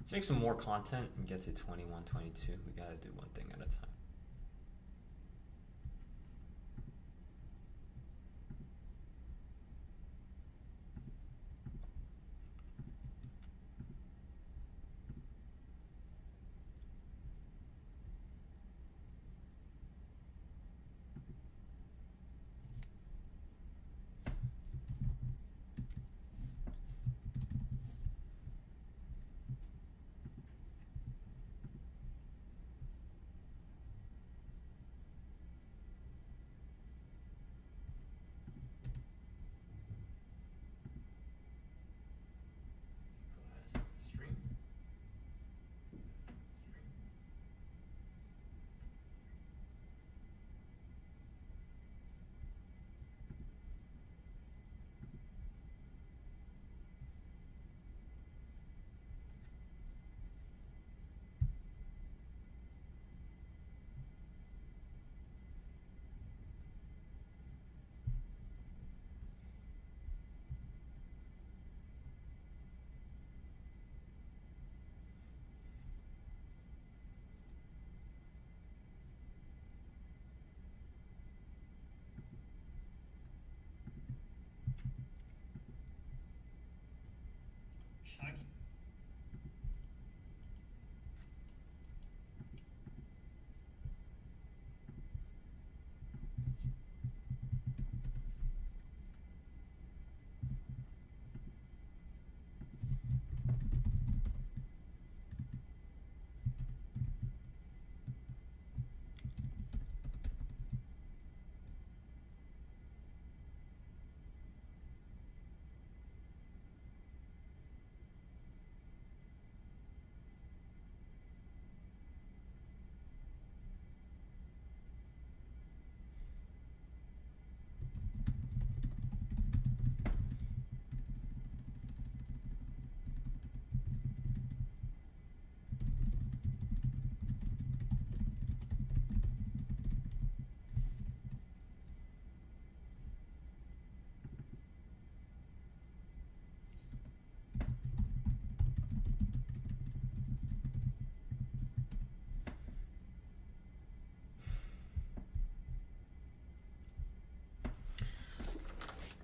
Let's make some more content and get to 21, 22. We gotta do one thing at a time. Shaggy.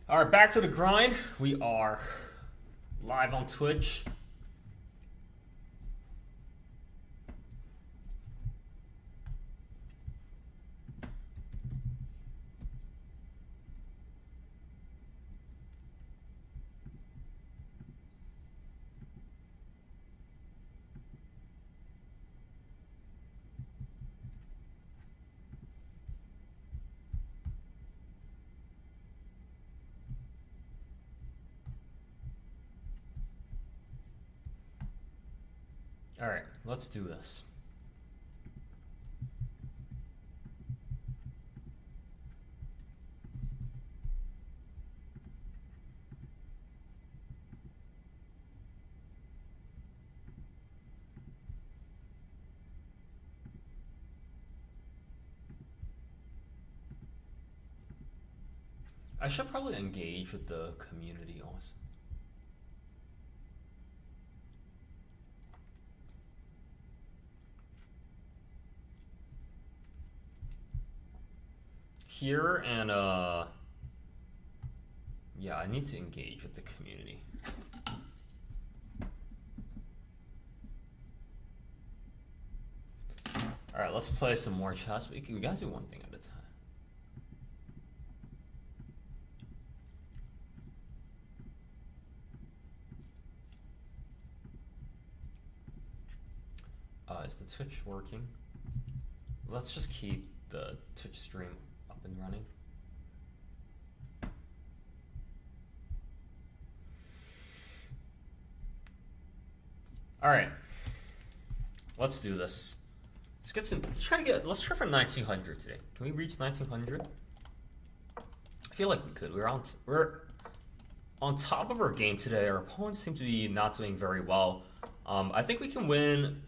All right, back to the grind. We are live on Twitch. All right, let's do this. I should probably engage with the community also. Here and yeah, I need to engage with the community. All right, let's play some more chess. We gotta do one thing at a time. Is the Twitch working? Let's just keep the Twitch stream up and running. All right, let's do this. Let's try for 1900 today. Can we reach 1900? I feel like we could. We're on top of our game today. Our opponents seem to be not doing very well. I think we can win.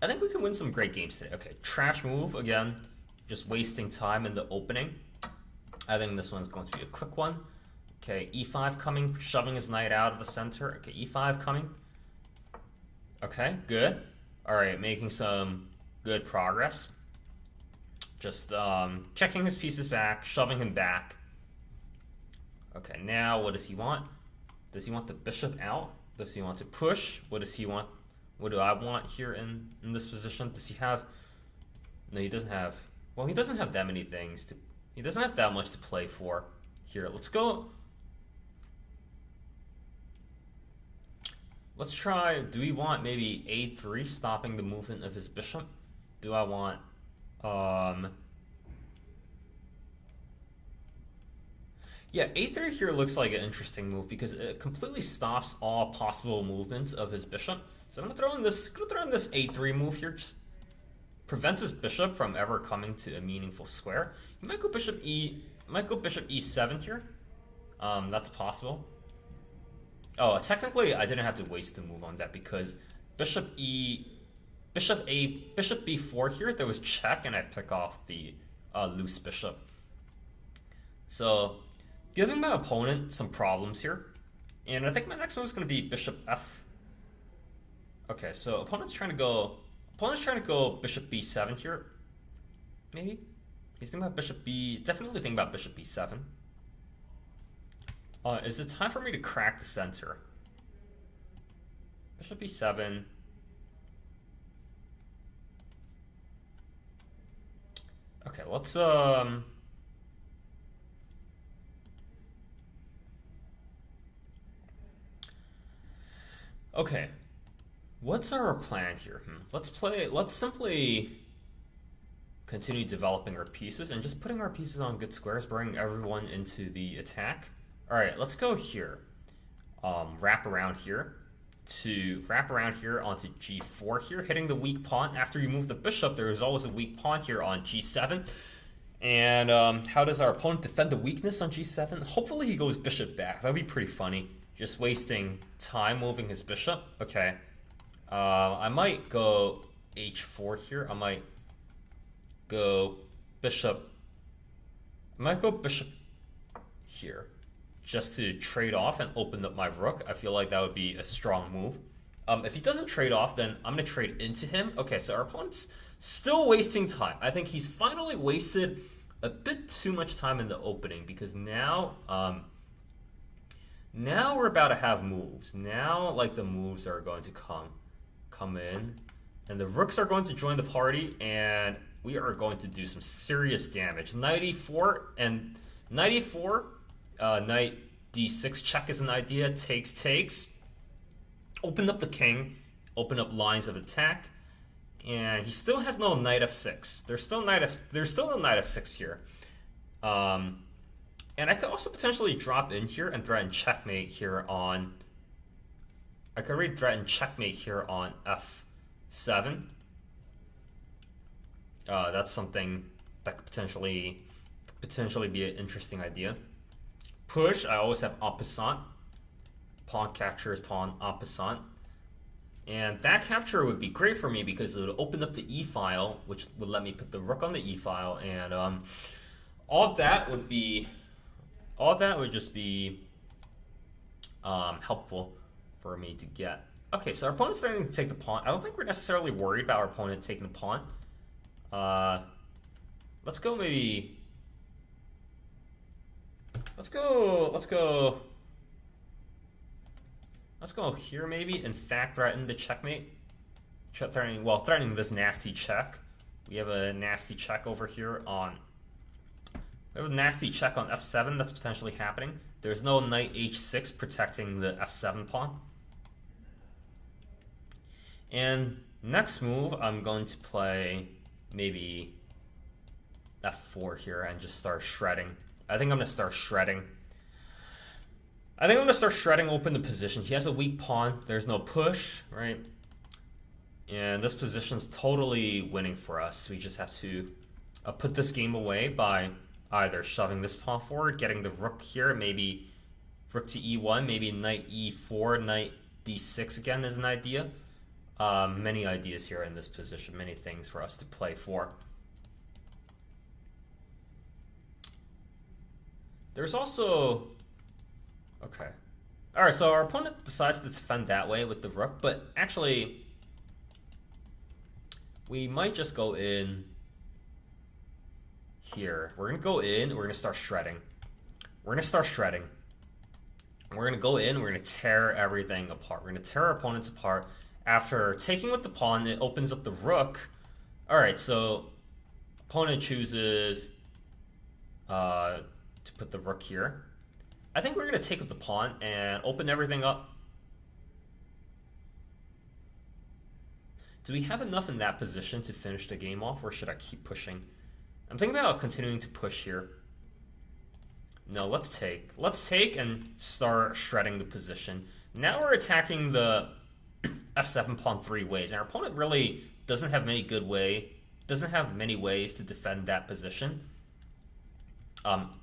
I think we can win some great games today. Okay, trash move again. Just wasting time in the opening. I think this one's going to be a quick one. Okay, e5 coming, shoving his knight out of the center. Okay, e5 coming. Okay, good. All right, making some good progress. Just checking his pieces back, shoving him back. Okay, now what does he want? Does he want the bishop out? Does he want to push? What does he want? What do I want here in this position? Does he have... No, he doesn't have... Well, he doesn't have that many things to... He doesn't have that much to play for. Here, let's go... Let's try... Do we want maybe a3, stopping the movement of his bishop? Do I want... Yeah, a3 here looks like an interesting move because it completely stops all possible movements of his bishop. So I'm gonna throw in this a3 move here, just prevents his bishop from ever coming to a meaningful square. He might go bishop e7 here. That's possible. Oh, technically I didn't have to waste the move on that because bishop b4 here, there was check and I pick off the loose bishop. So giving my opponent some problems here. And I think my next move is going to be bishop f. Okay, so opponent's trying to go bishop b7 here. Maybe? He's thinking about definitely thinking about bishop b7. Is it time for me to crack the center? Bishop b7. Okay, let's okay, what's our plan here? Let's simply continue developing our pieces and just putting our pieces on good squares, bringing everyone into the attack. All right, let's go here. Wrap around here onto g4 here, hitting the weak pawn. After you move the bishop, there is always a weak pawn here on g7. And how does our opponent defend the weakness on g7? Hopefully he goes bishop back. That would be pretty funny. Just wasting time moving his bishop. Okay. I might go h4 here. I might go bishop here just to trade off and open up my rook. I feel like that would be a strong move. If he doesn't trade off, then I'm going to trade into him. Okay, so our opponent's still wasting time. I think he's finally wasted a bit too much time in the opening because now we're about to have moves. Now, like, the moves are going to come in, and the rooks are going to join the party, and we are going to do some serious damage. Knight e4 and knight e4, knight d6 check is an idea. Takes. Open up the king, open up lines of attack, and he still has no knight f6. There's still no knight f6 here. And I could also potentially drop in here and threaten checkmate here on... I could really threaten checkmate here on f7. That's something that could potentially be an interesting idea. Push, I always have en passant. Pawn captures pawn en passant. And that capture would be great for me because it would open up the e-file, which would let me put the rook on the e-file, and all of that would just be helpful for me to get. Okay, so our opponent's starting to take the pawn. I don't think we're necessarily worried about our opponent taking the pawn. Let's go maybe... Let's go here maybe. In fact, threaten the checkmate. Threatening this nasty check. We have a nasty check over here on... We have a nasty check on f7 that's potentially happening. There's no knight h6 protecting the f7 pawn. And next move, I'm going to play maybe f4 here and just start shredding. I think I'm going to start shredding. Open the position. He has a weak pawn. There's no push, right? And this position's totally winning for us. We just have to put this game away by either shoving this pawn forward, getting the rook here, maybe rook to e1, maybe knight e4, knight d6 again is an idea. Many ideas here in this position, many things for us to play for. There's also... Okay. Alright, so our opponent decides to defend that way with the rook, but actually we might just go in here. We're going to go in, we're going to start shredding. We're going to start shredding. We're going to go in, we're going to tear everything apart. We're going to tear our opponents apart. After taking with the pawn, it opens up the rook. Alright, so opponent chooses to put the rook here. I think we're going to take with the pawn and open everything up. Do we have enough in that position to finish the game off, or should I keep pushing? I'm thinking about continuing to push here. No, let's take. Let's take and start shredding the position. Now we're attacking the f7 pawn 3 ways, and our opponent really doesn't have many ways to defend that position.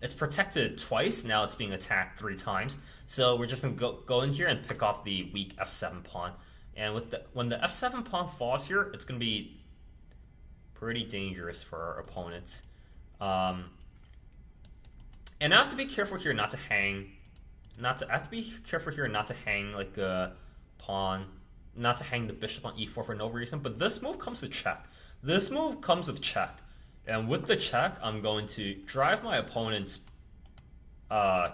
It's protected twice, now it's being attacked 3 times. So we're just gonna go in here and pick off the weak f7 pawn. And when the f7 pawn falls here, it's gonna be pretty dangerous for our opponents. And I have to be careful here not to hang. I have to be careful here not to hang like a pawn, not to hang the bishop on e4 for no reason. But this move comes with check. This move comes with check. And with the check, I'm going to drive my opponent's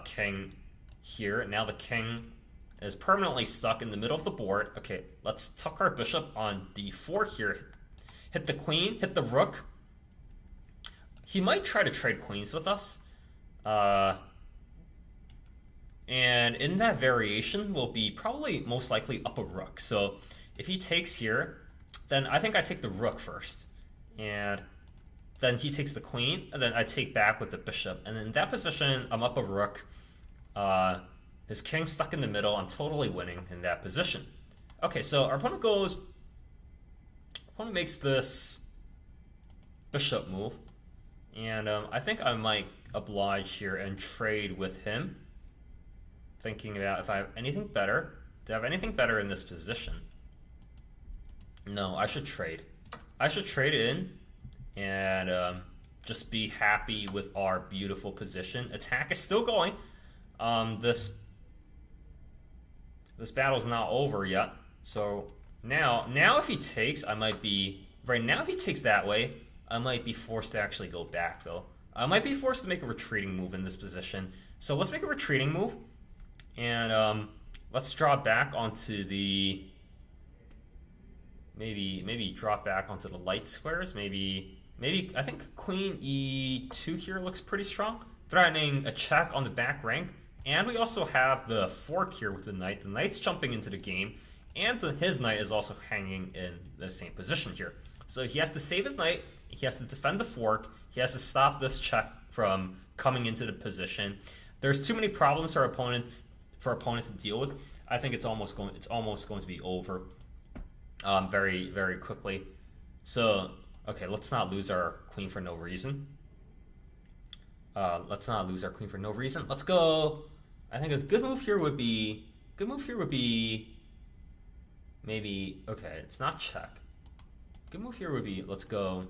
king here. Now the king is permanently stuck in the middle of the board. Okay, let's tuck our bishop on d4 here. Hit the queen, hit the rook. He might try to trade queens with us. And in that variation will be probably most likely up a rook. So if he takes here, then I think I take the rook first. And then he takes the queen, and then I take back with the bishop. And in that position, I'm up a rook. His king's stuck in the middle. I'm totally winning in that position. Okay, so our opponent makes this bishop move. And I think I might oblige here and trade with him. Thinking about if I have anything better. Do I have anything better in this position? No, I should trade. I should trade in and just be happy with our beautiful position. Attack is still going. This battle's not over yet. So now if he takes, I might be right now. If he takes that way, I might be forced to actually go back though. I might be forced to make a retreating move in this position. So let's make a retreating move, and let's draw back onto the maybe drop back onto the light squares. Maybe I think queen e2 here looks pretty strong, threatening a check on the back rank. And we also have the fork here with the knight. The knight's jumping into the game, and his knight is also hanging in the same position here. So he has to save his knight, he has to defend the fork, he has to stop this check from coming into the position. There's too many problems for opponents to deal with. I think it's almost going to be over very, very quickly. So okay, let's not lose our queen for no reason. Let's go. I think a good move here would be maybe, okay, it's not check. Good move here would be, let's go.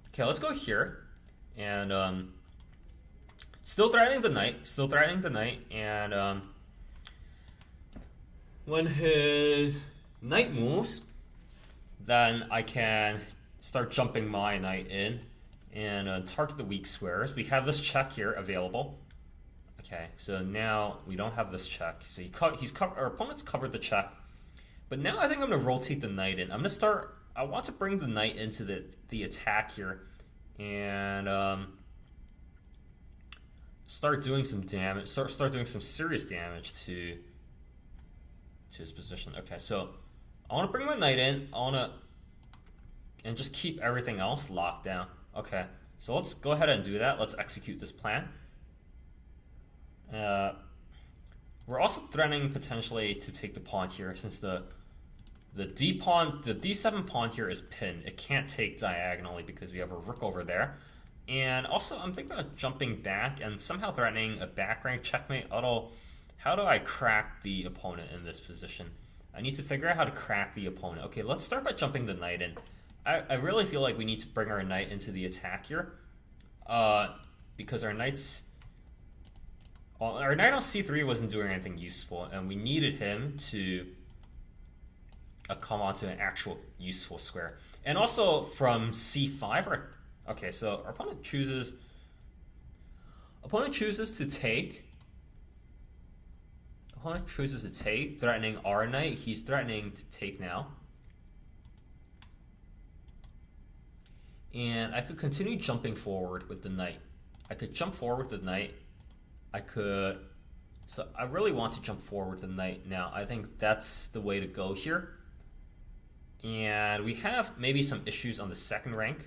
Okay, let's go here. And still threatening the knight, and when his knight moves, then I can start jumping my knight in and target the weak squares. We have this check here available. Okay, so now we don't have this check. So our opponent's covered the check. But now I think I'm going to rotate the knight in. I want to bring the knight into the attack here. And start doing some damage. Start doing some serious damage to his position. Okay, so I want to bring my knight in. And just keep everything else locked down. Okay, so let's go ahead and do that. Let's execute this plan. We're also threatening potentially to take the pawn here, since the d7 pawn here is pinned. It can't take diagonally because we have a rook over there. And also, I'm thinking about jumping back and somehow threatening a back rank checkmate. Although, how do I crack the opponent in this position? I need to figure out how to crack the opponent. Okay, let's start by jumping the knight in. I really feel like we need to bring our knight into the attack here, because our knight's Our knight on c3 wasn't doing anything useful, and we needed him to come onto an actual useful square. And also from c5, okay, so our opponent chooses to take. Opponent chooses to take, threatening our knight. He's threatening to take now. And I could continue jumping forward with the knight. I could jump forward with the knight. So I really want to jump forward with the knight now. I think that's the way to go here. And we have maybe some issues on the second rank,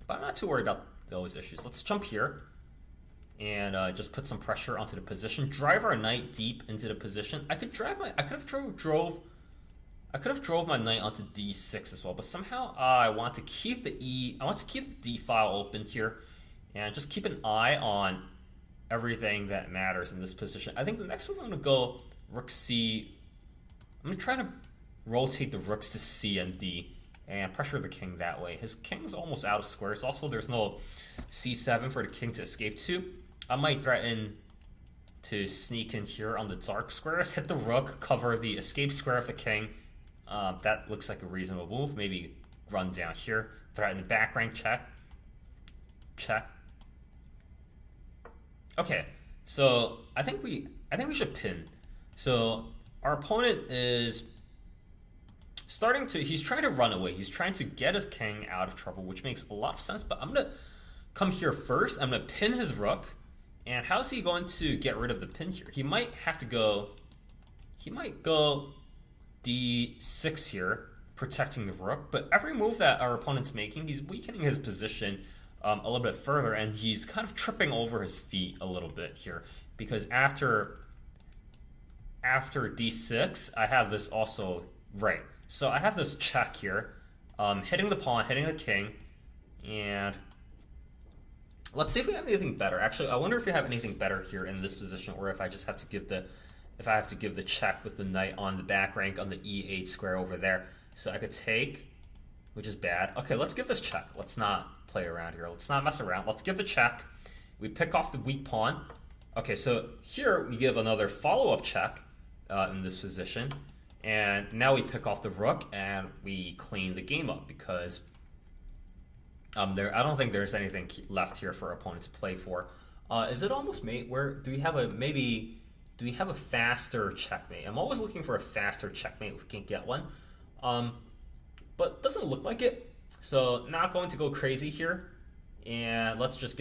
but I'm not too worried about those issues. Let's jump here and just put some pressure onto the position. Drive our knight deep into the position. I could have drove my knight onto d6 as well, but somehow I want to keep the d file open here and just keep an eye on everything that matters in this position. I think the next move I'm going to go rook c. I'm going to try to rotate the rooks to c and d and pressure the king that way. His king's almost out of squares. Also, there's no c7 for the king to escape to. I might threaten to sneak in here on the dark squares, hit the rook, cover the escape square of the king. That looks like a reasonable move. Maybe run down here, threaten the back rank, check. Okay, so I think we should pin. So our opponent is he's trying to run away. He's trying to get his king out of trouble, which makes a lot of sense, but I'm gonna come here first. I'm gonna pin his rook. And how's he going to get rid of the pin here? He might go d6 here, protecting the rook, but every move that our opponent's making, he's weakening his position a little bit further, and he's kind of tripping over his feet a little bit here, because after d6, I have this also, right. So I have this check here, hitting the pawn, hitting the king, and let's see if we have anything better. Actually, I wonder if we have anything better here in this position, or if I just have to give the check with the knight on the back rank on the e8 square over there. So I could take, which is bad. Okay, let's give this check. Let's not play around here. Let's not mess around. Let's give the check. We pick off the weak pawn. Okay, so here we give another follow-up check in this position. And now we pick off the rook and we clean the game up, because I don't think there's anything left here for our opponent to play for. Is it almost mate? Where do we have a faster checkmate? I'm always looking for a faster checkmate if we can't get one. But it doesn't look like it. So not going to go crazy here. And let's just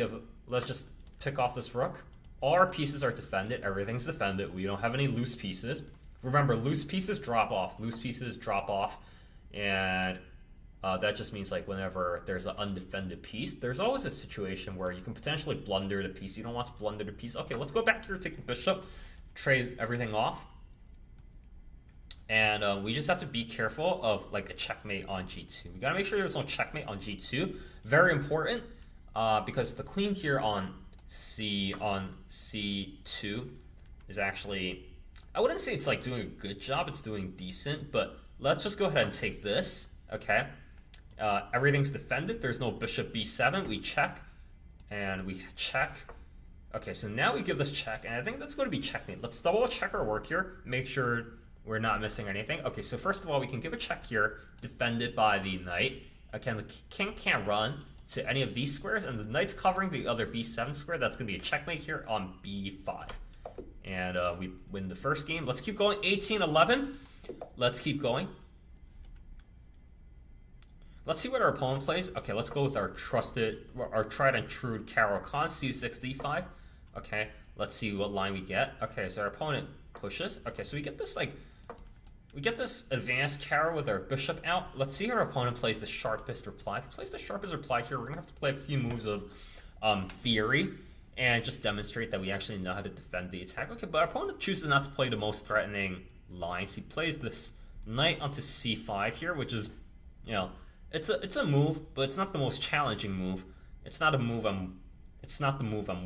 pick off this rook. All our pieces are defended. Everything's defended. We don't have any loose pieces. Remember, loose pieces drop off. Loose pieces drop off. And that just means, like, whenever there's an undefended piece, there's always a situation where you can potentially blunder the piece. You don't want to blunder the piece. Okay, let's go back here, take the bishop, trade everything off. And we just have to be careful of, like, a checkmate on g2. We got to make sure there's no checkmate on g2. Very important, because the queen here on c2 is actually, I wouldn't say it's, like, doing a good job. It's doing decent, but let's just go ahead and take this, okay? Everything's defended. There's no bishop b7. We check, and we check. Okay, so now we give this check, and I think that's going to be checkmate. Let's double check our work here. Make sure we're not missing anything. Okay, so first of all, we can give a check here, defended by the knight. Again, the king can't run to any of these squares, and the knight's covering the other b7 square. That's going to be a checkmate here on b5. And we win the first game. Let's keep going. 18-11. Let's keep going. Let's see what our opponent plays. Okay, let's go with our tried and true Caro-Kann, c6, d5. Okay, let's see what line we get. Okay, so our opponent pushes. Okay, so we get this advanced Caro with our bishop out. Let's see how our opponent plays the sharpest reply. If he plays the sharpest reply here, we're gonna have to play a few moves of theory and just demonstrate that we actually know how to defend the attack. Okay, but our opponent chooses not to play the most threatening lines. He plays this knight onto c5 here, which is, you know, it's a move, but it's not the most challenging move. It's not the move I'm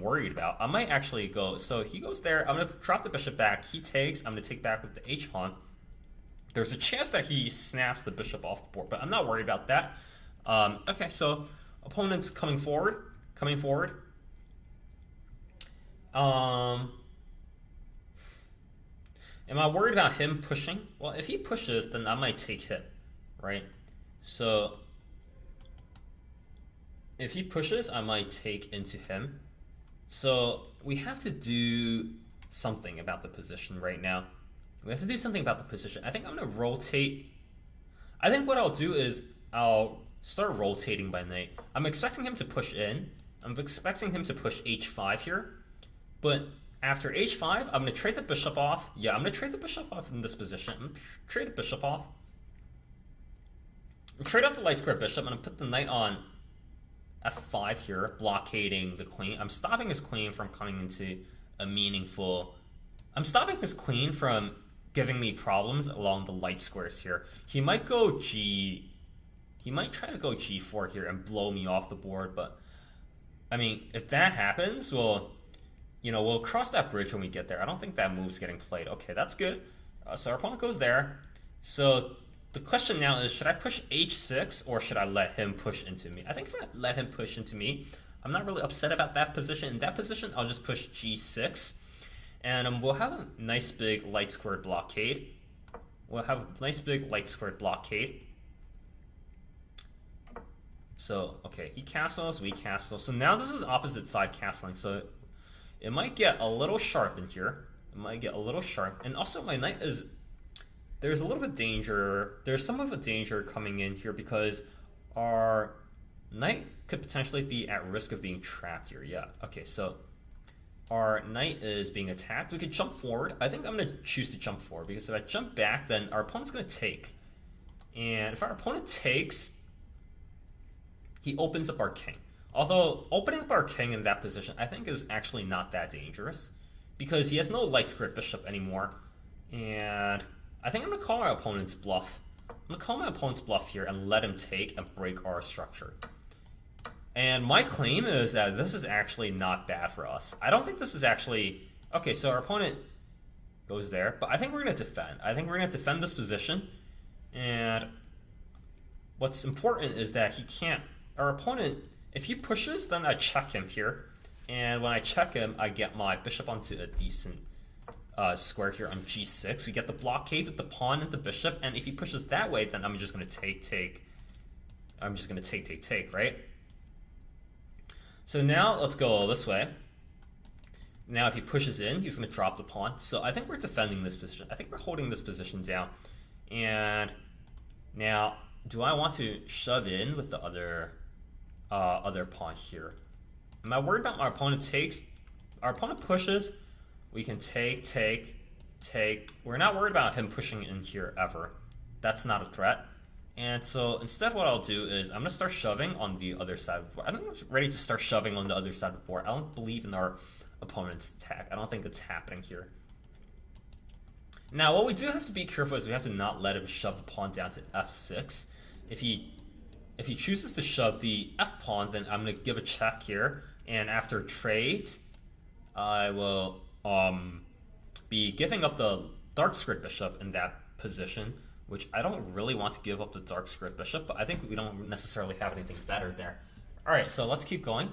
worried about. I might actually go, so he goes there, I'm gonna drop the bishop back, he takes, I'm gonna take back with the h-pawn. There's a chance that he snaps the bishop off the board, but I'm not worried about that. Okay, so opponent's coming forward. Am I worried about him pushing? Well, if he pushes, then I might take hit, right? So if he pushes, I might take into him. So we have to do something about the position right now. We have to do something about the position. I think I'm going to rotate. I think what I'll do is I'll start rotating by knight. I'm expecting him to push in. I'm expecting him to push h5 here. But after h5, I'm going to trade the bishop off. Yeah, I'm going to trade the bishop off in this position. I'm going to trade the bishop off. Trade off the light square bishop. I'm going to put the knight on f5 here, blockading the queen. I'm stopping his queen from coming into a meaningful... I'm stopping his queen from giving me problems along the light squares here. He might go He might try to go g4 here and blow me off the board, but... I mean, if that happens, well, you know, we'll cross that bridge when we get there. I don't think that move's getting played. Okay, that's good. So our opponent goes there. So the question now is, should I push h6 or should I let him push into me? I think if I let him push into me, I'm not really upset about that position. In that position, I'll just push g6. And we'll have a nice big light squared blockade. We'll have a nice big light squared blockade. So, okay, he castles, we castle. So now this is opposite side castling. So it might get a little sharp in here. It might get a little sharp. And also my knight is... There's a little bit of danger. There's some of a danger coming in here because our knight could potentially be at risk of being trapped here. Yeah, okay, so our knight is being attacked. We could jump forward. I think I'm going to choose to jump forward because if I jump back, then our opponent's going to take. And if our opponent takes, he opens up our king. Although opening up our king in that position, I think is actually not that dangerous because he has no light squared bishop anymore. And I think I'm going to call my opponent's bluff. I'm going to call my opponent's bluff here and let him take and break our structure. And my claim is that this is actually not bad for us. I don't think this is actually... Okay, so our opponent goes there, but I think we're going to defend. I think we're going to defend this position. And what's important is that he can't... Our opponent, if he pushes, then I check him here. And when I check him, I get my bishop onto a decent square here on g6. We get the blockade with the pawn and the bishop. And if he pushes that way, then I'm just going to take. I'm just going to take, right? So now let's go this way. Now if he pushes in, he's going to drop the pawn. So I think we're defending this position. I think we're holding this position down. And now, do I want to shove in with the other pawn here? Am I worried about my opponent takes? Our opponent pushes. We can take. We're not worried about him pushing in here ever. That's not a threat. And so instead what I'll do is I'm going to start shoving on the other side of the board. I think I'm ready to start shoving on the other side of the board. I don't believe in our opponent's attack. I don't think it's happening here. Now what we do have to be careful is we have to not let him shove the pawn down to f6. If he chooses to shove the f pawn, then I'm going to give a check here. And after trade, I will be giving up the dark squared bishop in that position, which I don't really want to give up the dark squared bishop, but I think we don't necessarily have anything better there. All right, so let's keep going.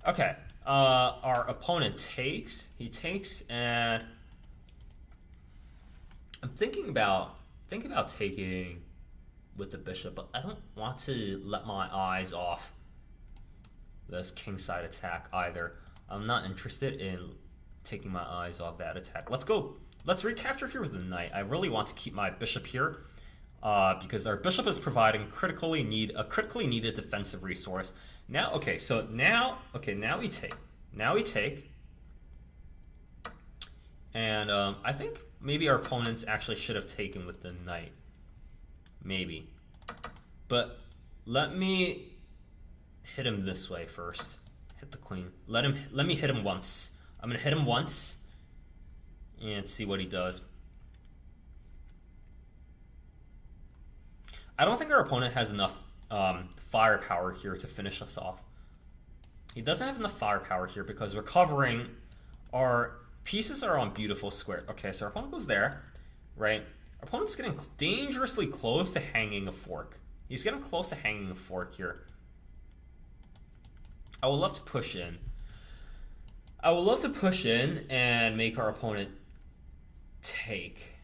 Okay, our opponent takes. He takes, and I'm thinking about taking with the bishop, but I don't want to let my eyes off this kingside attack either. I'm not interested in taking my eyes off that attack. Let's go. Let's recapture here with the knight. I really want to keep my bishop here because our bishop is providing a critically needed defensive resource. Now, okay, so now we take. Now we take. And I think maybe our opponents actually should have taken with the knight. Maybe. But let me hit him this way first. Hit the queen. Let me hit him once. I'm going to hit him once and see what he does. I don't think our opponent has enough firepower here to finish us off. He doesn't have enough firepower here because we're covering... Our pieces are on beautiful square. Okay, so our opponent goes there, right? Our opponent's getting dangerously close to hanging a fork. He's getting close to hanging a fork here. I would love to push in. I would love to push in and make our opponent take.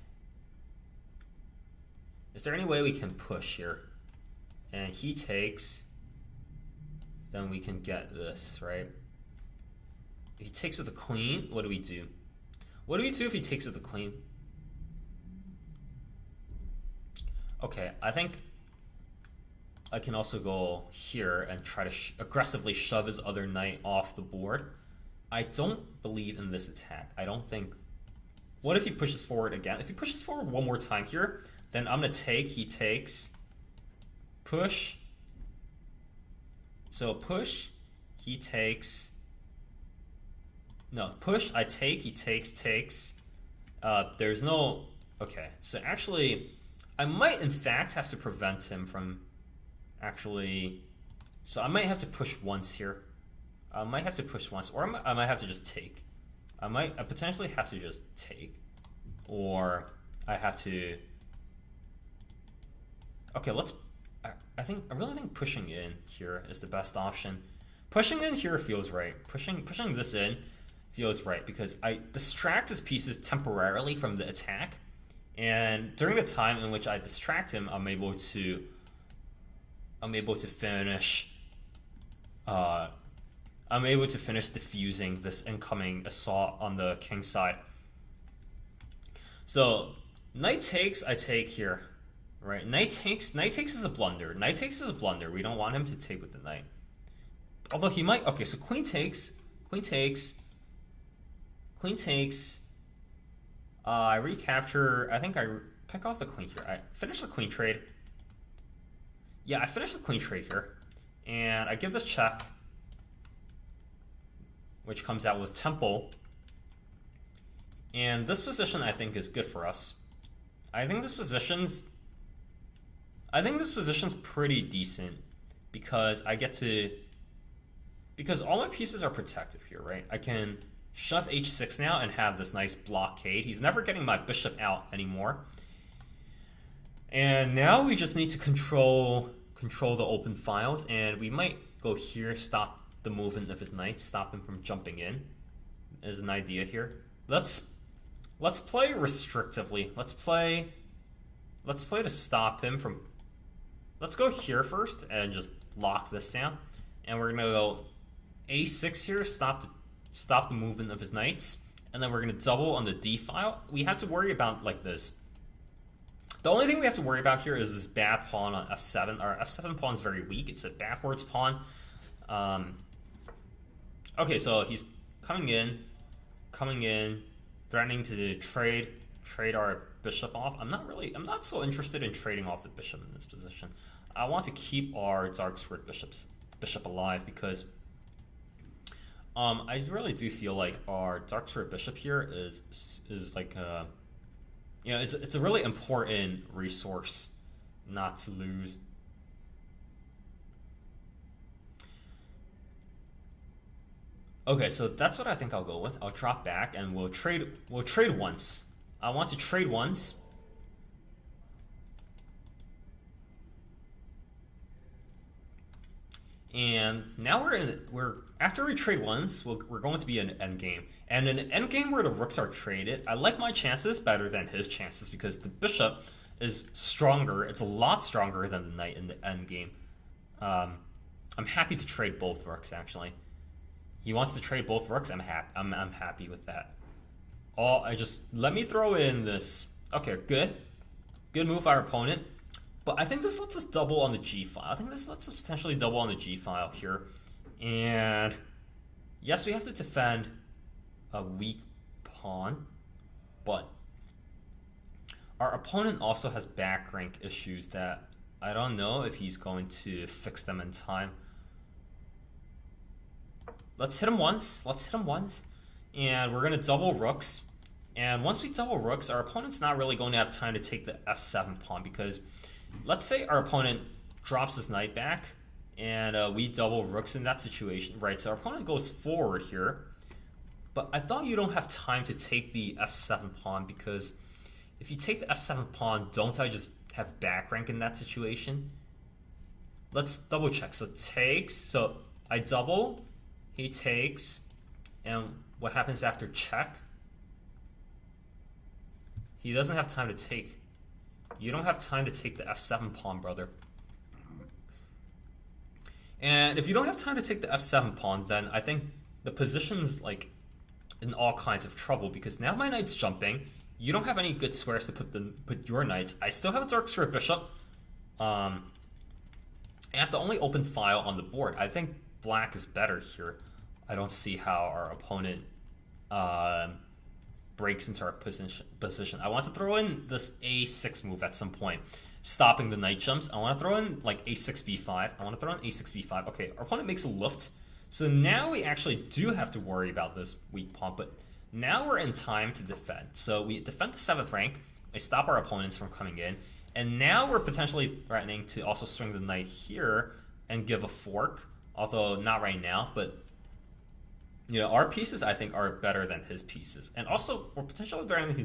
Is there any way we can push here? And he takes, then we can get this, right? If he takes with the queen, what do we do? What do we do if he takes with the queen? Okay, I think I can also go here and try to aggressively shove his other knight off the board. I don't believe in this attack. I don't think... What if he pushes forward again? If he pushes forward one more time here, then I'm going to take, he takes, push. So push, he takes... No, push, I take, he takes. There's no... Okay, so actually, I might in fact have to prevent him from actually... So I might have to push once here. I might have to push once, or I might have to just take. I potentially have to just take. Or I have to... Okay, let's... I really think pushing in here is the best option. Pushing in here feels right. Pushing this in feels right because I distract his pieces temporarily from the attack, and during the time in which I distract him, I'm able to finish. I'm able to finish diffusing this incoming assault on the king side. So knight takes, I take here, right? Knight takes is a blunder. Knight takes is a blunder. We don't want him to take with the knight. Although he might. Okay, so queen takes. I recapture. I think I pick off the queen here. I finish the queen trade. Yeah, I finish the queen trade here, and I give this check, which comes out with temple. And this position I think is good for us. I think this position's pretty decent because I get to, because all my pieces are protective here, right? I can shove h6 now and have this nice blockade. He's never getting my bishop out anymore. And now we just need to control the open files, and we might go here, stop the movement of his knight, stop him from jumping in. Is an idea here. Let's play restrictively. Let's play to stop him from... Let's go here first and just lock this down. And we're gonna go a6 here, stop the movement of his knights, and then we're gonna double on the d file. We have to worry about like this. The only thing we have to worry about here is this bad pawn on f7. Our f7 pawn is very weak. It's a backwards pawn. Okay, so he's coming in, threatening to trade our bishop off. I'm not so interested in trading off the bishop in this position. I want to keep our dark squared bishop alive because I really do feel like our dark squared bishop here is like it's a really important resource not to lose. Okay, so that's what I think I'll go with. I'll drop back and we'll trade once. I want to trade once. And now we're after we trade once, we're going to be in an endgame. And in an endgame where the rooks are traded, I like my chances better than his chances because the bishop is stronger. It's a lot stronger than the knight in the endgame. I'm happy to trade both rooks actually. He wants to trade both rooks. I'm happy with that. Let me throw in this. Okay, good move by our opponent. But I think this lets us double on the g file. I think this lets us potentially double on the g file here. And yes, we have to defend a weak pawn, but our opponent also has back rank issues that I don't know if he's going to fix them in time. Let's hit him once. And we're going to double rooks. And once we double rooks, our opponent's not really going to have time to take the f7 pawn because let's say our opponent drops his knight back and we double rooks in that situation, right? So our opponent goes forward here. But I thought you don't have time to take the f7 pawn because if you take the f7 pawn, don't I just have back rank in that situation? Let's double check. So takes. So I double, he takes, and what happens after check? He doesn't have time to take. You don't have time to take the f7 pawn, brother. And if you don't have time to take the f7 pawn, then I think the position's like in all kinds of trouble, because now my knight's jumping. You don't have any good squares to put your knights. I still have a dark square bishop. I have the only open file on the board. I think black is better here. I don't see how our opponent breaks into our position. I want to throw in this a6 move at some point, stopping the knight jumps. I want to throw in like a6 b5. I want to throw in a6 b5. Okay, our opponent makes a luft. So now we actually do have to worry about this weak pawn, but now we're in time to defend. So we defend the 7th rank. We stop our opponents from coming in. And now we're potentially threatening to also swing the knight here and give a fork. Although not right now, but you know, our pieces I think are better than his pieces. And also we're potentially threatening to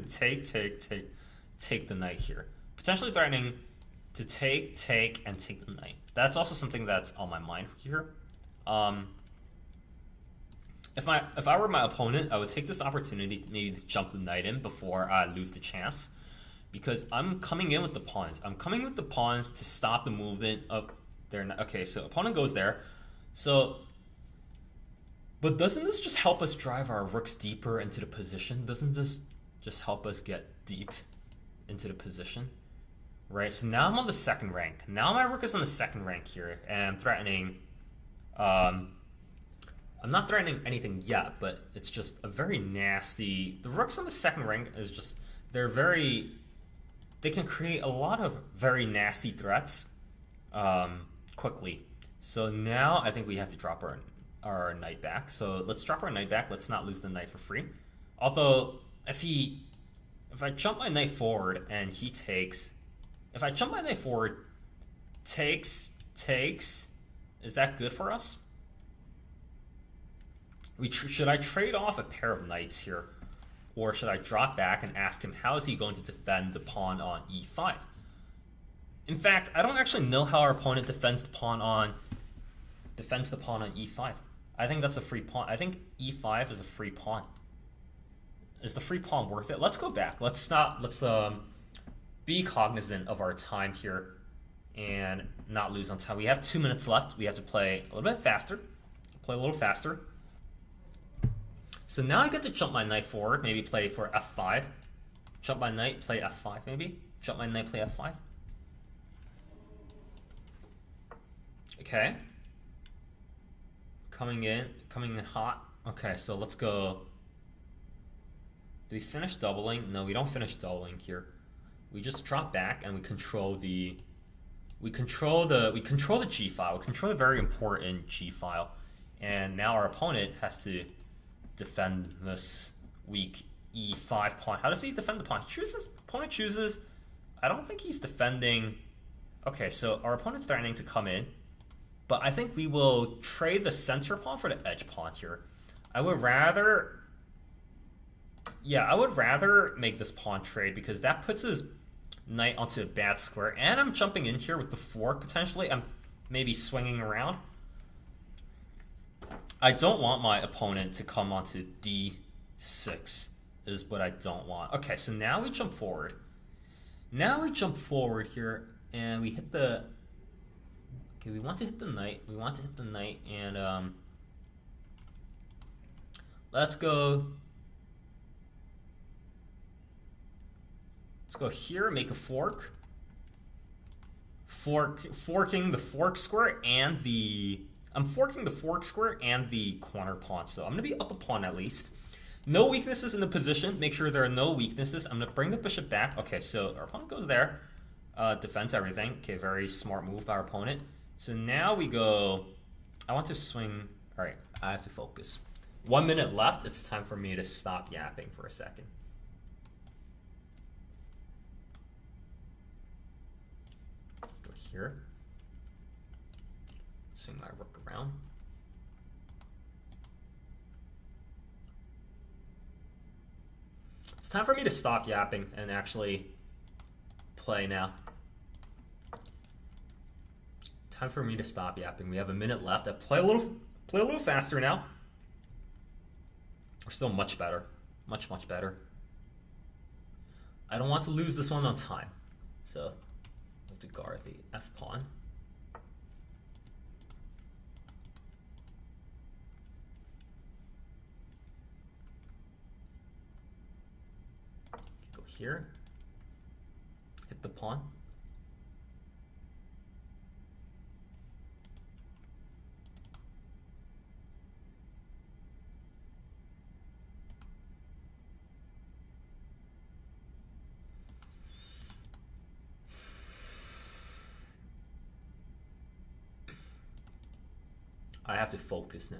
take the knight here. Potentially threatening to take, and take the knight. That's also something that's on my mind here. If I were my opponent, I would take this opportunity maybe to jump the knight in before I lose the chance, because I'm coming in with the pawns. I'm coming with the pawns to stop the movement of their. Okay, so opponent goes there. So, but doesn't this just help us drive our rooks deeper into the position? Doesn't this just help us get deep into the position? Right. So now I'm on the 2nd rank. Now my rook is on the 2nd rank here, and I'm threatening. I'm not threatening anything yet, but it's just a very nasty. The rooks on the 2nd rank is just, they can create a lot of very nasty threats quickly. So now I think we have to drop our knight back. So let's drop our knight back. Let's not lose the knight for free. Although if I jump my knight forward and he takes, if I jump my knight forward, takes, is that good for us? Should I trade off a pair of knights here? Or should I drop back and ask him how is he going to defend the pawn on e5? In fact, I don't actually know how our opponent defends the pawn on e5. I think that's a free pawn. I think e5 is a free pawn. Is the free pawn worth it? Let's go back. Let's be cognizant of our time here and not lose on time. We have 2 minutes left. We have to play a little bit faster. Play a little faster. So now I get to jump my knight forward, maybe play for f5. Jump my knight, play f5 maybe. Jump my knight, play f5. Okay. Coming in hot. Okay, so let's go. Do we finish doubling? No, we don't finish doubling here. We just drop back and we control the G file. We control the very important G file. And now our opponent has to defend this weak e5 pawn. How does he defend the pawn? Opponent chooses. I don't think he's defending. Okay, so our opponent's threatening to come in, but I think we will trade the center pawn for the edge pawn here. I would rather make this pawn trade, because that puts his knight onto a bad square, and I'm jumping in here with the fork potentially. I'm maybe swinging around. I don't want my opponent to come onto d6 is what I don't want. Okay, so now we jump forward. Now we jump forward here, and we hit the... Okay, we want to hit the knight. We want to hit the knight, and let's go... Let's go here, make a fork. Forking the fork square and the... I'm forking the fork square and the corner pawn, so I'm going to be up a pawn at least. No weaknesses in the position. Make sure there are no weaknesses. I'm going to bring the bishop back. Okay, so our opponent goes there. Defends everything. Okay, very smart move by our opponent. So now we go... I want to swing... All right, I have to focus. 1 minute left. It's time for me to stop yapping for a second. Go here. Swing my rook around. It's time for me to stop yapping and actually play now. Time for me to stop yapping. We have a minute left. I play a Play a little faster now. We're still much better. Much, much better. I don't want to lose this one on time. So, I have to guard the f-pawn. Go here. Hit the pawn. I have to focus now.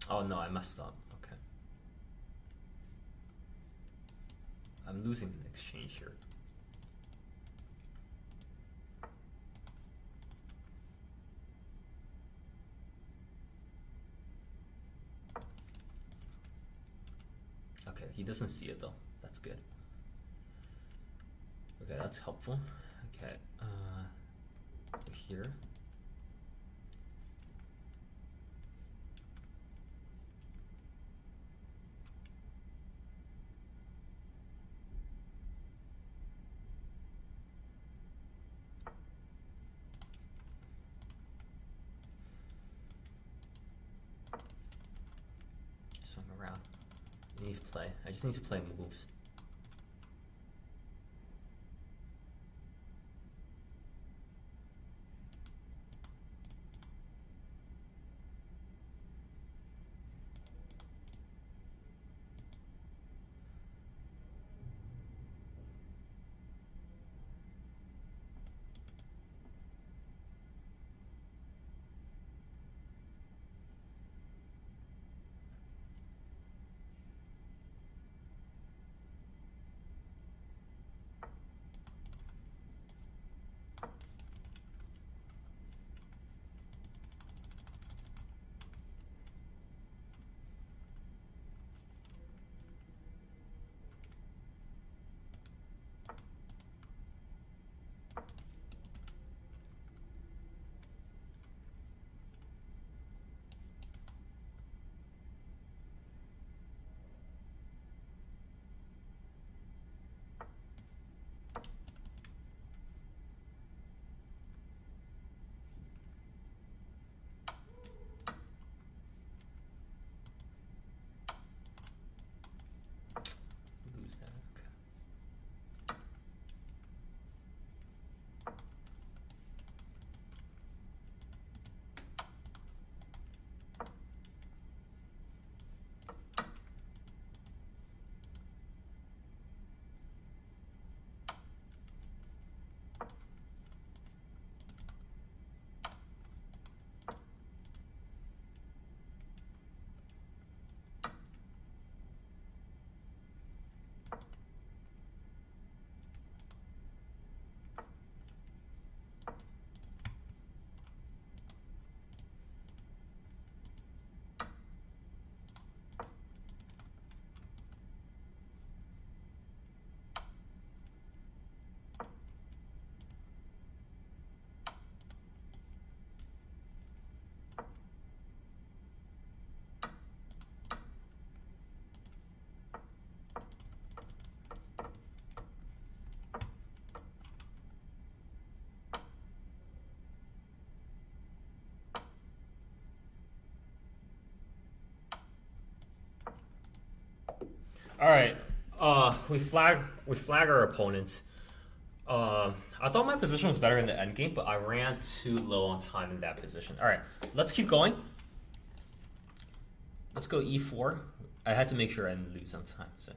Oh no, I messed up. Okay. I'm losing an exchange here. Okay, he doesn't see it though. That's good. Okay, that's helpful. Okay, here. Swing around. I need to play. I just need to play moves. Lose that. Okay. All right. We flag our opponents. I thought my position was better in the endgame, but I ran too low on time in that position. All right, let's keep going. Let's go e4. I had to make sure I didn't lose on time. So.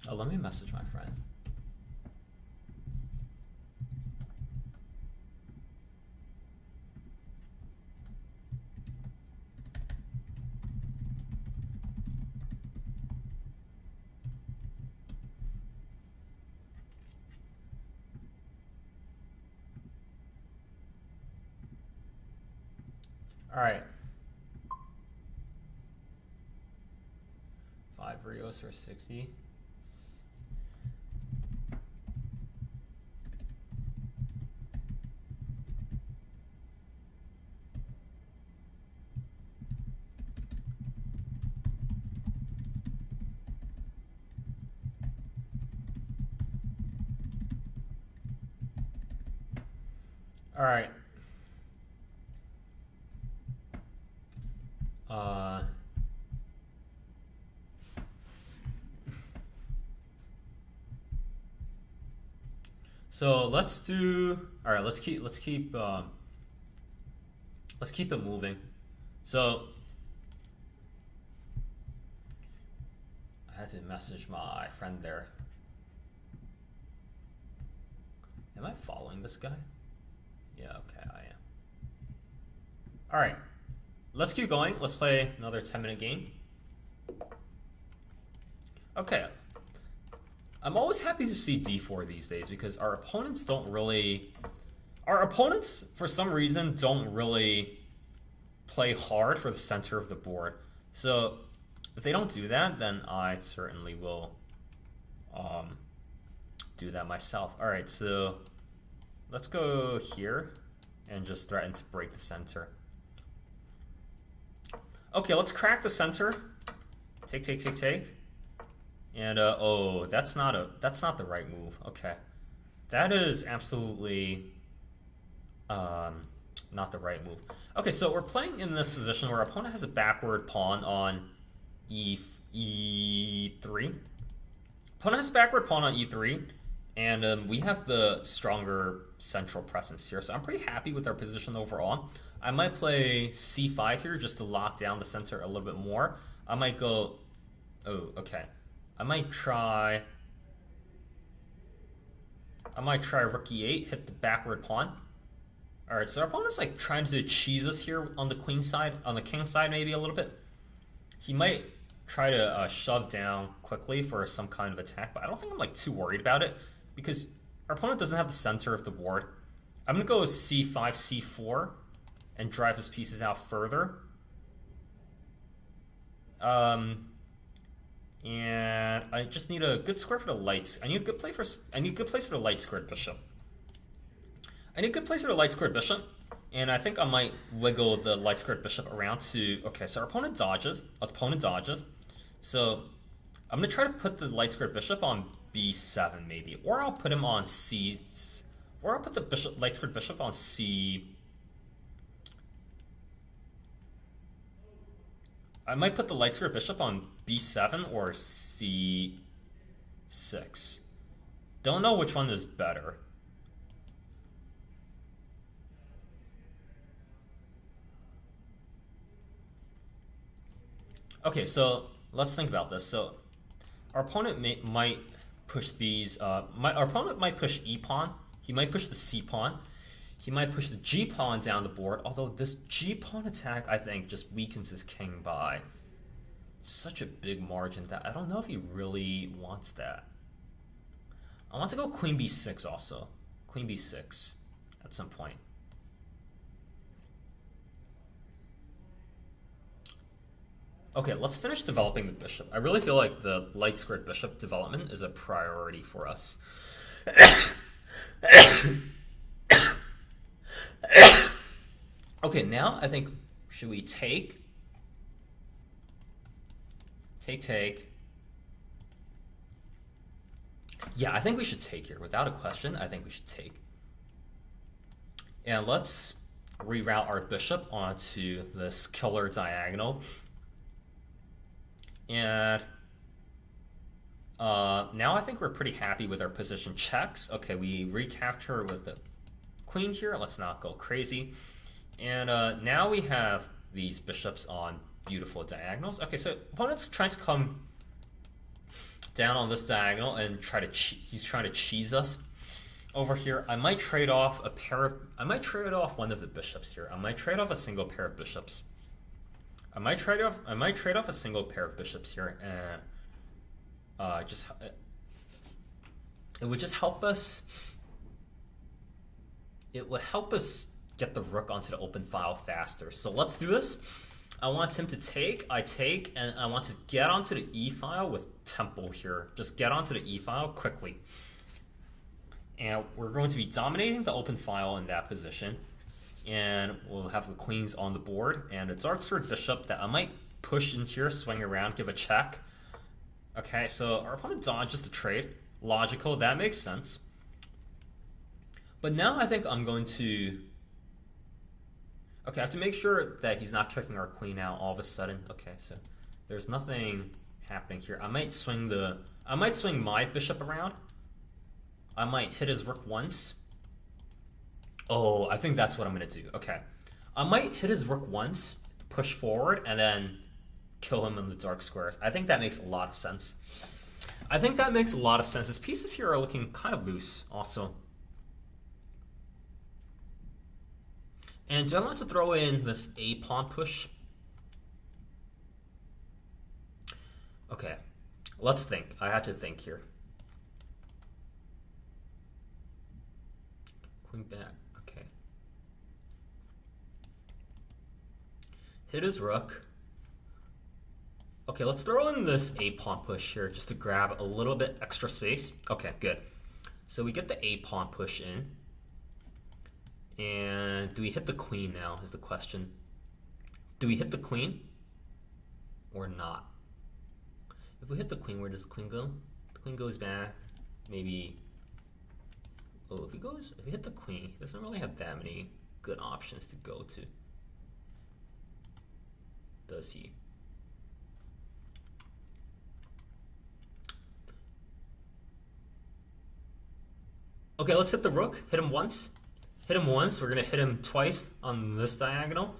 Oh, let me message my friend. All right. 5 Rios for 60. All right. So let's do. All right. Let's keep it moving. So I had to message my friend there. Am I following this guy? Yeah, okay, I am. All right, let's keep going. Let's play another 10-minute game. Okay, I'm always happy to see d4 these days because our opponents, for some reason, don't really play hard for the center of the board. So if they don't do that, then I certainly will do that myself. All right, so let's go here and just threaten to break the center. Okay, let's crack the center. Take. And oh, that's not the right move. Okay, that is absolutely not the right move. Okay, so we're playing in this position where our opponent has a backward pawn on e3. Opponent has a backward pawn on e3, and we have the stronger central presence here. So I'm pretty happy with our position overall. I might play c5 here just to lock down the center a little bit more. I might go, oh, okay. I might try rook e8, hit the backward pawn. All right, so our opponent's like trying to cheese us here on the queen side, on the king side maybe a little bit. He might try to shove down quickly for some kind of attack, but I don't think I'm like too worried about it because our opponent doesn't have the center of the board. I'm gonna go with c5, c4, and drive his pieces out further. And I just need a good square for the lights. I need a good place for the light squared bishop. And I think I might wiggle the light squared bishop around to. Okay, so our opponent dodges. So I'm gonna try to put the light squared bishop on b7 maybe, or I'll put him on c. Or I'll put the light squared bishop on c. I might put the light squared bishop on b7 or c6. Don't know which one is better. Okay, so let's think about this. So our opponent might push these. Our opponent might push e pawn. He might push the c pawn. He might push the g pawn down the board. Although this g pawn attack, I think, just weakens his king by such a big margin that I don't know if he really wants that. I want to go queen b6 also. Queen b6 at some point. Okay, let's finish developing the bishop. I really feel like the light squared bishop development is a priority for us. Okay, now I think, should we take? Take. Yeah, I think we should take here. Without a question, I think we should take. And let's reroute our bishop onto this killer diagonal. And now I think we're pretty happy with our position checks. Okay, we recapture with the queen here. Let's not go crazy. And now we have these bishops on beautiful diagonals. Okay, so opponent's trying to come down on this diagonal and he's trying to cheese us over here. I might trade off one of the bishops here. I might trade off a single pair of bishops. I might trade off a single pair of bishops here, and it would just help us. It would help us get the rook onto the open file faster. So let's do this. I want him to take, I take, and I want to get onto the e file with tempo here. Just get onto the e file quickly. And we're going to be dominating the open file in that position. And we'll have the queens on the board. And a dark sword bishop that I might push in here, swing around, give a check. Okay, so our opponent dodges the trade. Logical, that makes sense. But now I think I'm going to... Okay, I have to make sure that he's not kicking our queen out all of a sudden. Okay, so there's nothing happening here. I might swing my bishop around. I might hit his rook once. Oh, I think that's what I'm gonna do. Okay. I might hit his rook once, push forward, and then kill him in the dark squares. I think that makes a lot of sense. His pieces here are looking kind of loose also. And do I want to throw in this a pawn push? Okay, let's think. I have to think here. Queen back, okay. Hit his rook. Okay, let's throw in this a pawn push here just to grab a little bit extra space. Okay, good. So we get the a pawn push in. And do we hit the queen now is the question. Do we hit the queen or not? If we hit the queen, where does the queen go? The queen goes back, maybe. Oh, if we hit the queen, he doesn't really have that many good options to go to. Does he? Okay, let's hit the rook. Hit him once. Hit him once. We're going to hit him twice on this diagonal.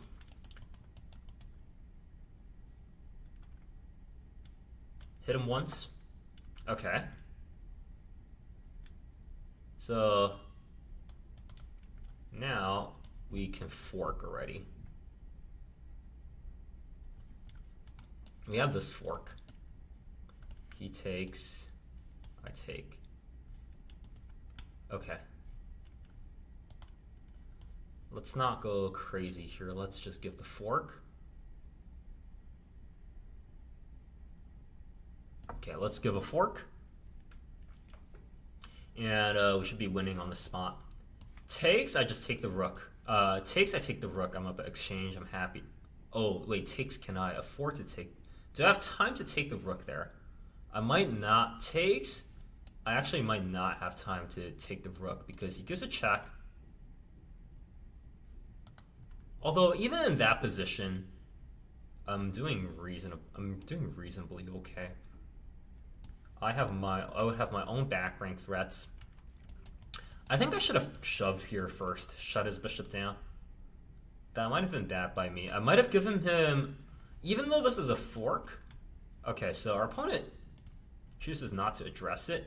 Hit him once. Okay. So now we can fork already. We have this fork. He takes, I take. Okay. Let's not go crazy here. Let's just give the fork. Okay, let's give a fork. And we should be winning on the spot. Takes, I just take the rook. Takes, I take the rook. I'm up at exchange. I'm happy. Oh, wait, takes, can I afford to take? Do I have time to take the rook there? I might not. Takes, I actually might not have time to take the rook because he gives a check. Although even in that position, I'm doing reasonably okay. I would have my own back rank threats. I think I should have shoved here first, shut his bishop down. That might have been bad by me. I might have given him, even though this is a fork. Okay, so our opponent chooses not to address it.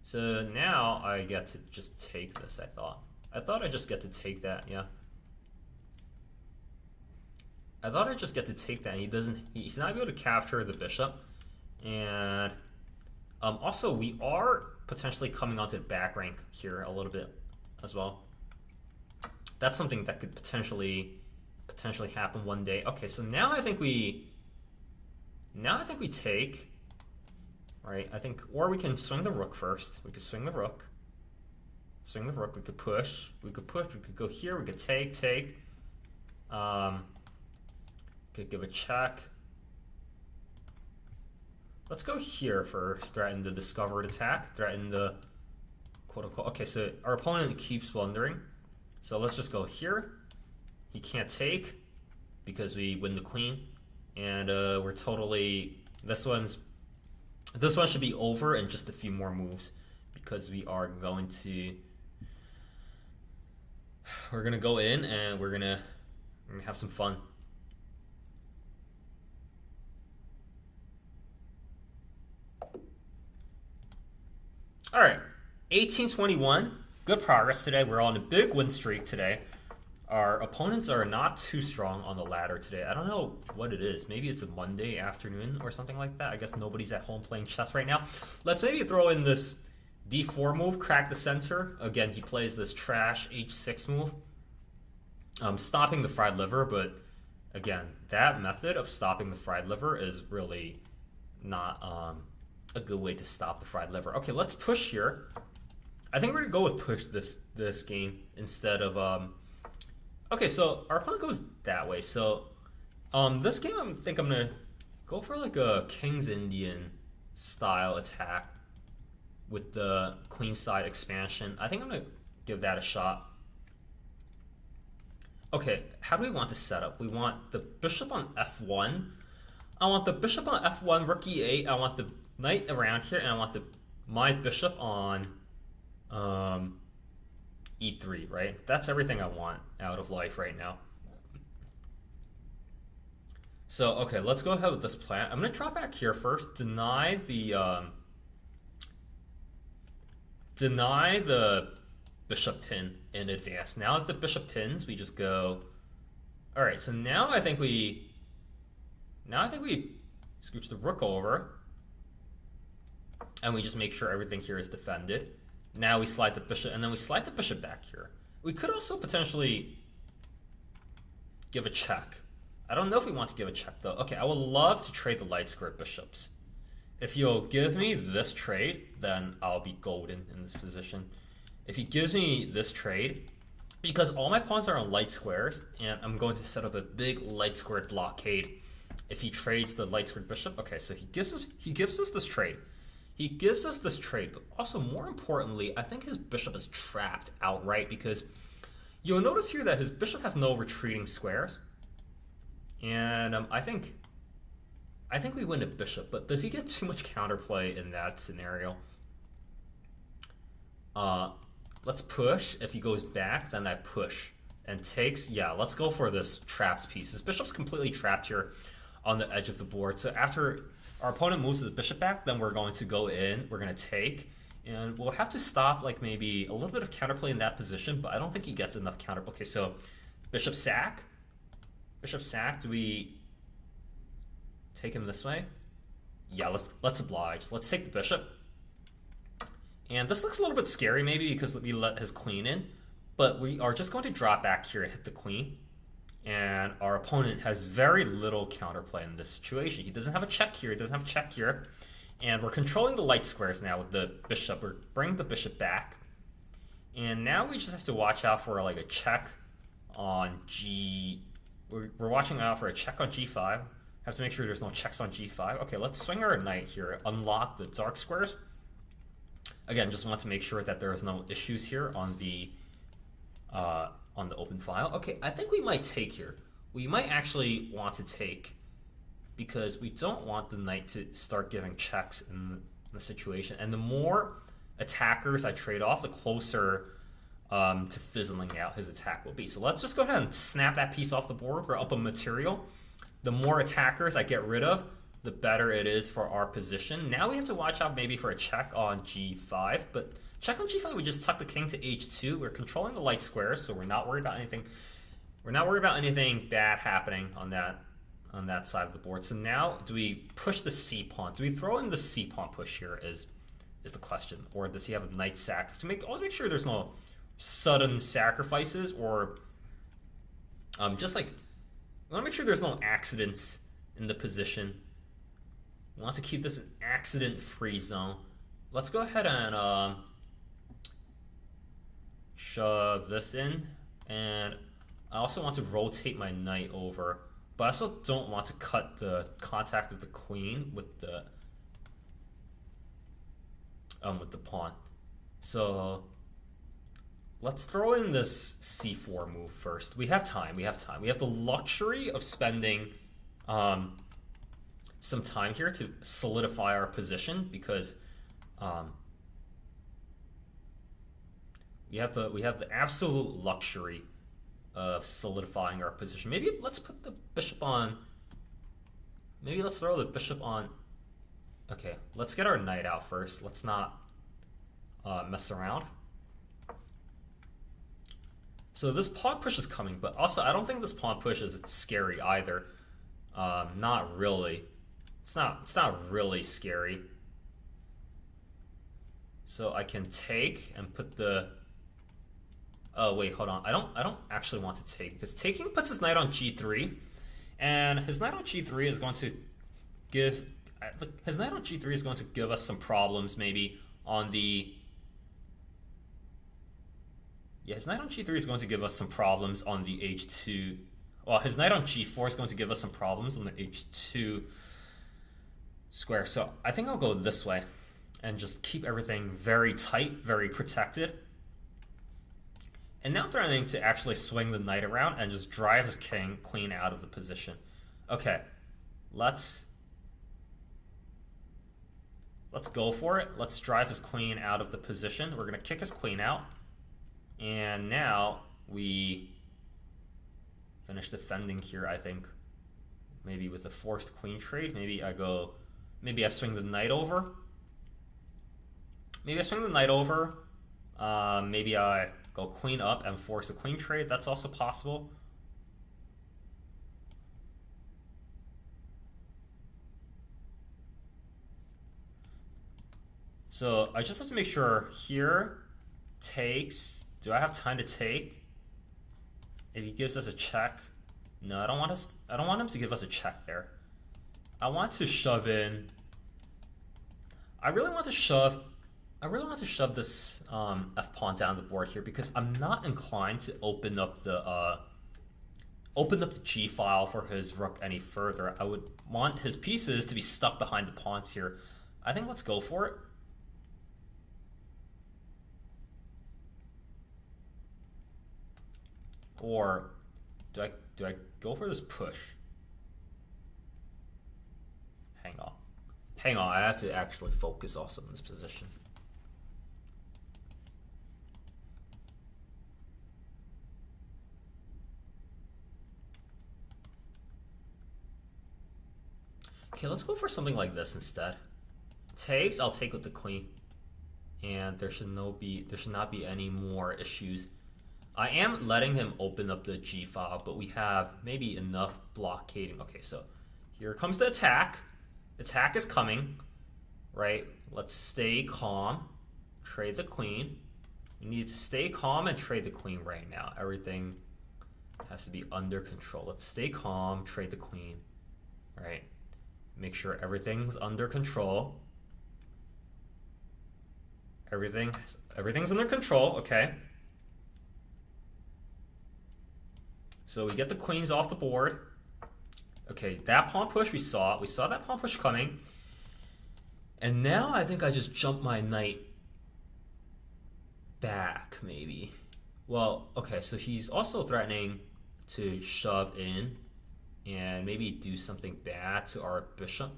So now I get to just take this, I thought. I thought I just get to take that, yeah. I thought I'd just get to take that, and he's not able to capture the bishop. And also, we are potentially coming onto the back rank here a little bit as well. That's something that could potentially happen one day. Okay, so now I think we take, right? Or we can swing the rook first. We could swing the rook. Swing the rook. We could push. We could go here. We could take. Could give a check. Let's go here first. Threaten the discovered attack. Threaten the quote unquote. Okay, so our opponent keeps blundering. So let's just go here. He can't take because we win the queen, and we're totally. This one should be over in just a few more moves because we are going to. We're gonna go in and we're gonna have some fun. All right, 1821. Good progress today. We're on a big win streak today. Our opponents are not too strong on the ladder today. I don't know what it is. Maybe it's a Monday afternoon or something like that. I guess nobody's at home playing chess right now. Let's maybe throw in this D4 move, crack the center. Again, he plays this trash H6 move, stopping the fried liver. But again, that method of stopping the fried liver is really not a good way to stop the fried liver. Okay, let's push here. I think we're gonna go with push this game instead of okay, so our opponent goes that way. So this game I think I'm gonna go for like a King's Indian style attack with the queenside expansion. I think I'm gonna give that a shot. Okay, how do we want to set up? We want the bishop on f1. I want the bishop on f1, rook e8. I want the knight around here, and I want my bishop on e3, right? That's everything I want out of life right now. So, okay, let's go ahead with this plan. I'm going to drop back here first, deny the bishop pin in advance. Now if the bishop pins, we just go, all right, so now I think we scooch the rook over, and we just make sure everything here is defended. Now we slide the bishop, and then we slide the bishop back here. We could also potentially give a check. I don't know if we want to give a check, though. Okay, I would love to trade the light square bishops. If you'll give me this trade, then I'll be golden in this position. If he gives me this trade, because all my pawns are on light squares, and I'm going to set up a big light squared blockade if he trades the light squared bishop. Okay, so he gives us this trade. He gives us this trade, but also more importantly, I think his bishop is trapped outright, because you'll notice here that his bishop has no retreating squares. And I think we win a bishop, but does he get too much counterplay in that scenario? Let's push. If he goes back, then I push and takes. Yeah, let's go for this trapped piece. His bishop's completely trapped here on the edge of the board. So after our opponent moves the bishop back, then we're going to go in. We're going to take, and we'll have to stop like maybe a little bit of counterplay in that position, but I don't think he gets enough counterplay. Okay, so bishop sack. Bishop sack. Do we take him this way? Yeah, let's oblige. Let's take the bishop. And this looks a little bit scary maybe because we let his queen in, but we are just going to drop back here and hit the queen. And our opponent has very little counterplay in this situation. He doesn't have a check here, he doesn't have a check here. And we're controlling the light squares now with the bishop. We're bringing the bishop back. And now we just have to watch out for like a check on G. We're watching out for a check on G5. Have to make sure there's no checks on G5. Okay, let's swing our knight here. Unlock the dark squares. Again, just want to make sure that there is no issues here on the open file. Okay, I think we might take here. We might actually want to take because we don't want the knight to start giving checks in the situation. And the more attackers I trade off, the closer to fizzling out his attack will be. So let's just go ahead and snap that piece off the board. We're up a material. The more attackers I get rid of, the better it is for our position. Now we have to watch out maybe for a check on G5, but check on G5, we just tuck the king to H2. We're controlling the light squares, so we're not worried about anything. We're not worried about anything bad happening on that side of the board. So now, do we push the C pawn? Do we throw in the C pawn push here? Is the question, or does he have a knight sack? Always make sure there's no sudden sacrifices, or just like we want to make sure there's no accidents in the position. We want to keep this an accident-free zone. Let's go ahead and shove this in, and I also want to rotate my knight over, but I also don't want to cut the contact of the queen with the pawn. So let's throw in this C4 move first. We have time. We have the luxury of spending some time here to solidify our position, because we have the absolute luxury of solidifying our position. Maybe let's put the bishop on. Maybe let's throw the bishop on. Okay, let's get our knight out first. Let's not mess around. So this pawn push is coming, but also I don't think this pawn push is scary either. Not really. It's not really scary. So I can take and put the. Oh wait, hold on. I don't actually want to take because taking puts his knight on g3, and his knight on g3 is going to give. His knight on g3 is going to give us some problems maybe on the. Yeah, his knight on g3 is going to give us some problems on the h2. Well, his knight on g4 is going to give us some problems on the h2 square. So I think I'll go this way and just keep everything very tight, very protected. And now I'm threatening to actually swing the knight around and just drive his queen out of the position. Okay, let's go for it. Let's drive his queen out of the position. We're going to kick his queen out. And now we finish defending here, I think. Maybe with a forced queen trade. Maybe I swing the knight over. Maybe I go queen up and force a queen trade. That's also possible. So I just have to make sure here takes. Do I have time to take? If he gives us a check, no, I don't want him to give us a check there. I want to shove in. I really want to shove this f pawn down the board here because I'm not inclined to open up the g file for his rook any further. I would want his pieces to be stuck behind the pawns here. I think let's go for it. Or do I go for this push? Hang on, I have to actually focus also in this position. Okay, let's go for something like this instead. Takes, I'll take with the queen. And there should not be any more issues. I am letting him open up the g file, but we have maybe enough blockading. Okay, so here comes the attack. Attack is coming, right? Let's stay calm. Trade the queen. We need to stay calm and trade the queen right now. Everything has to be under control. Let's stay calm, trade the queen, right? Make sure everything's under control. Everything's under control, okay? So we get the queens off the board. Okay, that pawn push we saw that pawn push coming. And now I think I just jump my knight back, maybe. Well, okay, so he's also threatening to shove in and maybe do something bad to our bishop.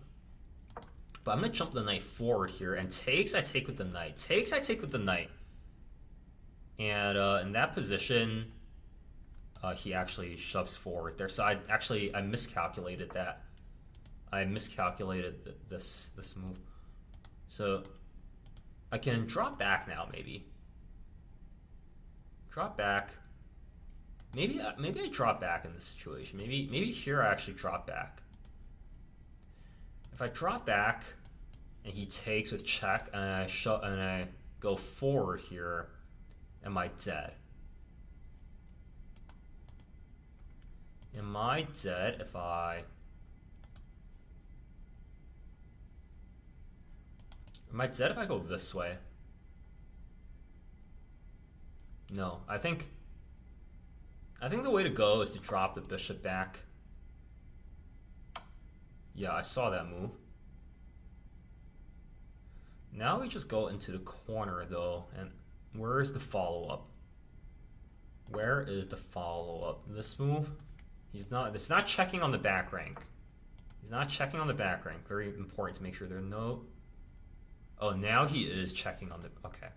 But I'm going to jump the knight forward here. And takes, I take with the knight. Takes, I take with the knight. And in that position, he actually shoves forward there. So I miscalculated that. I miscalculated this move. So I can drop back now, maybe. Drop back. Maybe I drop back in this situation. Maybe here I actually drop back. If I drop back and he takes with check and I go forward here, am I dead? Am I dead if I... Am I dead if I go this way? No, I think the way to go is to drop the bishop back. Yeah, I saw that move. Now we just go into the corner though, and where is the follow-up? Where is the follow-up? This move? It's not checking on the back rank. He's not checking on the back rank. Very important to make sure there are no... Oh, now he is checking on the... Okay.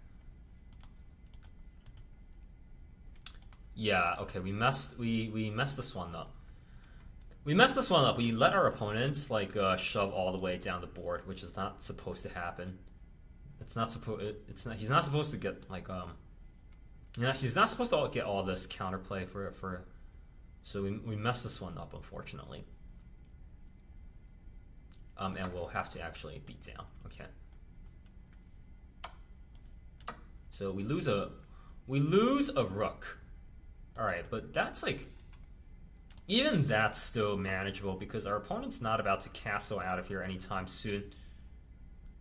Yeah, okay, we messed this one up. We messed this one up. We let our opponents like shove all the way down the board, which is not supposed to happen. He's not supposed to get like he's not supposed to get all this counterplay for so we messed this one up, unfortunately. And we'll have to actually beat down. Okay. So we lose a rook. Alright, but that's like, even that's still manageable because our opponent's not about to castle out of here anytime soon.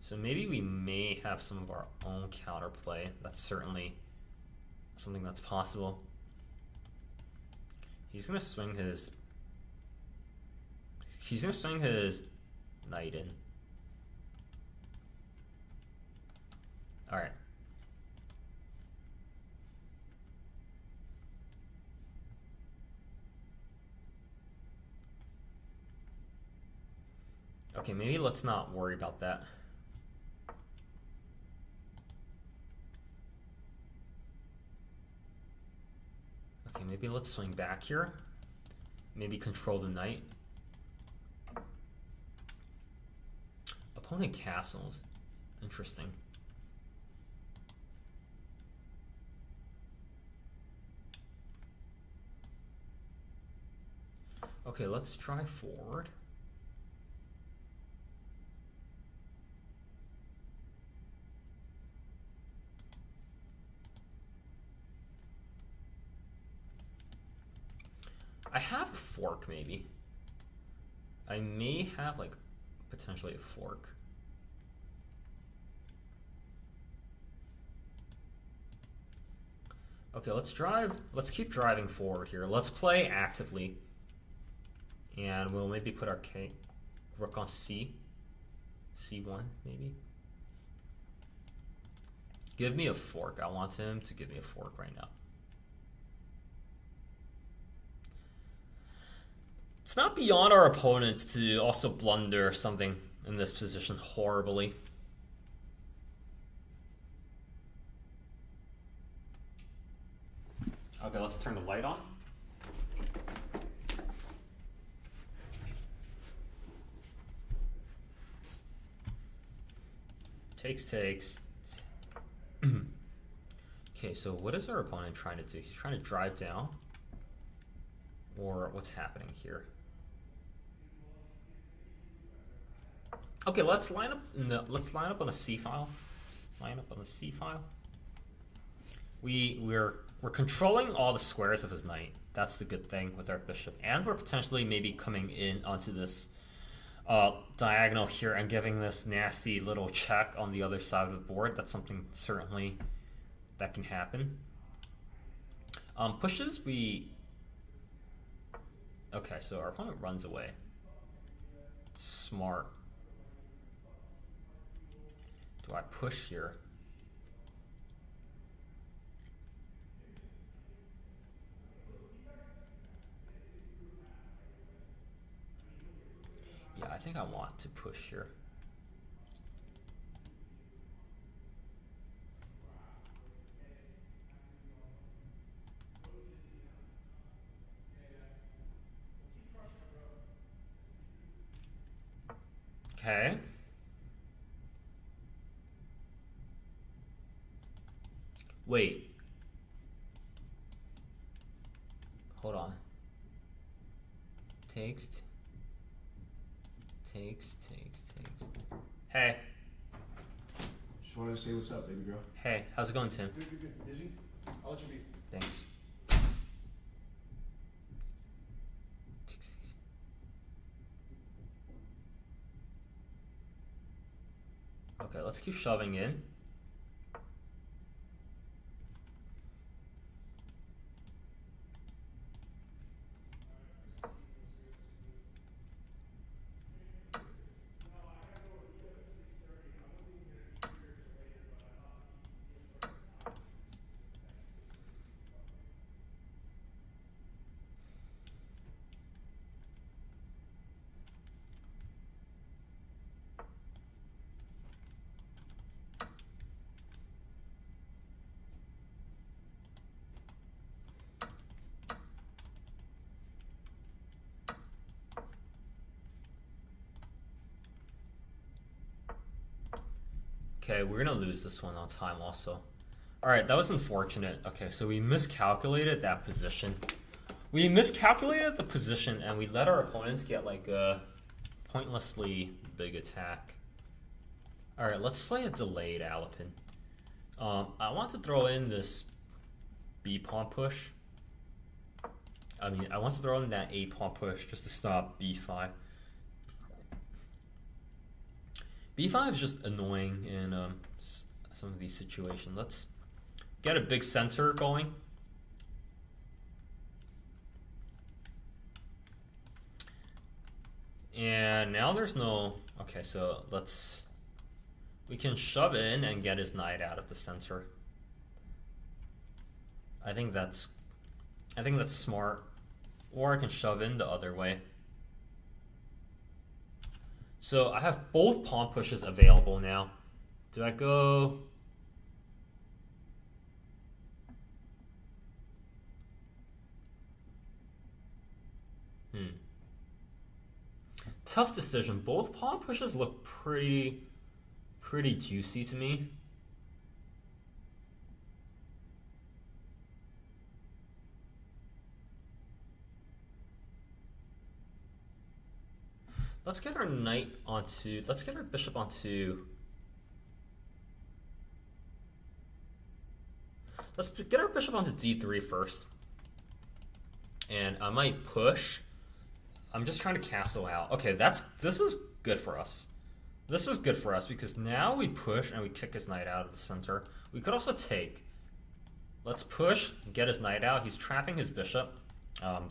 So maybe we may have some of our own counterplay. That's certainly something that's possible. He's gonna swing his knight in. Alright. Okay, maybe let's not worry about that. Okay, maybe let's swing back here. Maybe control the knight. Opponent castles. Interesting. Okay, let's drive forward. I have a fork, maybe. I may have, like, potentially a fork. Okay, let's keep driving forward here. Let's play actively. And we'll maybe put our rook on C. C1, maybe. Give me a fork. I want him to give me a fork right now. It's not beyond our opponents to also blunder something in this position horribly. Okay, let's turn the light on. Takes. Okay, so what is our opponent trying to do? He's trying to drive down, or what's happening here? Okay, let's line up. Let's line up on a C file. Line up on the C file. We're controlling all the squares of his knight. That's the good thing with our bishop, and we're potentially maybe coming in onto this diagonal here and giving this nasty little check on the other side of the board. That's something certainly that can happen. Pushes, okay, so our opponent runs away. Smart. Do I push here? Yeah, I think I want to push here. Okay. Wait. Hold on. Takes. Hey. Just wanted to say what's up, baby girl. Hey, how's it going, Tim? Good. Busy? I'll let you be. Thanks. Okay, let's keep shoving in. Okay, we're gonna lose this one on time also. Alright, that was unfortunate. Okay, so we miscalculated that position. We miscalculated the position and we let our opponents get like a pointlessly big attack. Alright, let's play a delayed Alapin. I want to throw in this B pawn push. I mean, I want to throw in that A pawn push just to stop B5. B5 is just annoying in some of these situations. Let's get a big center going. And now there's no... Okay, so we can shove in and get his knight out of the center. I think that's smart. Or I can shove in the other way. So I have both pawn pushes available now. Do I go... Tough decision. Both pawn pushes look pretty juicy to me. Let's get our knight onto... Let's get our bishop onto... Let's get our bishop onto d3 first. And I might push. I'm just trying to castle out. Okay, this is good for us. This is good for us because now we push and we kick his knight out of the center. We could also take. Let's push and get his knight out. He's trapping his bishop.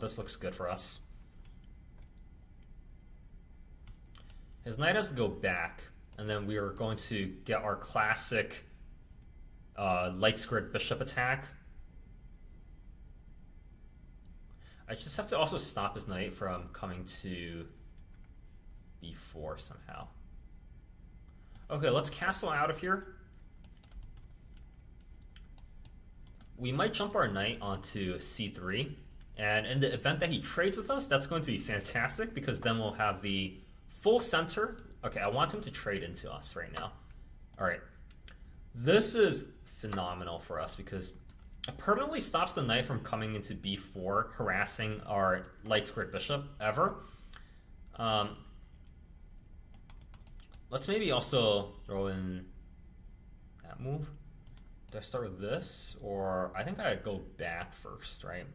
This looks good for us. His knight has to go back, and then we are going to get our classic light squared bishop attack. I just have to also stop his knight from coming to b4 somehow. Okay, let's castle out of here. We might jump our knight onto c3, and in the event that he trades with us, that's going to be fantastic because then we'll have the full center. Okay, I want him to trade into us right now. All right, this is phenomenal for us because it permanently stops the knight from coming into b4, harassing our light squared bishop ever. Let's maybe also throw in that move. Do I start with this? Or I think I go back first, right?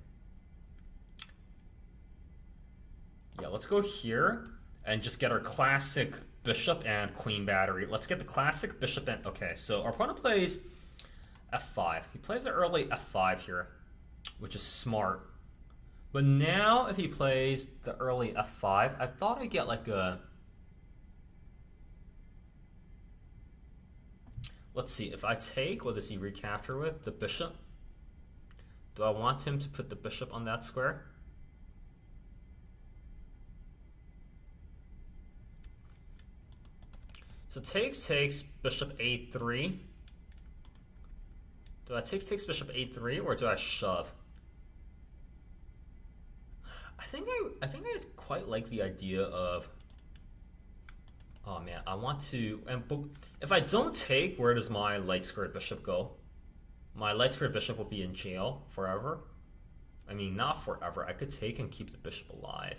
Yeah, let's go here and just get our classic bishop and queen battery. Let's get the classic bishop and... Okay, so our opponent plays f5. He plays an early f5 here, which is smart. But now if he plays the early f5, I thought I'd get like a... Let's see, if I take, what does he recapture with? The bishop. Do I want him to put the bishop on that square? So takes, bishop a3. Do I takes bishop a3 or do I shove? I think I quite like the idea of... Oh man, I want to... But if I don't take, where does my light squared bishop go? My light squared bishop will be in jail forever. I mean, not forever. I could take and keep the bishop alive.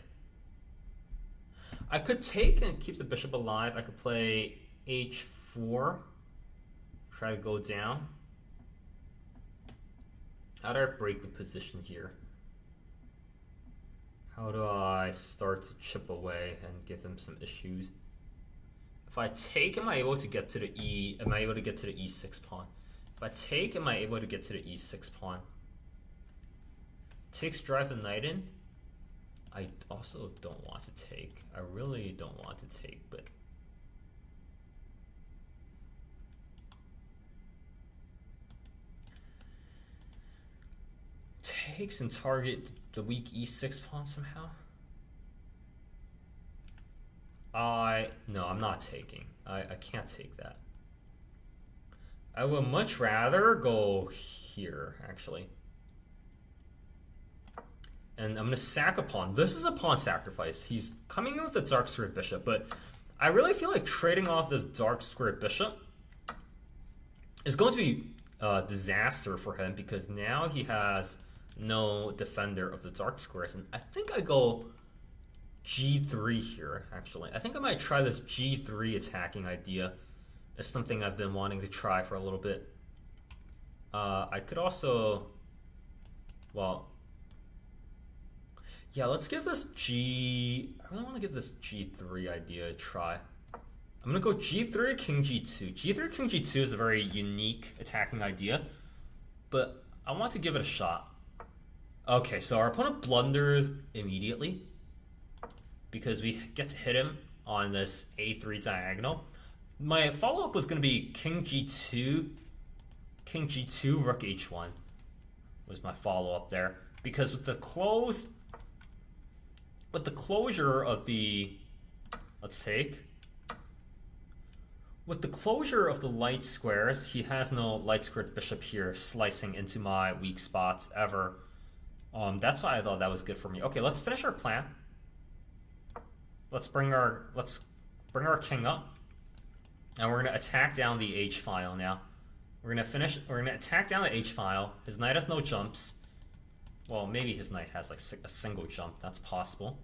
I could take and keep the bishop alive. I could play h4. Try to go down. How do I break the position here? How do I start to chip away and give him some issues? If I take, am I able to get to the am I able to get to the e6 pawn? If I take, am I able to get to the e6 pawn? Takes drives the knight in. I also don't want to take. I really don't want to take, but... Takes and target the weak e6 pawn somehow? No, I'm not taking. I can't take that. I would much rather go here, actually. And I'm going to sack a pawn. This is a pawn sacrifice. He's coming in with a dark squared bishop, but I really feel like trading off this dark squared bishop is going to be a disaster for him because now he has no defender of the dark squares. And I think I go g3 here, actually. I think I might try this g3 attacking idea. It's something I've been wanting to try for a little bit. I could also, well, yeah, let's give this I really want to give this G3 idea a try. I'm going to go G3, King G2. G3, King G2 is a very unique attacking idea, but I want to give it a shot. Okay, so our opponent blunders immediately because we get to hit him on this A3 diagonal. My follow-up was going to be King G2, Rook H1 was my follow-up there. Because with the closure of the, with the closure of the light squares, he has no light squared bishop here slicing into my weak spots ever. That's why I thought that was good for me. Okay, let's finish our plan. Let's bring our king up. And we're gonna attack down the H file now. We're gonna attack down the H file. His knight has no jumps. Well, maybe his knight has like a single jump. That's possible.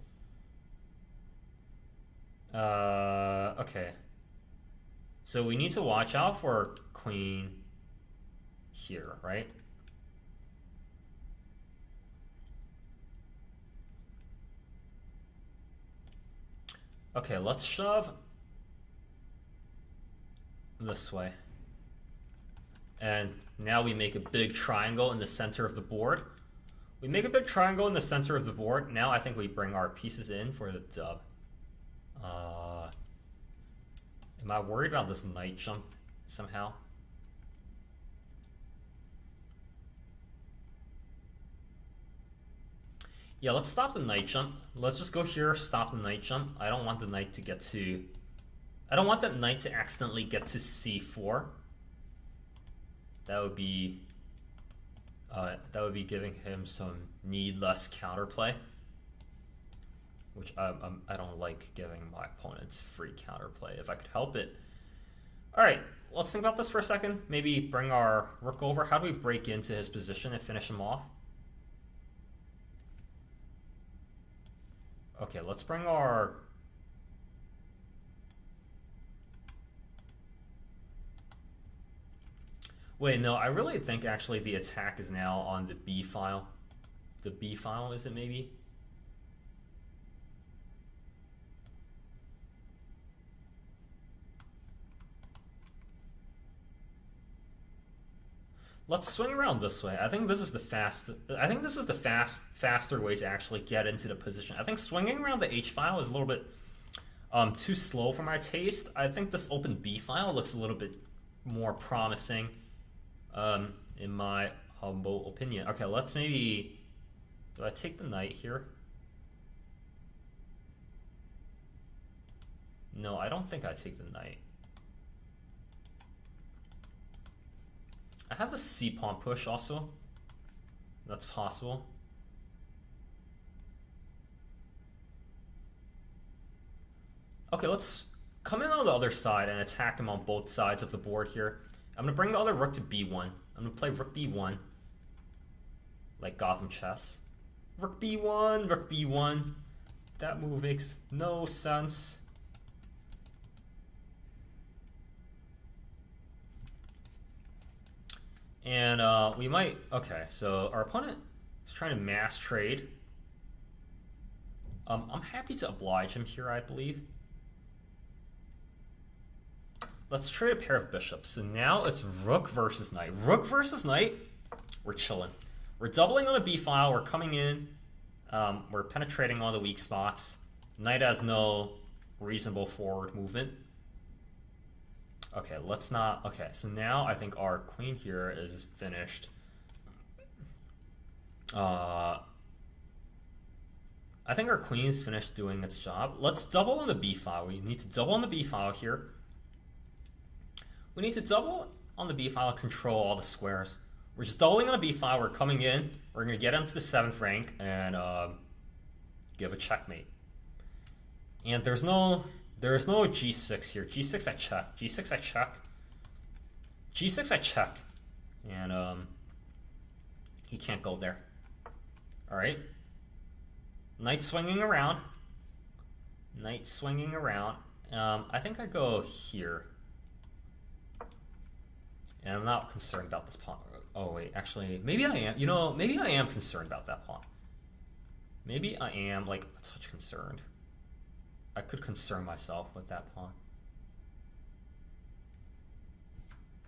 Okay. So we need to watch out for queen here, right? Okay, let's shove this way. And now we make a big triangle in the center of the board. We make a big triangle in the center of the board. Now I think we bring our pieces in for the dub. Am I worried about this knight jump somehow? Yeah, let's stop the knight jump. Let's just go here, stop the knight jump. I don't want the knight to get to... I don't want that knight to accidentally get to c4. That would be giving him some needless counterplay, which I don't like giving my opponents free counterplay if I could help it. All right, let's think about this for a second. Maybe bring our rook over. How do we break into his position and finish him off? Okay, let's bring our... Wait, no, I really think actually the attack is now on the B file. The B file, is it maybe? Let's swing around this way. I think this is the faster way to actually get into the position. I think swinging around the H file is a little bit too slow for my taste. I think this open B file looks a little bit more promising, in my humble opinion. Okay, let's maybe... Do I take the knight here? No, I don't think I take the knight. I have the C pawn push also. That's possible. Okay, let's come in on the other side and attack him on both sides of the board here. I'm going to bring the other rook to b1. I'm going to play rook b1. Like Gotham chess. Rook b1, rook b1. That move makes no sense. And we might... Okay, so our opponent is trying to mass trade. I'm happy to oblige him here, I believe. Let's trade a pair of bishops. So now it's rook versus knight. Rook versus knight, we're chilling. We're doubling on the b file. We're coming in. We're penetrating all the weak spots. Knight has no reasonable forward movement. Okay, let's not... Okay, so now I think our queen here is finished. I think our queen's finished doing its job. Let's double on the b file. We need to double on the b file here. We need to double on the b file and control all the squares. We're just doubling on the b file. We're coming in. We're going to get into the 7th rank and give a checkmate. And there's no g6 here. g6 I check. g6 I check. g6 I check. And he can't go there. Alright. Knight swinging around. Knight swinging around. I think I go here. And I'm not concerned about this pawn. Oh wait, actually, maybe I am. You know, maybe I am concerned about that pawn. Maybe I am like a touch concerned. I could concern myself with that pawn.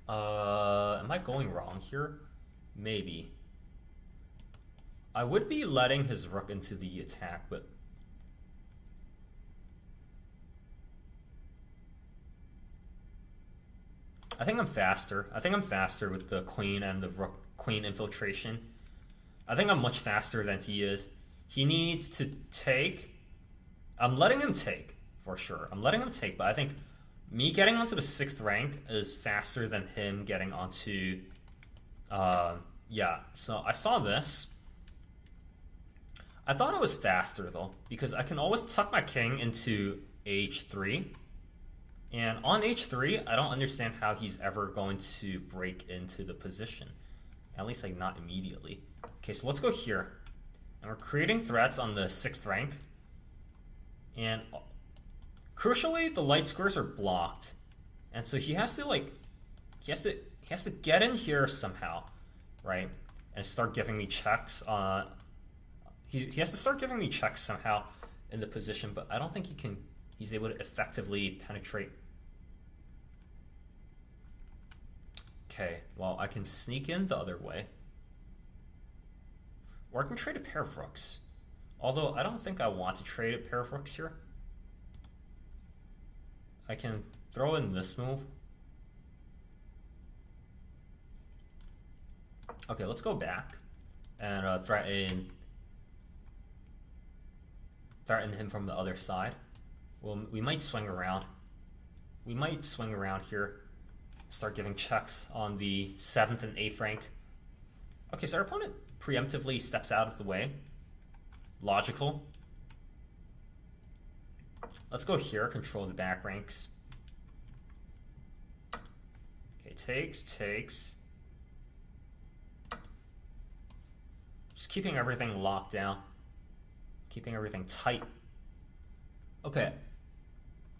Am I going wrong here? Maybe. I would be letting his rook into the attack, but I think I'm faster. I think I'm faster with the queen and the rook queen infiltration. I think I'm much faster than he is. He needs to take. I'm letting him take, for sure. I'm letting him take, but I think me getting onto the 6th rank is faster than him getting onto... yeah, so I saw this. I thought it was faster, though, because I can always tuck my king into h3. And on h3, I don't understand how he's ever going to break into the position. At least, like, not immediately. Okay, so let's go here. And we're creating threats on the 6th rank. And crucially, the light squares are blocked. And so he has to, like, he has to get in here somehow, right? And start giving me checks. He has to start giving me checks somehow in the position, but I don't think he's able to effectively penetrate. Okay, well, I can sneak in the other way. Or I can trade a pair of rooks. Although, I don't think I want to trade a pair of rooks here. I can throw in this move. Okay, let's go back and threaten him from the other side. Well, we might swing around. We might swing around here. Start giving checks on the 7th and 8th rank. Okay, so our opponent preemptively steps out of the way. Logical. Let's go here, control the back ranks. Okay, takes. Just keeping everything locked down. Keeping everything tight. Okay.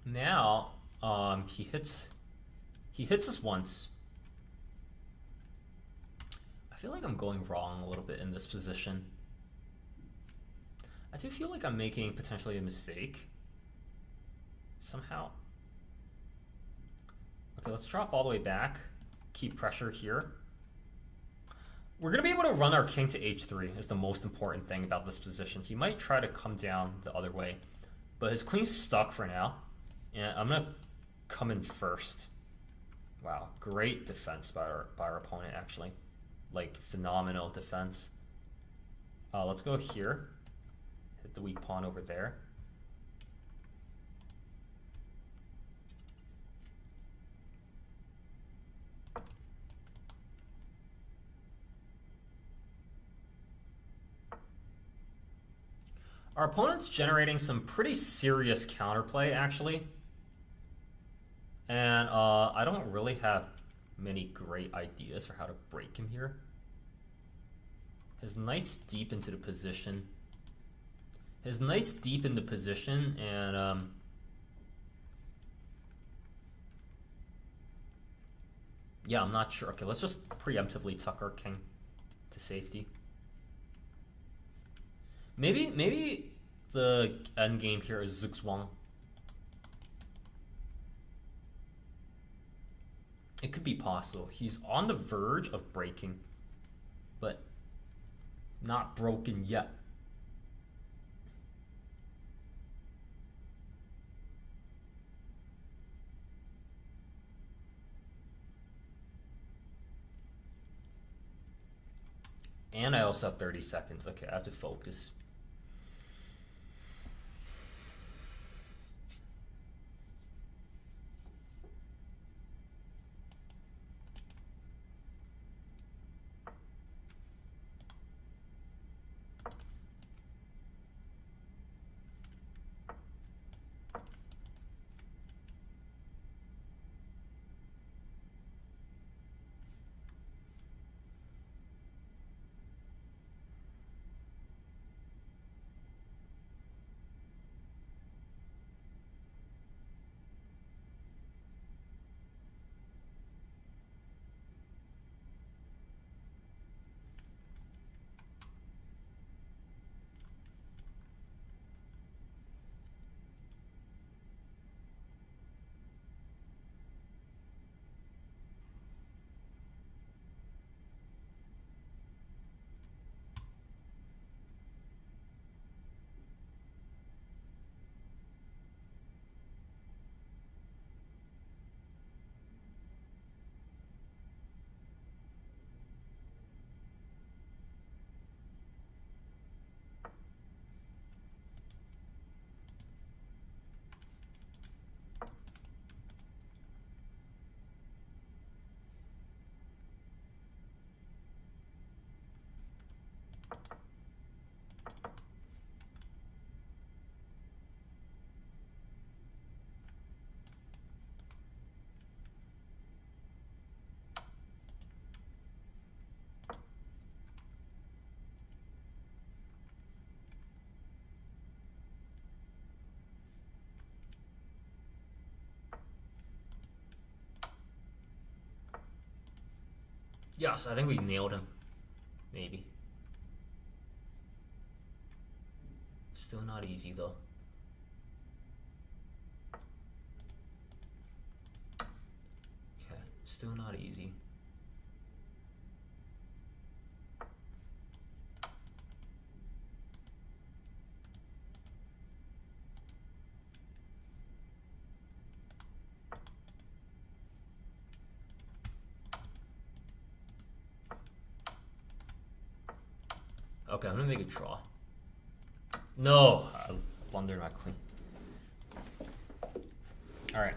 Now, he hits us once. I feel like I'm going wrong a little bit in this position. I do feel like I'm making potentially a mistake. Somehow. Okay, let's drop all the way back. Keep pressure here. We're going to be able to run our king to h3 is the most important thing about this position. He might try to come down the other way, but his queen's stuck for now. And I'm going to come in first. Wow, great defense by our opponent, actually. Like, phenomenal defense. Let's go here. Hit the weak pawn over there. Our opponent's generating some pretty serious counterplay, actually. And I don't really have many great ideas for how to break him here. His knight's deep into the position. And yeah, I'm not sure. Okay, let's just preemptively tuck our king to safety. Maybe the endgame here is Zugzwang. It could be possible. He's on the verge of breaking, but not broken yet. And I also have 30 seconds. Okay, I have to focus. Yes, I think we nailed him. Maybe. Still not easy though. Okay, still not easy. Okay, I'm gonna make a draw. No, I blundered my queen. All right,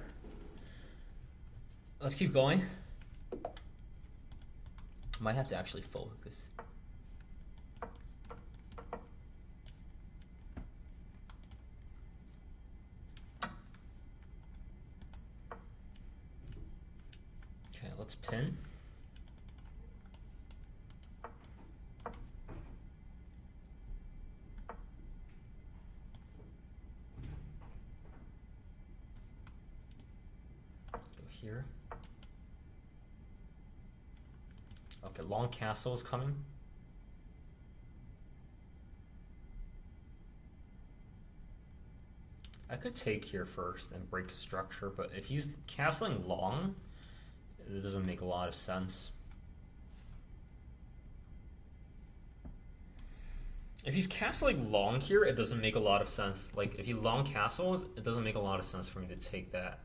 let's keep going. Might have to actually focus. Okay, let's pin. Here. Okay, long castle is coming. I could take here first and break the structure, but if he's castling long, it doesn't make a lot of sense. If he's castling long here, it doesn't make a lot of sense. Like, if he long castles, it doesn't make a lot of sense for me to take that.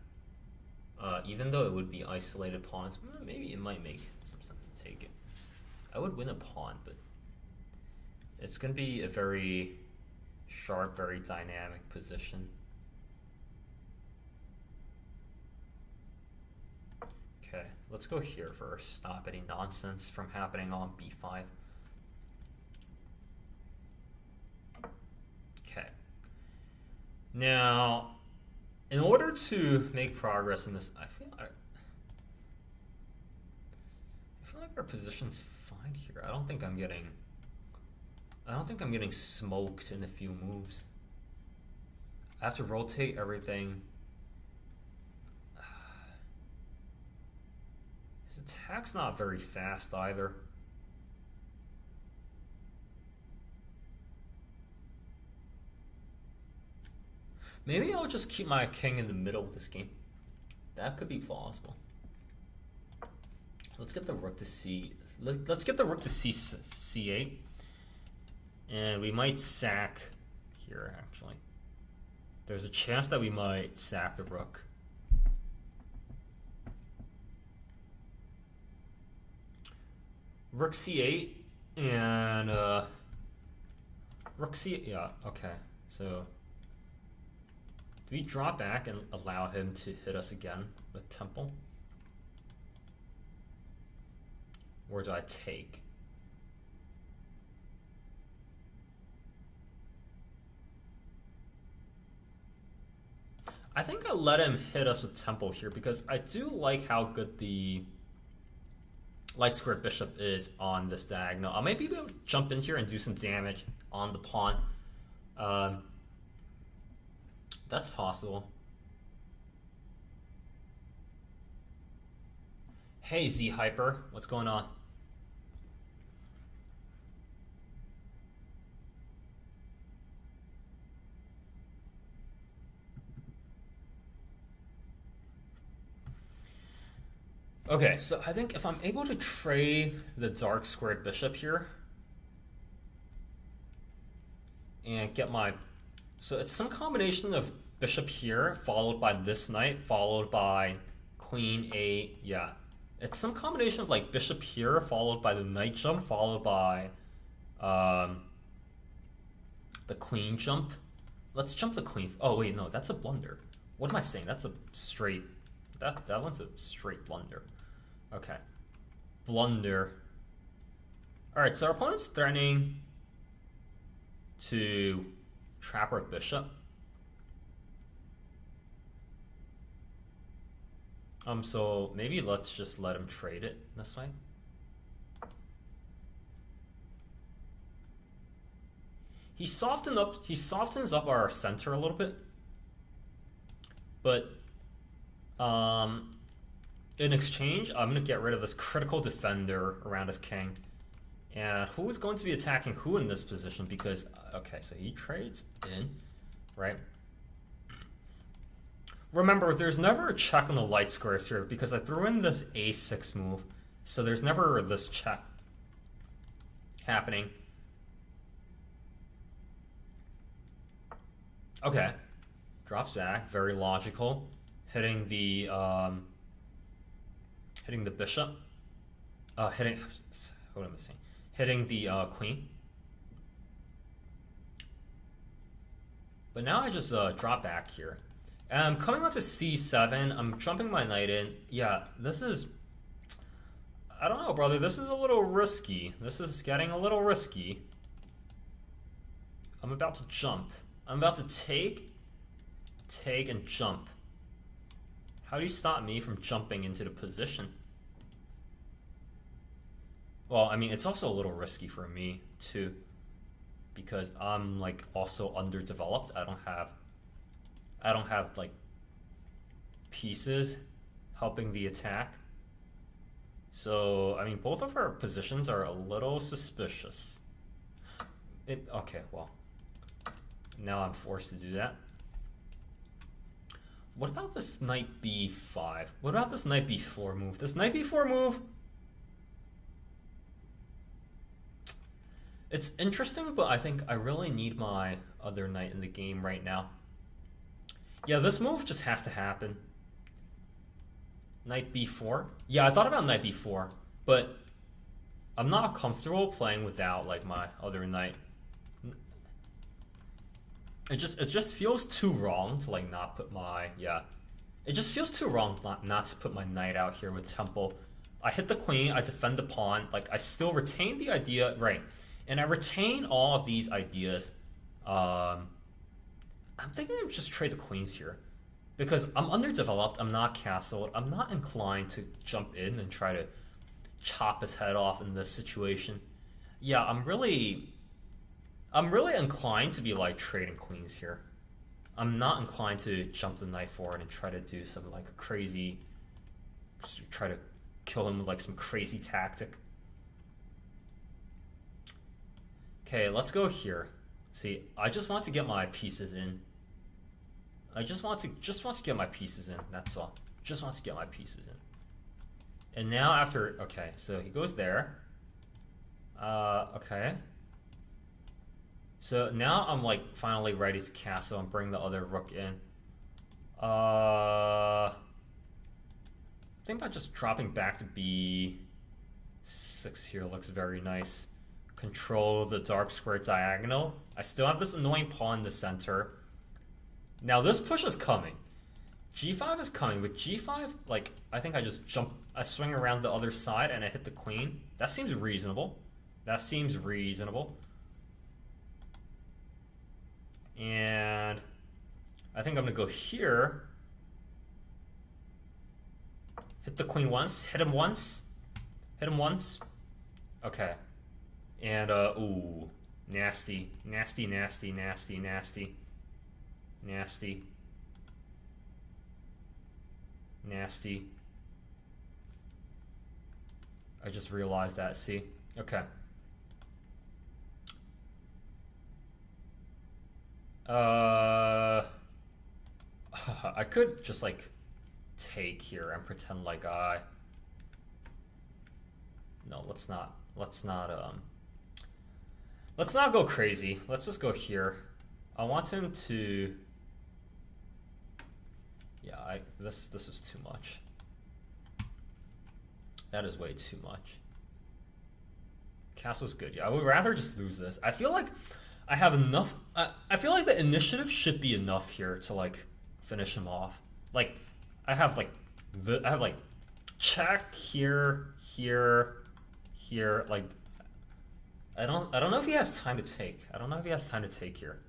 Even though it would be isolated pawns, maybe it might make some sense to take it. I would win a pawn, but it's going to be a very sharp, very dynamic position. Okay, let's go here first. Stop any nonsense from happening on b5. Okay. Now, in order to make progress in this, I feel like our position's fine here. I don't think I'm getting smoked in a few moves. I have to rotate everything. His attack's not very fast either. Maybe I'll just keep my king in the middle of this game. That could be plausible. Let's get the rook to c. Let's get the rook to c8, and we might sack here. Actually, there's a chance that we might sack the rook. Rook c8 and rook c8. Yeah. Okay. So. Do we drop back and allow him to hit us again with temple? Or do I take? I think I'll let him hit us with temple here because I do like how good the light squared bishop is on this diagonal. I may be able to jump in here and do some damage on the pawn. That's possible. Hey Z Hyper, what's going on? Okay, so I think if I'm able to trade the dark squared bishop here and get my... So it's some combination of bishop here, followed by this knight, followed by queen a... Yeah. It's some combination of like bishop here, followed by the knight jump, followed by the queen jump. Let's jump the queen. Oh wait, no, that's a blunder. What am I saying? That's a straight... That one's a straight blunder. Okay. Blunder. Alright, so our opponent's threatening to trap our bishop. So maybe let's just let him trade it this way. He softens up our center a little bit. But in exchange, I'm gonna get rid of this critical defender around his king. And who is going to be attacking who in this position? Because, okay, so he trades in, right? Remember, there's never a check on the light squares here because I threw in this a6 move. So there's never this check happening. Okay. Drops back, very logical. Hitting the bishop. What am I saying? Hitting the queen. But now I just drop back here. And I'm coming on to c7. I'm jumping my knight in. Yeah, this is... I don't know, brother. This is a little risky. This is getting a little risky. I'm about to jump. I'm about to take, and jump. How do you stop me from jumping into the position? Well, I mean, it's also a little risky for me, too. Because I'm, like, also underdeveloped. I don't have like pieces helping the attack. So I mean, both of our positions are a little suspicious. Okay, well, now I'm forced to do that. What about this knight b5? What about this knight b4 move? This knight b4 move, it's interesting, but I think I really need my other knight in the game right now. Yeah, this move just has to happen. Knight b4. Yeah, I thought about knight b4, but I'm not comfortable playing without like my other knight. It just feels too wrong to like not put my It just feels too wrong not to put my knight out here with tempo. I hit the queen, I defend the pawn, like I still retain the idea, right? And I retain all of these ideas. I'm thinking I would just trade the queens here. Because I'm underdeveloped, I'm not castled, I'm not inclined to jump in and try to chop his head off in this situation. Yeah, I'm really inclined to be like trading queens here. I'm not inclined to jump the knight forward and try to do some like crazy, try to kill him with like some crazy tactic. Okay, let's go here. See, I just want to get my pieces in. I just want to get my pieces in. That's all. Just want to get my pieces in. And now after, okay, so he goes there. Okay. So now I'm like finally ready to castle and bring the other rook in. Think about just dropping back to b6 here. Looks very nice. Control the dark square diagonal. I still have this annoying pawn in the center. Now this push is coming. g5 is coming. With g5, like, I think I just I swing around the other side and I hit the queen. That seems reasonable. That seems reasonable. And I think I'm gonna go here. Hit the queen once. Hit him once. Hit him once. Okay. And, ooh. Nasty. Nasty, nasty, nasty, nasty. Nasty. Nasty. I just realized that, see? Okay. I could just, like, take here and pretend like No, let's not go crazy. Let's just go here. I want him to... Yeah, this is too much. That is way too much. Castle's good. Yeah, I would rather just lose this. I feel like I have enough... I feel like the initiative should be enough here to, like, finish him off. Like, I have, like, check here, here, here. Like, I don't know if he has time to take. I don't know if he has time to take here.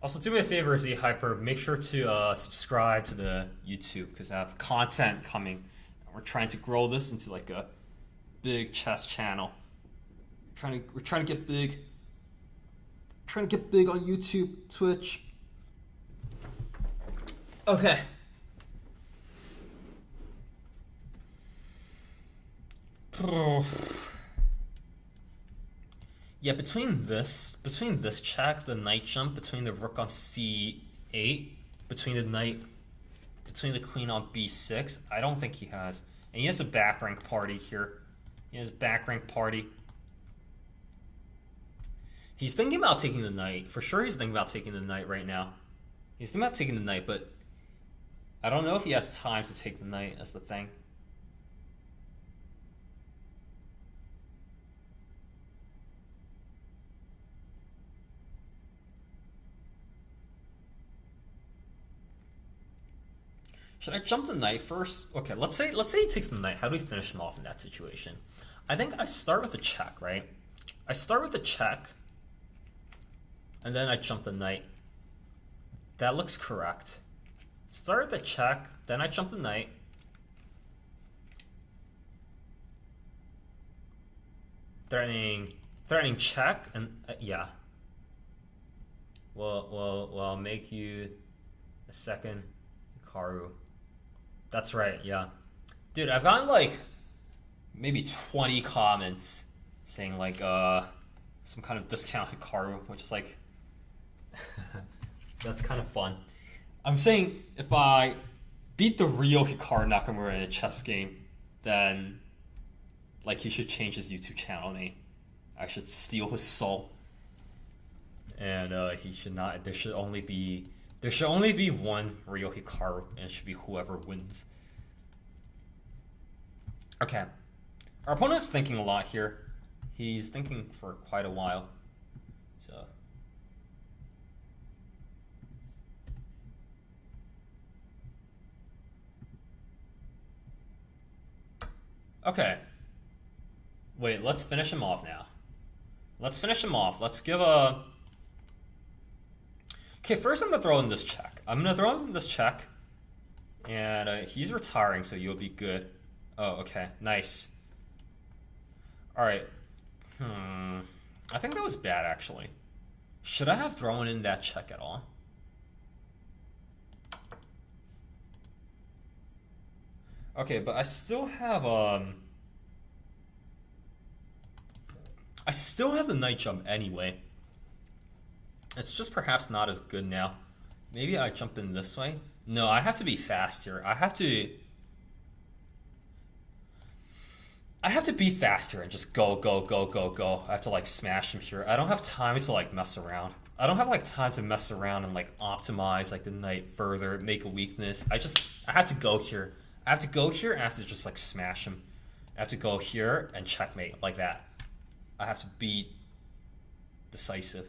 Also, do me a favor, Z Hyper. Make sure to subscribe to the YouTube because I have content coming. We're trying to grow this into like a big chess channel. We're trying to get big. trying to get big on YouTube, Twitch. Okay. Yeah, between this check, the knight jump, between the rook on c8, between the queen on b6, I don't think he has. And he has a back rank party here. He has back rank party. He's thinking about taking the knight. For sure he's thinking about taking the knight right now. He's thinking about taking the knight, but I don't know if he has time to take the knight, that's the thing. Should I jump the knight first? Okay, let's say he takes the knight. How do we finish him off in that situation? I think I start with a check, right? I start with a check, and then I jump the knight. That looks correct. Start with the check, then I jump the knight. Threatening check, and yeah. Well, I'll make you a second Hikaru. That's right, yeah. Dude, I've gotten like maybe 20 comments saying like some kind of discount Hikaru, which is like that's kind of fun. I'm saying if I beat the real Hikaru Nakamura in a chess game, then like he should change his YouTube channel name. I should steal his soul. And he should not, there should only be one real Hikaru, and it should be whoever wins. Okay. Our opponent's thinking a lot here. He's thinking for quite a while. So. Okay. Wait, let's finish him off now. Let's finish him off. Let's give a... Okay, first I'm going to throw in this check. And he's retiring, so you'll be good. Oh, okay. Nice. Alright. I think that was bad, actually. Should I have thrown in that check at all? Okay, but I still have the knight jump anyway. It's just perhaps not as good now. Maybe I jump in this way. No, I have to be fast here. I have to be faster and just go. I have to like smash him here. I don't have time to like mess around. I don't have like time to mess around and like optimize like the knight further, make a weakness. I have to go here. I have to go here and I have to just like smash him. I have to go here and checkmate like that. I have to be decisive.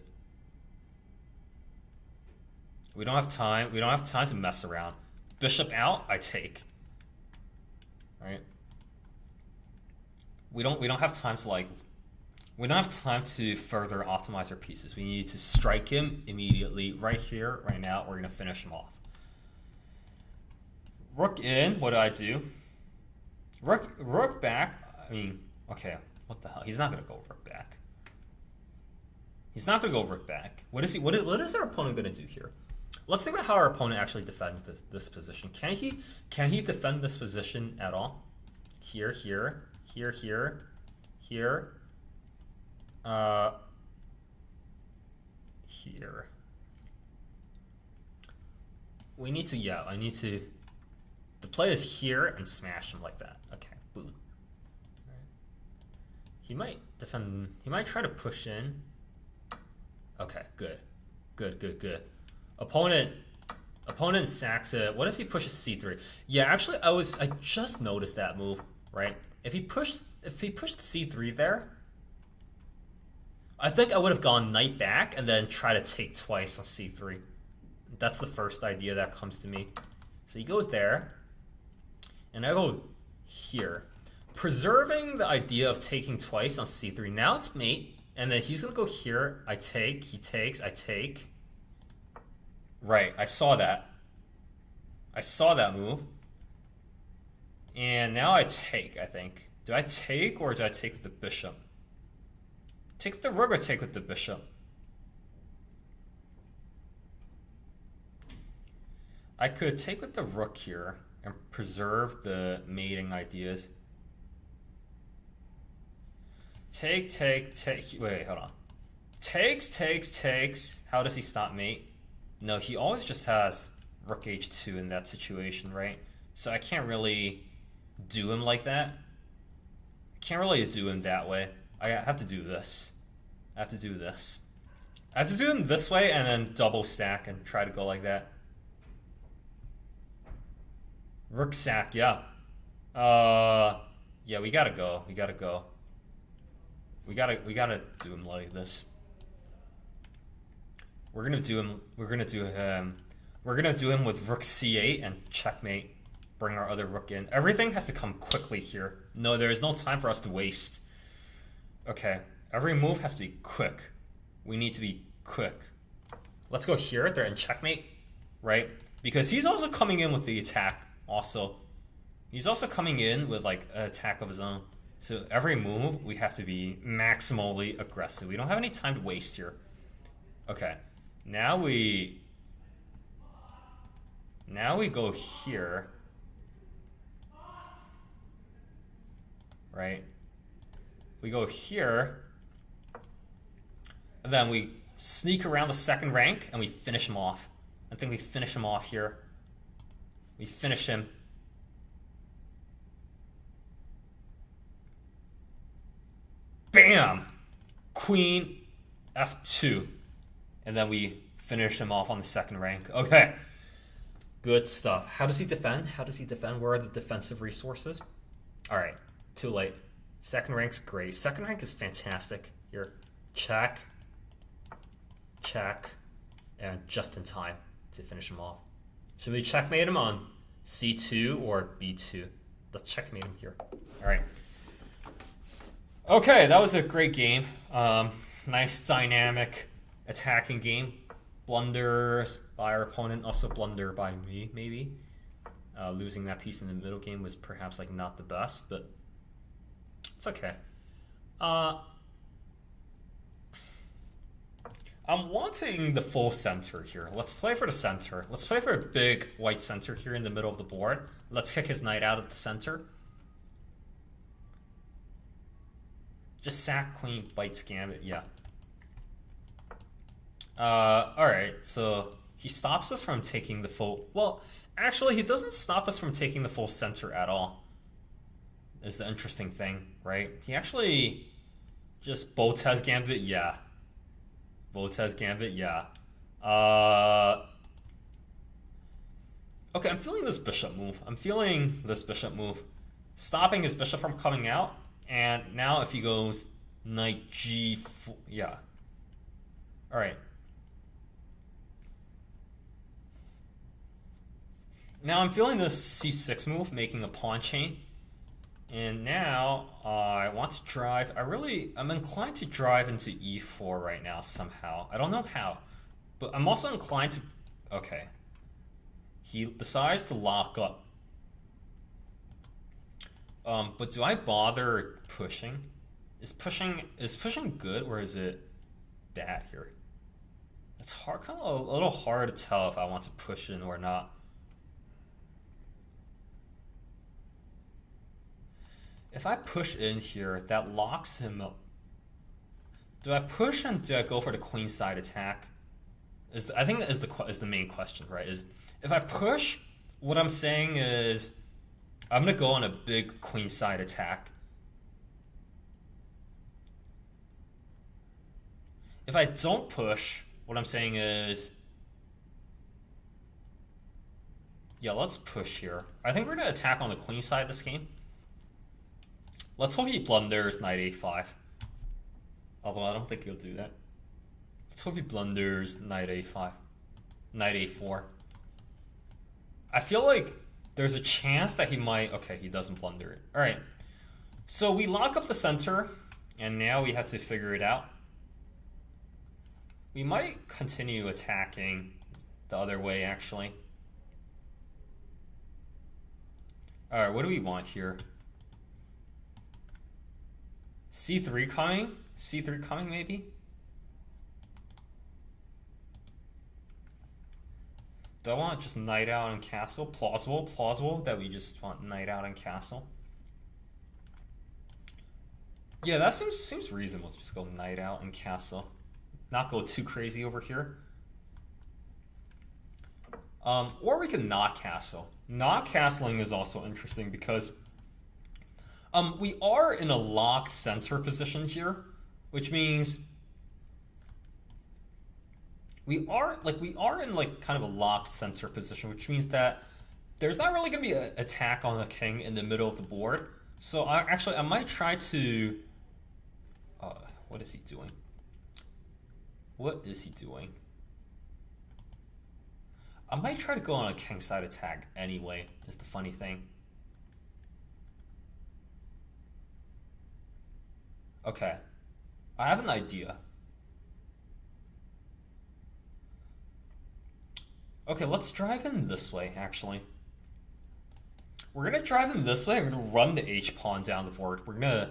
We don't have time. We don't have time to mess around. Bishop out, I take. All right. We don't have time to like. We don't have time to further optimize our pieces. We need to strike him immediately, right here, right now. We're gonna finish him off. Rook in. What do I do? Rook back. I mean, okay. What the hell? He's not gonna go rook back. He's not gonna go rook back. What is our opponent gonna do here? Let's think about how our opponent actually defends this position. Can he defend this position at all? Here. Here. We need to, yeah, I need to. The play is here and smash him like that. Okay, boom. Right. He might defend. He might try to push in. Okay, good. Opponent sacks it. What if he pushes c3? Yeah, actually, I just noticed that move, right? If he pushed c3 there, I think I would have gone knight back and then try to take twice on c3. That's the first idea that comes to me. So he goes there, and I go here, preserving the idea of taking twice on c3. Now it's mate, and then he's gonna go here. I take. He takes. I take. Right, I saw that. I saw that move. And now I take, I think. Do I take or do I take with the bishop? Take the rook or take with the bishop? I could take with the rook here and preserve the mating ideas. Take. Wait, hold on. Takes. How does he stop mate? No, he always just has rook h2 in that situation, right? So I can't really do him like that. I can't really do him that way. I have to do this. I have to do him this way and then double stack and try to go like that. Rook sack, yeah. Yeah, we gotta go. We gotta do him like this. We're gonna do him with rook c8 and checkmate. Bring our other rook in. Everything has to come quickly here. No, there is no time for us to waste. Okay, every move has to be quick. We need to be quick. Let's go here. They're in checkmate, right? Because he's also coming in with the attack. Also, he's also coming in with like an attack of his own. So every move we have to be maximally aggressive. We don't have any time to waste here. Okay, now we go here, right? We go here, and then we sneak around the second rank and we finish him off. I think we finish him off here. We finish him. Bam! Queen f2. And then we finish him off on the second rank. Okay. Good stuff. How does he defend? Where are the defensive resources? Alright. Too late. Second rank's great. Second rank is fantastic. Here. Check. And just in time to finish him off. Should we checkmate him on c2 or b2? Let's checkmate him here. Alright. Okay, that was a great game. Nice dynamic attacking game. Blunders by our opponent, also blunder by me, maybe. Losing that piece in the middle game was perhaps like not the best, but it's okay. I'm wanting the full center here. Let's play for the center. Let's play for a big white center here in the middle of the board. Let's kick his knight out of the center. Just sack queen, bites gambit, yeah. Alright, so he stops us from taking the full... Well, actually, he doesn't stop us from taking the full center at all. Is the interesting thing, right? He actually just Botez gambit, yeah. Botez gambit, yeah. Okay, I'm feeling this bishop move. Stopping his bishop from coming out. And now if he goes knight g4, yeah. Alright. Now I'm feeling this c6 move, making a pawn chain. And now I want to drive, I'm inclined to drive into e4 right now somehow. I don't know how, but I'm also inclined to, okay. He decides to lock up. But do I bother pushing? Is pushing good or is it bad here? It's hard, kind of a little hard to tell if I want to push in or not. If I push in here, that locks him up. Do I push and do I go for the queenside attack? I think that is the main question, right? Is if I push, what I'm saying is I'm gonna go on a big queenside attack. If I don't push, what I'm saying is, yeah, let's push here. I think we're gonna attack on the queen side this game. Let's hope he blunders knight a5. Although I don't think he'll do that. Let's hope he blunders knight a5. Knight a4. I feel like there's a chance that he might... Okay, he doesn't blunder it. Alright. So we lock up the center, and now we have to figure it out. We might continue attacking the other way, actually. Alright, what do we want here? C3 coming? C3 coming, maybe? Do I want just knight out and castle? Plausible that we just want knight out and castle. Yeah, that seems reasonable to just go knight out and castle. Not go too crazy over here. Or we can not castle. Not castling is also interesting because we are in a locked center position here, which means we are in like kind of a locked center position, which means that there's not really going to be an attack on the king in the middle of the board. So I might try to what is he doing? What is he doing? I might try to go on a kingside attack anyway, is the funny thing. Okay. I have an idea. Okay, let's drive in this way, actually. We're gonna drive in this way, we're gonna run the H-pawn down the board. We're gonna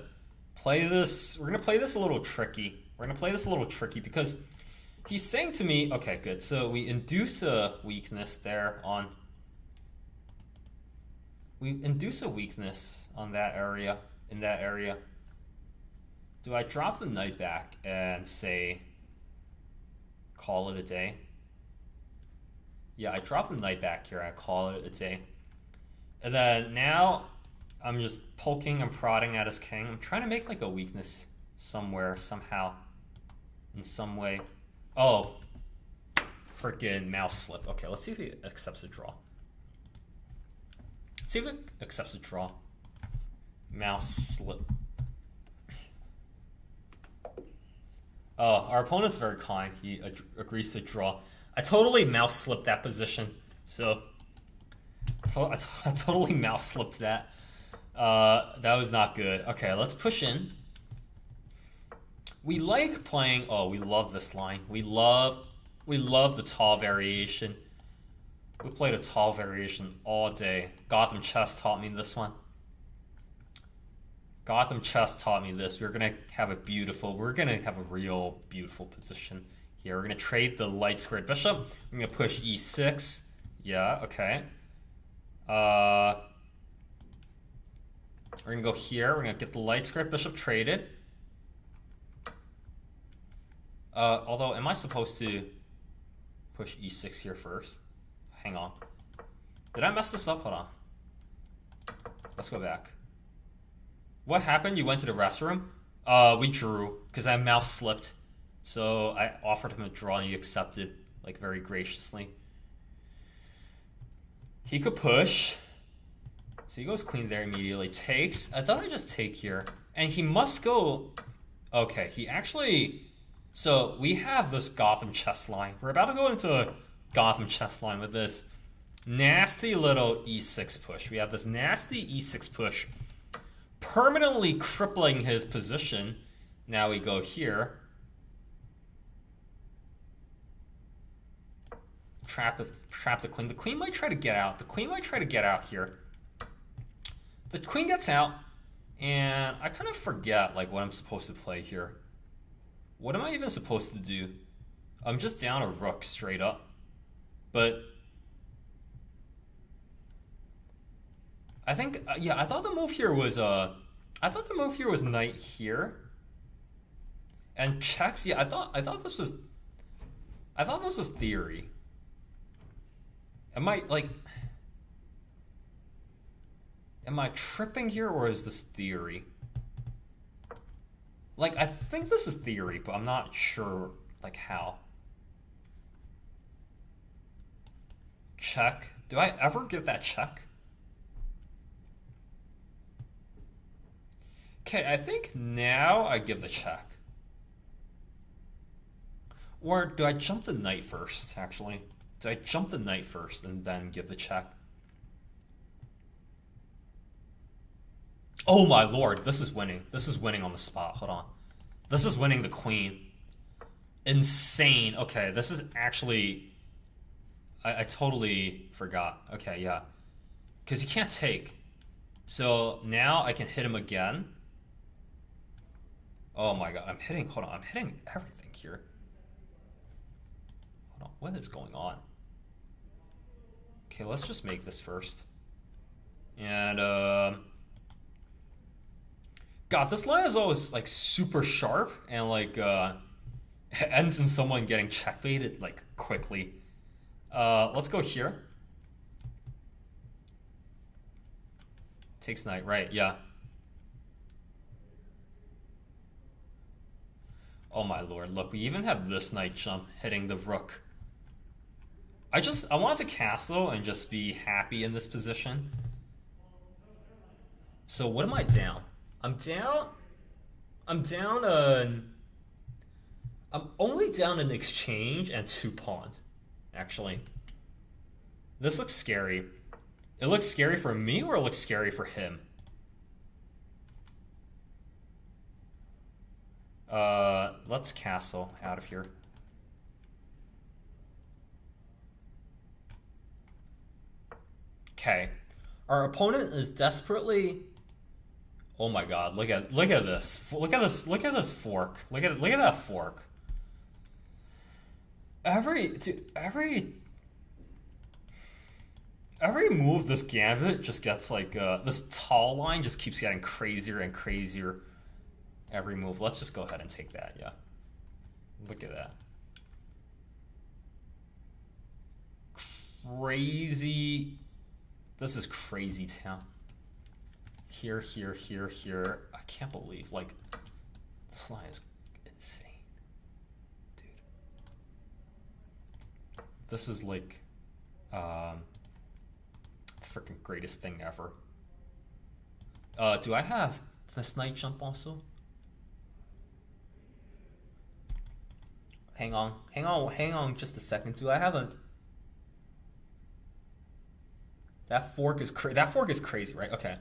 play this a little tricky. Because he's saying to me, okay, good. So we induce a weakness there on. We induce a weakness on that area, in that area. Do I drop the knight back and say, call it a day? Yeah, I drop the knight back here, I call it a day. And then now I'm just poking and prodding at his king. I'm trying to make like a weakness somewhere, somehow, in some way. Oh, freaking mouse slip. Okay, let's see if he accepts a draw. Let's see if it accepts a draw. Mouse slip. Oh, our opponent's very kind. He agrees to draw. I totally mouse slipped that position. So, I totally mouse slipped that. That was not good. Okay, let's push in. We like playing. Oh, we love this line. We love the tall variation. We played a tall variation all day. Gotham Chess taught me this one. Gotham Chess taught me this. We're gonna have a real beautiful position here. We're gonna trade the light squared bishop. We're gonna push e6. Yeah, okay. We're gonna go here. We're gonna get the light squared bishop traded. Although, am I supposed to push e6 here first? Hang on. Did I mess this up? Hold on. Let's go back. What happened? You went to the restroom? We drew, because I mouse slipped. So I offered him a draw and he accepted, like, very graciously. He could push. So he goes queen there immediately. Takes. I thought I'd just take here. And he must go... Okay, he actually... So we have this Gotham Chess line. We're about to go into a Gotham Chess line with this nasty little e6 push. We have this nasty e6 push, permanently crippling his position. Now we go here. Trap the queen. The queen might try to get out. The queen might try to get out here. The queen gets out, and I kind of forget like what I'm supposed to play here. What am I even supposed to do? I'm just down a rook straight up. But I think yeah, I thought the move here was knight here. And checks. Yeah, I thought this was theory. Am I tripping here, or is this theory? Like, I think this is theory, but I'm not sure, like, how. Check. Do I ever give that check? Okay, I think now I give the check. Or do I jump the knight first, actually? Do I jump the knight first and then give the check? Oh my lord, this is winning. This is winning on the spot. Hold on. This is winning the queen. Insane. Okay, this is actually... I totally forgot. Okay, yeah. Because he can't take. So now I can hit him again. Oh my god, I'm hitting... Hold on, I'm hitting everything here. Hold on, what is going on? Okay, let's just make this first. And God, this line is always like super sharp and like ends in someone getting checkmated like quickly. Let's go here. Takes knight, right? Yeah. Oh my lord! Look, we even have this knight jump hitting the rook. I want to castle and just be happy in this position. So what am I down? I'm down. I'm only down an exchange and 2 pawns. Actually, this looks scary. It looks scary for me, or it looks scary for him. Let's castle out of here. Okay, our opponent is desperately. Oh my God! Look at this! Look at this fork! Look at that fork! Every move this gambit just gets like this tall line just keeps getting crazier and crazier. Every move. Let's just go ahead and take that. Yeah. Look at that. Crazy. This is crazy town. Here, here, here, here. I can't believe, like, this line is insane. Dude. This is like, the freaking greatest thing ever. Do I have this knight jump also? Hang on just a second. Do I have a... That fork is crazy, right? Okay.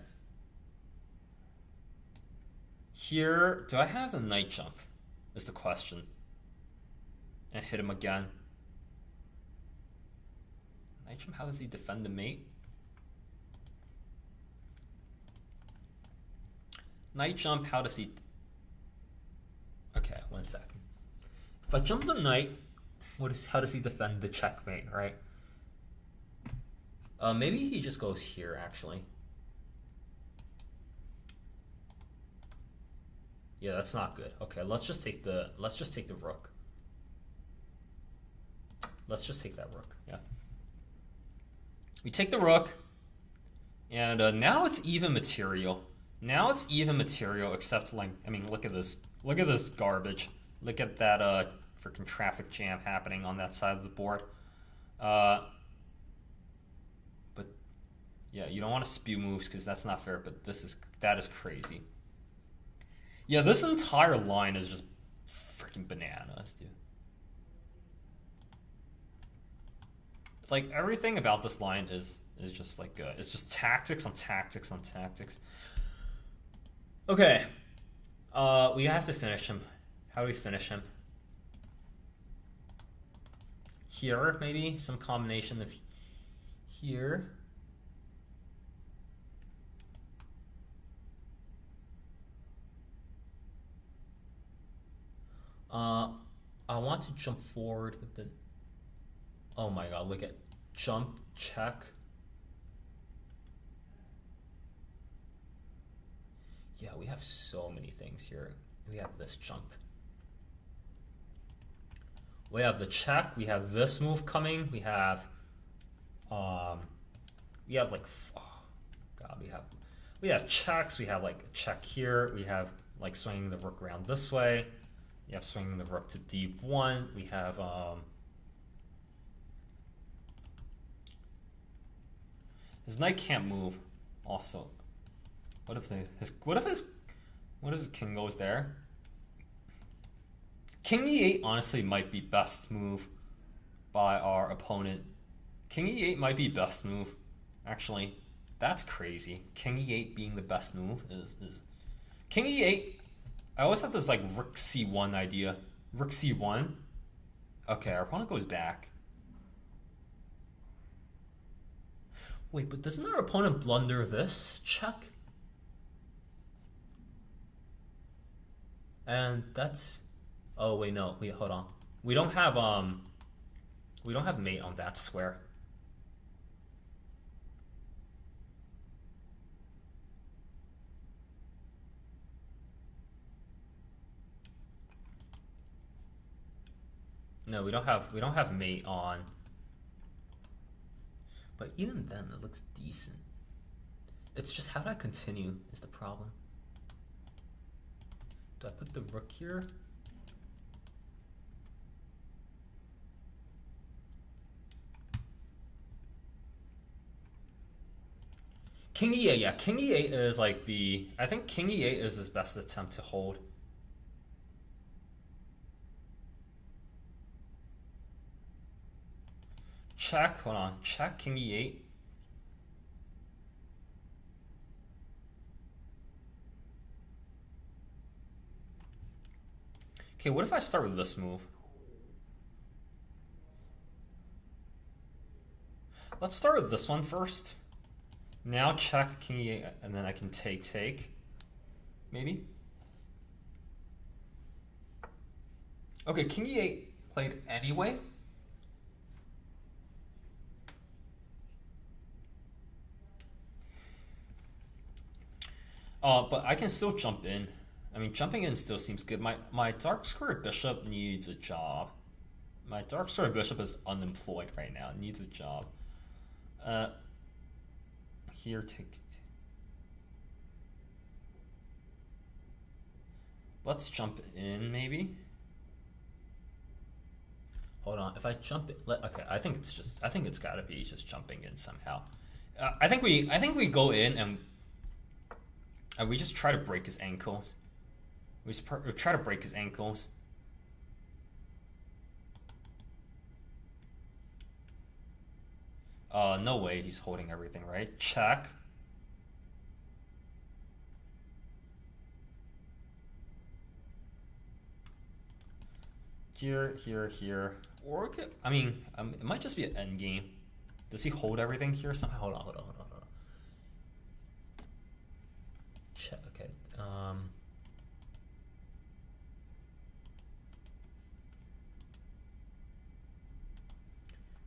Here, do I have the knight jump? Is the question. And hit him again. Knight jump, how does he defend the mate? Knight jump, how does he... Okay, 1 second. If I jump the knight, how does he defend the checkmate, right? Maybe he just goes here, actually. Yeah, that's not good. Okay, let's just take the rook. Let's just take that rook. Yeah. We take the rook, and now it's even material. Now it's even material, except like, I mean, look at this. Look at this garbage. Look at that freaking traffic jam happening on that side of the board. But yeah, you don't want to spew moves because that's not fair. But that is crazy. Yeah, this entire line is just freaking bananas, dude. Like everything about this line is just like it's just tactics on tactics on tactics. Okay, we have to finish him. How do we finish him? Here, maybe some combination of here. I want to jump forward with the... Oh my god, look at jump, check. Yeah, we have so many things here. We have this jump. We have the check, we have this move coming, we have like, oh god, we have checks, we have like a check here, we have like swinging the rook around this way. You have swinging the rook to d1. We have his knight can't move. Also, what if his king goes there? King e8 honestly might be best move by our opponent. King e8 might be best move. Actually, that's crazy. King e8 being the best move is King e8. I always have this like rook c1 idea. Rook c1. Okay, our opponent goes back. Wait, but doesn't our opponent blunder this? Check. And that's... Oh wait, no. Wait, hold on. We don't have mate on that square. No, we don't have mate on. But even then, it looks decent. It's just how do I continue is the problem. Do I put the rook here? King E8, yeah. King E8 is like the... I think King E8 is his best attempt to hold. Check, hold on. Check King E8. Okay, what if I start with this move? Let's start with this one first. Now check King E8, and then I can take. Maybe? Okay, King E8 played anyway. But I can still jump in. I mean, jumping in still seems good. My Dark Square Bishop needs a job. My Dark Square Bishop is unemployed right now. It needs a job. Here, take. Let's jump in, maybe. Hold on. If I jump in, okay. I think it's gotta be just jumping in somehow. I think we go in and we just try to break his ankles. We try to break his ankles. No way he's holding everything, right? Check. Here. Or I mean, it might just be an end game. Does he hold everything here somehow? Hold on. Check. Okay.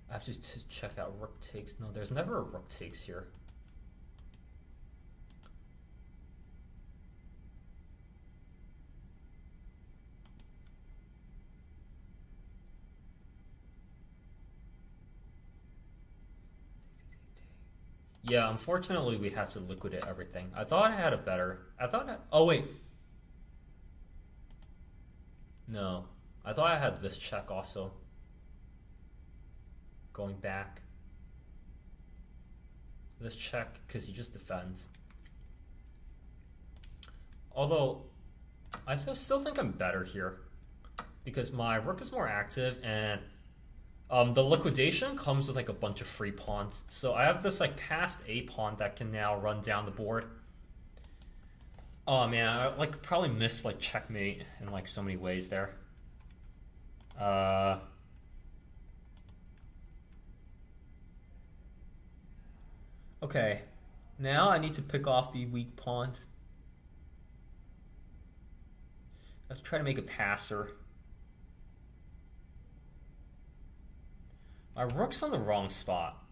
I have to check out rook takes. No, there's never a rook takes here. Yeah, unfortunately we have to liquidate everything. I thought I had a better... oh, wait. No. I thought I had this check also. Going back. This check, because he just defends. Although, I still think I'm better here. Because my rook is more active, and the liquidation comes with like a bunch of free pawns. So I have this like passed A pawn that can now run down the board. Oh man, I like probably missed like checkmate in like so many ways there. Okay, now I need to pick off the weak pawns. I have to try to make a passer. My rook's on the wrong spot.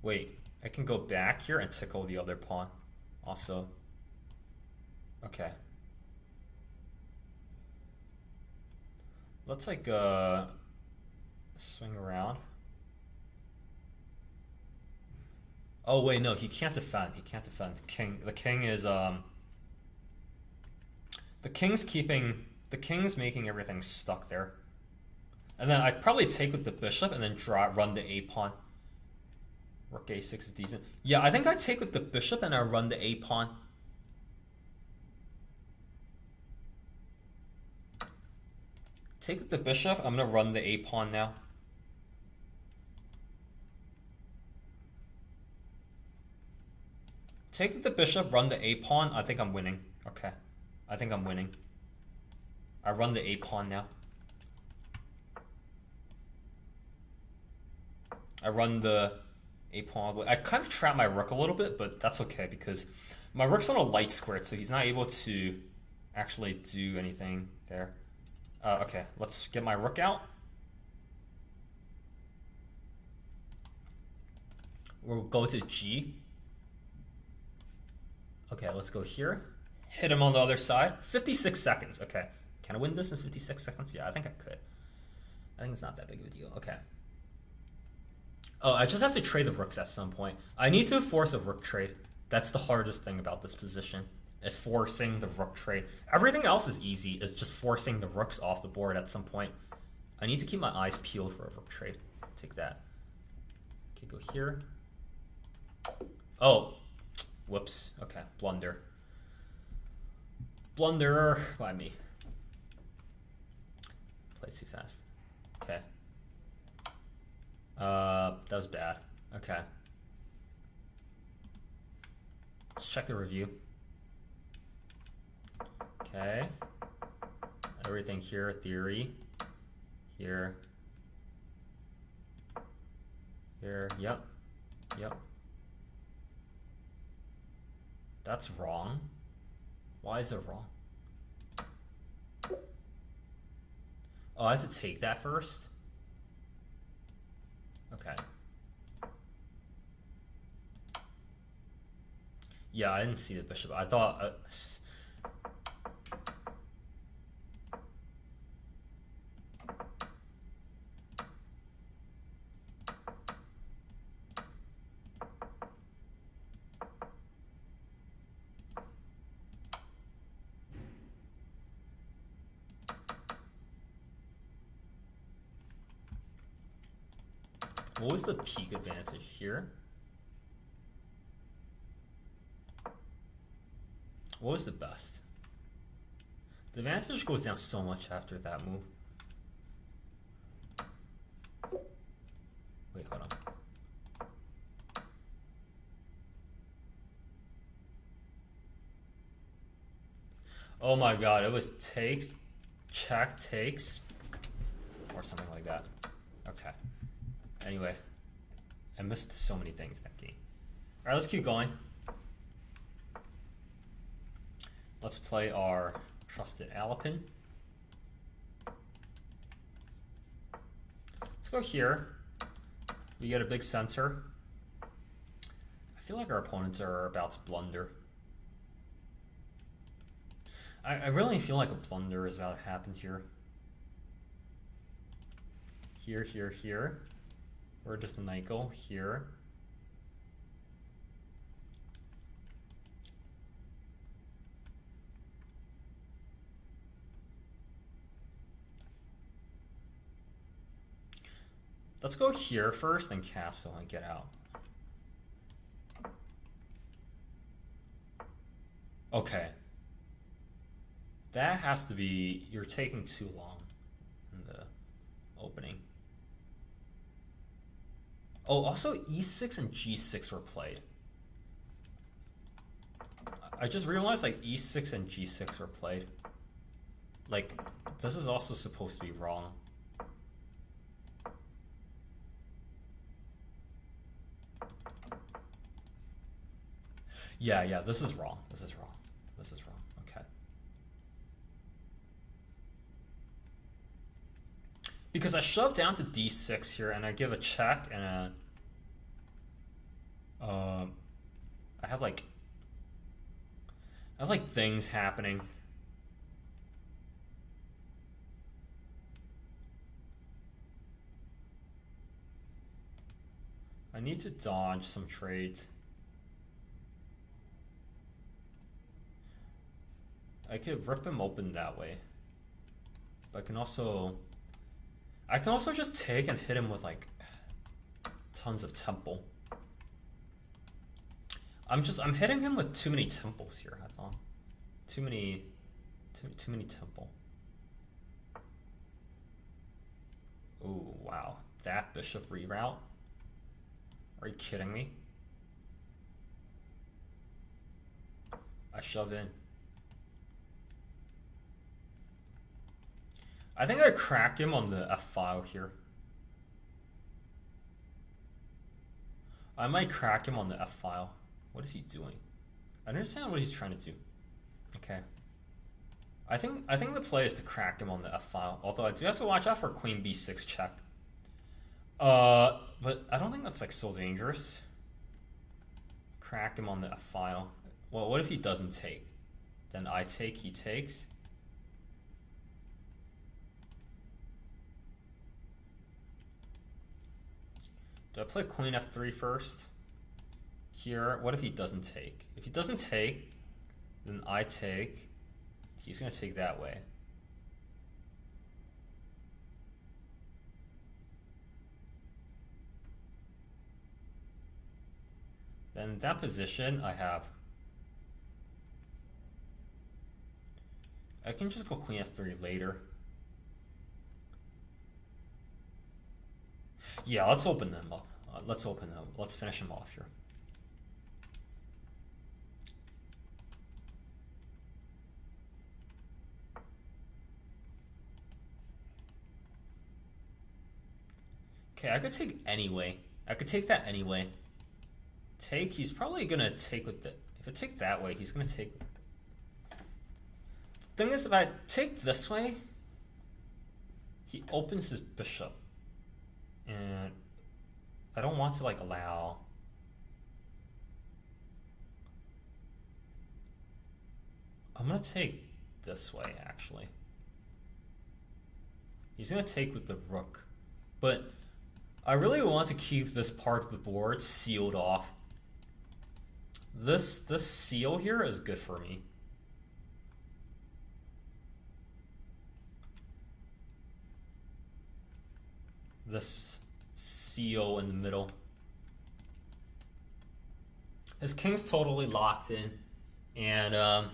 Wait, I can go back here and tickle the other pawn also. Okay. Let's like swing around. Oh wait, no, he can't defend. He can't defend. The king is the king's making everything stuck there. And then I'd probably take with the bishop and then run the A pawn. Rook A6 is decent. Yeah, I think I take with the bishop and I run the A pawn. Take with the bishop. I'm gonna run the A pawn now. Take with the bishop, run the A pawn. I think I'm winning. Okay, I think I'm winning. I run the A pawn now. I run the A pawn. I kind of trap my rook a little bit, but that's okay because my rook's on a light square, so he's not able to actually do anything there. Okay, let's get my rook out. We'll go to G. Okay, let's go here. Hit him on the other side. 56 seconds. Okay. Can I win this in 56 seconds? Yeah, I think I could. I think it's not that big of a deal. Okay. Oh, I just have to trade the rooks at some point. I need to force a rook trade. That's the hardest thing about this position, is forcing the rook trade. Everything else is easy. It's just forcing the rooks off the board at some point. I need to keep my eyes peeled for a rook trade. Take that. Okay, go here. Oh, whoops. Okay, blunder. Blunder by me. Played too fast. Okay. That was bad. Okay. Let's check the review. Okay. Everything here, theory. Here. Here, yep. Yep. That's wrong. Why is it wrong? Oh, I have to take that first? Okay. Yeah, I didn't see the bishop. I thought... what was the peak advantage here? What was the best? The advantage goes down so much after that move. Wait, hold on. Oh my god, it was takes, check, takes, or something like that. Okay. Anyway, I missed so many things that game. Alright, let's keep going. Let's play our trusted Alapin. Let's go here. We get a big center. I feel like our opponents are about to blunder. I really feel like a blunder is about to happen here. Here, here, here. Or just a knight go here. Let's go here first, then castle and get out. Okay. That has to be, you're taking too long in the opening. Oh, also e6 and g6 were played. I just realized like e6 and g6 were played. Like, this is also supposed to be wrong. Yeah, this is wrong. This is wrong. This is wrong. Okay. Because I shove down to d6 here and I give a check and a... I have like things happening. I need to dodge some trades. I could rip him open that way. But I can also just take and hit him with like tons of temple. I'm hitting him with too many temples here, I thought. Too many temple. Ooh, wow. That bishop reroute? Are you kidding me? I shove in. I think I cracked him on the F file here. I might crack him on the F file. What is he doing? I don't understand what he's trying to do. Okay. I think the play is to crack him on the F file. Although I do have to watch out for Queen B6 check. But I don't think that's like so dangerous. Crack him on the F file. Well, what if he doesn't take? Then I take, he takes. Do I play queen f3 first? Here, what if he doesn't take? If he doesn't take, then I take. He's gonna take that way. Then in that position, I can just go queen f3 later. Yeah, let's open them up. Let's open them. Let's finish him off here. Okay, I could take anyway. I could take that anyway. Take, he's probably gonna take with the, if I take that way, he's gonna take. The thing is, if I take this way, he opens his bishop. And I don't want to like allow. I'm gonna take this way actually. He's gonna take with the rook. But I really want to keep this part of the board sealed off. This seal here is good for me. This seal in the middle. His king's totally locked in, and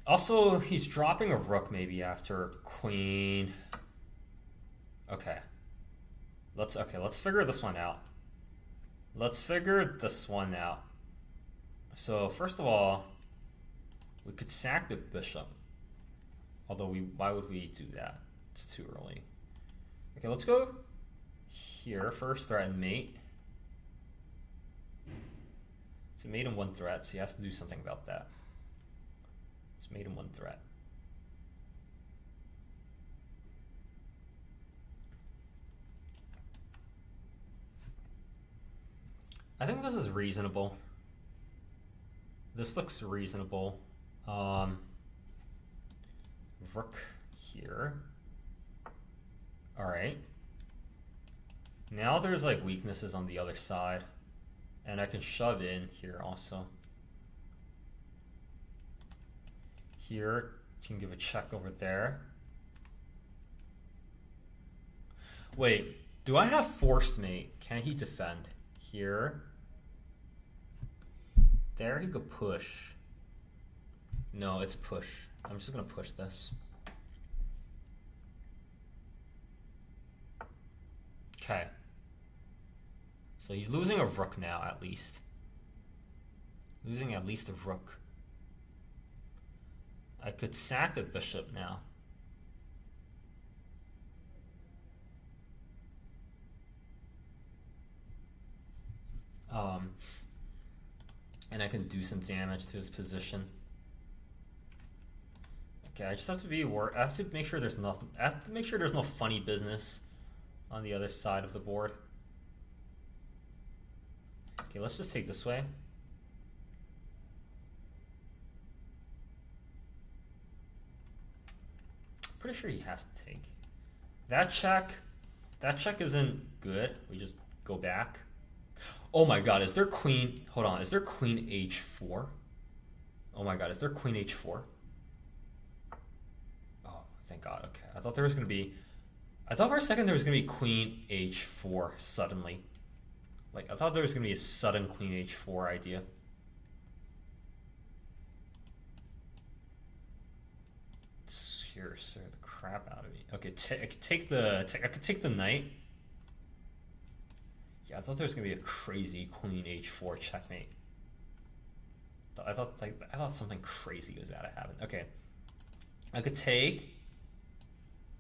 also he's dropping a rook maybe after queen. Okay, let's figure this one out. Let's figure this one out. So first of all, we could sack the bishop. Although why would we do that? It's too early. Okay, let's go here first, threaten mate. So mate in one threat, so he has to do something about that. It's mate in one threat. I think this is reasonable. This looks reasonable. Rook here. Alright. Now there's like weaknesses on the other side. And I can shove in here also. Here, you can give a check over there. Wait, do I have forced mate? Can he defend? Here. There he could push. No, it's push. I'm just gonna push this. Okay. So he's losing a rook now, at least. Losing at least a rook. I could sack the bishop now. And I can do some damage to his position. Okay, I just have to be I have to make sure there's nothing. I have to make sure there's no funny business on the other side of the board. Okay, let's just take this way. Pretty sure he has to take. That check isn't good. We just go back. Oh my god, is there queen? Hold on, is there queen h4? Oh my god, is there queen h4? Oh, thank god, okay. I thought for a second there was gonna be queen h4 suddenly. Like, I thought there was gonna be a sudden queen h4 idea. Seriously, the crap out of me. Okay, I could take the knight. Yeah, I thought there was gonna be a crazy queen h4 checkmate. I thought something crazy was about to happen. Okay, I could take.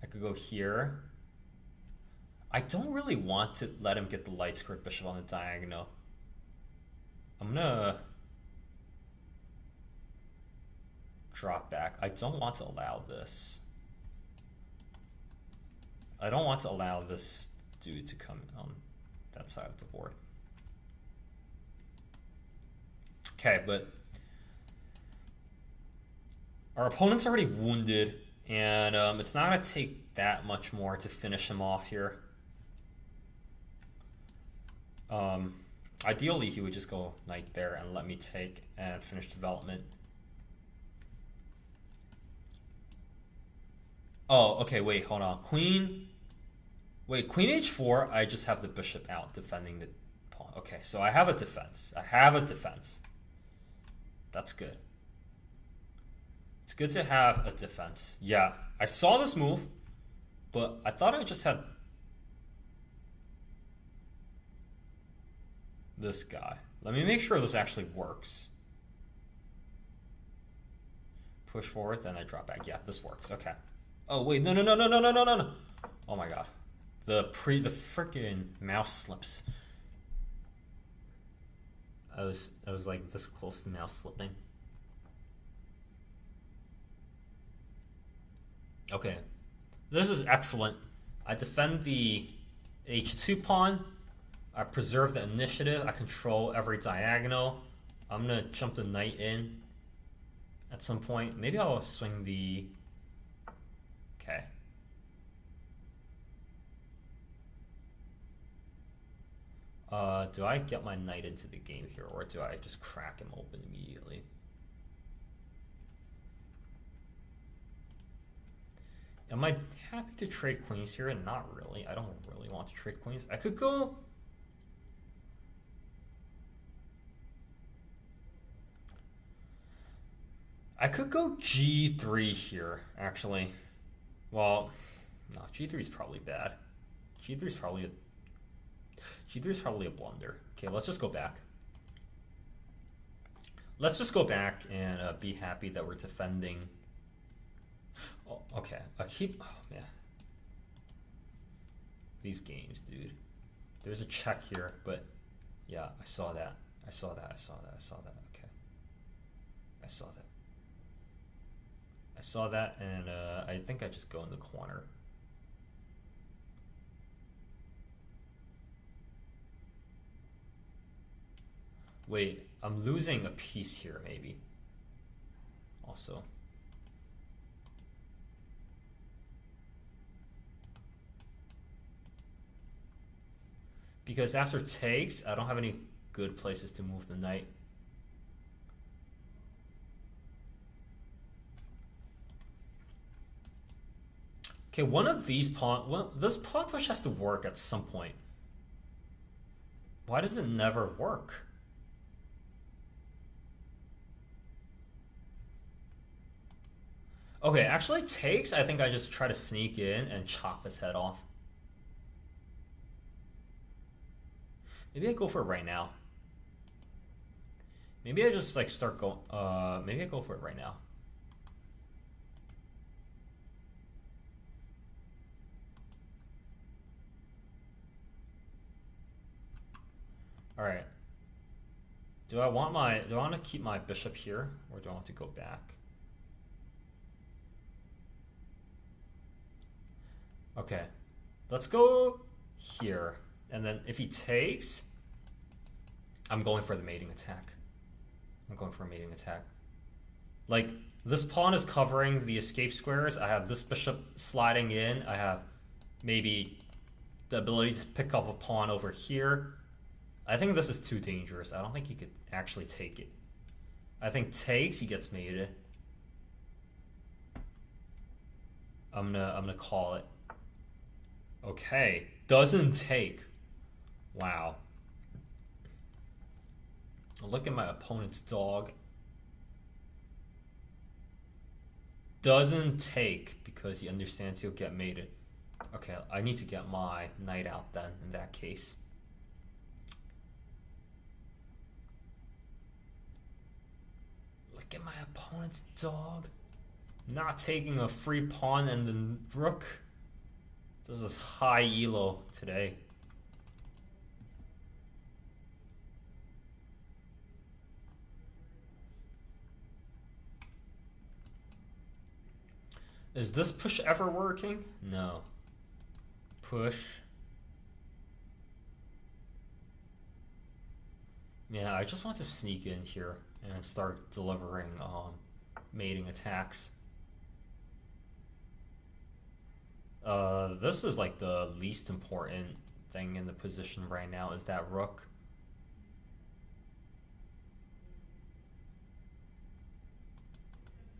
I could go here. I don't really want to let him get the light squared bishop on the diagonal. I'm gonna drop back. I don't want to allow this. I don't want to allow this dude to come on that side of the board. Okay, but our opponent's already wounded, And it's not going to take that much more to finish him off here. Ideally, he would just go knight there and let me take and finish development. Oh, okay, wait, hold on. Queen h4, I just have the bishop out defending the pawn. Okay, so I have a defense. That's good. It's good to have a defense. Yeah, I saw this move, but I thought I just had this guy. Let me make sure this actually works. Push forward, then I drop back. Yeah, this works. Okay. Oh wait, no. Oh my god. The freaking mouse slips. I was like this close to mouse slipping. Okay. This is excellent. I defend the h2 pawn. I preserve the initiative. I control every diagonal. I'm gonna jump the knight in at some point. Maybe I'll swing the... Okay. Do I get my knight into the game here, or do I just crack him open immediately? Am I happy to trade queens here? Not really. I don't really want to trade queens. I could go... g3 here, actually. Well, no, g3 is probably bad. g3 is probably a blunder. Okay, let's just go back. Let's just go back and be happy that we're defending. Oh, okay, oh man. These games, dude. There's a check here, but yeah, I saw that. Okay. I saw that, and I think I just go in the corner. Wait, I'm losing a piece here, maybe. Also. Because after takes, I don't have any good places to move the knight. Okay, this pawn push has to work at some point. Why does it never work? Okay, actually takes, I think I just try to sneak in and chop his head off. Maybe I go for it right now. Maybe I just like start going, maybe I go for it right now. All right. Do I want to keep my bishop here, or do I want to go back? Okay, let's go here, and then if he takes, I'm going for the mating attack. Like, this pawn is covering the escape squares. I have this bishop sliding in. I have maybe the ability to pick up a pawn over here. I think this is too dangerous. I don't think he could actually take it. I think takes, he gets mated. I'm gonna call it. Okay, doesn't take. Wow. Look at my opponent's dog. Doesn't take because he understands he'll get mated. Okay, I need to get my knight out then in that case. Look at my opponent's dog. Not taking a free pawn and then rook. This is high elo today. Is this push ever working? No. Push. Yeah, I just want to sneak in here and start delivering mating attacks. This is like the least important thing in the position right now is that rook.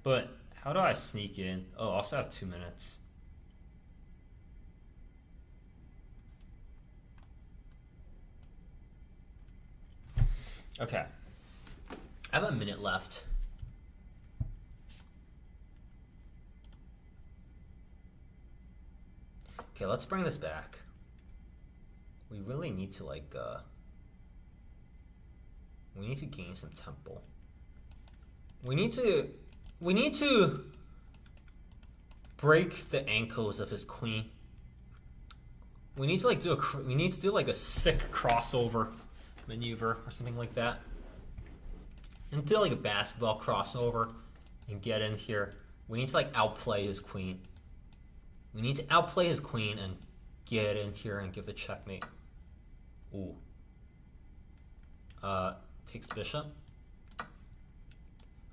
But how do I sneak in? Oh, I also have 2 minutes. Okay. I have a minute left. Okay, let's bring this back. We really need to we need to gain some tempo. We need to break the ankles of his queen. We need to do like a sick crossover maneuver or something like that. And do like a basketball crossover and get in here. We need to like outplay his queen. We need to outplay his queen and get in here and give the checkmate. Ooh. Takes the bishop.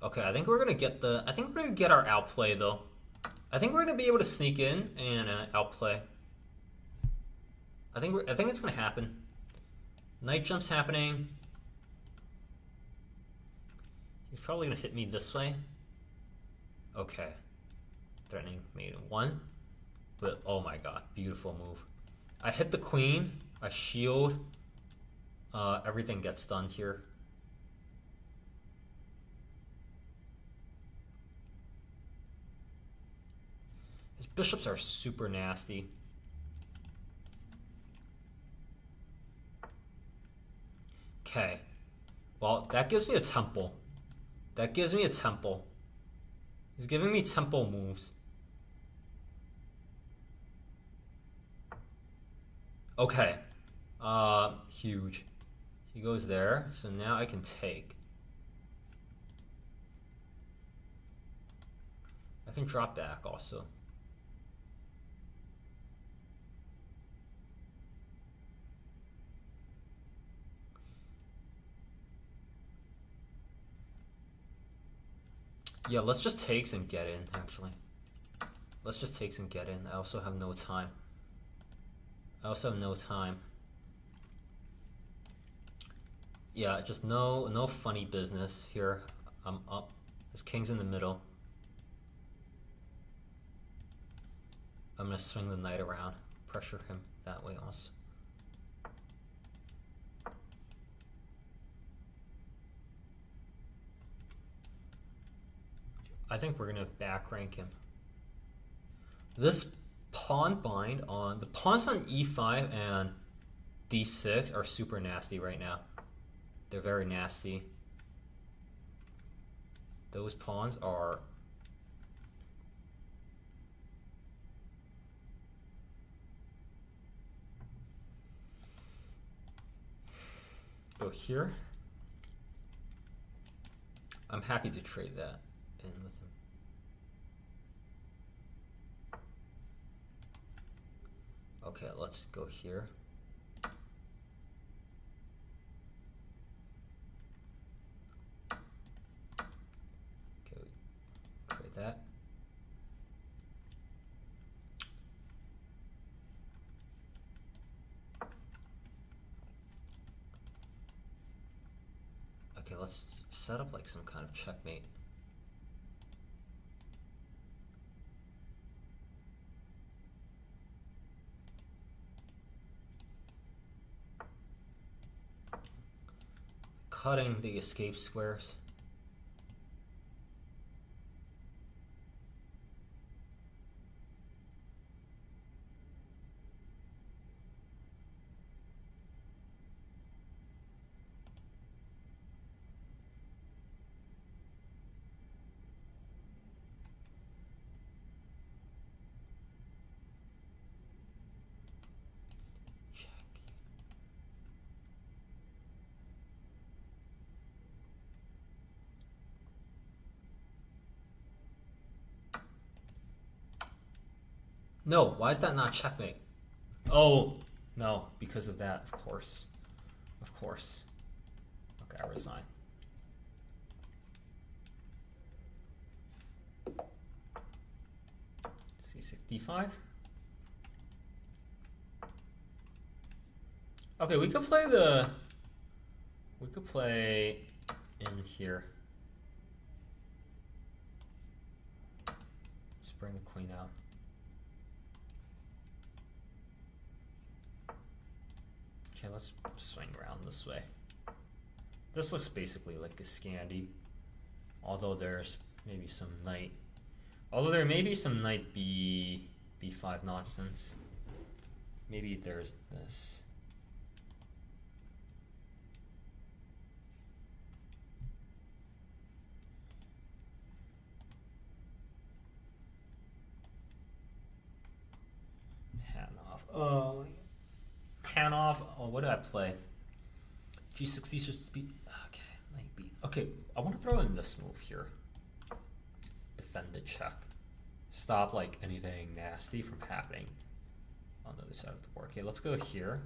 Okay, I think we're gonna get our outplay though. I think we're gonna be able to sneak in and outplay. I think it's gonna happen. Knight jump's happening. He's probably gonna hit me this way. Okay. Threatening mate in 1. But oh my god, beautiful move. I hit the queen, I shield. Everything gets done here. His bishops are super nasty. Okay. Well, that gives me a temple. That gives me a temple. He's giving me tempo moves. Okay. Huge. He goes there, so now I can take. I can drop back also. Yeah, let's just takes and get in, actually. Let's just takes and get in. I also have no time. Yeah, just no funny business here. I'm up. His king's in the middle. I'm gonna swing the knight around, pressure him that way also. I think we're gonna back rank him. This pawn bind on the pawns on e5 and d6 are super nasty right now. They're very nasty. Those pawns are go here. I'm happy to trade that in with him. Okay, let's go here. Okay, trade that. Okay, let's set up like some kind of checkmate. Cutting the escape squares. No, why is that not checkmate? Oh, no, because of that, of course. Of course. Okay, I resign. C6, D5. Okay, we could play the. We could play in here. Just bring the queen out. Okay, let's swing around this way. This looks basically like a Scandi, although there's maybe some knight. Although there may be some knight b5 nonsense. Maybe there's this. Pan off. Oh, what did I play? G6 b6 b. Okay, knight b. Okay, I want to throw in this move here. Defend the check. Stop like anything nasty from happening on the other side of the board. Okay, let's go here.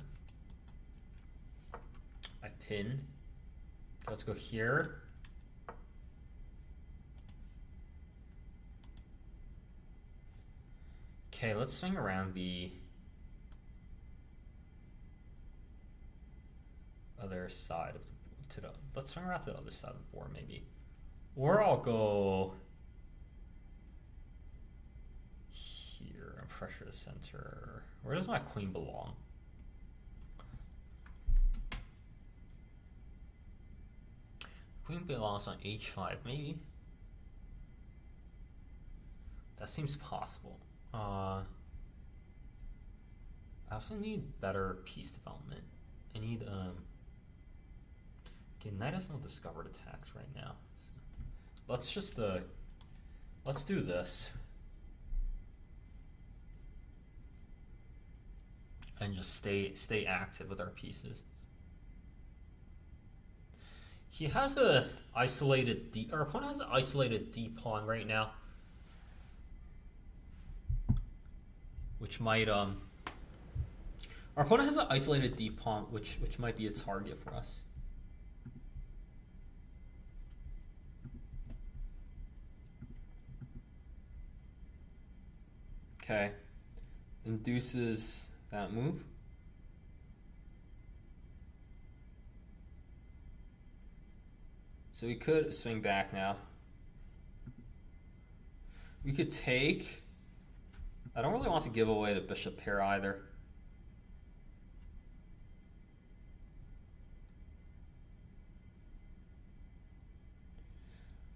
I pin. Okay, let's go here. Okay, let's swing around the other side of let's swing around to the other side of the board maybe. Or I'll go here and pressure the center. Where does my queen belong? Queen belongs on h5 maybe. That seems possible. I also need better piece development. I need okay, knight has no discovered attacks right now. So let's just let's do this. And just stay active with our pieces. He has a isolated D. Our opponent has an isolated D pawn right now, which might Our opponent has an isolated D pawn, which might be a target for us. Okay, induces that move. So we could swing back now. We could take. I don't really want to give away the bishop pair either.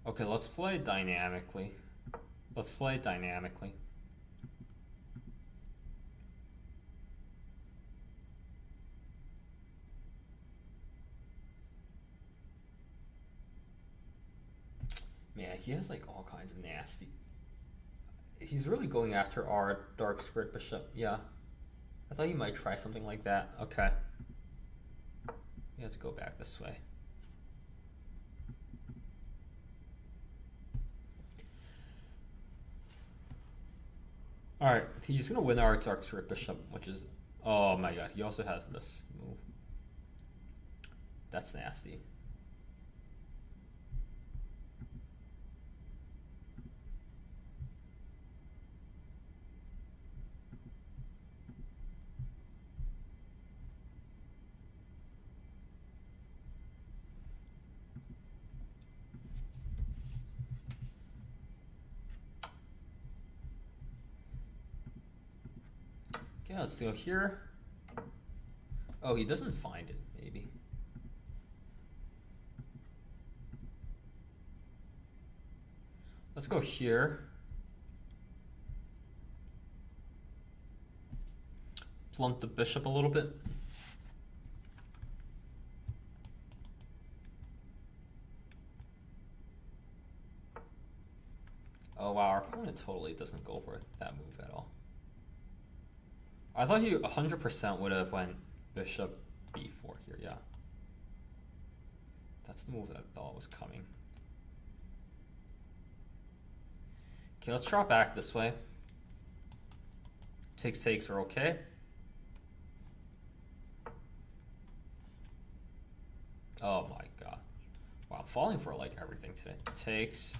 Okay, let's play dynamically. Let's play dynamically. Man, he has like all kinds of nasty. He's really going after our dark squared bishop. Yeah. I thought you might try something like that. Okay. You have to go back this way. Alright, he's gonna win our dark squared bishop, which is, oh my god, he also has this move. That's nasty. Okay, let's go here. Oh, he doesn't find it, maybe. Let's go here. Blunt the bishop a little bit. Oh wow, our opponent totally doesn't go for that move at all. I thought he 100% would have went bishop b4 here, yeah. That's the move that I thought was coming. Okay, let's draw back this way. Takes are okay. Oh my god. Wow, I'm falling for like everything today. Takes.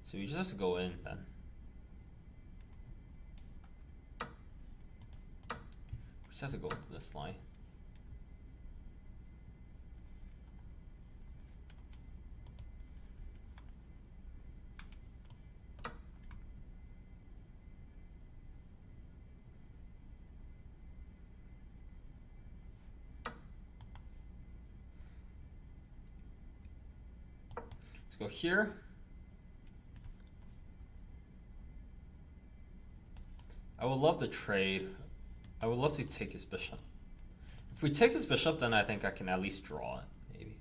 So you just have to go in then. Just have to go into this line. Let's go here. I would love to trade. I would love to take his bishop. If we take his bishop, then I think I can at least draw it, maybe.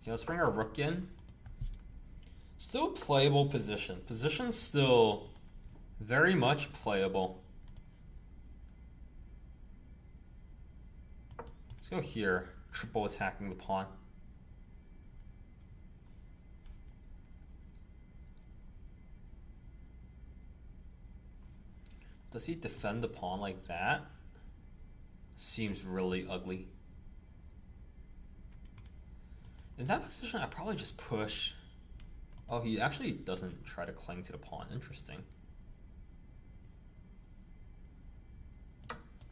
Okay, let's bring our rook in. Still a playable position. Position's still very much playable. Let's go here, triple attacking the pawn. Does he defend the pawn like that? Seems really ugly. In that position, I probably just push. Oh, he actually doesn't try to cling to the pawn. Interesting.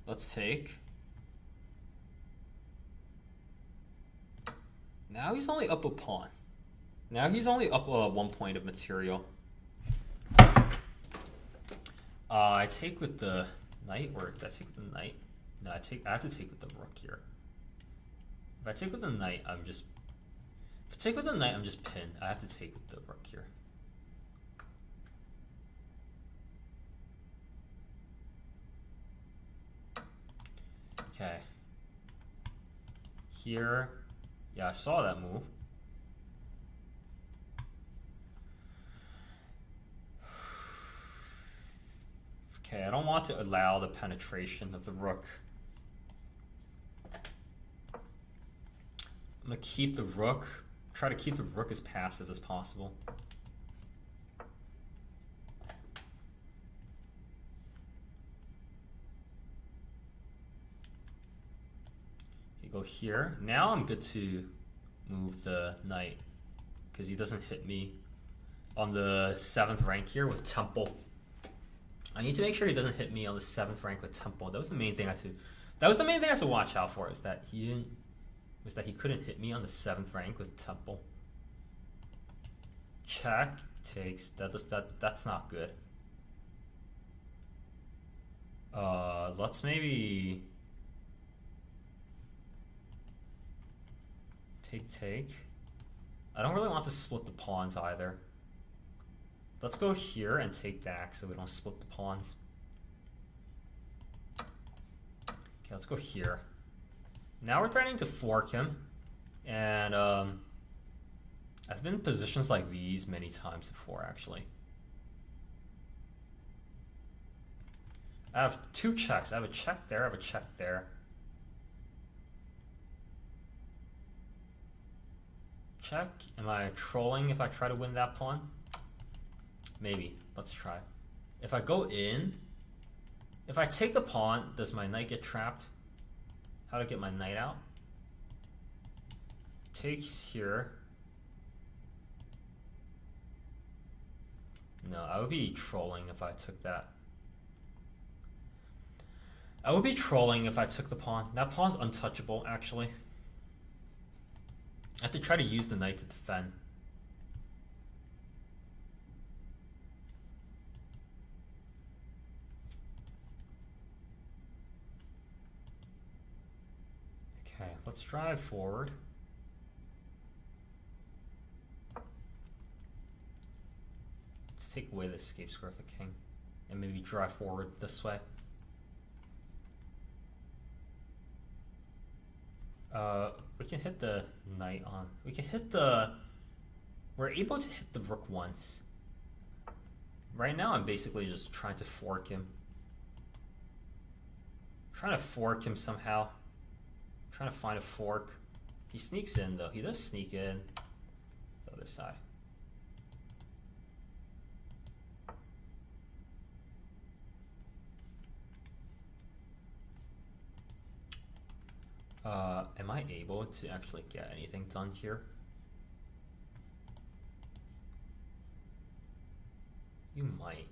Let's take. Now he's only up a pawn. Now he's only up 1 point of material. I take with the knight, or did I take with the knight? No, I have to take with the rook here. If I take with the knight, I'm just pinned. I have to take with the rook here. Okay. Here, yeah, I saw that move. Okay, I don't want to allow the penetration of the rook. I'm gonna keep the rook, try to keep the rook as passive as possible. Okay, go here. Now I'm good to move the knight because he doesn't hit me on the 7th rank here with temple. I need to make sure he doesn't hit me on the 7th rank with temple. That was the main thing I had to. That was the main thing I had to watch out for. Is that he didn't. Was that he couldn't hit me on the 7th rank with temple. Check takes. That's not good. Let's maybe take. I don't really want to split the pawns either. Let's go here and take back so we don't split the pawns. Okay, let's go here. Now we're threatening to fork him. And I've been in positions like these many times before, actually. I have 2 checks. I have a check there, I have a check there. Check. Am I trolling if I try to win that pawn? Maybe. Let's try. If I go in, if I take the pawn, does my knight get trapped? How to get my knight out? Takes here. No, I would be trolling if I took that. I would be trolling if I took the pawn. That pawn's untouchable, actually. I have to try to use the knight to defend. Okay, let's drive forward. Let's take away the escape square of the king and maybe drive forward this way. We can hit the knight on. We can hit the. We're able to hit the rook once. Right now, I'm basically just trying to fork him. Trying to fork him somehow. Trying to find a fork. He sneaks in though. He does sneak in the other side. Am I able to actually get anything done here? You might.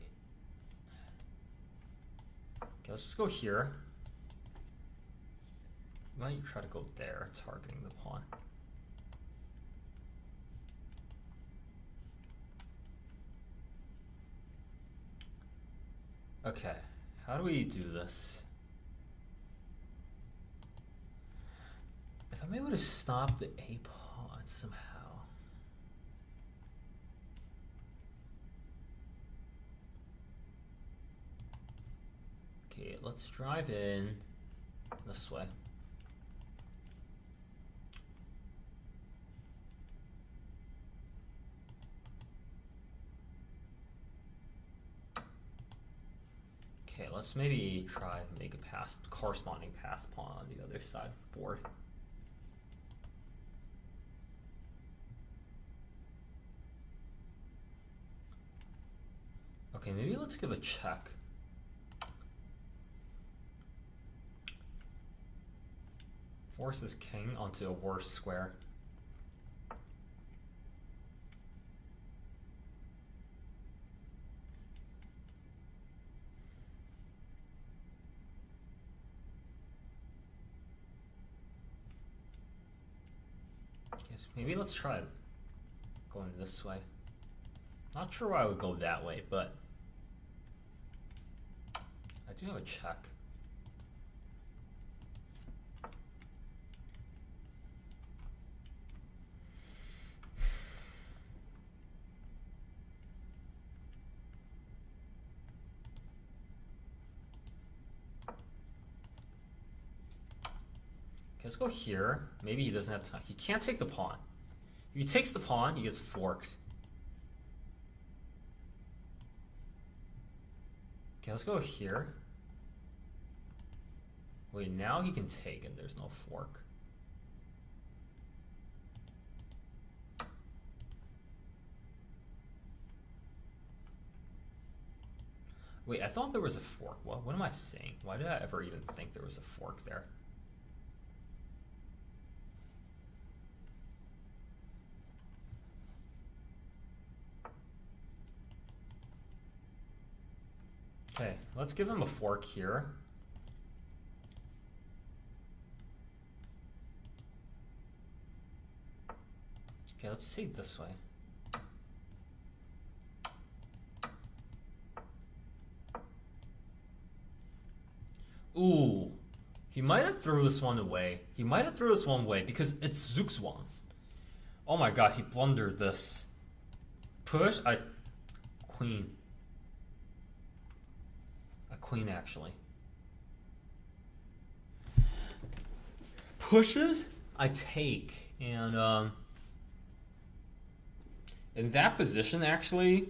Okay, let's just go here. You might try to go there, targeting the pawn. Okay, how do we do this? If I'm able to stop the A pawn somehow. Okay, let's drive in this way. Okay, let's maybe try and make a corresponding pass pawn on the other side of the board. Okay, maybe let's give a check. Forces king onto a worse square. Yes, maybe let's try going this way. Not sure why I would go that way, but I do have a check. Let's go here. Maybe he doesn't have time. He can't take the pawn. If he takes the pawn, he gets forked. Okay, let's go here. Wait, now he can take and there's no fork. Wait, I thought there was a fork. What am I saying? Why did I ever even think there was a fork there? Okay, let's give him a fork here. Okay, let's take it this way. Ooh, he might have threw this one away. He might have threw this one away because it's Zugzwang. Oh my god, he blundered this. Push, queen. Queen, actually. Pushes, I take. And in that position, actually,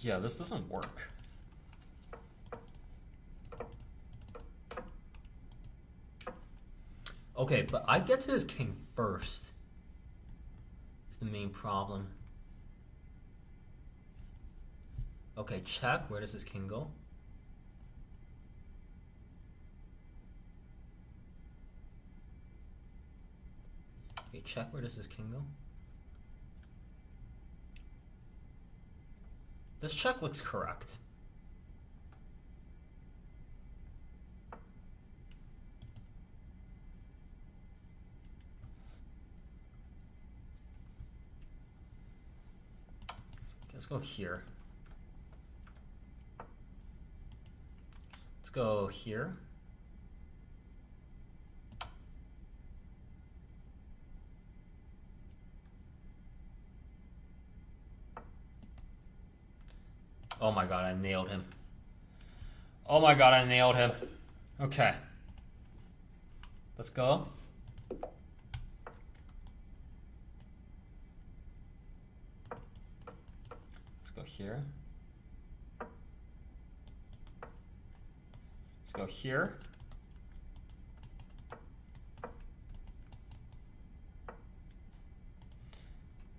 yeah, this doesn't work. Okay, but I get to his king first. Is the main problem. Okay, check. Where does his king go? Okay, check. Where does his king go? This check looks correct. Let's go here. Let's go here. Oh my god, I nailed him. Oh my god, I nailed him. Okay. Let's go. Here. Let's go here.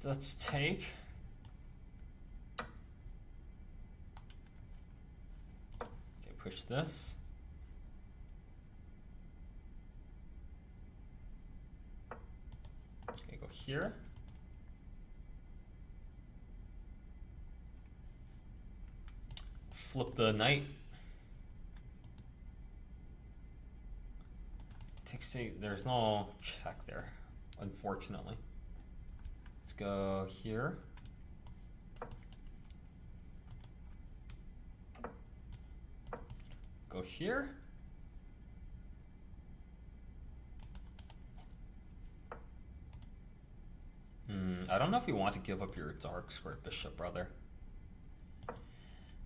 Let's take. this. Okay, go here. Flip the knight. There's no check there, unfortunately. Let's go here. Go here. I don't know if you want to give up your dark square bishop, brother.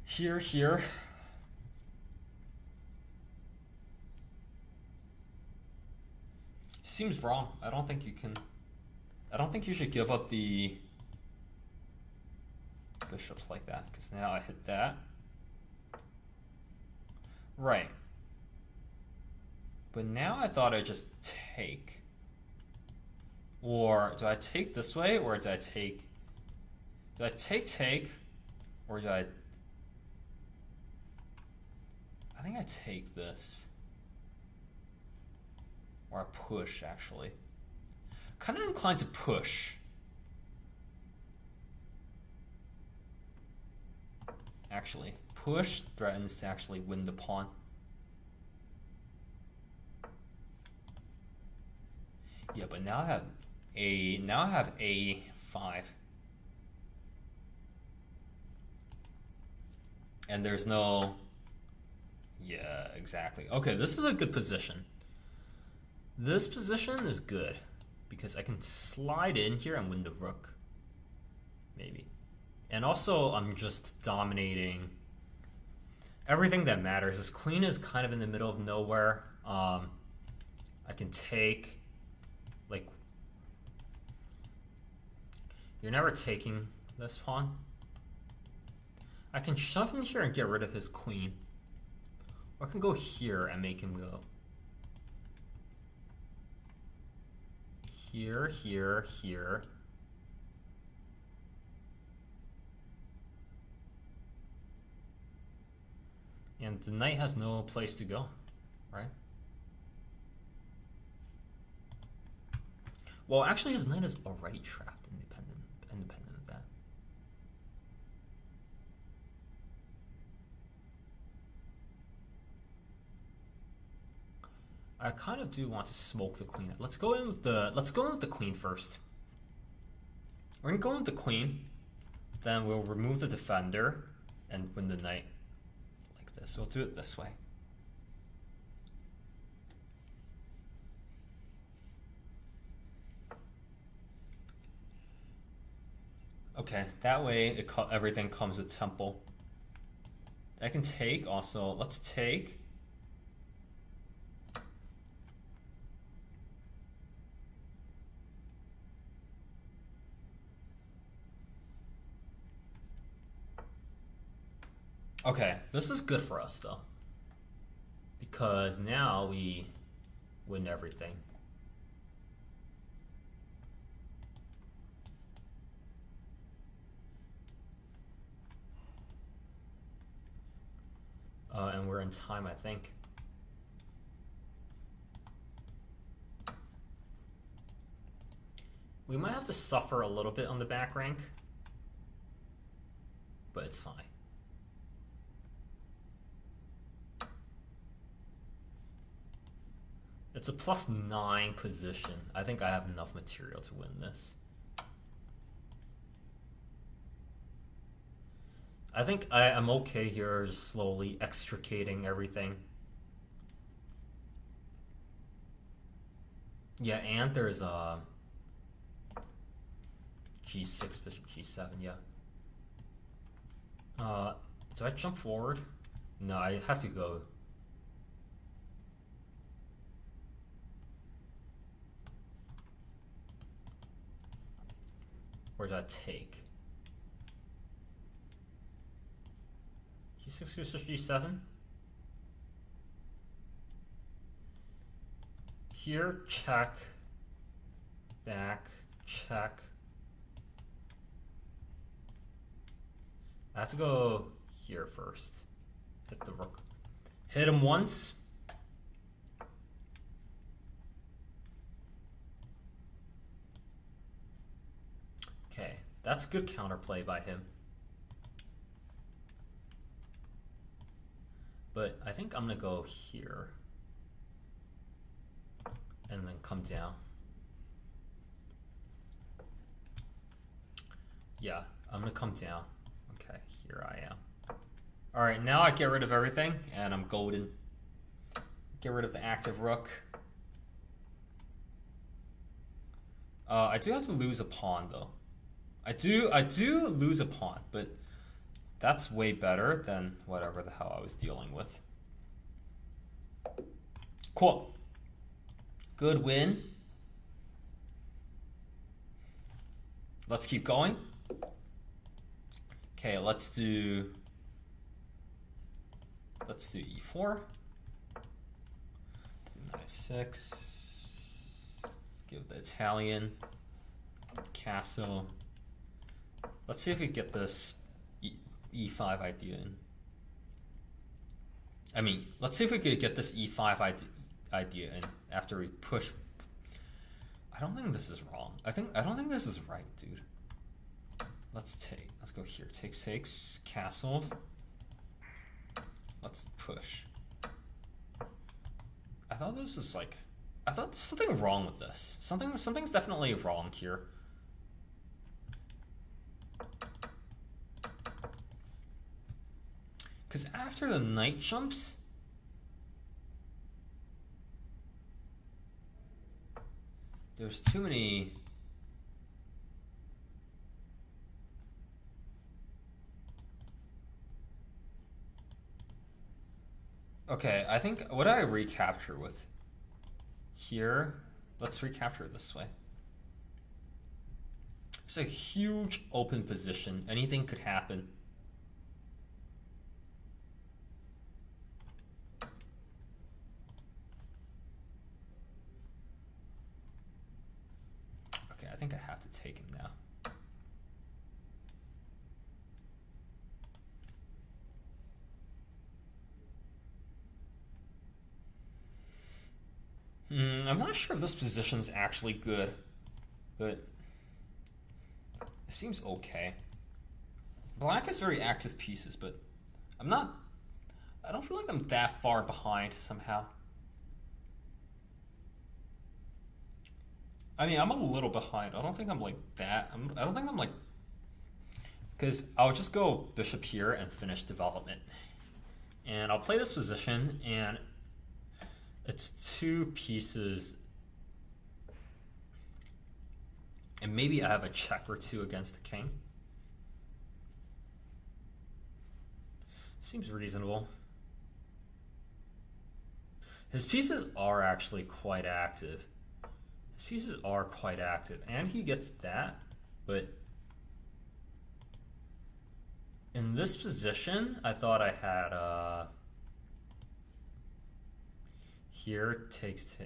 Here. Seems wrong. I don't think you should give up the bishops like that, because now I hit that. Right. But now I thought I'd just take. Or do I take this way, or do I take, or do I think I take this. Or I push, actually. Kind of inclined to push. Actually, push threatens to actually win the pawn. Yeah, but now I have A5. And there's no... Yeah, exactly. Okay, this is a good position. This position is good because I can slide in here and win the rook. Maybe. And also, I'm just dominating everything that matters. This queen is kind of in the middle of nowhere. I can take, like, you're never taking this pawn. I can shove in here and get rid of his queen. Or I can go here and make him go here, here, here. And the knight has no place to go, right? Well, actually, his knight is already trapped, independent of that. I kind of do want to smoke the queen. Let's go in with the queen first. We're gonna go in with the queen, then we'll remove the defender and win the knight like this. We'll do it this way. Okay, that way everything comes with temple. I can take also. Let's take. Okay, this is good for us though, because now we win everything. And we're in time, I think. We might have to suffer a little bit on the back rank, but it's fine. It's a +9 position. I think I have enough material to win this. I think I'm okay here, just slowly extricating everything. Yeah, and there's G6, bishop G7, yeah. Do I jump forward? No, I have to go. Or do I take? G6, bishop G7. Here, check. Back, check. I have to go here first. Hit the rook. Hit him once. Okay, that's good counterplay by him. But I think I'm gonna go here and then come down. Yeah, I'm gonna come down. Okay, here I am. All right, now I get rid of everything and I'm golden. Get rid of the active rook. I do have to lose a pawn though. I do lose a pawn, but that's way better than whatever the hell I was dealing with. Cool. Good win. Let's keep going. Okay, let's do e4. Do knight 6. Give the Italian castle. Let's see if we get this e5 idea in. I mean, let's see if we could get this e5 idea in after we push. I don't think this is wrong. I don't think this is right, dude. Let's go here. Takes castles. Let's push. I thought this was like, I thought there's something wrong with this. Something's definitely wrong here. Because after the knight jumps, there's too many. Okay, I think, what do I recapture with? Here, let's recapture it this way. It's a huge open position. Anything could happen. Okay, I think I have to take him now. I'm not sure if this position's actually good, but it seems okay. Black has very active pieces, but I don't feel like I'm that far behind somehow. I mean, I'm a little behind. I don't think I'm like that. I don't think I'm like, because I'll just go bishop here and finish development. And I'll play this position, and it's two pieces, and maybe I have a check or two against the king. Seems reasonable. His pieces are actually quite active. His pieces are quite active, and he gets that, but in this position, I thought I had here takes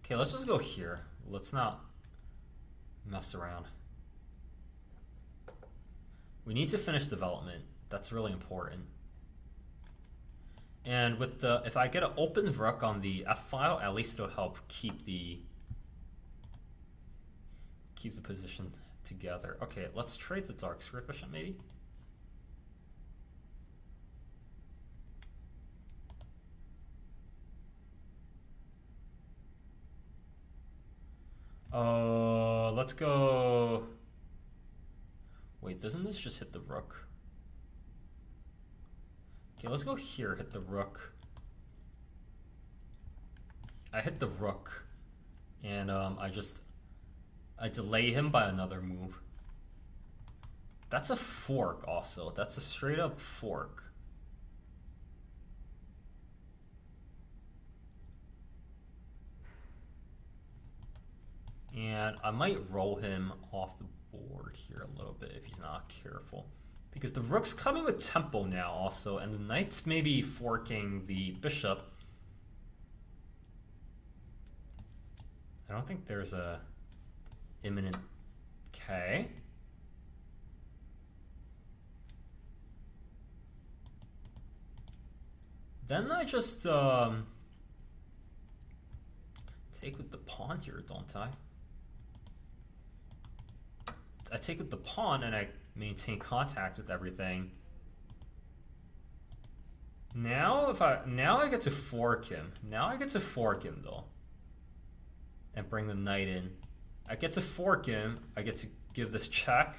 Okay, let's just go here. Let's not mess around. We need to finish development. That's really important. And with the, if I get an open rook on the F file, at least it'll help keep the position together. Okay, let's trade the dark squared bishop maybe. Let's go. Wait, doesn't this just hit the rook? Okay, let's go here, hit the rook. I hit the rook, and I delay him by another move. That's a fork also. That's a straight up fork. And I might roll him off the board here a little bit if he's not careful. Because the rook's coming with tempo now also, and the knight's maybe forking the bishop. I don't think there's a imminent. Okay. Then I just take with the pawn here, don't I? I take with the pawn and I maintain contact with everything. Now I get to fork him. Now I get to fork him though. And bring the knight in. I get to fork him. I get to give this check.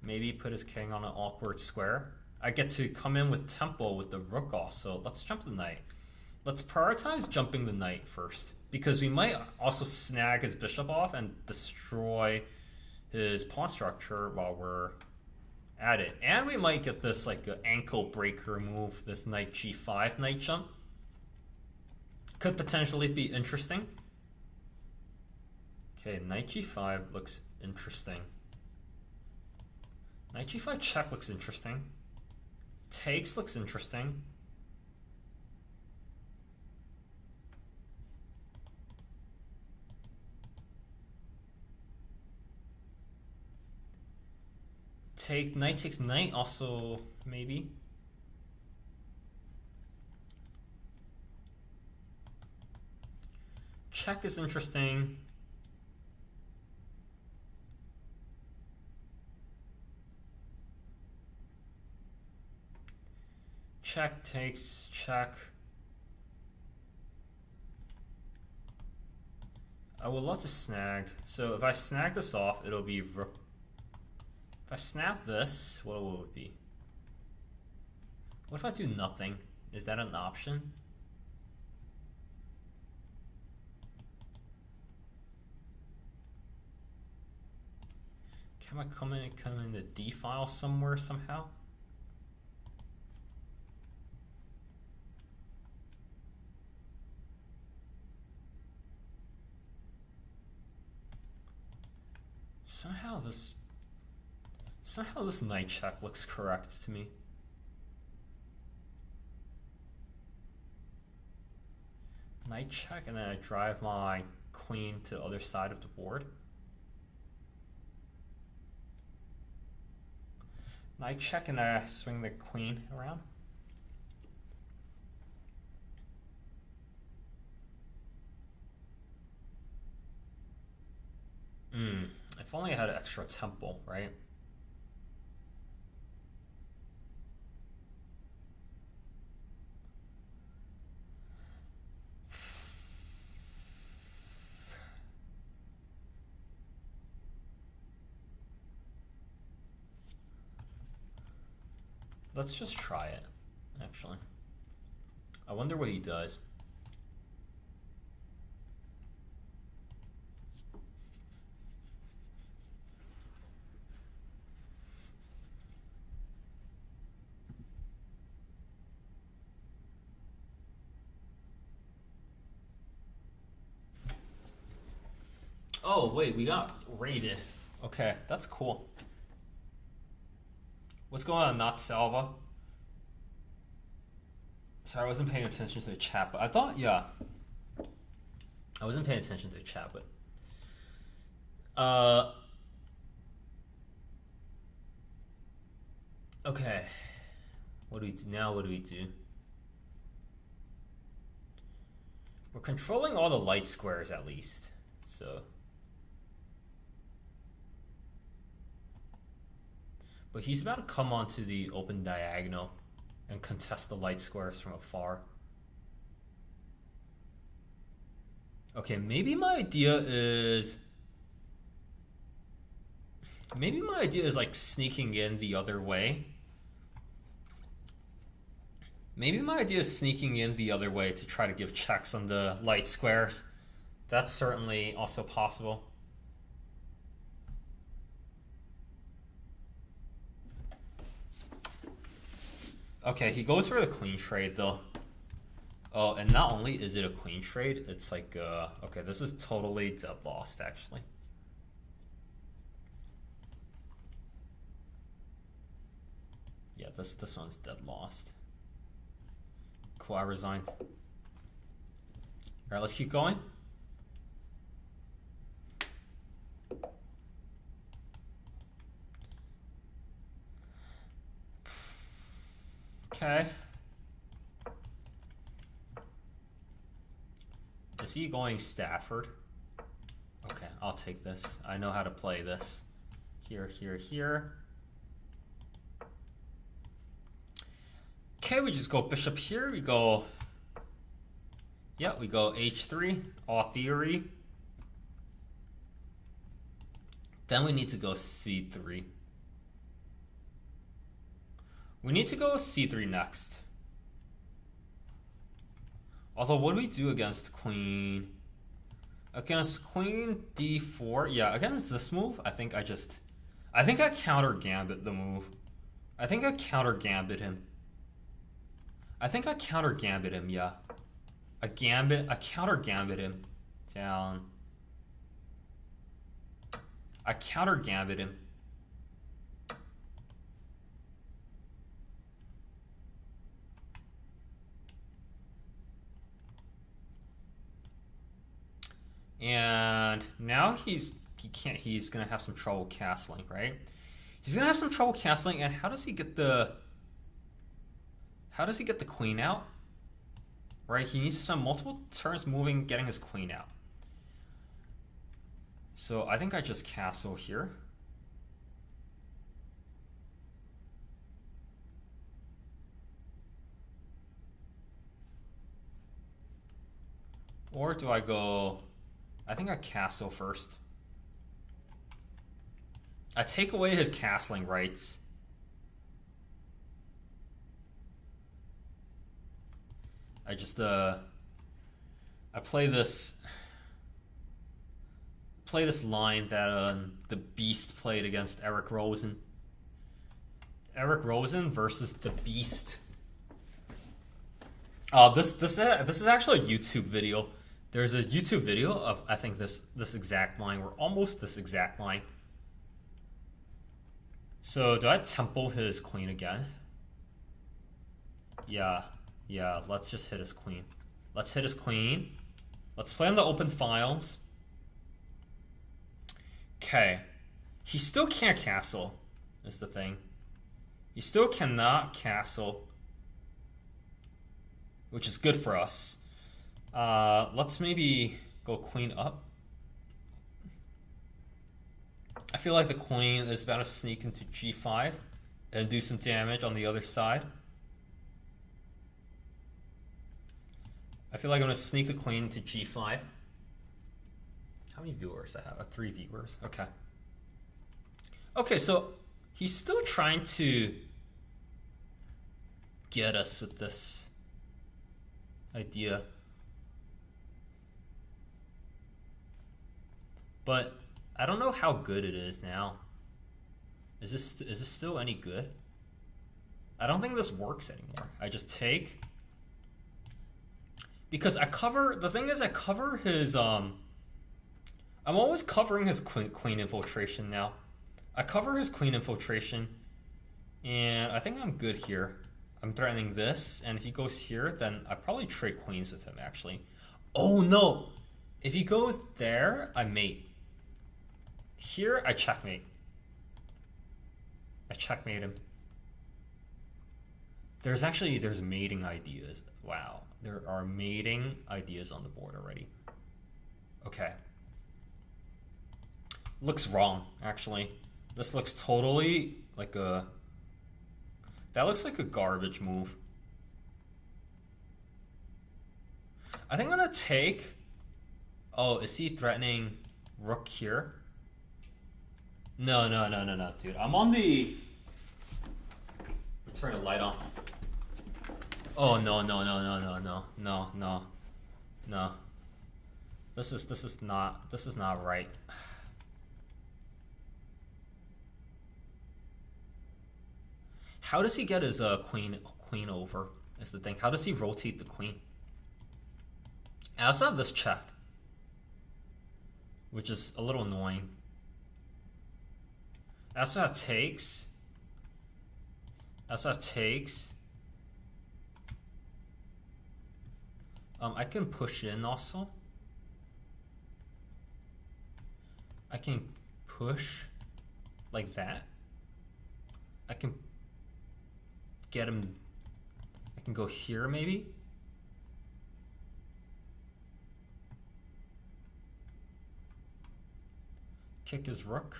Maybe put his king on an awkward square. I get to come in with tempo with the rook also. Let's jump the knight. Let's prioritize jumping the knight first, because we might also snag his bishop off and destroy his pawn structure while we're at it. And we might get this like an ankle breaker move, this knight g5 knight jump. Could potentially be interesting. Okay, knight g5 looks interesting. Knight g5 check looks interesting. Takes looks interesting. Take knight takes knight also maybe. Check is interesting. Check takes check. I would love to snag. So if I snag this off, it'll be rook. If I snap this, what will it be? What if I do nothing? Is that an option? Can I come in the D file somewhere somehow? Somehow this knight check looks correct to me. Knight check, and then I drive my queen to the other side of the board. Knight check, and I swing the queen around. If only I had an extra temple, right? Let's just try it, actually. I wonder what he does. Oh, wait, we got raided. Okay, that's cool. What's going on, Not Salva? Sorry, I wasn't paying attention to the chat, but I thought, yeah. I wasn't paying attention to the chat, but... Okay. What do we do now? What do we do? We're controlling all the light squares at least, so... But he's about to come onto the open diagonal and contest the light squares from afar. Okay, maybe my idea is like sneaking in the other way. Maybe my idea is sneaking in the other way to try to give checks on the light squares. That's certainly also possible. Okay, he goes for the queen trade though. Oh, and not only is it a queen trade, it's like, okay, this is totally dead lost actually. Yeah, this one's dead lost. Cool, I resigned. Alright, let's keep going. Okay. Is he going Stafford? Okay, I'll take this. I know how to play this. Here, here, here. Okay, we just go bishop here. We go... Yeah, we go h3, all theory. Then we need to go c3. We need to go c3 next. Although, what do we do against queen? Against queen d4? Yeah, against this move, I think I counter gambit the move. I think I counter gambit him. Yeah. I counter gambit him. Down. I counter gambit him. And now he's gonna have some trouble castling, right? He's gonna have some trouble castling, and how does he get the queen out? Right? He needs to spend multiple turns moving, getting his queen out. So I think I just castle here. Or do I go... I think I castle first. I take away his castling rights. I just I play this line that the Beast played against Eric Rosen. Eric Rosen versus the Beast. This is actually a YouTube video. There's a YouTube video of, I think, this exact line, or almost this exact line. So do I tempo his queen again? Yeah, let's just hit his queen. Let's hit his queen. Let's play on the open files. Okay. He still can't castle, is the thing. He still cannot castle, which is good for us. Let's maybe go queen up. I feel like the queen is about to sneak into g5 and do some damage on the other side. I feel like I'm going to sneak the queen into g5. How many viewers I have? 3 viewers. Okay. Okay, so he's still trying to get us with this idea. But I don't know how good it is now. Is this still any good? I don't think this works anymore. I just take, because I cover, the thing is I cover his I'm always covering his queen infiltration now. I cover his queen infiltration, and I think I'm good here. I'm threatening this, and if he goes here, then I probably trade queens with him actually. Oh no! If he goes there, I mate. Here, I checkmate. I checkmate him. There's mating ideas. Wow. There are mating ideas on the board already. Okay. Looks wrong, actually. This looks totally like a... That looks like a garbage move. I think I'm gonna take... Oh, is he threatening rook here? No, dude. I'm on the... Let me turn the light on. Oh, no. This is not right. How does he get his queen over? Is the thing. How does he rotate the queen? I also have this check, which is a little annoying. I also have takes. I can push in also. I can push like that. I can get him can go here maybe. Kick his rook.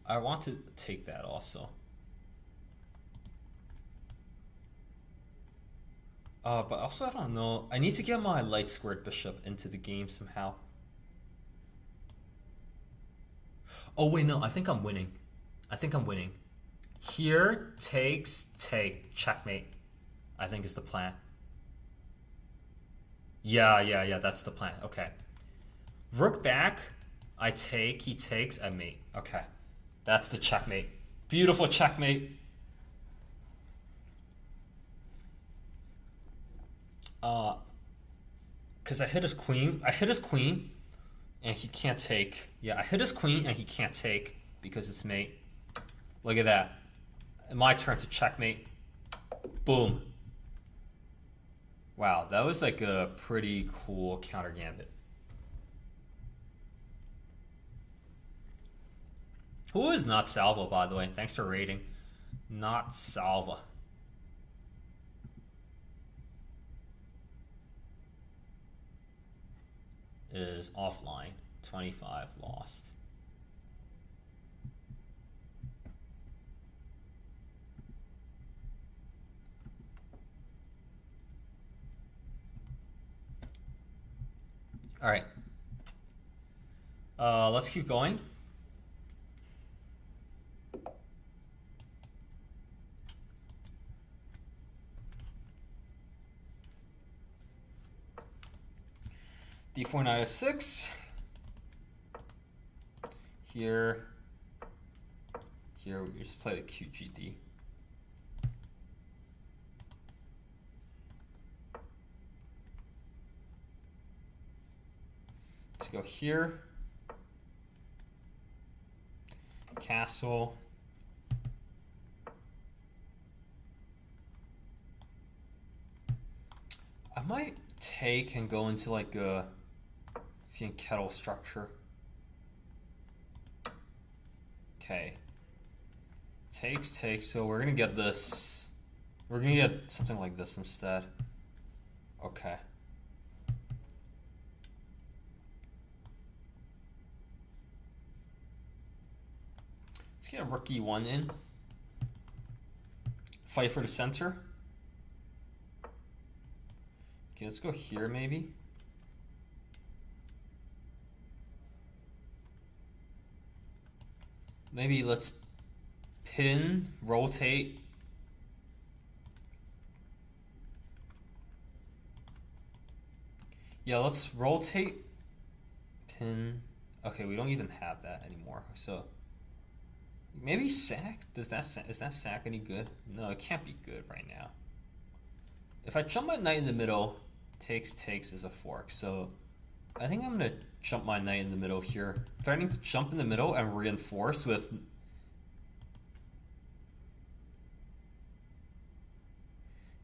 I want to take that also. But also I don't know. I need to get my light squared bishop into the game somehow. Oh wait, no, I think I'm winning. I think I'm winning. Here, takes, take, checkmate. I think is the plan. Yeah, that's the plan. Okay. Rook back, I take, he takes, I mate. Okay. That's the checkmate. Beautiful checkmate. Because I hit his queen, and he can't take. Yeah, I hit his queen and he can't take because it's mate. Look at that. My turn to checkmate. Boom. Wow, that was like a pretty cool counter gambit. Who is Not Salvo, by the way? Thanks for rating. Not Salva. Is offline. 25 lost. All right. Let's keep going. D4 knight f6. Here we just play the QGD. Let's go here. Castle. I might take and go into like a kettle structure. Okay. Takes, so we're gonna get this. We're gonna get something like this instead. Okay. Let's get a rook e1 in. Fight for the center. Okay, let's go here maybe. Maybe let's pin, rotate. Yeah, let's rotate, pin. Okay, we don't even have that anymore. So maybe sack. Is that sack any good? No, it can't be good right now. If I jump my knight in the middle, takes is a fork. So I think I'm gonna jump my knight in the middle here. Threatening to jump in the middle and reinforce with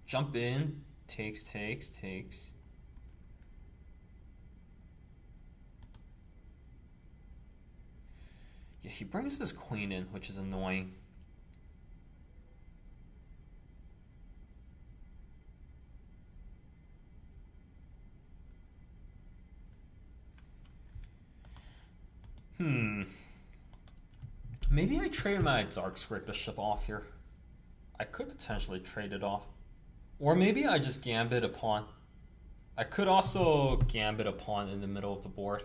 jump in, takes. Yeah, he brings his queen in, which is annoying. Maybe I trade my dark squared bishop off here. I could potentially trade it off. Or maybe I just gambit a pawn. I could also gambit a pawn in the middle of the board.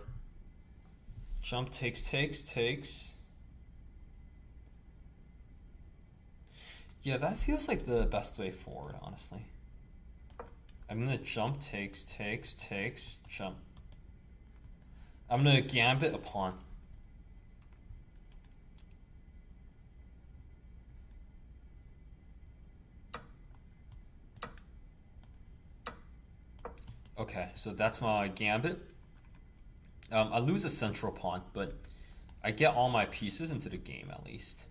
Jump, takes. Yeah, that feels like the best way forward, honestly. I'm gonna jump, takes, jump. I'm gonna gambit a pawn. Okay, so that's my gambit. I lose a central pawn, but I get all my pieces into the game at least.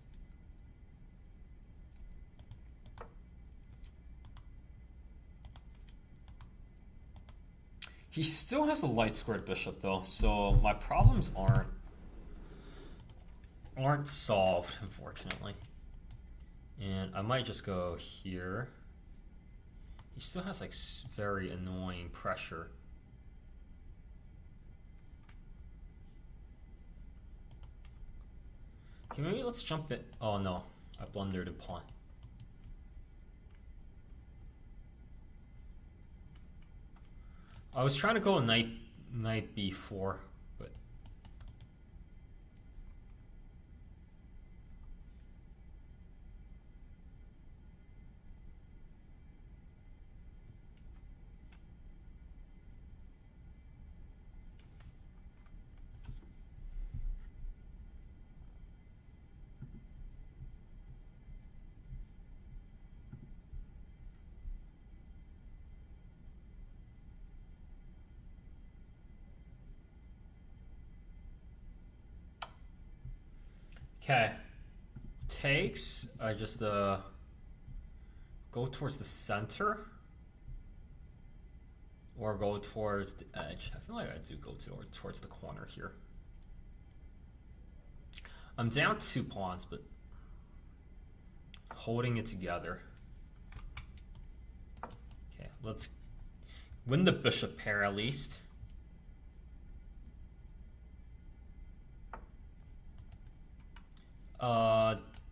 He still has a light squared bishop though, so my problems aren't solved, unfortunately. And I might just go here. He still has like very annoying pressure. Okay, maybe let's jump it. Oh no, I blundered a pawn. I was trying to go knight b4, but okay. Takes. I just go towards the center or go towards the edge. I feel like I do go towards the corner here. I'm down 2 pawns, but holding it together. Okay, let's win the bishop pair at least.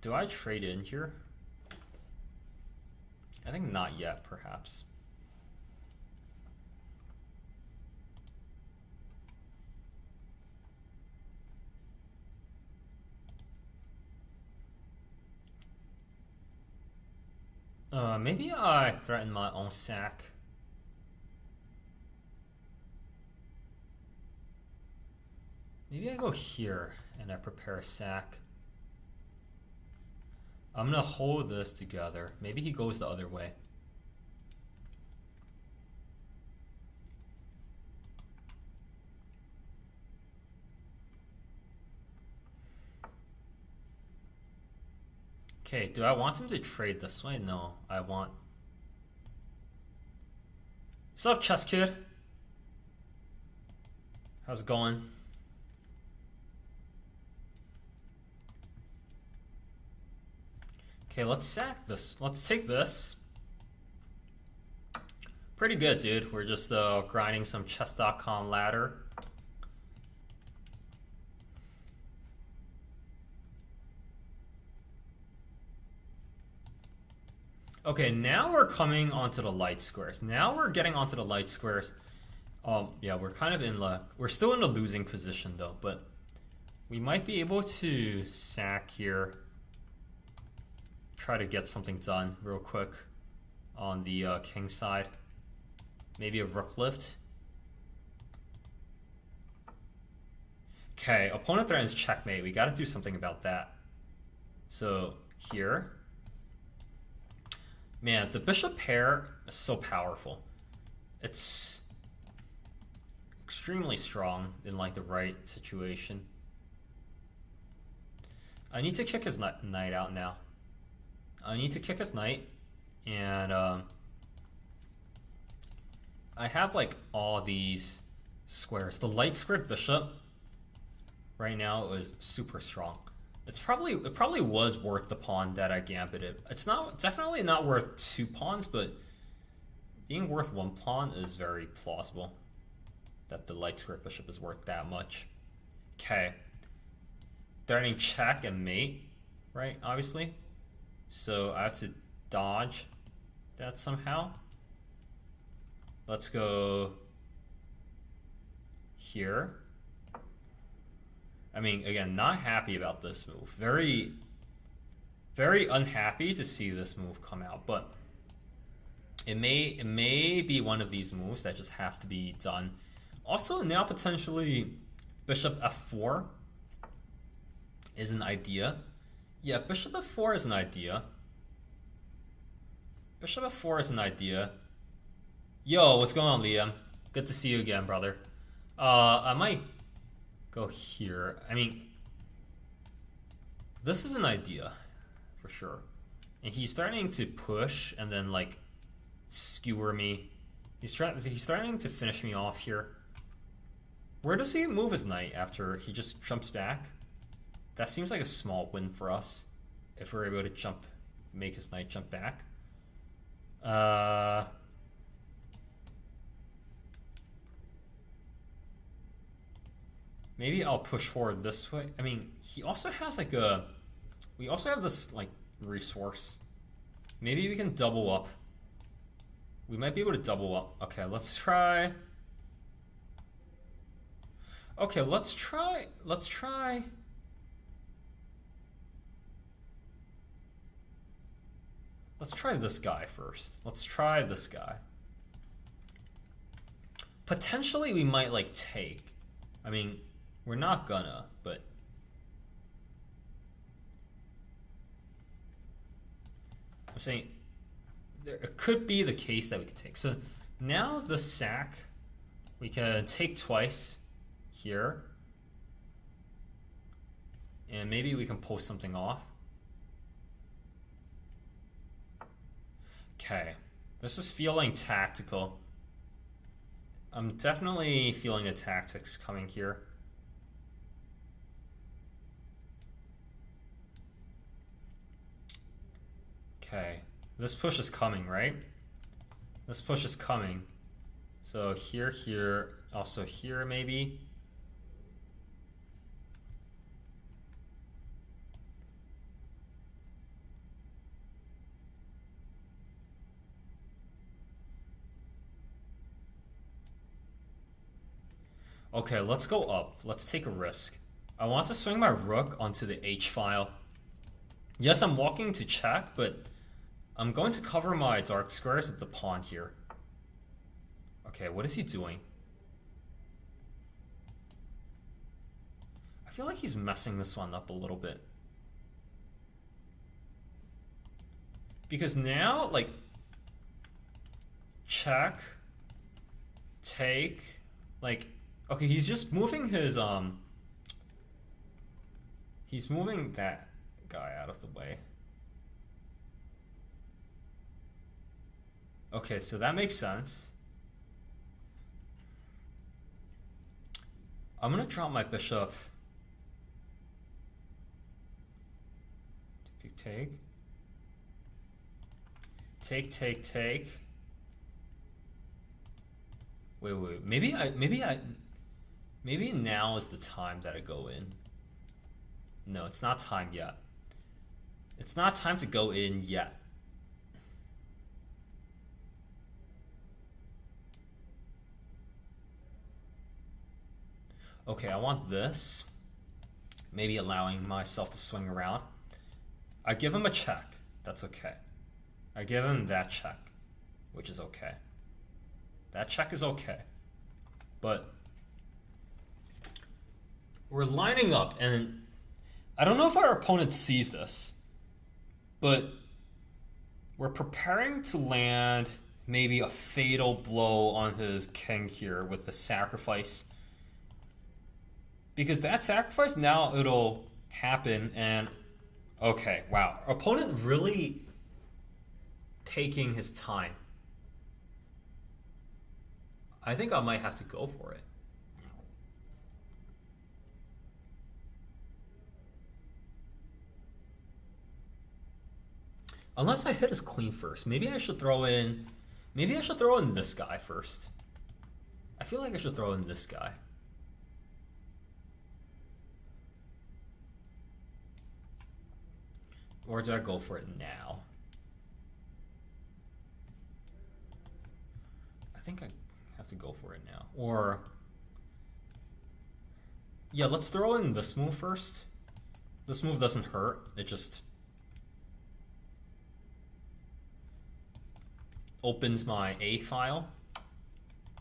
Do I trade in here? I think not yet, perhaps. Maybe I threaten my own sack. Maybe I go here and I prepare a sack. I'm gonna hold this together. Maybe he goes the other way. Okay, do I want him to trade this way? No, I want... What's up, chess kid? How's it going? Okay, let's sack this. Let's take this. Pretty good, dude. We're just grinding some chess.com ladder. Okay, now we're coming onto the light squares. Now we're getting onto the light squares. Yeah, we're kind of in luck. We're still in a losing position though, but we might be able to sack here. Try to get something done real quick on the king side. Maybe a rook lift. Okay, opponent threatens checkmate. We gotta do something about that. So here. Man, the bishop pair is so powerful. It's extremely strong in like the right situation. I need to kick his knight out now. I need to kick his knight, and I have like all these squares. The light squared bishop right now is super strong. It probably was worth the pawn that I gambited. It's definitely not worth 2 pawns, but being worth 1 pawn is very plausible. That the light squared bishop is worth that much. Okay, threatening check and mate, right? Obviously. So I have to dodge that somehow. Let's go here. I mean, again, not happy about this move. Very, very unhappy to see this move come out, but it may be one of these moves that just has to be done. Also, now potentially bishop f4 is an idea. Yeah, bishop f4 is an idea. Bishop f4 is an idea. Yo, what's going on, Liam? Good to see you again, brother. I might go here. I mean, this is an idea for sure. And he's starting to push and then like skewer me He's threatening to finish me off here. Where does he move his knight after he just jumps back? That seems like a small win for us if we're able to make his knight jump back. Maybe I'll push forward this way. I mean, he also has like we also have this like resource. Maybe we can double up. We might be able to double up. Okay, let's try. Okay, let's try. Let's try this guy first. Let's try this guy. Potentially we might like take. I mean, we're not gonna, but I'm saying it could be the case that we could take. So now the sack, we can take twice here. And maybe we can pull something off. Okay, this is feeling tactical. I'm definitely feeling the tactics coming here. Okay, this push is coming, right? This push is coming. So here, here, also here maybe. Okay, let's go up. Let's take a risk. I want to swing my rook onto the H file. Yes, I'm walking to check, but I'm going to cover my dark squares with the pawn here. Okay, what is he doing? I feel like he's messing this one up a little bit. Because now, like, check, take, like, okay, he's just moving his, he's moving that guy out of the way. Okay, so that makes sense. I'm gonna drop my bishop. Take. Take. Wait. Maybe now is the time that I go in. No, it's not time yet. It's not time to go in yet. Okay, I want this. Maybe allowing myself to swing around. I give him a check. That's okay. I give him that check, which is okay. That check is okay. But we're lining up, and I don't know if our opponent sees this, but we're preparing to land maybe a fatal blow on his king here with the sacrifice. Because that sacrifice, now it'll happen, and okay, wow. Our opponent really taking his time. I think I might have to go for it. Unless I hit his queen first. Maybe I should throw in this guy first. I feel like I should throw in this guy. Or do I go for it now? I think I have to go for it now. Or yeah, let's throw in this move first. This move doesn't hurt. It just opens my A file.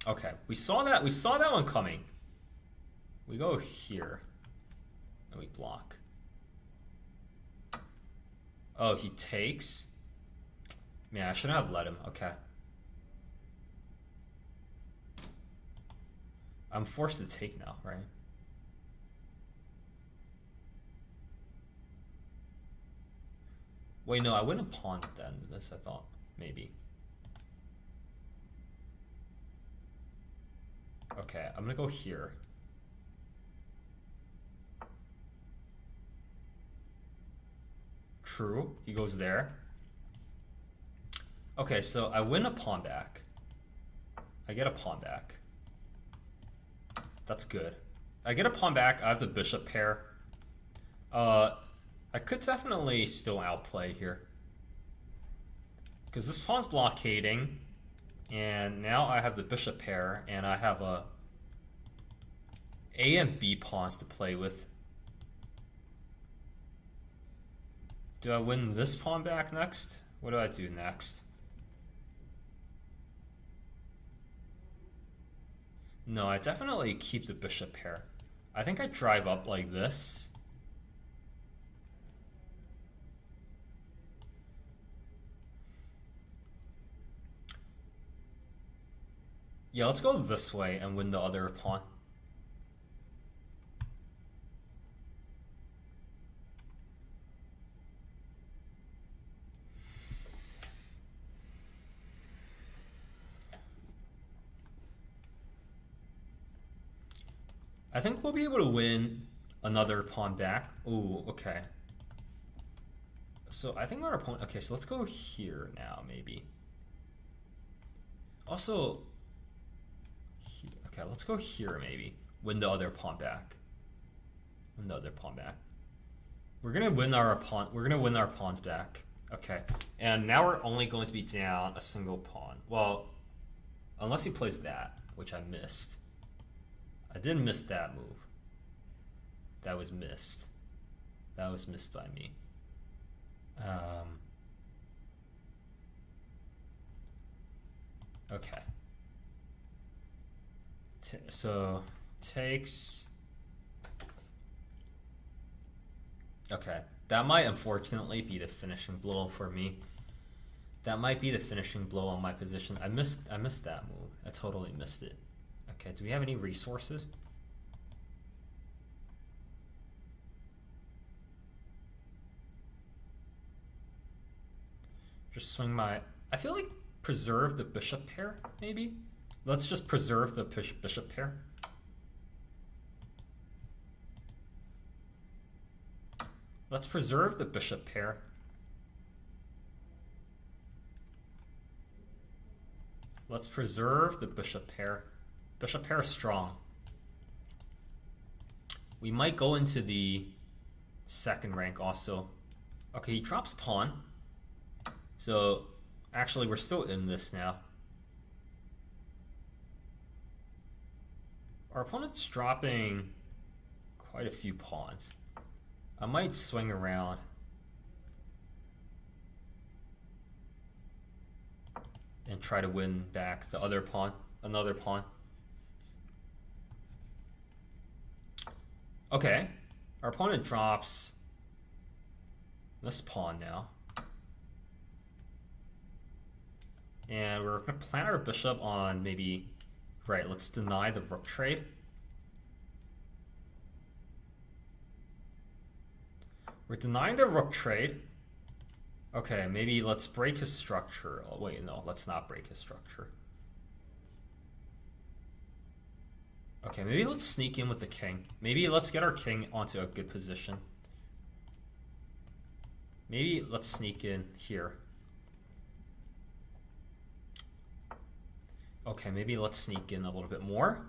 Okay, we saw that one coming. We go here and we block. Oh, he takes. Man, I shouldn't have let him. Okay. I'm forced to take now, right? Wait, no, I wouldn't have pawned at the end of this, I thought. Maybe. Okay, I'm gonna go here. True, he goes there. Okay, so I win a pawn back. I get a pawn back. That's good. I get a pawn back. I have the bishop pair. I could definitely still outplay here. Because this pawn's blockading. And now I have the bishop pair. And I have A and B pawns to play with. Do I win this pawn back next? What do I do next? No, I definitely keep the bishop pair. I think I drive up like this. Yeah, let's go this way and win the other pawn. I think we'll be able to win another pawn back. Ooh, okay. So I think our opponent... Okay, so let's go here now, maybe. Also... Okay, let's go here, maybe. Win the other pawn back. Win the other pawn back. We're gonna win our pawn... We're gonna win our pawns back. Okay. And now we're only going to be down a single pawn. Well, unless he plays that, which I missed. I didn't miss that move. That was missed. That was missed by me. Okay. So takes. Okay, that might unfortunately be the finishing blow for me. That might be the finishing blow on my position. I missed that move. I totally missed it. Okay, do we have any resources? Just swing my... I feel like preserve the bishop pair, maybe? Let's just preserve the bishop pair. Let's preserve the bishop pair. Let's preserve the bishop pair. Bishop pair is strong. We might go into the second rank also. Okay, he drops pawn. So, actually, we're still in this now. Our opponent's dropping quite a few pawns. I might swing around. And try to win back the other pawn, another pawn. Okay, our opponent drops this pawn now. And we're gonna plant our bishop on maybe, right, let's deny the rook trade. We're denying the rook trade. Okay, maybe let's break his structure. Oh, wait, no, let's not break his structure. Okay, maybe let's sneak in with the king. Maybe let's get our king onto a good position. Maybe let's sneak in here. Okay, maybe let's sneak in a little bit more.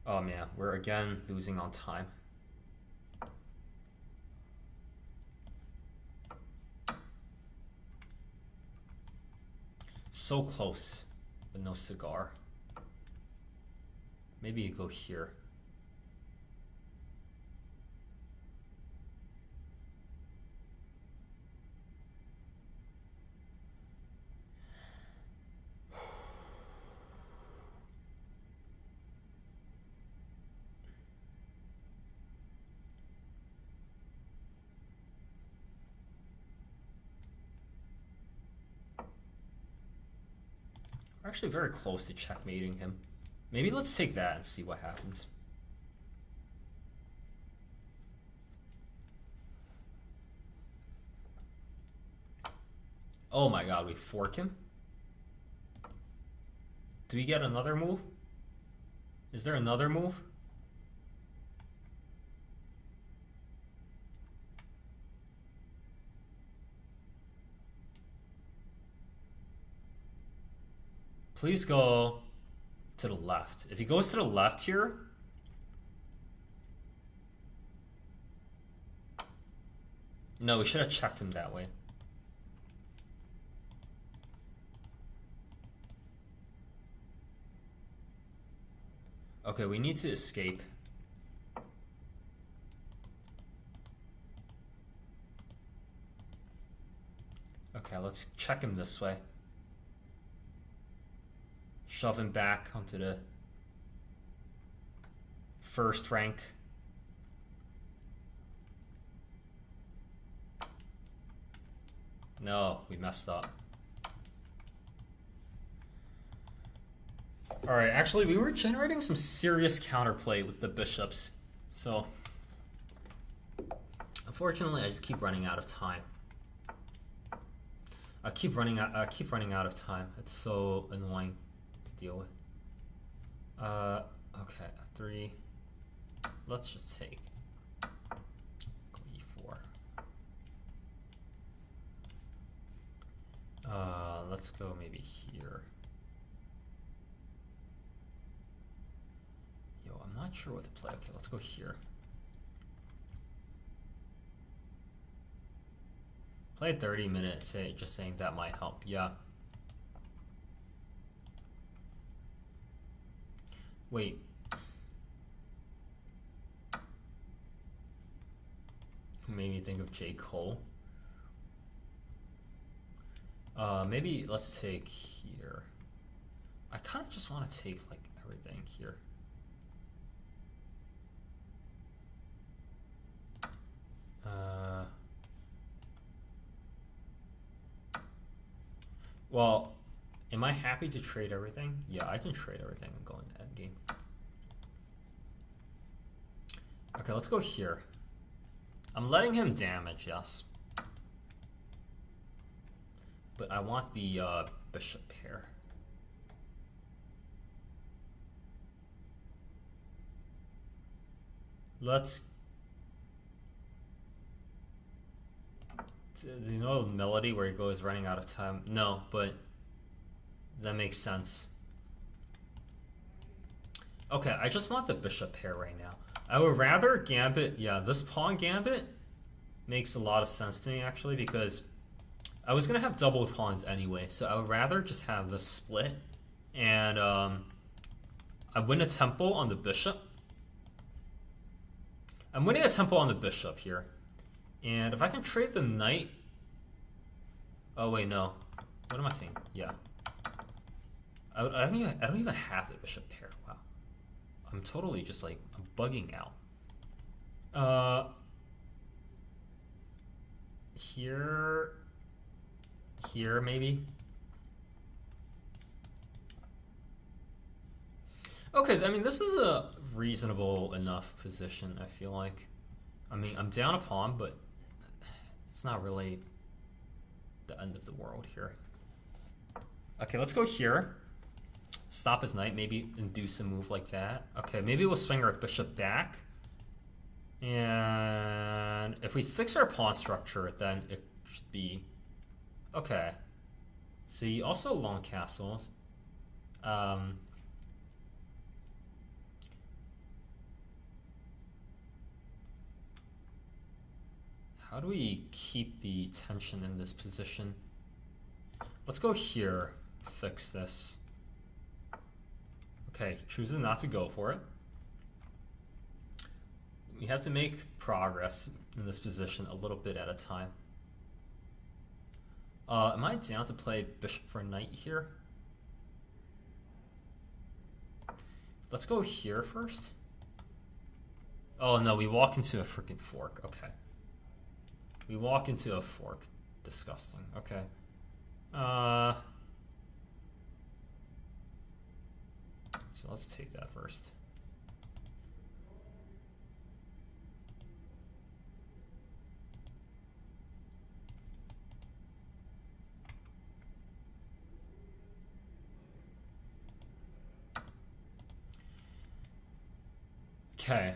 Oh man, we're again losing on time. So close, but no cigar. Maybe you go here. We're actually very close to checkmating him. Maybe let's take that and see what happens. Oh my god, we fork him? Do we get another move? Is there another move? Please go to the left. If he goes to the left here, no, we should have checked him that way. Okay, we need to escape. Okay, let's check him this way. Shove him back onto the first rank. No, we messed up. Alright, actually we were generating some serious counterplay with the bishops. So unfortunately I just keep running out of time. I keep running out of time. It's so annoying to deal with. Okay, 3. Let's just take e4. Let's go maybe here. Yo, I'm not sure what to play. Okay, let's go here. Play 30 minutes, just saying that might help. Yeah. Wait. Made me think of J. Cole. Maybe let's take here. I kind of just want to take like everything here. Well, am I happy to trade everything? Yeah, I can trade everything and go into endgame. Okay, let's go here. I'm letting him damage, yes. But I want the bishop pair. Let's... Do you know the melody where he goes running out of time? No, but that makes sense. Okay, I just want the bishop pair right now. I would rather gambit, yeah, this pawn gambit makes a lot of sense to me actually, because I was gonna have double pawns anyway, so I would rather just have this split and I win a tempo on the bishop. I'm winning a tempo on the bishop here. And if I can trade the knight... Oh wait, no. What am I saying? Yeah. I don't even have the bishop pair. Wow. I'm totally just like, I'm bugging out. Here maybe? Okay, I mean this is a reasonable enough position, I feel like. I mean, I'm down a pawn, but it's not really the end of the world here. Okay, let's go here. Stop his knight, maybe induce a move like that. Okay, maybe we'll swing our bishop back. And if we fix our pawn structure, then it should be... Okay. So he also long castles. How do we keep the tension in this position? Let's go here, fix this. Okay, chooses not to go for it. We have to make progress in this position a little bit at a time. Am I down to play bishop for knight here? Let's go here first. Oh no, we walk into a freaking fork. Okay. We walk into a fork. Disgusting. Okay. So let's take that first. Okay.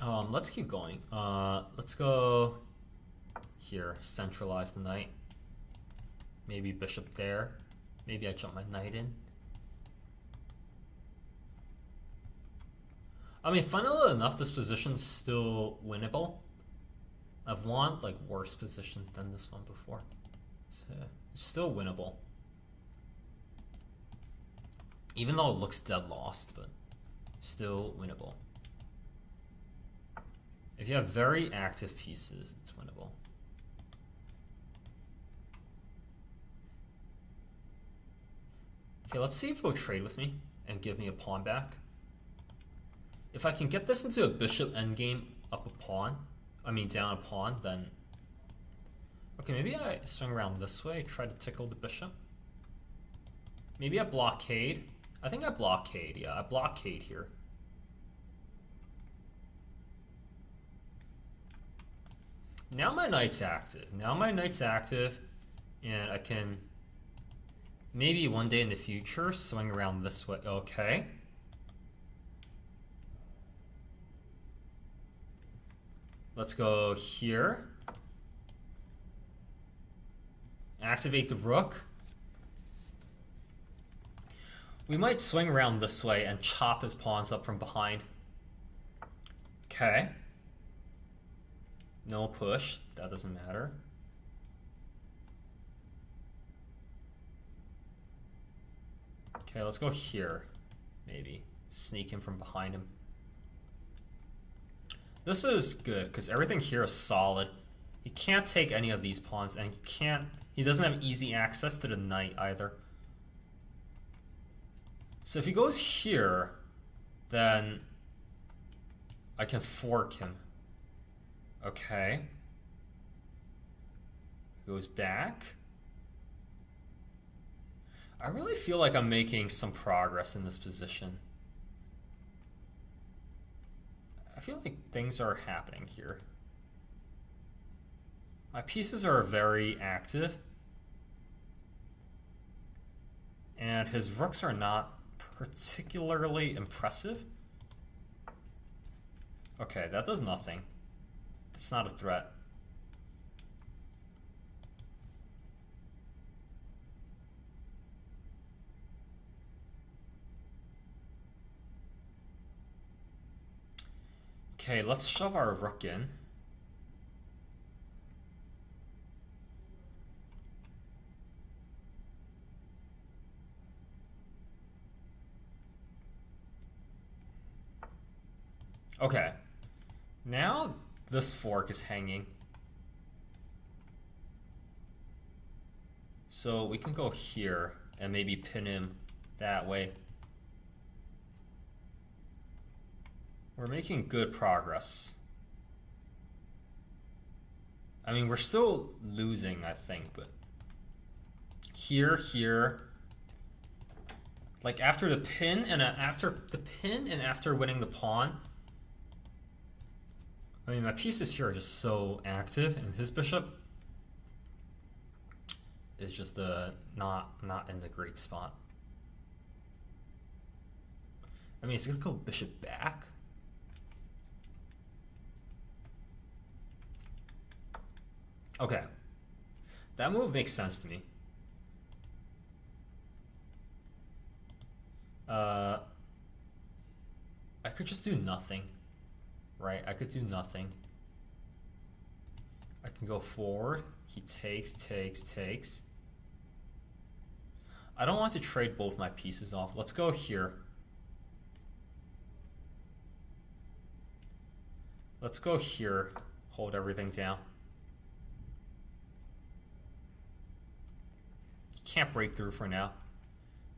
Let's keep going. Let's go here. Centralize the knight. Maybe bishop there. Maybe I jump my knight in. I mean, funnily enough, this position's still winnable. I've won like worse positions than this one before, so it's still winnable. Even though it looks dead lost, but still winnable. If you have very active pieces, it's winnable. Okay, let's see if he'll trade with me and give me a pawn back. If I can get this into a bishop endgame up a pawn, I mean down a pawn, then... Okay, maybe I swing around this way, try to tickle the bishop. Maybe I blockade. I think I blockade, yeah, I blockade here. Now my knight's active. And I can maybe one day in the future swing around this way. Okay. Let's go here. Activate the rook. We might swing around this way and chop his pawns up from behind. Okay. No push. That doesn't matter. Okay, let's go here. Maybe. Sneak him from behind him. This is good because everything here is solid. He can't take any of these pawns, and he doesn't have easy access to the knight either. So if he goes here, then I can fork him. Okay. Goes back. I really feel like I'm making some progress in this position. I feel like things are happening here. My pieces are very active. And his rooks are not particularly impressive. Okay, that does nothing. It's not a threat. Okay, let's shove our rook in. Okay. Now this fork is hanging. So we can go here and maybe pin him that way. We're making good progress. I mean, we're still losing, I think, but here, like after the pin and after winning the pawn, I mean, my pieces here are just so active, and his bishop is just not in the great spot. I mean, he's gonna go bishop back. Okay, that move makes sense to me. I could just do nothing, right? I could do nothing. I can go forward. He takes. I don't want to trade both my pieces off. Let's go here. Let's go here. Hold everything down. Can't break through for now.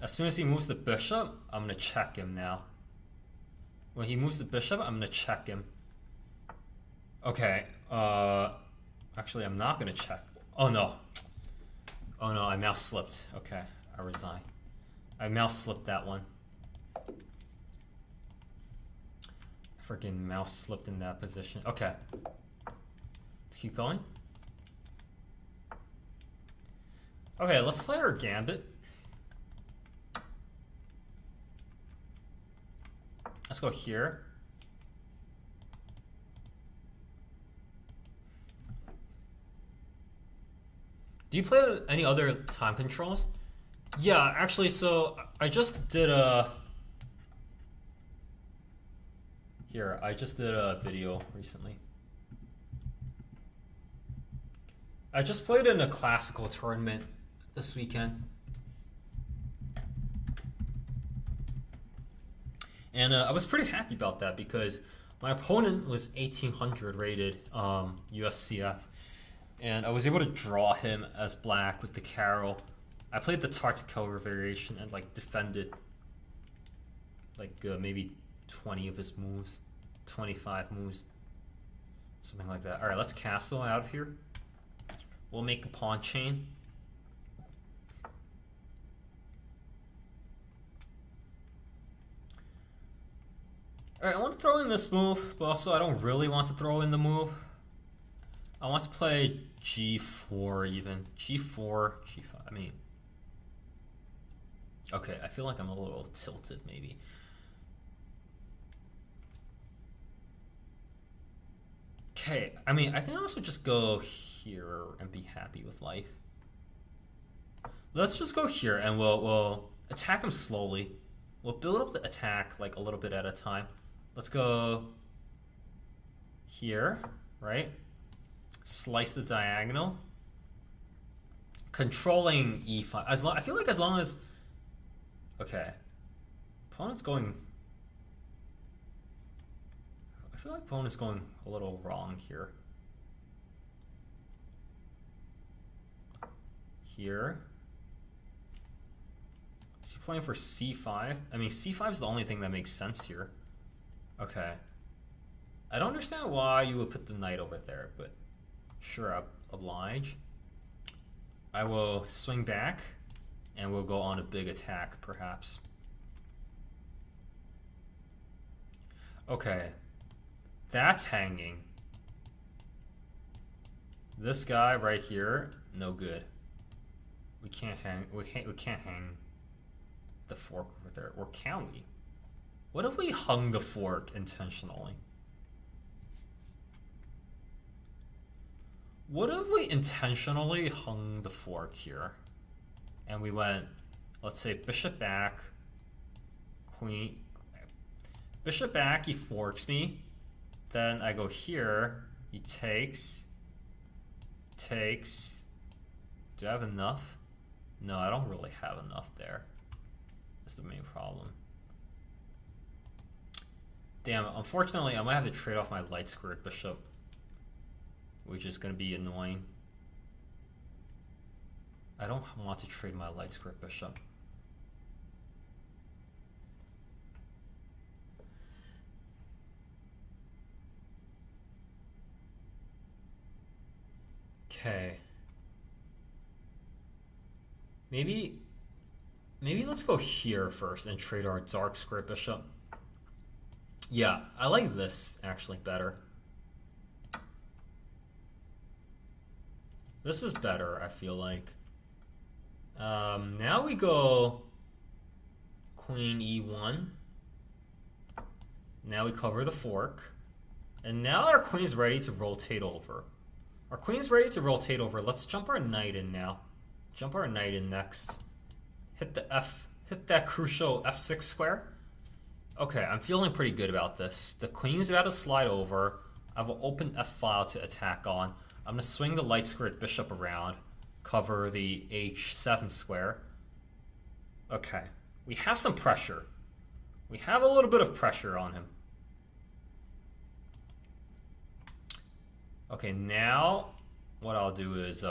As soon as he moves the bishop, I'm gonna check him now. When he moves the bishop, I'm gonna check him. Okay, actually I'm not gonna check. Oh no, I mouse slipped. Okay, I resign. I mouse slipped that one. I freaking mouse slipped in that position. Okay, let's keep going. Okay, let's play our gambit. Let's go here. Do you play any other time controls? Yeah, actually, so I just did a... Here, I just did a video recently. I just played in a classical tournament this weekend. And I was pretty happy about that because my opponent was 1800 rated USCF. And I was able to draw him as black with the Carol. I played the Tartakower variation and like defended like maybe 20 of his moves, 25 moves, something like that. All right, let's castle out of here. We'll make a pawn chain. All right, I want to throw in this move, but also I don't really want to throw in the move. I want to play g4 even. g4, g5, I mean... Okay, I feel like I'm a little tilted maybe. Okay, I mean, I can also just go here and be happy with life. Let's just go here and we'll attack him slowly. We'll build up the attack like a little bit at a time. Let's go here, right? Slice the diagonal. Controlling e5. I feel like as long as... Okay. Opponent's going... I feel like opponent's going a little wrong here. Here. Is he playing for c5? I mean, c5 is the only thing that makes sense here. Okay. I don't understand why you would put the knight over there, but sure, I'll oblige. I will swing back, and we'll go on a big attack, perhaps. Okay. That's hanging. This guy right here, no good. We can't hang. We can't hang the fork over there, or can we? What if we hung the fork intentionally? What if we intentionally hung the fork here, and we went, let's say, bishop back, queen, bishop back. He forks me. Then I go here. He takes. Do I have enough? No, I don't really have enough there. That's the main problem. Damn, unfortunately, I might have to trade off my light squared bishop, which is going to be annoying. I don't want to trade my light squared bishop. Okay. Maybe let's go here first and trade our dark square bishop. Yeah, I like this actually better. This is better, I feel like. Now we go queen e1. Now we cover the fork. And now our queen's ready to rotate over. Our queen's ready to rotate over. Let's jump our knight in now. Jump our knight in next. Hit that crucial f6 square. Okay, I'm feeling pretty good about this. The queen's about to slide over. I have an open f file to attack on. I'm gonna swing the light squared bishop around, cover the h7 square. Okay, we have some pressure. We have a little bit of pressure on him. Okay, now what I'll do is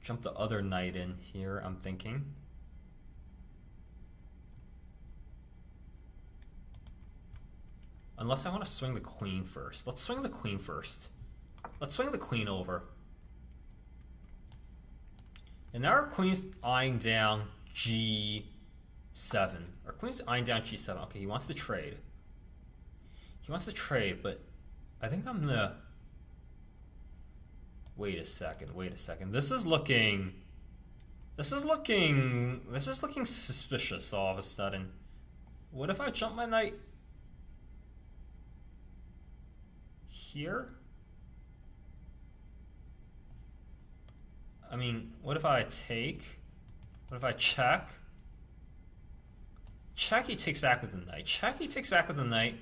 jump the other knight in here, I'm thinking. Unless I want to swing the queen first. Let's swing the queen first. Let's swing the queen over. And now our queen's eyeing down g7. Our queen's eyeing down g7. Okay, he wants to trade. He wants to trade, but I think I'm gonna... Wait a second. This is looking This is looking suspicious all of a sudden. What if I jump my knight here? I mean, what if I take? What if I check? Check, he takes back with the knight. Check, he takes back with the knight.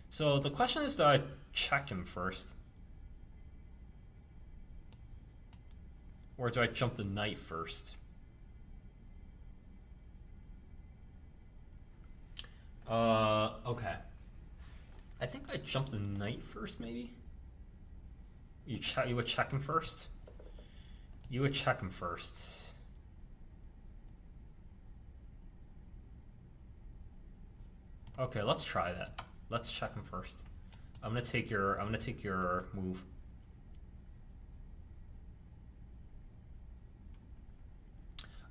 So the question is, do I check him first? Or do I jump the knight first? Okay. I think I jump the knight first, maybe? You would check him first? You would check him first. Okay, let's try that. Let's check him first. I'm gonna take your move.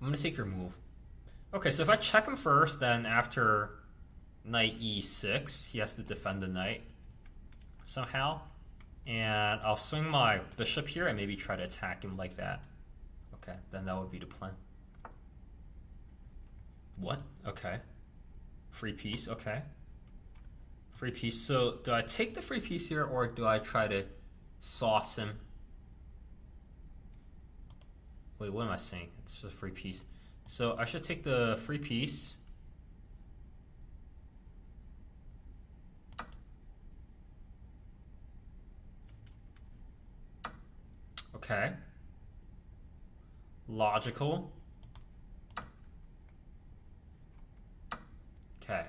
I'm gonna take your move. Okay, so if I check him first, then after knight e6, he has to defend the knight somehow. And I'll swing my bishop here and maybe try to attack him like that. Okay, then that would be the plan. What? Okay. Free piece, okay. Free piece. So do I take the free piece here, or do I try to sauce him? Wait, what am I saying? It's just a free piece. So I should take the free piece. Okay. Logical. Okay.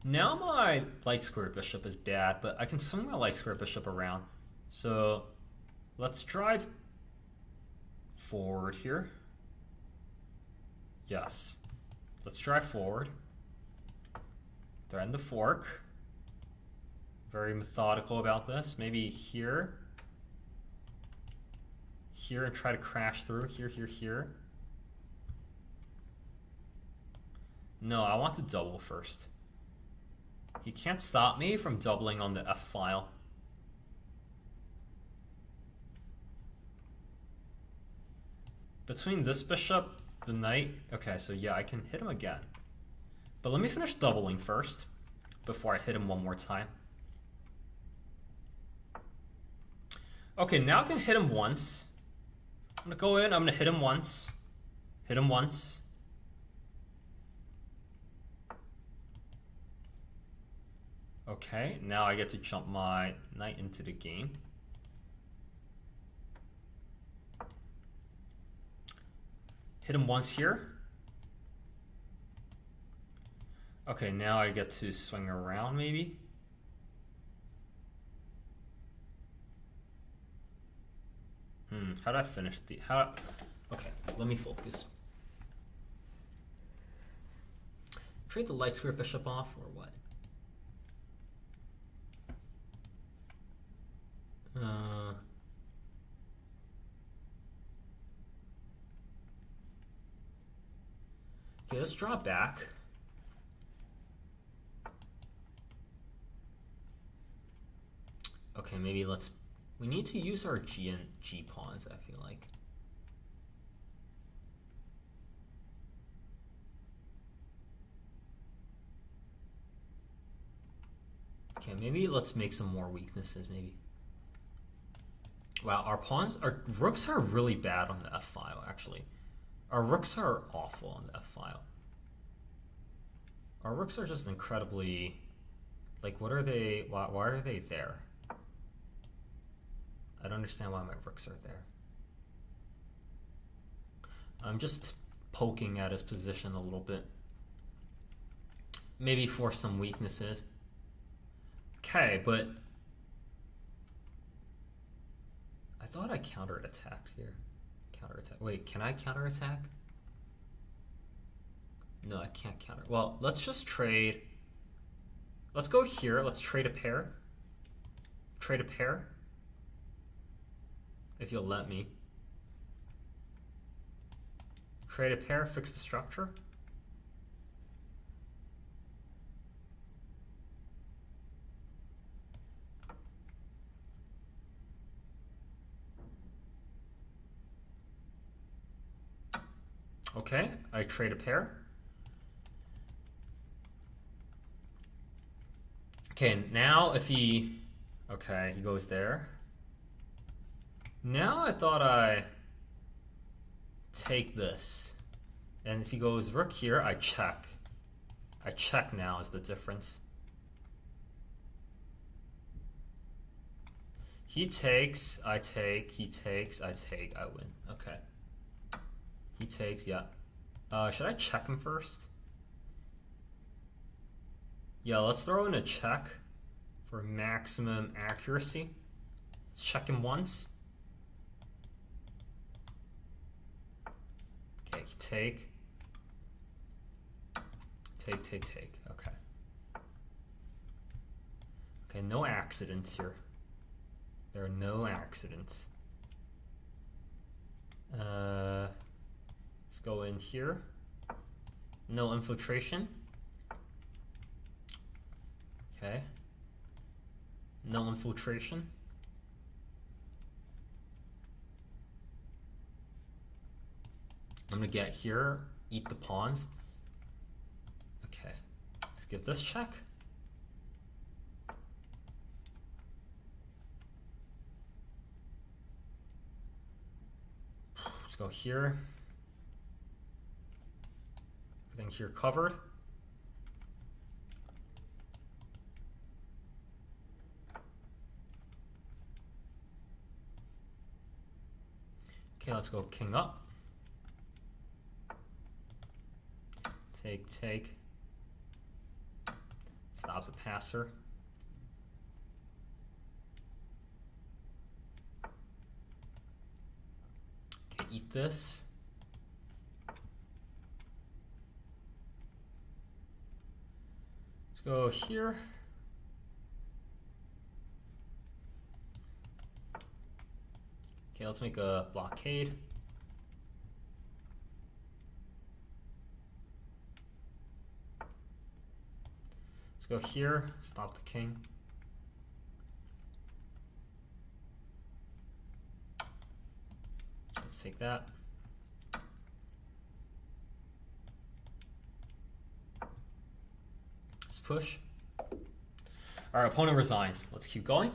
Now my light square bishop is bad, but I can swing my light square bishop around. So let's drive forward here. Yes. Let's drive forward. Threaten the fork. Very methodical about this. Maybe here. Here and try to crash through. Here, here, here. No, I want to double first. You can't stop me from doubling on the F file. Between this bishop, the knight. Okay, so yeah, I can hit him again. But let me finish doubling first before I hit him one more time. Okay, now I can hit him once. I'm gonna go in, I'm gonna hit him once. Hit him once. Okay, now I get to jump my knight into the game. Hit him once here. Okay, now I get to swing around maybe. How do I finish the okay, let me focus. Trade the light square bishop off or what? Okay, let's draw back. Okay, maybe we need to use our G and G pawns, I feel like. Okay, maybe let's make some more weaknesses, maybe. Wow, our rooks are really bad on the F file, actually. Our rooks are awful on the F file. Our rooks are just incredibly, like, what are they, why are they there? I don't understand why my rooks are there. I'm just poking at his position a little bit. Maybe for some weaknesses. Okay, but I thought I counter-attacked here. Counter-attack. Wait, can I counter-attack? No, I can't counter. Well, let's just trade. Let's go here. Let's trade a pair. Trade a pair. If you'll let me. Trade a pair, fix the structure. Okay, I trade a pair. Okay, now if he... Okay, he goes there. Now I thought I take this. And if he goes rook here, I check. I check now is the difference. He takes, I take, he takes, I take, I win. Okay. He takes, yeah. Should I check him first? Yeah, let's throw in a check for maximum accuracy. Let's check him once. Okay, take. Take. Okay. Okay, no accidents here. There are no accidents. Let's go in here. No infiltration. Okay. No infiltration. I'm gonna get here, eat the pawns. Okay. Let's give this check. Let's go here. Everything here covered. Okay, let's go king up. Take. Stops the passer. Okay, eat this. Let's go here. Okay, let's make a blockade. Let's go here, stop the king. Let's take that. Let's push. Our opponent resigns. Let's keep going.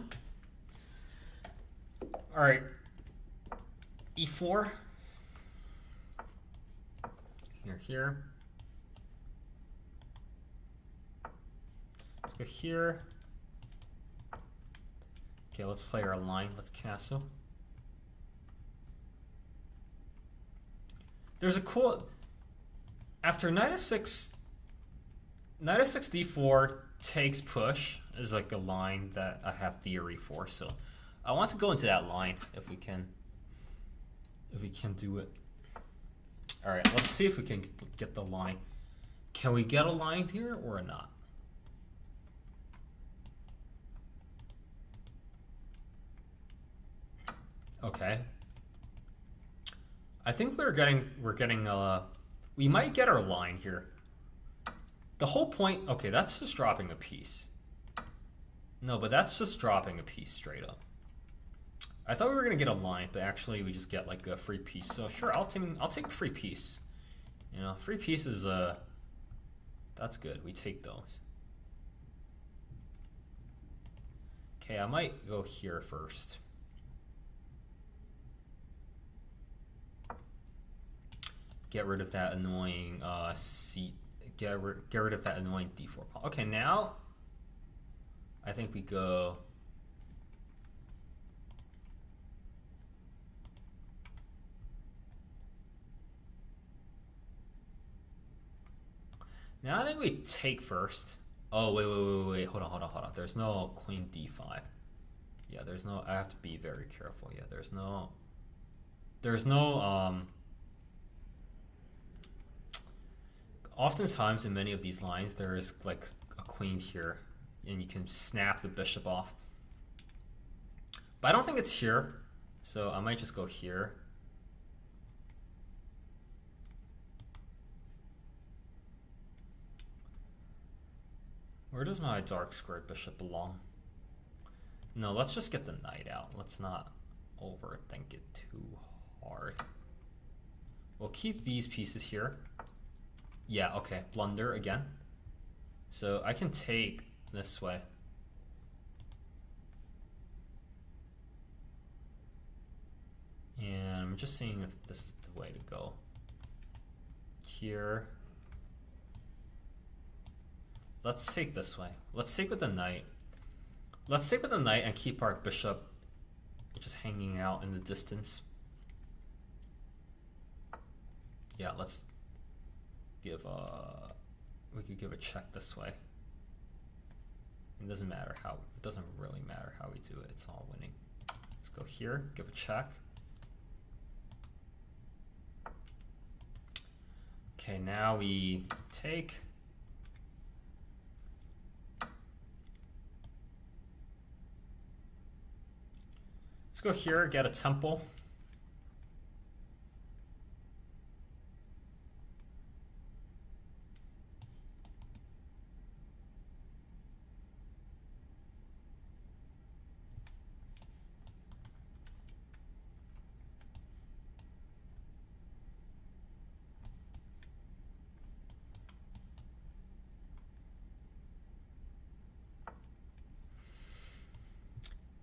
All right. E4. Here. Let's go here. Okay, let's play our line. Let's castle. There's a cool... After knight f6 d4 takes push is like a line that I have theory for. So I want to go into that line if we can do it. All right, let's see if we can get the line. Can we get a line here or not? Okay. I think we might get our line here. The whole point, okay, that's just dropping a piece. No, but that's just dropping a piece straight up. I thought we were gonna get a line, but actually we just get like a free piece. So sure, I'll take a free piece. You know, free pieces, that's good. We take those. Okay, I might go here first. Get rid of that annoying get rid of that annoying d4 pawn. Okay, now I think we go. Now I think we take first. Oh wait. Hold on. There's no queen d5. Yeah, there's no. I have to be very careful. Yeah, there's no. Oftentimes in many of these lines, there is like a queen here, and you can snap the bishop off. But I don't think it's here, so I might just go here. Where does my dark squared bishop belong? No, let's just get the knight out. Let's not overthink it too hard. We'll keep these pieces here. Yeah, okay, blunder again. So I can take this way. And I'm just seeing if this is the way to go. Here. Let's take this way. Let's take with the knight. Let's take with the knight and keep our bishop just hanging out in the distance. Yeah, let's give we could give a check this way. It doesn't matter how, it doesn't really matter how we do it, it's all winning. Let's go here, give a check. Okay, now we take. Let's go here, get a temple.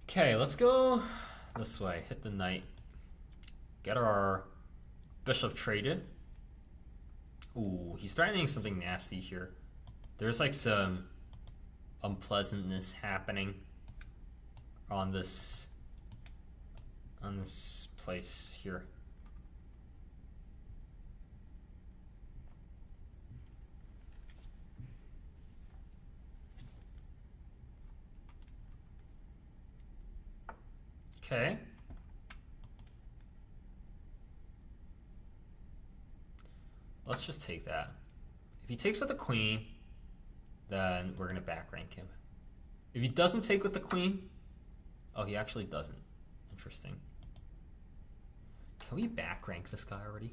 Okay, let's go this way. Hit the knight. Get our bishop traded. Ooh, he's threatening something nasty here. There's like some unpleasantness happening on this place here. Okay. Let's just take that. If he takes with the queen, then we're gonna back rank him. If he doesn't take with the queen, oh, he actually doesn't. Interesting. Can we back rank this guy already?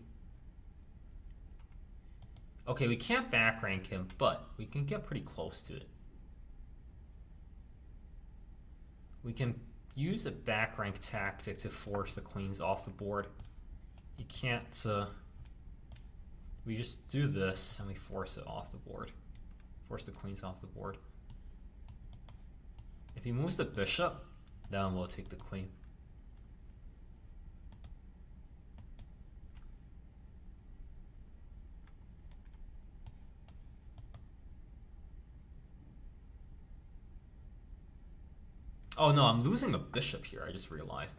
Okay, we can't back rank him, but we can get pretty close to it. We can use a back rank tactic to force the queens off the board. You can't, we just do this and we force it off the board. Force the queens off the board. If he moves the bishop, then we'll take the queen. Oh no, I'm losing a bishop here, I just realized.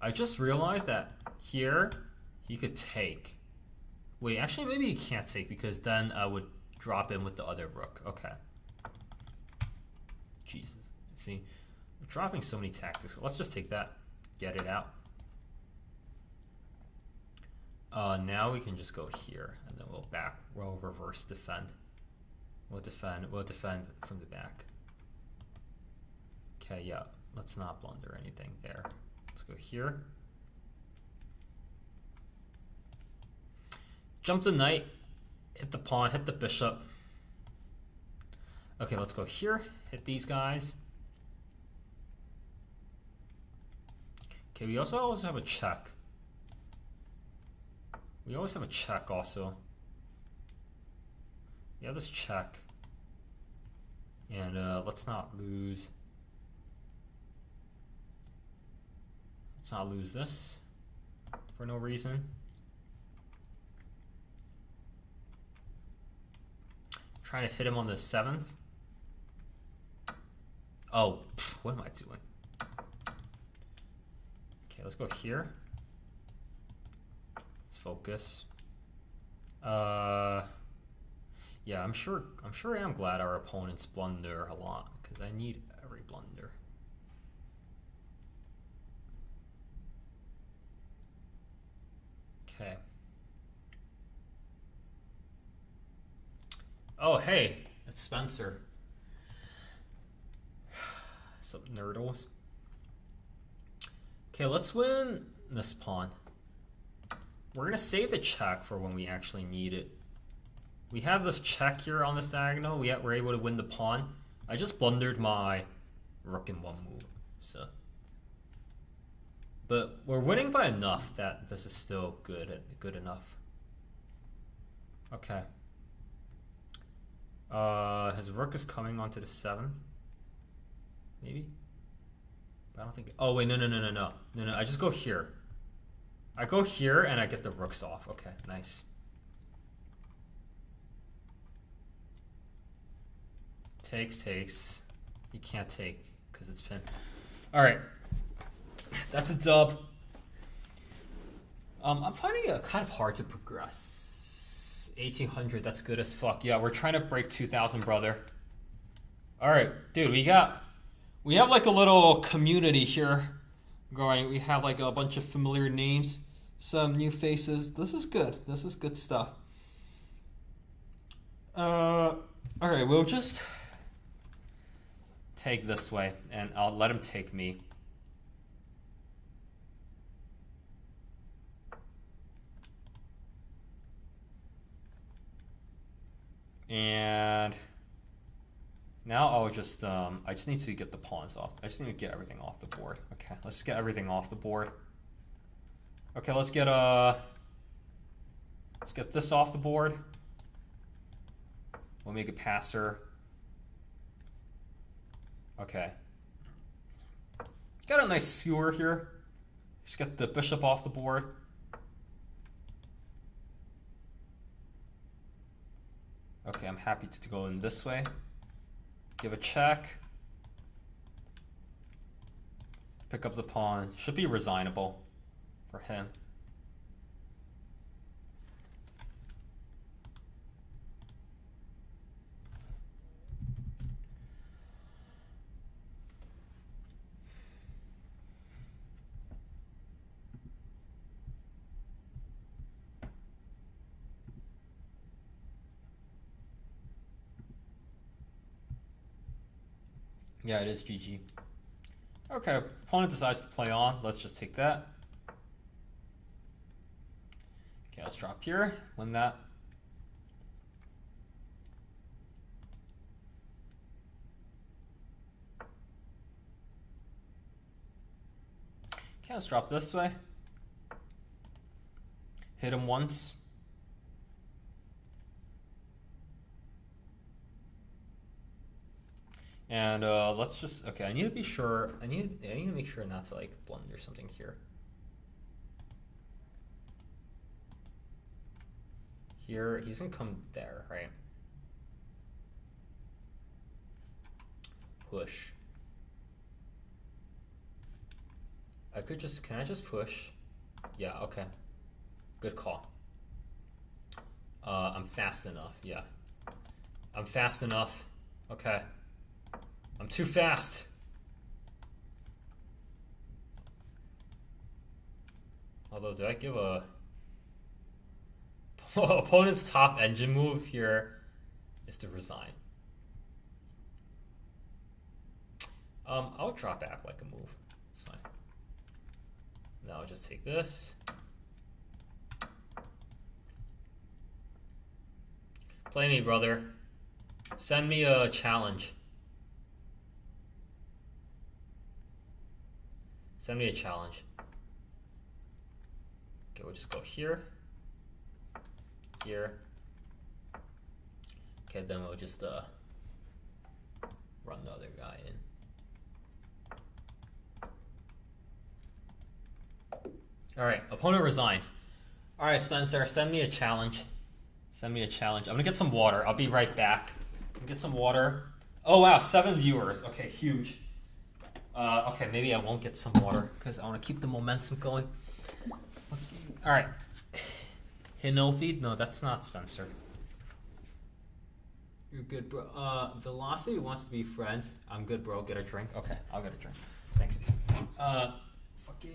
I just realized that here, he could take. Wait, actually maybe he can't take because then I would drop in with the other rook. Okay. Jesus. See, I'm dropping so many tactics. Let's just take that, get it out. Now we can just go here and then we'll reverse defend. We'll defend from the back. Okay, yeah, let's not blunder anything there. Let's go here. Jump the knight, hit the pawn, hit the bishop. Okay, let's go here, hit these guys. Okay, we also always have a check. We always have a check also. We have this check. And let's not lose. Let's not lose this for no reason. Trying to hit him on the 7th. Oh, what am I doing? Okay, let's go here. Let's focus. Yeah, I'm sure I am glad our opponents blunder a lot because I need every blunder. Okay. Oh, hey, it's Spencer. Some nerdles. Okay, let's win this pawn. We're gonna save the check for when we actually need it. We have this check here on this diagonal. We're able to win the pawn. I just blundered my rook in one move, so. But we're winning by enough that this is still good enough. Okay. His rook is coming onto the 7th. Maybe? But I don't think... Oh, wait, no. I just go here. I go here and I get the rooks off. Okay, nice. Takes. He can't take because it's pinned. Alright. That's a dub. I'm finding it kind of hard to progress. 1800, that's good as fuck. Yeah, we're trying to break 2000, brother. Alright, dude, we have like a little community here going. We have like a bunch of familiar names, some new faces. This is good. This is good stuff. Alright, we'll just take this way and I'll let him take me. And now I'll just I just need to get the pawns off. I just need to get everything off the board. Okay, let's get everything off the board. Okay, let's get this off the board. We'll make a passer. Okay. Got a nice skewer here. Just get the bishop off the board. Okay, I'm happy to go in this way. Give a check. Pick up the pawn. Should be resignable for him. Yeah, it is GG. Okay, opponent decides to play on. Let's just take that. Okay, let's drop here. Win that. Okay, let's drop this way. Hit him once. And let's just, okay, I need to be sure, I need to make sure not to like blunder something here. Here, he's gonna come there, right? Push. I could just, can I just push? Yeah, okay. Good call. I'm fast enough, yeah. I'm fast enough, okay. I'm too fast. Although, do I give a opponent's top engine move here is to resign? I'll drop back like a move. It's fine. Now I'll just take this. Play me, brother. Send me a challenge. Send me a challenge. Okay, we'll just go here. Here. Okay, then we'll just run the other guy in. Alright, opponent resigns. Alright, Spencer, send me a challenge. Send me a challenge. I'm gonna get some water. I'll be right back. Get some water. Oh wow, 7 viewers. Okay, huge. Okay, maybe I won't get some water because I want to keep the momentum going. Alright. Hinofi? No, that's not Spencer. You're good, bro. Velocity wants to be friends. I'm good, bro. Get a drink. Okay, I'll get a drink. Thanks, dude. Fucking...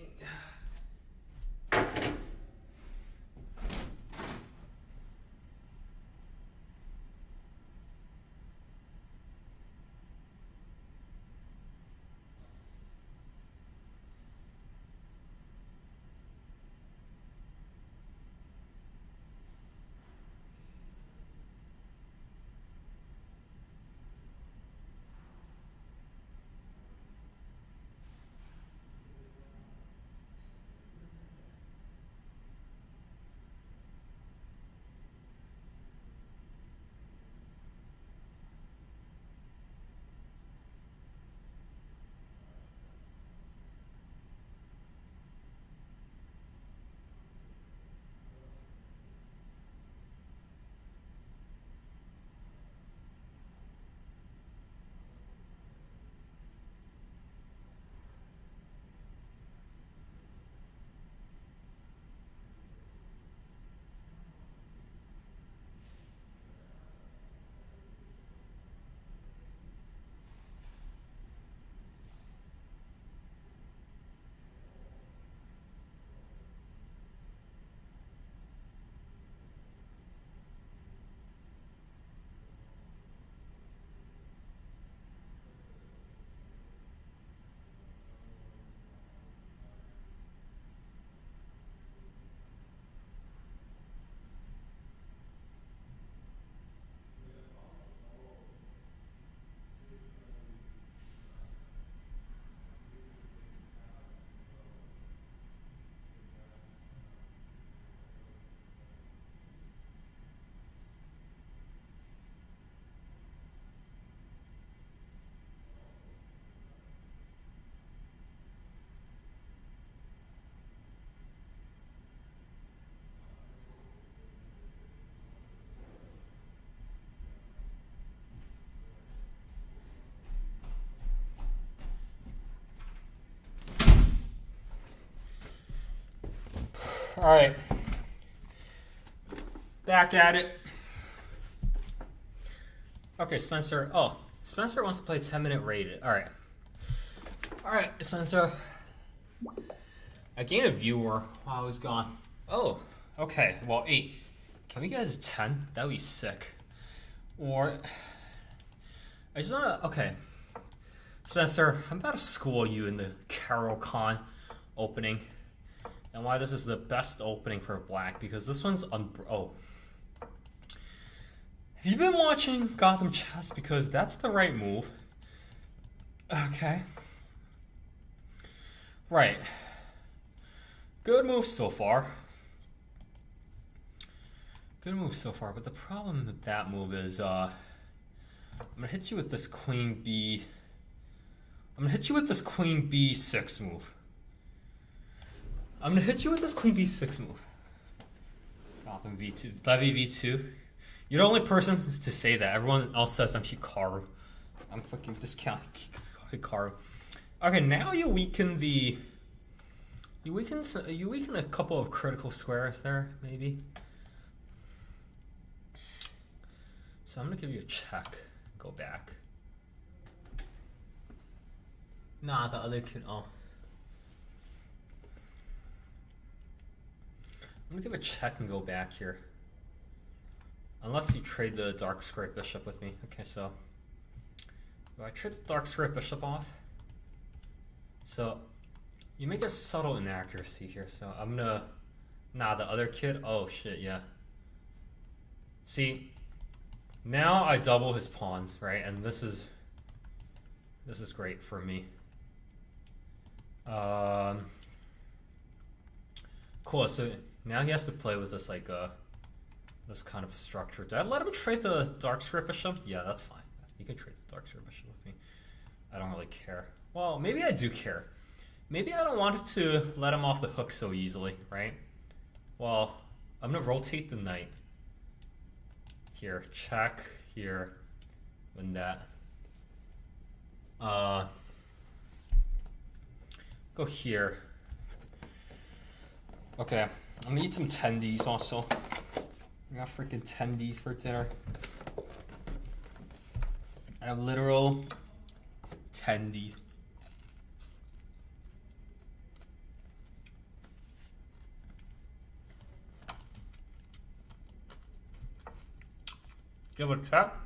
All right. Back at it. Okay, Spencer. Oh, Spencer wants to play 10-minute rated. All right. All right, Spencer. I gained a viewer while I was gone. Oh, okay. Well, 8. Can we get a 10? That would be sick. Or I just wanna. Okay, Spencer. I'm about to school you in the Carol Con opening, and why this is the best opening for Black, because this one's oh. Have you been watching Gotham Chess? Because that's the right move. Okay. Right. Good move so far. Good move so far, but the problem with that move is I'm gonna hit you with this Queen B. I'm gonna hit you with this Queen B6 move. I'm gonna hit you with this Queen B6 move. Gotham V2, Levy V2. You're the only person to say that. Everyone else says I'm Hikaru. I'm fucking discounting Hikaru. Okay, now you weaken the. You weaken a couple of critical squares there, maybe. So I'm gonna give you a check. Go back. Nah, the other kid. Oh. I'm gonna give a check and go back here. Unless you trade the dark square bishop with me. Okay, so do I trade the dark square bishop off? So you make a subtle inaccuracy here. So I'm gonna. Nah, the other kid. Oh shit, yeah. See, now I double his pawns, right? And this is great for me. Cool. So now he has to play with this like this kind of structure. Did I let him trade the dark square bishop? Yeah, that's fine. He can trade the dark square bishop with me. I don't really care. Well, maybe I do care. Maybe I don't want to let him off the hook so easily, right? Well, I'm gonna rotate the knight. Here, check, here, win that. Go here. Okay, I'm gonna eat some tendies also. I got freaking tendies for dinner. I have literal tendies. Give it a tap.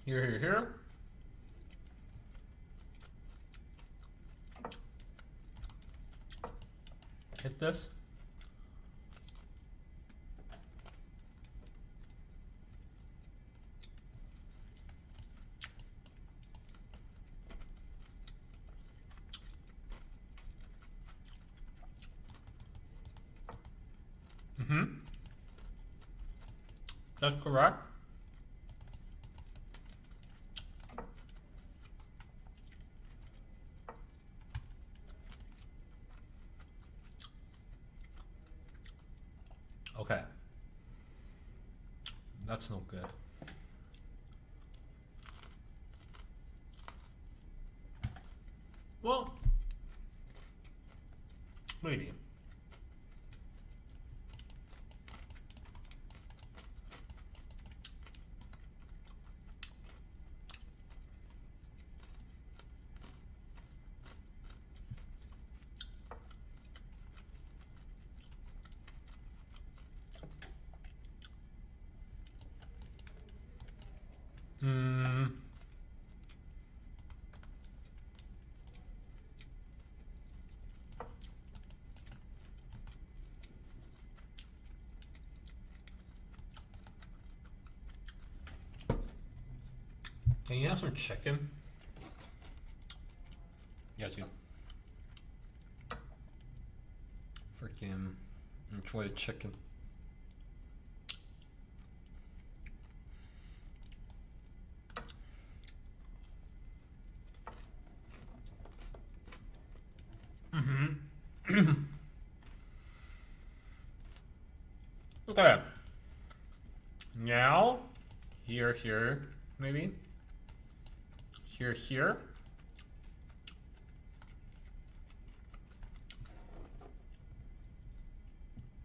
Here. Hit this. That's correct. Okay. That's no good. Well, maybe. Can you have some chicken? Yes, you. Freaking enjoy the chicken. Okay. Now, here, maybe. Here, here.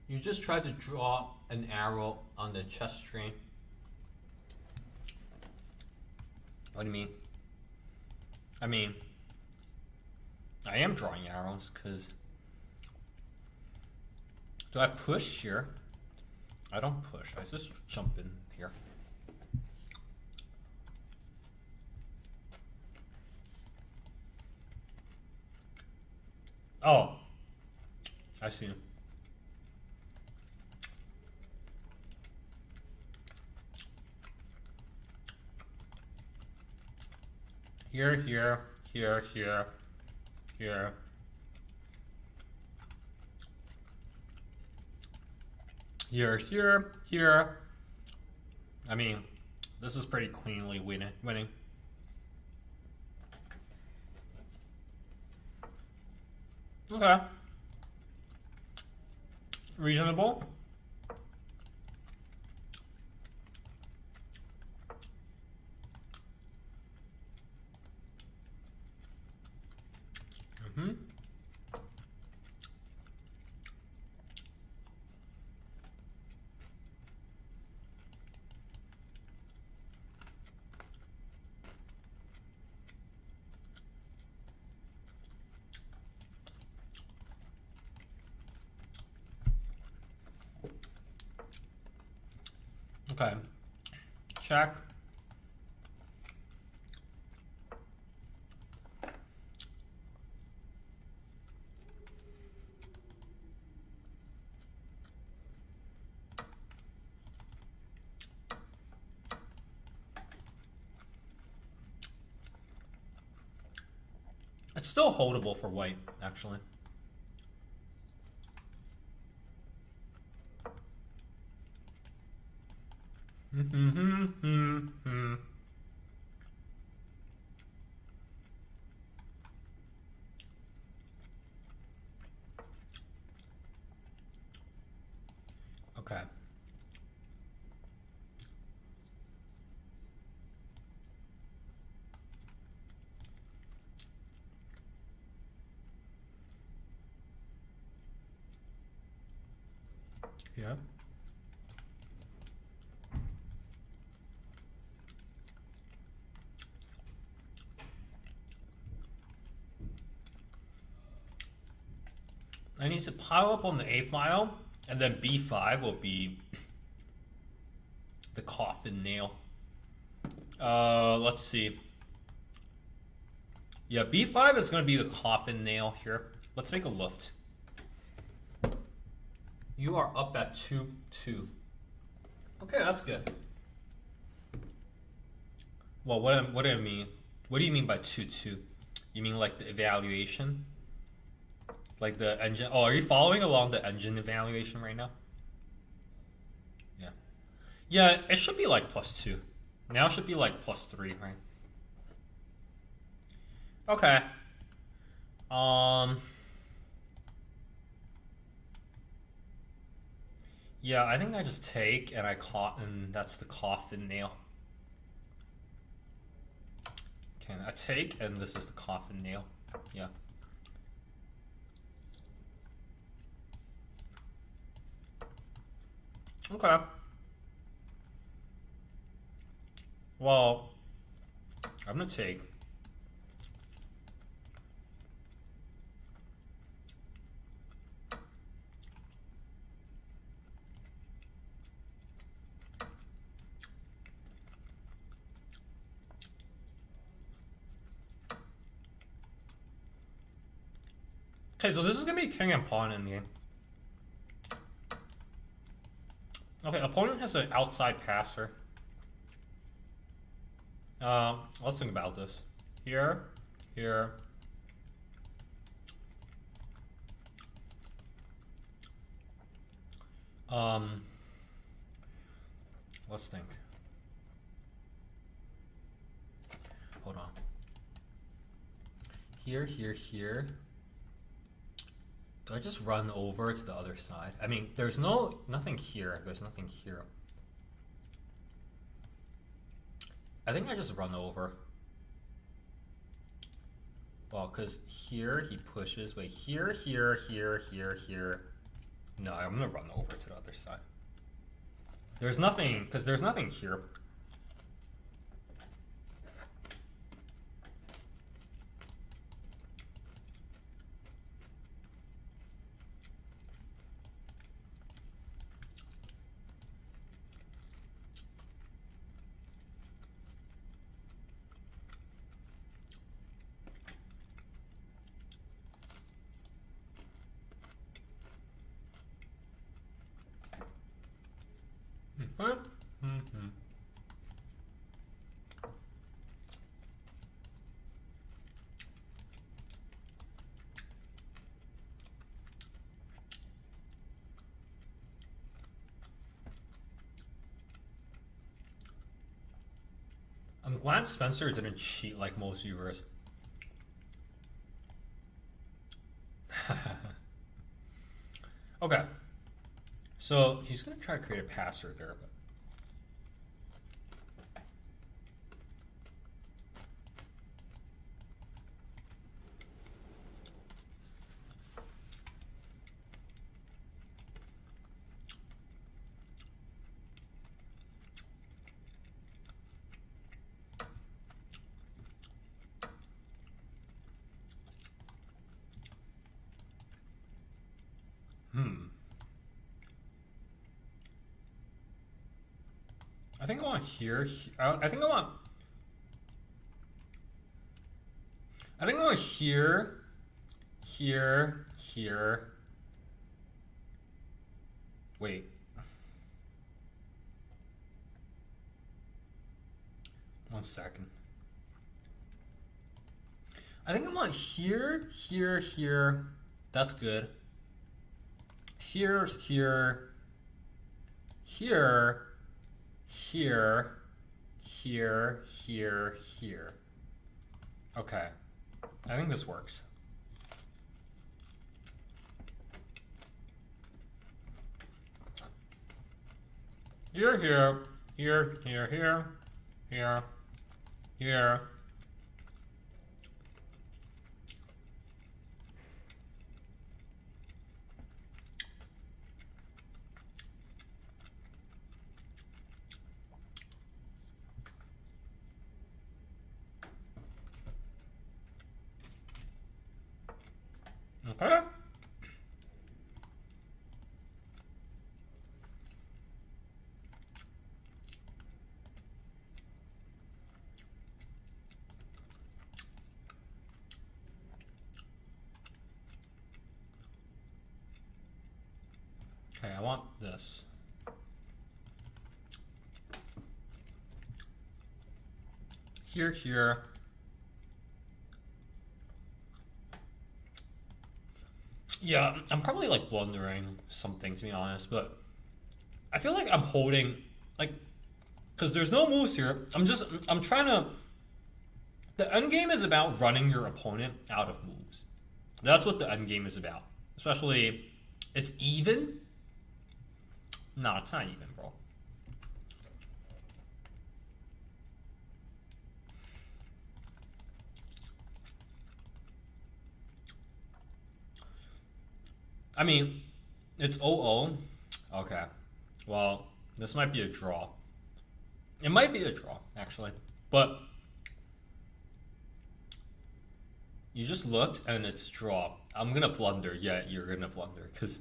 You just try to draw an arrow on the chess string. What do you mean? I mean, I am drawing arrows because... Do I push here? I don't push, I just jump in here. Oh, I see. Here, here, here, here, here. Here, here, here. I mean, this is pretty cleanly winning. Okay. Reasonable. Mm-hmm. Okay. Check. It's still holdable for white, actually. Okay. Yeah. I need to pile up on the A file, and then B5 will be the coffin nail. Let's see. Yeah, B5 is going to be the coffin nail here. Let's make a lift. You are up at 2-2. Okay, that's good. Well, what do I mean? What do you mean by 2-2? You mean like the evaluation? Like the engine? Oh, are you following along the engine evaluation right now? Yeah. Yeah, it should be like +2. Now it should be like +3, right? Okay. Yeah, I think I just take and and that's the coffin nail. Okay, I take and this is the coffin nail. Yeah. Okay. Well, I'm gonna take. Okay, so this is gonna be king and pawn in the game. Okay, opponent has an outside passer. Let's think about this. Here, here. Let's think. Hold on. Here, here, here. Do I just run over to the other side? I mean, there's nothing here. There's nothing here. I think I just run over. Well, because here he pushes. Wait, here. No, I'm gonna run over to the other side. There's nothing, because there's nothing here. Mm-hmm. I'm glad Spencer didn't cheat like most viewers. Okay. So he's gonna try to create a passer there, but I think I want here. I think I want here, here. Wait. One second. I think I want here. That's good. Here. Here. Okay. I think this works. Here. Okay. Okay, I want this. Here. Yeah, I'm probably like blundering something, to be honest, but I feel like I'm holding, like, because there's no moves here. I'm trying to. The end game is about running your opponent out of moves. That's what the end game is about. Especially, it's even. No, it's not even, bro. I mean, it's 0-0. Okay. Well, this might be a draw. It might be a draw, actually. But you just looked and it's draw. I'm going to blunder. Yeah, you're going to blunder. Because,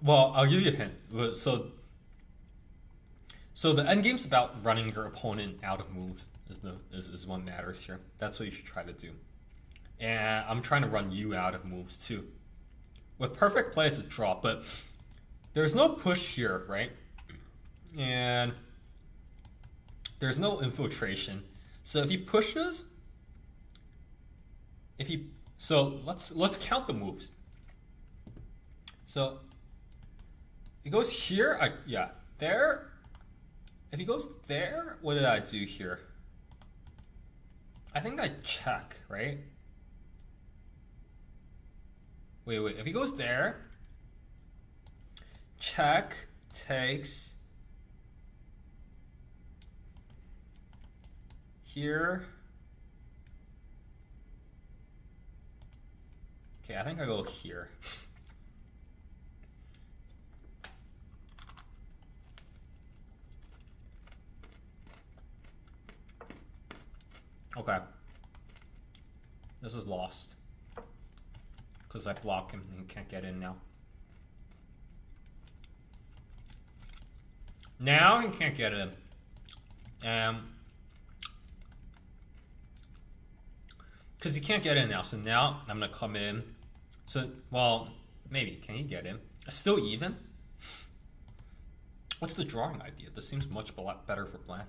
well, I'll give you a hint. So the end game's about running your opponent out of moves is what matters here. That's what you should try to do. And I'm trying to run you out of moves, too. With perfect play, it's a draw, but there's no push here, right? And there's no infiltration. So if he pushes, so let's count the moves. So he goes here, there. If he goes there, what did I do here? I think I check, right? Wait, if he goes there, check, takes, here, Okay, I think I go here. Okay. This is lost. Because I block him and he can't get in now. Now he can't get in. Because he can't get in now. So now I'm going to come in. So, well, maybe. Can he get in? Still even? What's the drawing idea? This seems much better for black.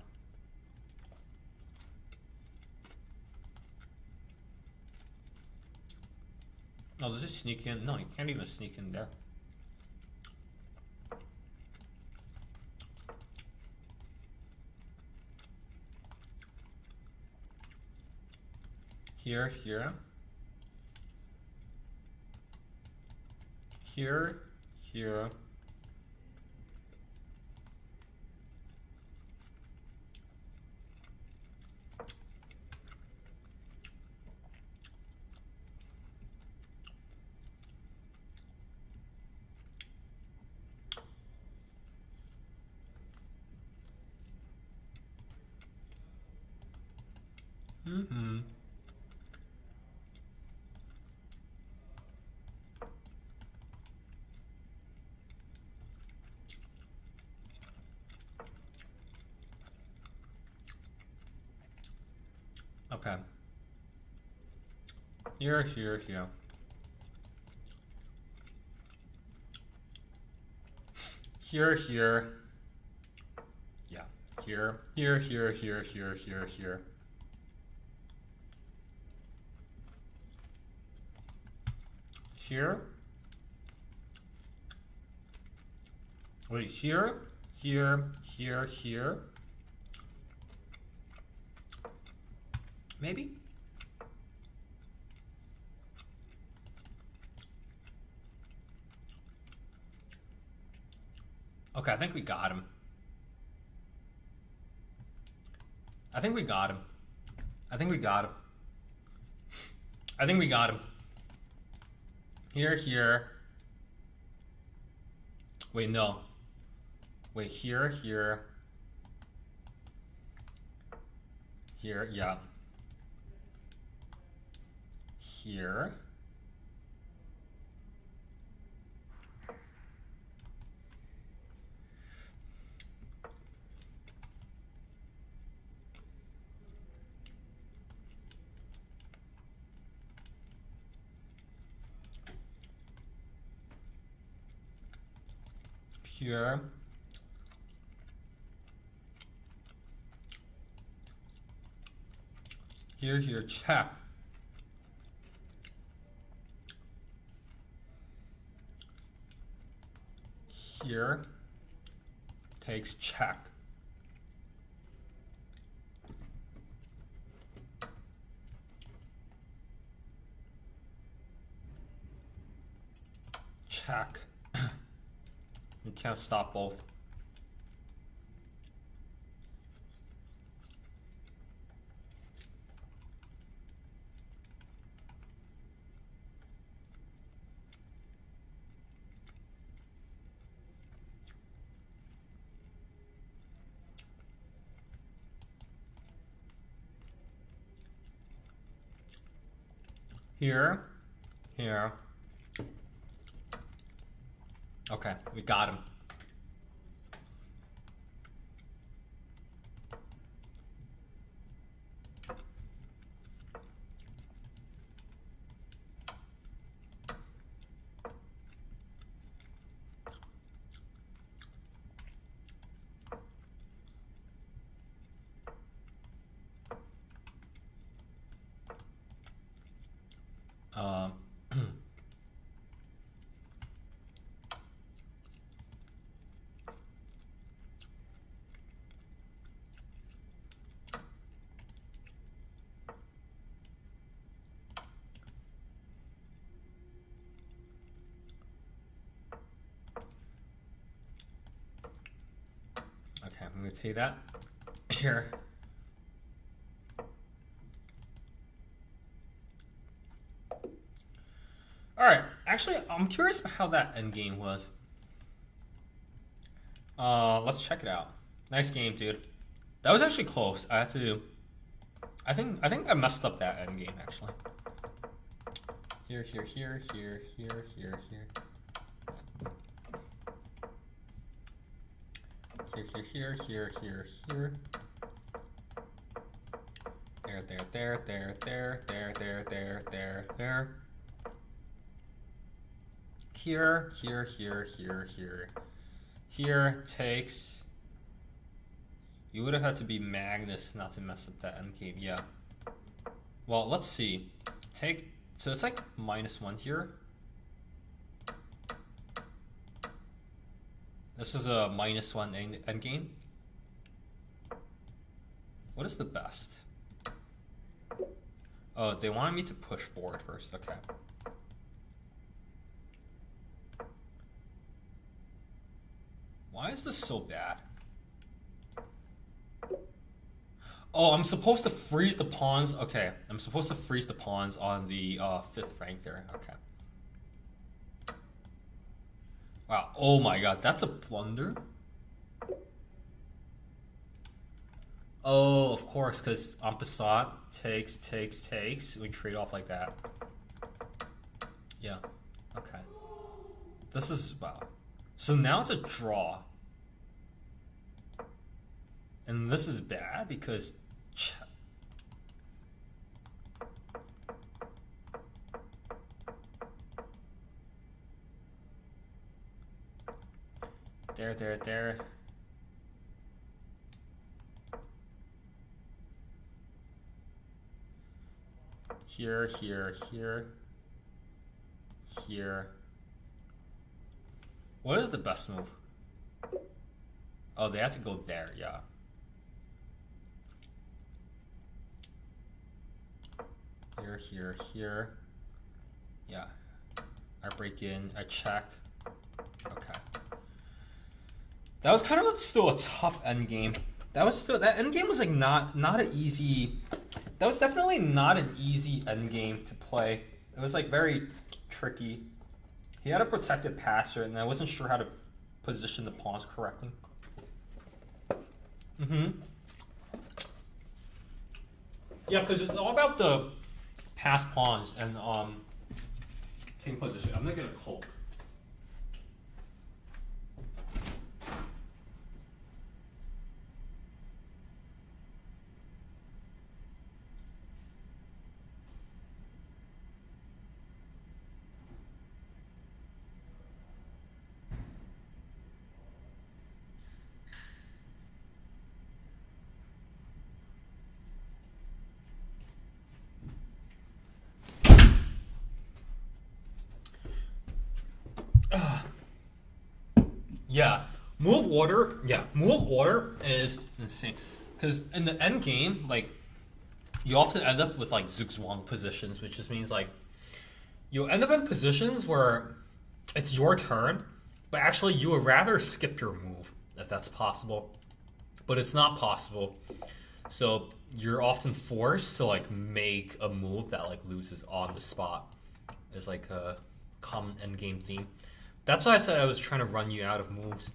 Oh, does it sneak in? No, you can't even sneak in there. Here, here. Here, here. Mm-hmm. Okay. Here, here, here. Here, here. Yeah. Here, here, here, here, here, here, here. Here. Wait, here, here, here, here. Maybe? Okay, I think we got him. I think we got him. I think we got him. I think we got him. Here, here. Wait, no. Wait, here, here. Here, yeah. Here. Here. Here, here, check. Here takes check. Check. You can't stop both. Here, here. Okay, we got him. Okay, I'm gonna take that here. All right. Actually, I'm curious about how that endgame was. Let's check it out. Nice game, dude. That was actually close. I had to. I think I messed up that endgame actually. Here, here, here, here, here, here, here. Here, here, here, here, here, here. There, there, there, there, there, there, there, there. Here, here, here, here, here. Here takes. You would have had to be Magnus not to mess up that endgame, yeah. Well, let's see. So it's like -1 here. This is a -1 endgame. What is the best? Oh, they wanted me to push forward first, okay. Why is this so bad? Oh, I'm supposed to freeze the pawns. Okay, I'm supposed to freeze the pawns on the 5th rank there. Okay. Wow. Oh my god, that's a blunder. Oh, of course, because en passant takes. We trade off like that. Yeah. Okay. This is wow. So now it's a draw. And this is bad because there. Here. What is the best move? Oh, they have to go there, yeah. Here. Yeah. I break in, I check. Okay. That was kind of still a tough end game. That end game was like not an easy. That was definitely not an easy end game to play. It was like very tricky. He had a protected passer, and I wasn't sure how to position the pawns correctly. Yeah, because it's all about the pass pawns and king position. I'm not gonna Colt. Yeah, move order is insane. Because in the end game, like, you often end up with like Zugzwang positions, which just means like you end up in positions where it's your turn, but actually you would rather skip your move if that's possible, but it's not possible. So you're often forced to like make a move that like loses on the spot. Is like a common end game theme. That's why I said I was trying to run you out of moves.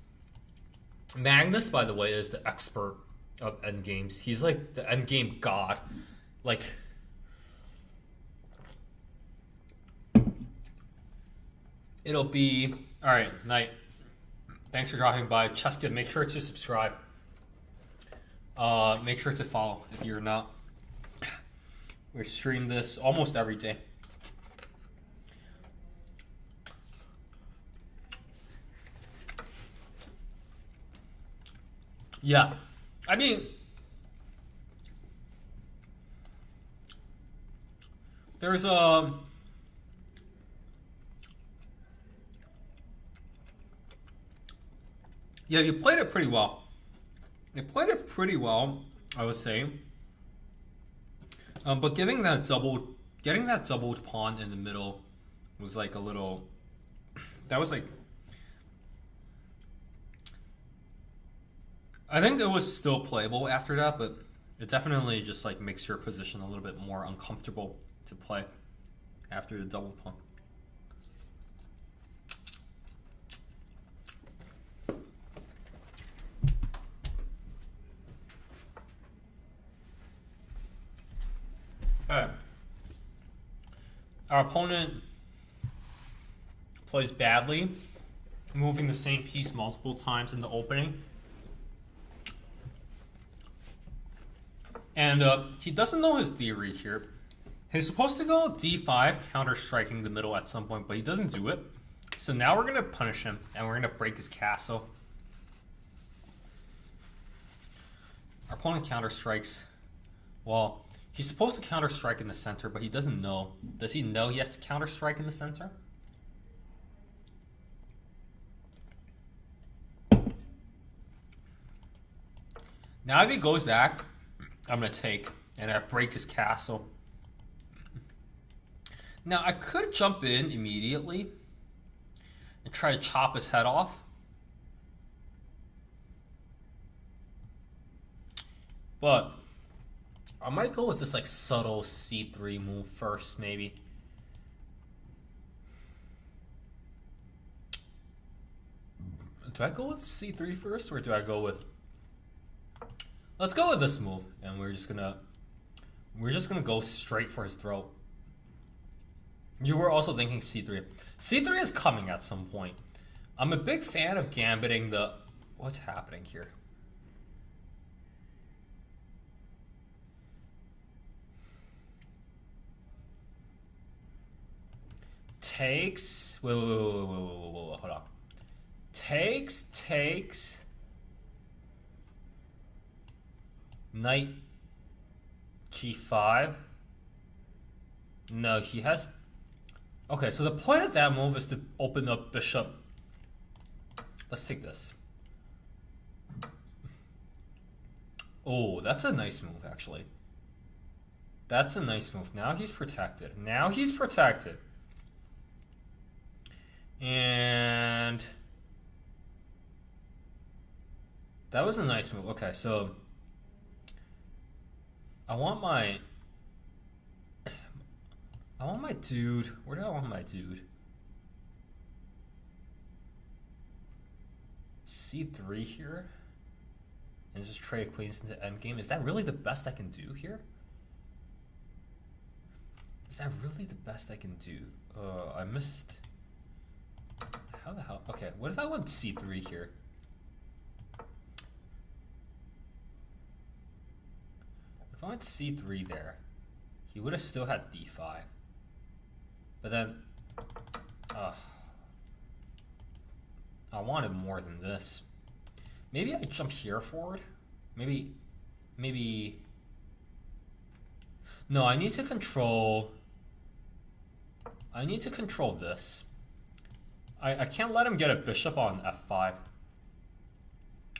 Magnus, by the way, is the expert of end games. He's like the end game god. Like, it'll be all right. Night. Thanks for dropping by, Cheskin. Make sure to subscribe. Make sure to follow if you're not. We stream this almost every day. Yeah, I mean, there's a yeah, you played it pretty well. You played it pretty well, I would say. But getting that doubled pawn in the middle was like a little. That was like. I think it was still playable after that, but it definitely just like makes your position a little bit more uncomfortable to play after the double pawn. Alright. Our opponent plays badly, moving the same piece multiple times in the opening. And he doesn't know his theory here. He's supposed to go d5, counter-striking the middle at some point, but he doesn't do it. So now we're going to punish him, and we're going to break his castle. Our opponent counter-strikes. Well, he's supposed to counter-strike in the center, but he doesn't know. Does he know he has to counter-strike in the center? Now if he goes back, I'm going to take, and I break his castle. Now I could jump in immediately and try to chop his head off. But I might go with this like subtle c3 move first, maybe. Do I go with c3 first, or do I go with... Let's go with this move, and we're just gonna go straight for his throat. You were also thinking c3. c3 is coming at some point. I'm a big fan of gambiting the... What's happening here? Takes... Wait, hold on. Takes... Knight g5. No, he has... Okay, so the point of that move is to open up bishop. Let's take this. Oh, that's a nice move, actually. That's a nice move. Now he's protected. And... that was a nice move. Okay, so... I want my dude. Where do I want my dude? C3 here. And just trade queens into endgame. Is that really the best I can do here? Is that really the best I can do? I missed... How the hell? Okay, what if I went C3 here? If I went c3 there, he would have still had d5. But then, I wanted more than this. Maybe I jump here forward? Maybe... No, I need to control this. I can't let him get a bishop on f5.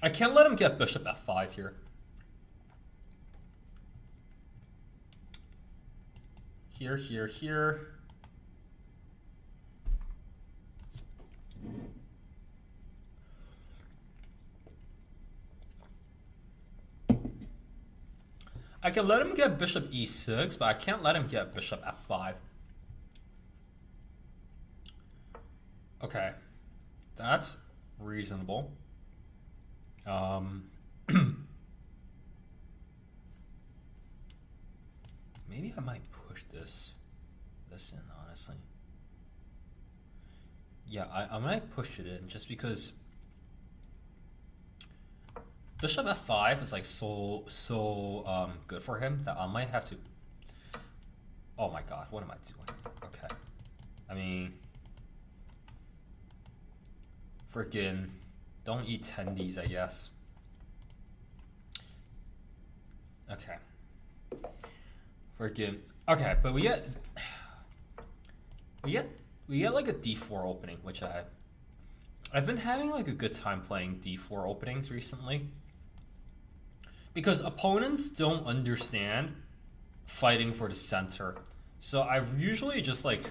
I can't let him get bishop f5 here. Here. I can let him get bishop e6, but I can't let him get bishop f5. Okay. That's reasonable. Maybe I might push this in, honestly. Yeah, I might push it in just because bishop f5 is like so good for him that I might have to... Oh my god, what am I doing? Okay. I mean... Freaking... Don't eat tendies, I guess. Okay. Freaking... Okay, but we get like a d4 opening, which I've been having like a good time playing d4 openings recently. Because opponents don't understand fighting for the center. So I usually just like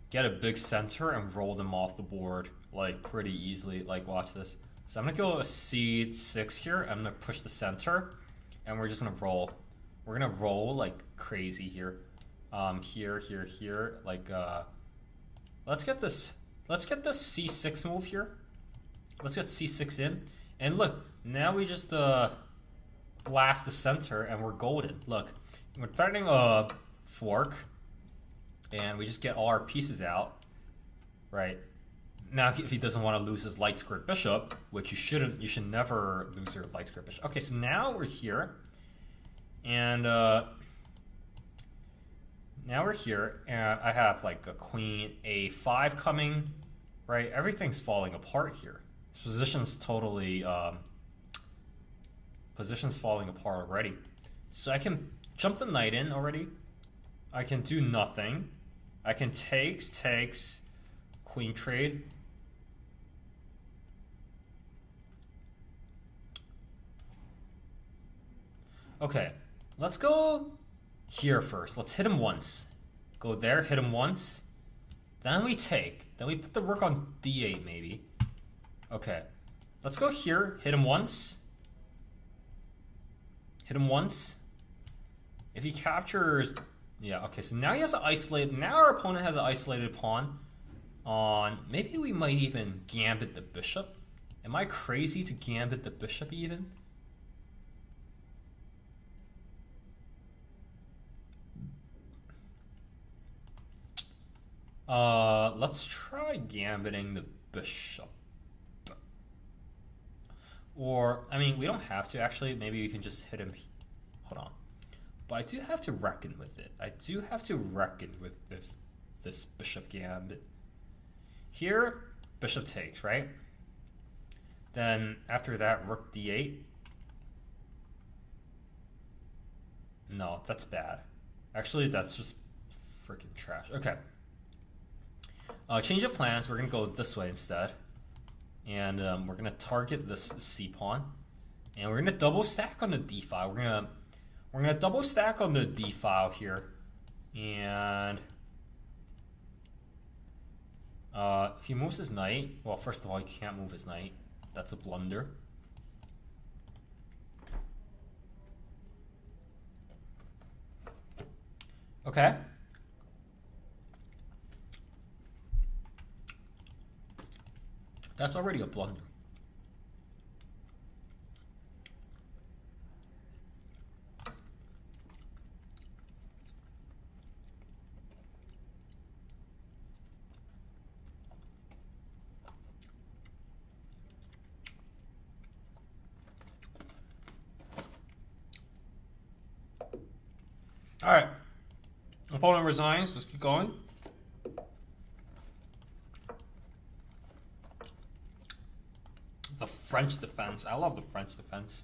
get a big center and roll them off the board like pretty easily. Like, watch this. So I'm gonna go a c6 here. I'm gonna push the center, and we're just gonna roll. We're gonna roll like crazy here. Here. Like, let's get this c6 move here. Let's get c6 in, and look, now we just blast the center, and we're golden. Look, we're threatening fork, and we just get all our pieces out, right? Now, if he doesn't want to lose his light skirt bishop, which you shouldn't, you should never lose your light skirt bishop. Okay, so now we're here, and now we're here, and I have like a queen a5 coming, right? Everything's falling apart here. This position's totally, position's falling apart already. So I can jump the knight in already. I can do nothing. I can takes, queen trade. Okay, let's go here first. Let's hit him once. Go there, hit him once. Then we take. Then we put the rook on d8 maybe. Okay, let's go here, hit him once. Hit him once. If he captures, yeah, okay, so now he has an isolated, now our opponent has an isolated pawn on, maybe we might even gambit the bishop. Am I crazy to gambit the bishop even? Let's try gambiting the bishop. Or, I mean, we don't have to actually. Maybe we can just hit him. Hold on. But I do have to reckon with it. I do have to reckon with this bishop gambit. Here, bishop takes, right? Then after that, rook d8. No, that's bad. Actually, that's just freaking trash. Okay. Change of plans. We're gonna go this way instead, and we're gonna target this c pawn, and we're gonna double stack on the d file. We're gonna double stack on the d file here, and if he moves his knight, well, first of all, he can't move his knight. That's a blunder. Okay. That's already a blunder. All right. Opponent resigns. Let's keep going. The French defense. I love the French defense.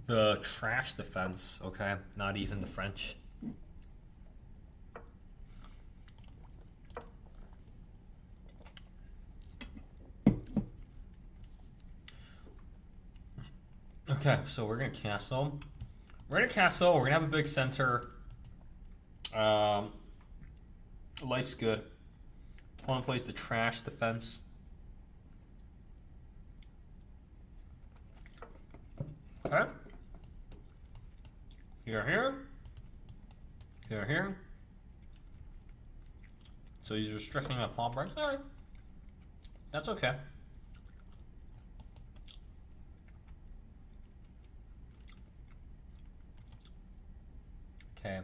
The trash defense, okay? Not even the French. Okay, so we're gonna castle. We're gonna castle. We're gonna have a big center. Life's good. Opponent plays the trash defense. Okay. Here. So he's restricting my pawn breaks. Alright. That's okay. Okay.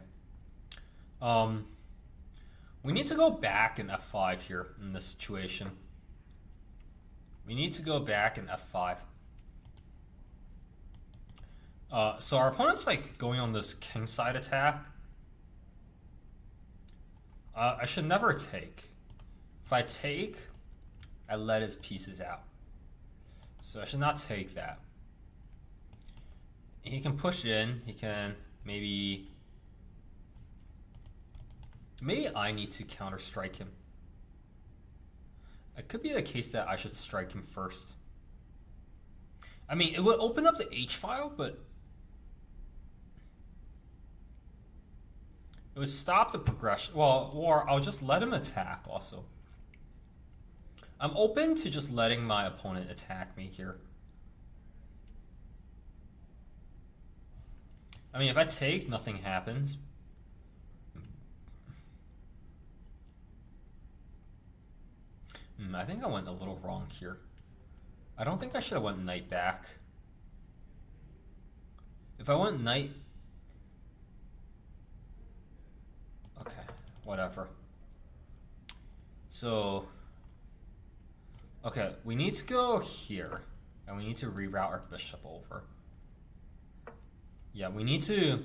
We need to go back in f5 here in this situation. We need to go back in f5. So our opponent's like going on this kingside attack. I should never take. If I take, I let his pieces out. So I should not take that. He can push in. He can maybe I need to counter strike him. It could be the case that I should strike him first. I mean, it would open up the H file, but it would stop the progression. Well, or I'll just let him attack also. I'm open to just letting my opponent attack me here. I mean, if I take, nothing happens. I think I went a little wrong here. I don't think I should have went knight back. If I went knight whatever. So, okay, we need to go here, and we need to reroute our bishop over. Yeah, we need to...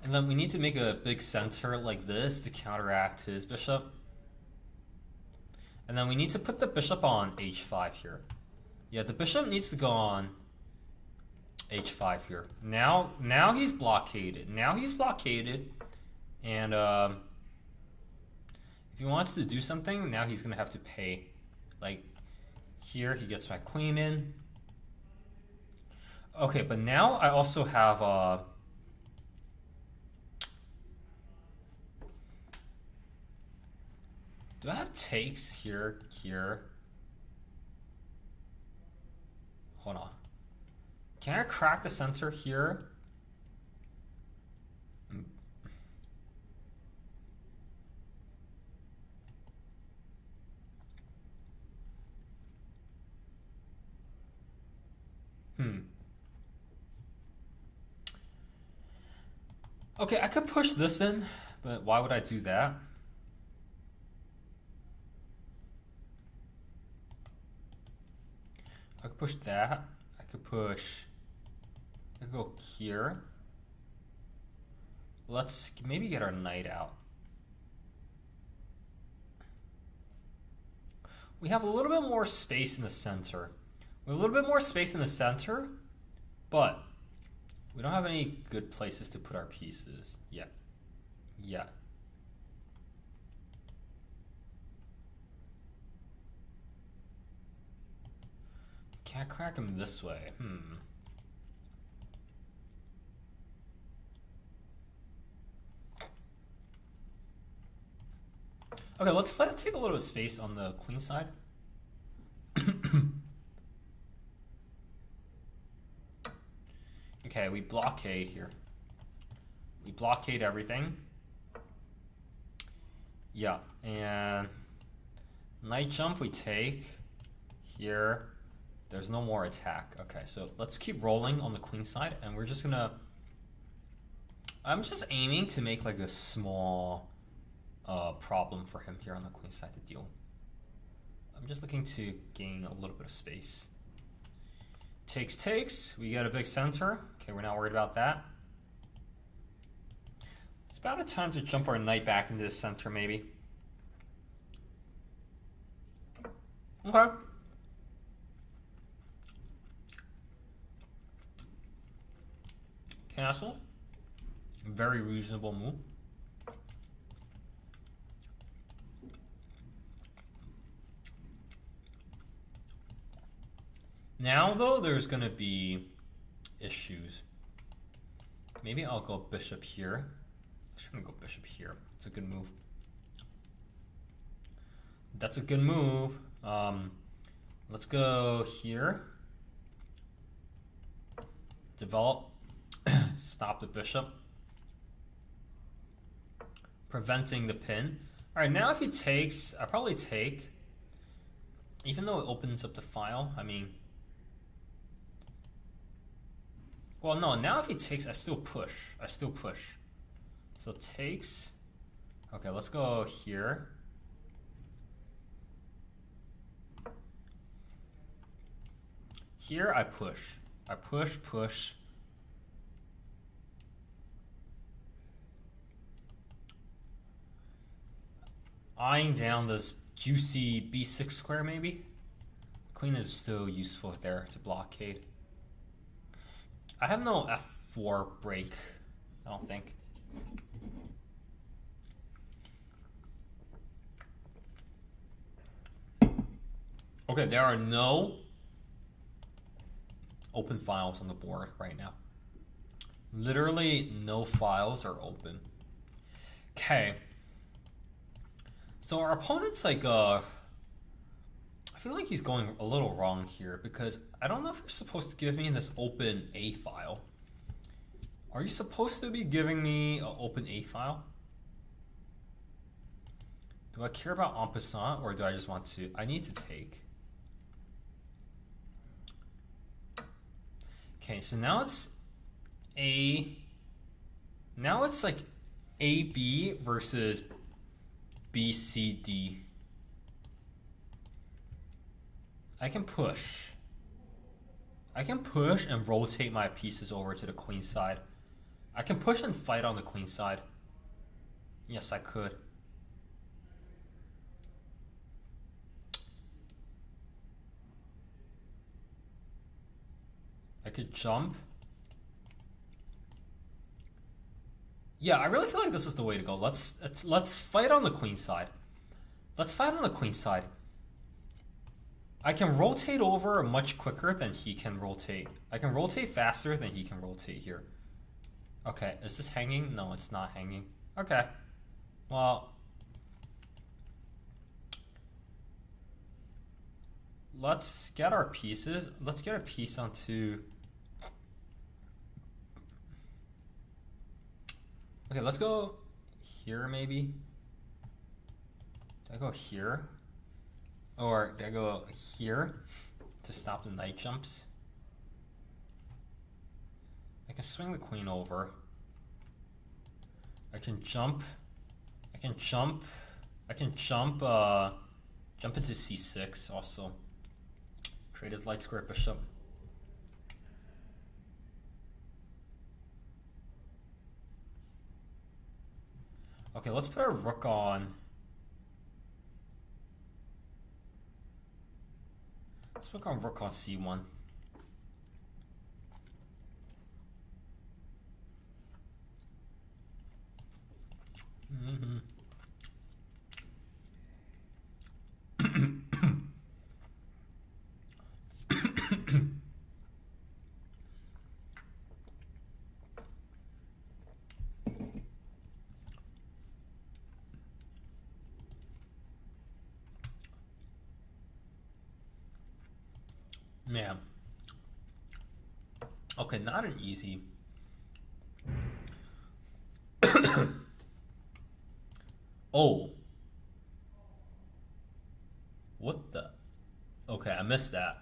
And then we need to make a big center like this to counteract his bishop. And then we need to put the bishop on h5 here. Yeah, the bishop needs to go on h5 here. Now he's blockaded. Now he's blockaded. And if he wants to do something, now he's going to have to pay. Like here, he gets my queen in. Okay, but now I also have... do I have takes here, here? Hold on. Can I crack the center here? Okay, I could push this in, but why would I do that? I could push that. I could go here. Let's maybe get our knight out. We have a little bit more space in the center. We have a little bit more space in the center, but we don't have any good places to put our pieces yet. Can't crack him this way. Okay, let's let it take a little bit of space on the queen side. Okay, we blockade here. We blockade everything. Yeah, and knight jump we take here. There's no more attack. Okay, so let's keep rolling on the queen side, and we're just gonna... I'm just aiming to make like a small problem for him here on the queen side to deal. I'm just looking to gain a little bit of space. Takes. We got a big center. Okay, we're not worried about that. It's about a time to jump our knight back into the center, maybe. Okay. Castle. Very reasonable move. Now, though, there's going to be issues. Maybe I'll go bishop here. I'm just going to go bishop here. It's a good move. That's a good move. Let's go here. Develop. Stop the bishop. Preventing the pin. Alright, now if he takes, I probably take. Even though it opens up the file, I mean... Well, no, now if he takes, I still push. So takes. Okay, let's go here. Here I push. Push. Eyeing down this juicy b6 square, maybe? Queen is still useful there to blockade. I have no f4 break, I don't think. Okay, there are no open files on the board right now. Literally no files are open. Okay. So our opponent's like, I feel like he's going a little wrong here because I don't know if you're supposed to give me this open A file. Are you supposed to be giving me an open A file? Do I care about en passant or do I just want to? I need to take. Okay, so now it's A Now it's like AB versus BCD. I can push. I can push and rotate my pieces over to the queen side. I can push and fight on the queen side. Yes, I could. I could jump. Yeah, I really feel like this is the way to go. Let's fight on the queen side. Let's fight on the queen side. I can rotate over much quicker than he can rotate. I can rotate faster than he can rotate here. Okay, is this hanging? No, it's not hanging. Okay. Well, let's get our pieces. Let's get a piece onto... Okay, let's go here maybe. Do I go here? Or do I go here to stop the knight jumps? I can swing the queen over. I can jump. I can jump. I can jump jump into c6 also. Trade his light square bishop. Okay, let's put our rook on. Let's look on rook on c1. Yeah. Okay, not an easy. Oh. What the? Okay, I missed that.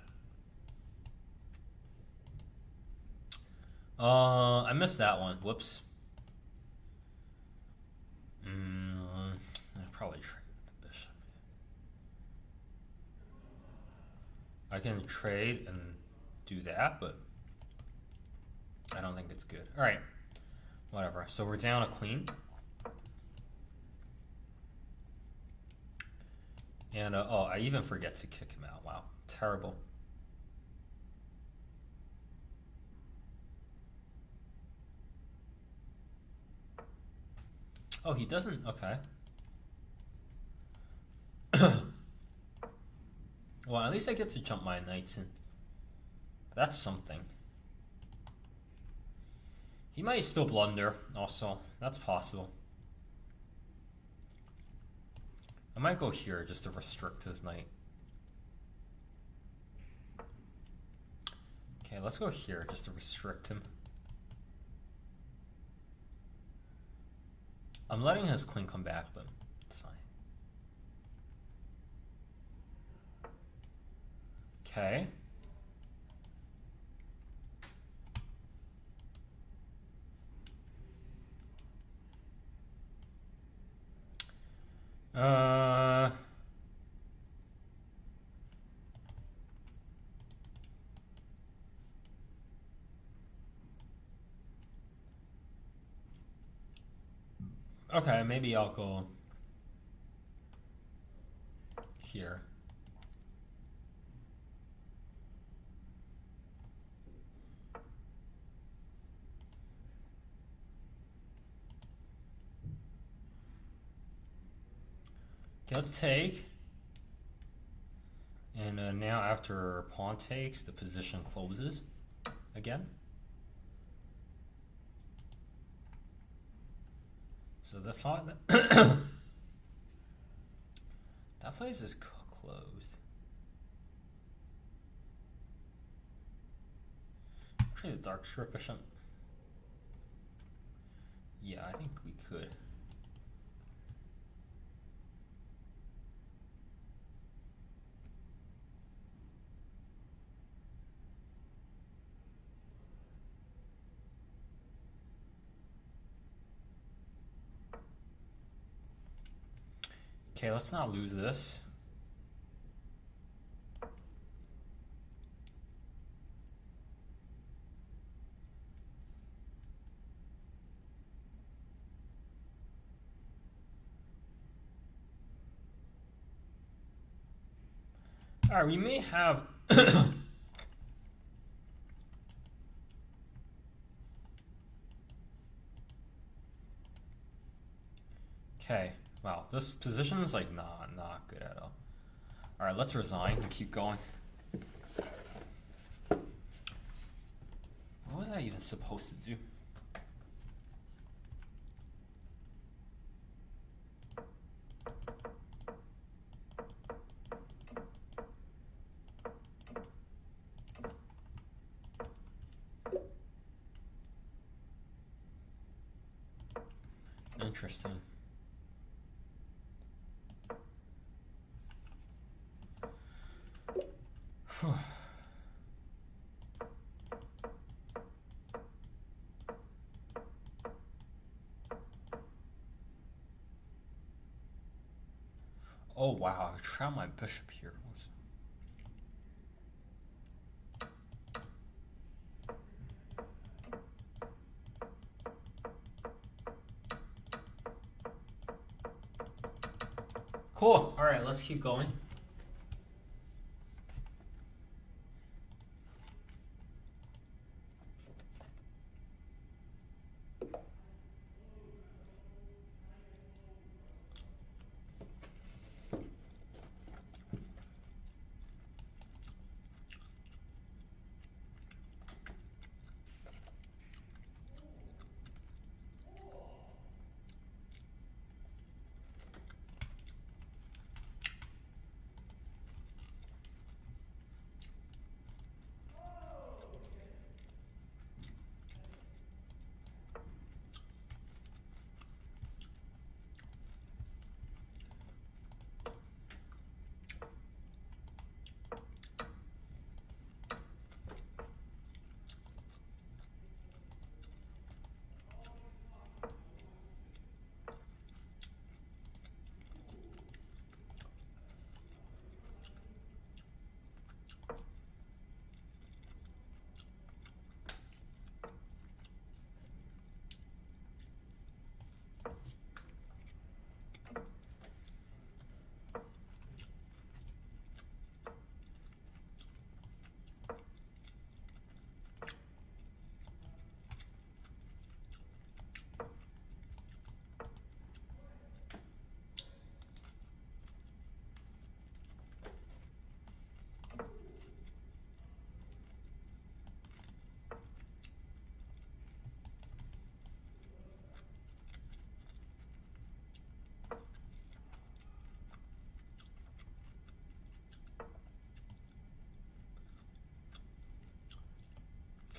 I missed that one. Whoops. I probably trade with the bishop. I can trade and do that, but I don't think it's good. All right, whatever. So we're down a queen. And, oh, I even forget to kick him out. Wow, terrible. Oh, he doesn't, okay. Well, at least I get to jump my knights in. That's something. He might still blunder, also. That's possible. I might go here just to restrict his knight. Okay, let's go here just to restrict him. I'm letting his queen come back, but it's fine. Okay. Okay, maybe I'll go here. Okay, let's take. And now after pawn takes, the position closes again. So the that place is closed. Trade the dark square bishop. Yeah, I think we could. Okay, let's not lose this. Alright, we may have okay. Wow, this position is like not good at all. Alright, let's resign and keep going. What was I even supposed to do? Interesting. Whew. Oh wow, I tried my bishop here. Cool. All right, let's keep going.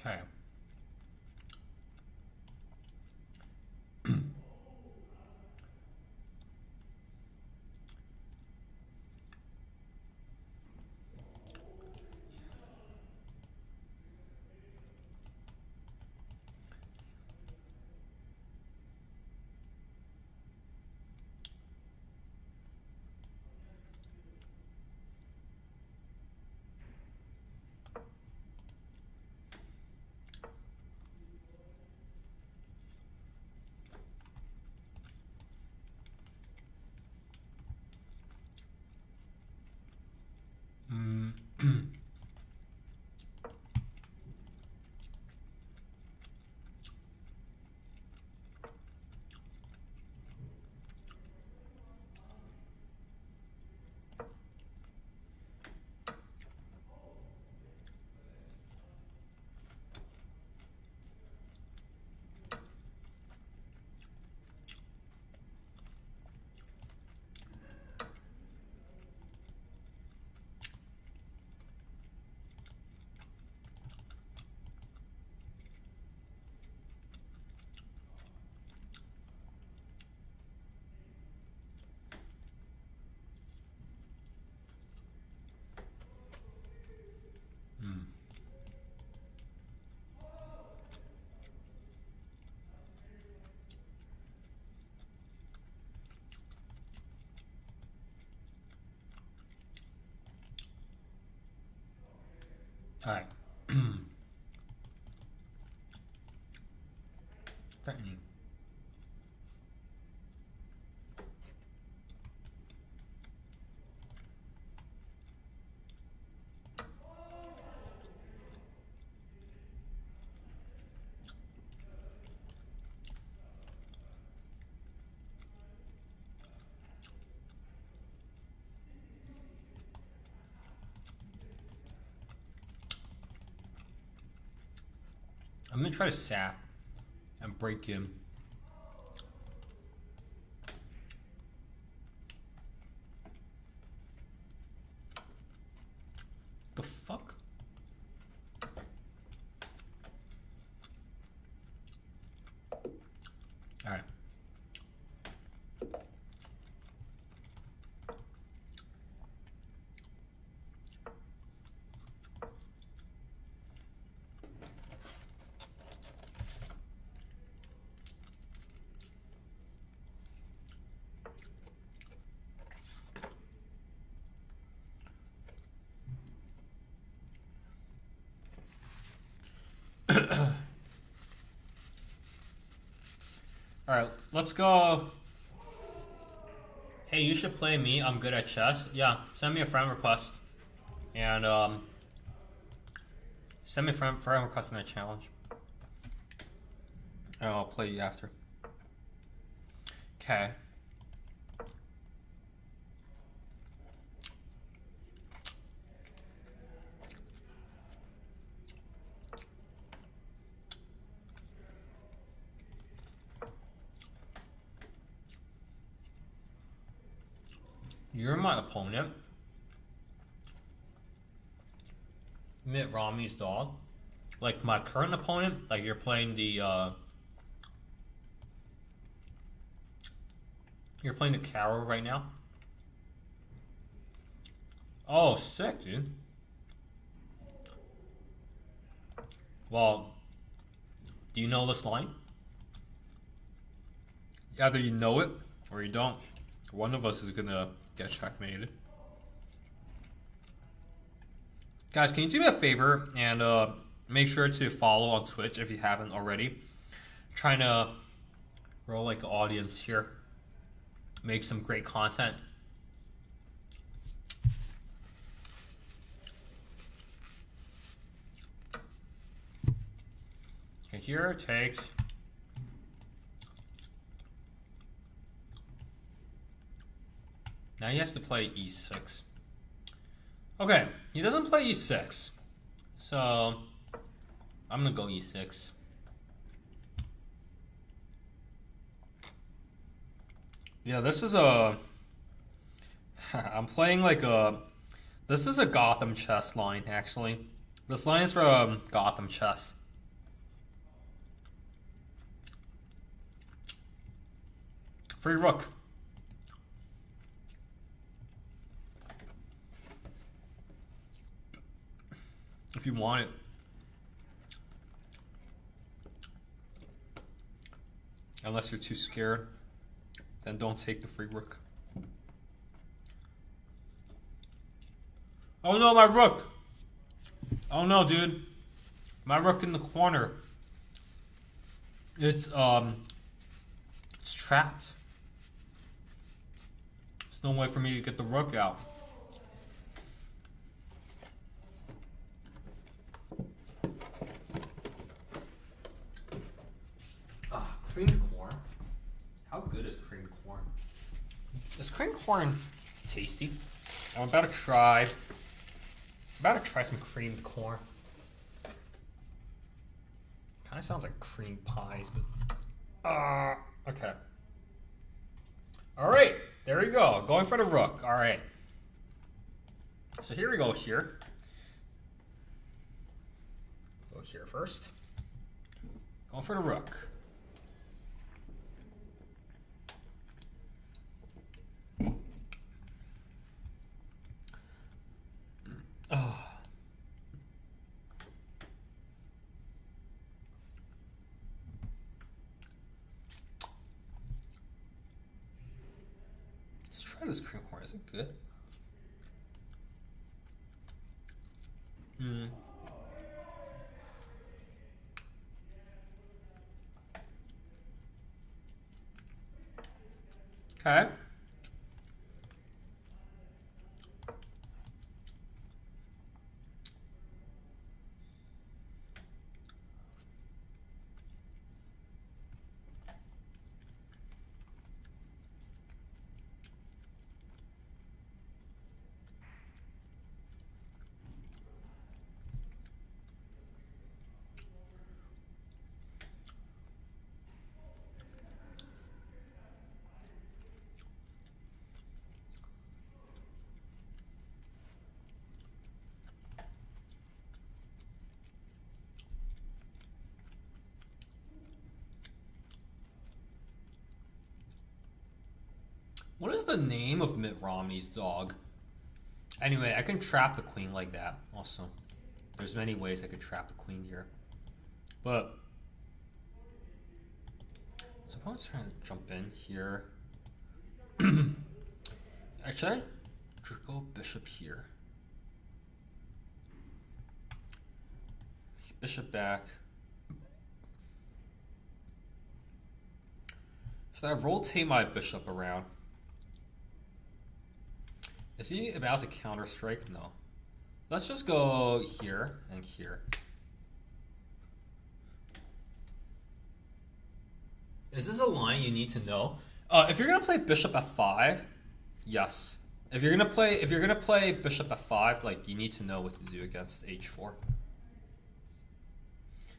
Okay. All right. Threatening. I'm gonna try to sap and break him. The fuck? All right. All right, let's go. Hey, you should play me. I'm good at chess. Yeah, send me a friend request, and send me a friend request in a challenge, and I'll play you after. Okay. You're my opponent. Mitt Romney's dog. Like my current opponent, like you're playing the Carol right now. Oh, sick, dude. Well, do you know this line? Either you know it or you don't. One of us is gonna get checkmated. Guys, can you do me a favor and make sure to follow on Twitch if you haven't already? Trying to grow like an audience here. Make some great content. Okay, here it takes. Now he has to play e6. Okay, he doesn't play e6. So, I'm going to go e6. Yeah, this is a... I'm playing like a... This is a Gotham chess line, actually. This line is from Gotham chess. Free rook. If you want it. Unless you're too scared, then don't take the free rook. Oh no, my rook! Oh no, dude. My rook in the corner. It's trapped. There's no way for me to get the rook out. Creamed corn. How good is creamed corn? Is creamed corn tasty? I'm about to try some creamed corn. Kind of sounds like cream pies, but okay. All right, there we go. Going for the rook. All right. So here we go. Here. Go here first. Going for the rook. Let's try this cream corn. Is it good? Okay. What is the name of Mitt Romney's dog? Anyway, I can trap the queen like that. Also, there's many ways I could trap the queen here, but so I'm trying to jump in here. Should I go bishop here? Bishop back. Should I rotate my bishop around? Is he about to counter strike? No. Let's just go here and here. Is this a line you need to know? If you're gonna play bishop f5, yes. If you're gonna play bishop f5, like you need to know what to do against h4.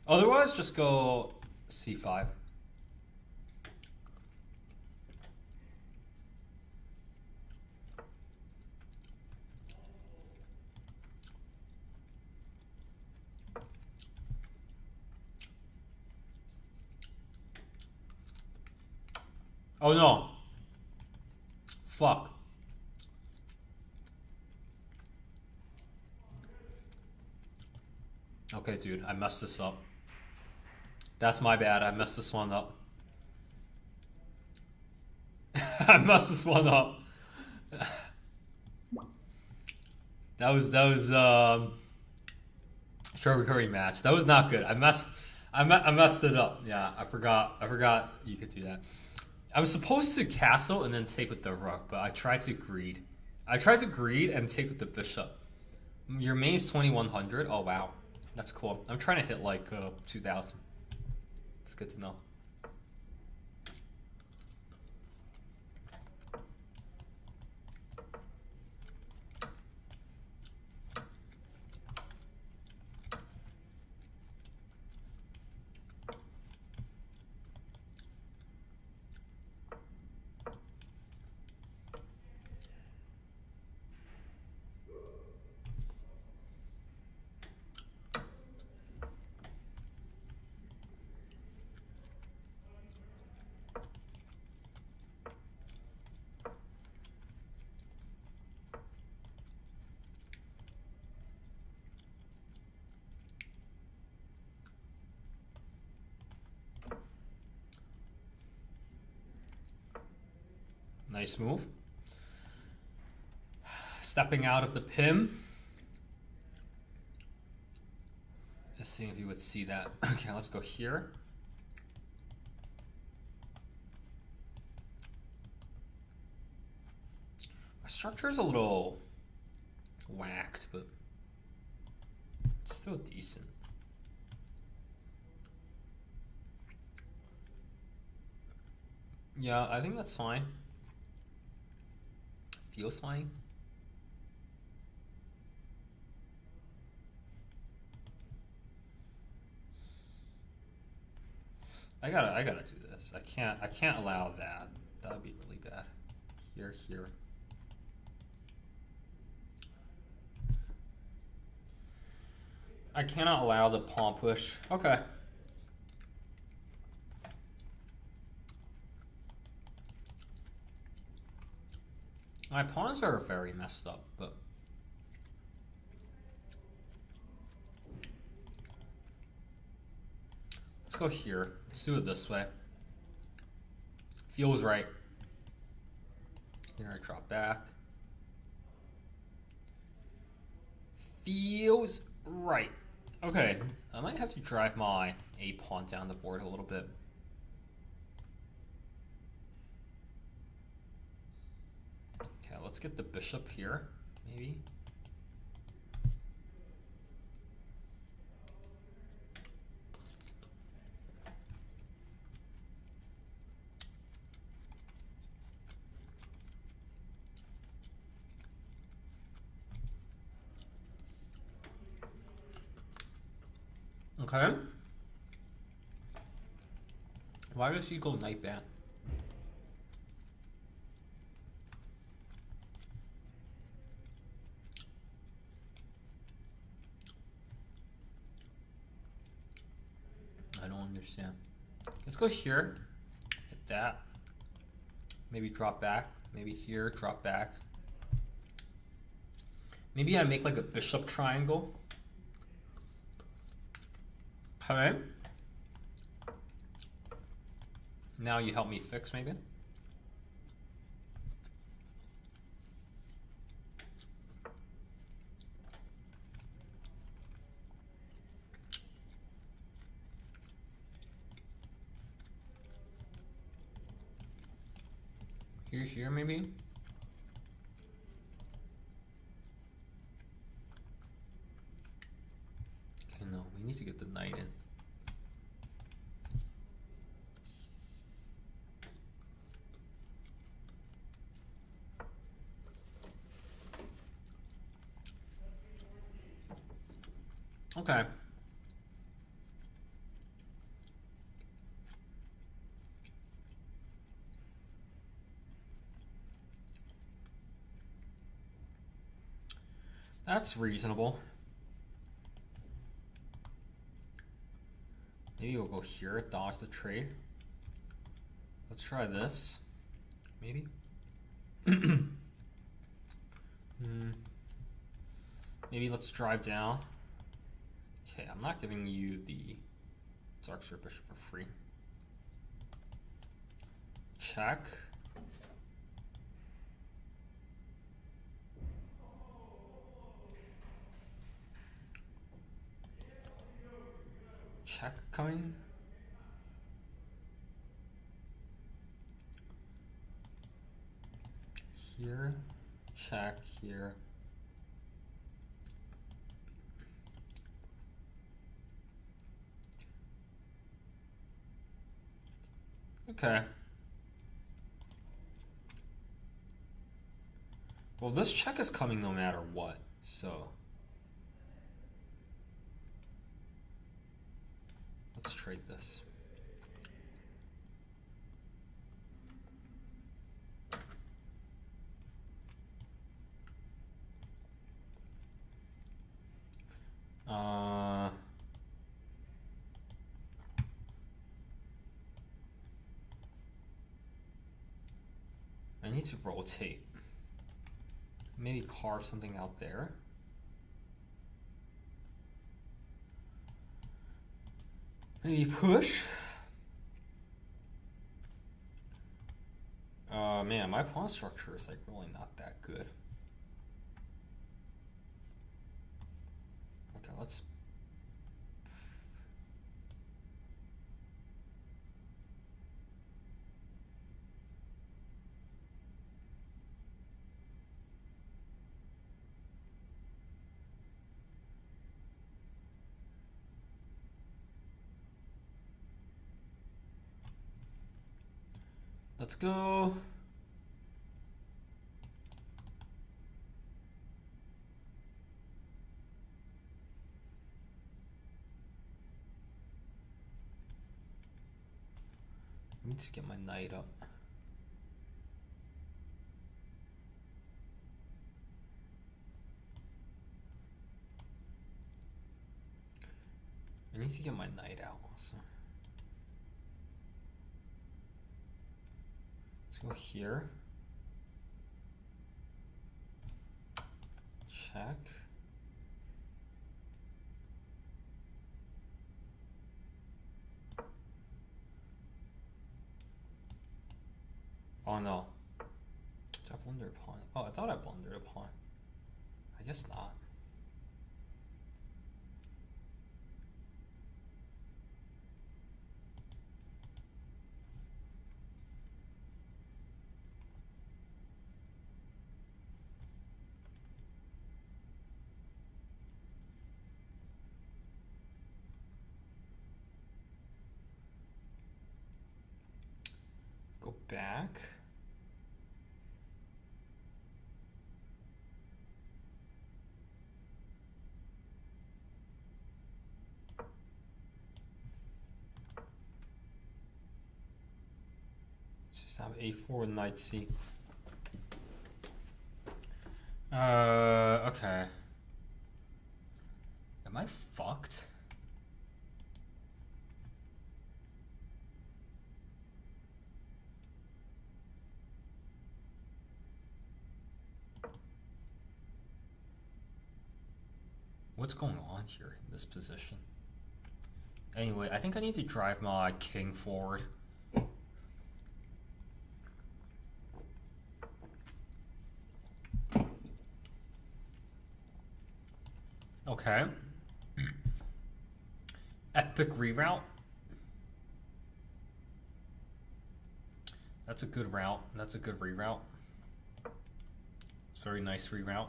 Otherwise, just go c5. Oh no. Fuck. Okay, dude, I messed this up. That's my bad. I messed this one up. I messed this one up. That was Strawberry Curry match. That was not good. I messed it up. Yeah, I forgot you could do that. I was supposed to castle and then take with the rook, but I tried to greed. And take with the bishop. Your main's 2100. Oh wow, that's cool. I'm trying to hit like 2000. It's good to know. Nice move. Stepping out of the pin. Just seeing if you would see that. Okay, let's go here. My structure is a little whacked, but it's still decent. Yeah, I think that's fine. Feels fine. I gotta do this. I can't allow that. That would be really bad. Here. I cannot allow the pawn push. Okay. My pawns are very messed up, but let's go here. Let's do it this way. Feels right. Here I drop back. Feels right. Okay, I might have to drive my A pawn down the board a little bit. let's get the bishop here, maybe. Okay. Why does he go knight back? I don't understand. Let's go here. Hit that. Maybe drop back. Maybe here, drop back. Maybe I make like a bishop triangle. Okay. Now you help me fix, maybe? Here, maybe? Okay, no, we need to get the knight in. Okay. That's reasonable. Maybe we'll go here, dodge the trade. Let's try this. Maybe. Maybe let's drive down. Okay, I'm not giving you the Darkseer Bishop for free. Check. Check coming. Here, check here. Okay. Well, this check is coming no matter what, so let's trade this. I need to rotate. Maybe carve something out there. Maybe push. Man, my pawn structure is like really not that good. Okay, let's. Let's go. I need to get my knight up. I need to get my knight out also. Let's go here. Check. Oh no. Did I blunder a pawn? Oh, I thought I blundered a pawn. I guess not. back. Let's just have a4 knight c. Okay. Am I fucked? What's going on here in this position? Anyway, I think I need to drive my king forward. Okay. Epic reroute. That's a good route. That's a good reroute. It's a very nice reroute.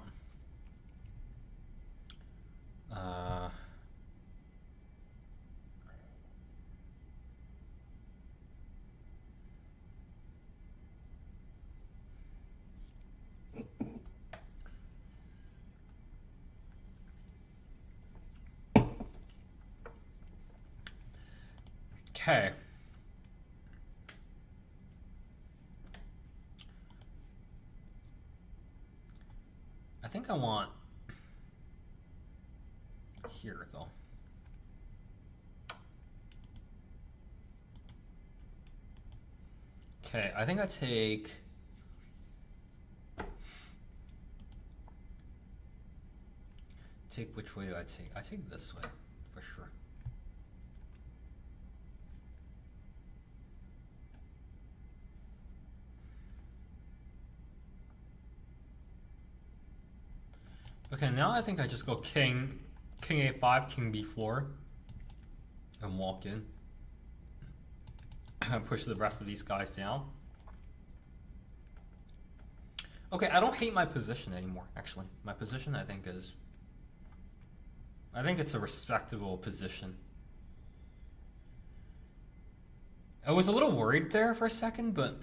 Okay. I think I want here though. Okay, I think I take which way do I take? I take this way for sure. Okay, now I think I just go king a5, king b4, and walk in. Push the rest of these guys down. Okay, I don't hate my position anymore, actually. My position, I think it's a respectable position. I was a little worried there for a second, but...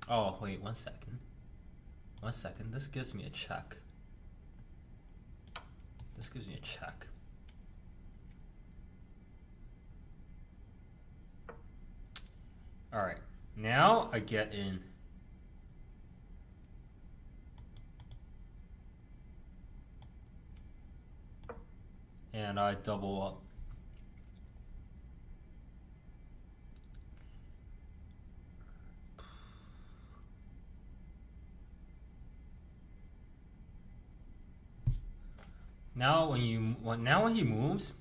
Oh, wait, 1 second. 1 second, this gives me a check. This gives me a check. All right, now I get in. And I double up. Now when he moves,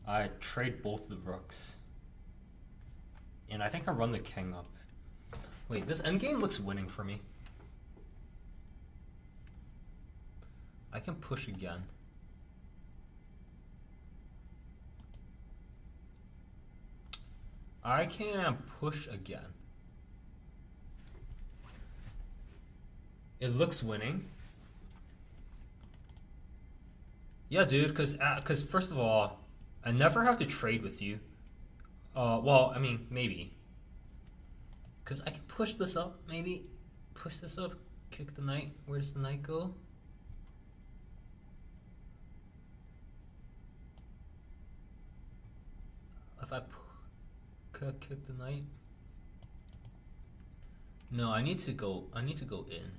I trade both the rooks. And I think I run the king up. Wait, this endgame looks winning for me. I can push again. I can push again. It looks winning. Yeah, dude, cause first of all, I never have to trade with you. Well, I mean, maybe. Cause I can push this up, maybe. Push this up, kick the knight. Where does the knight go? If I kick the knight. No, I need to go in.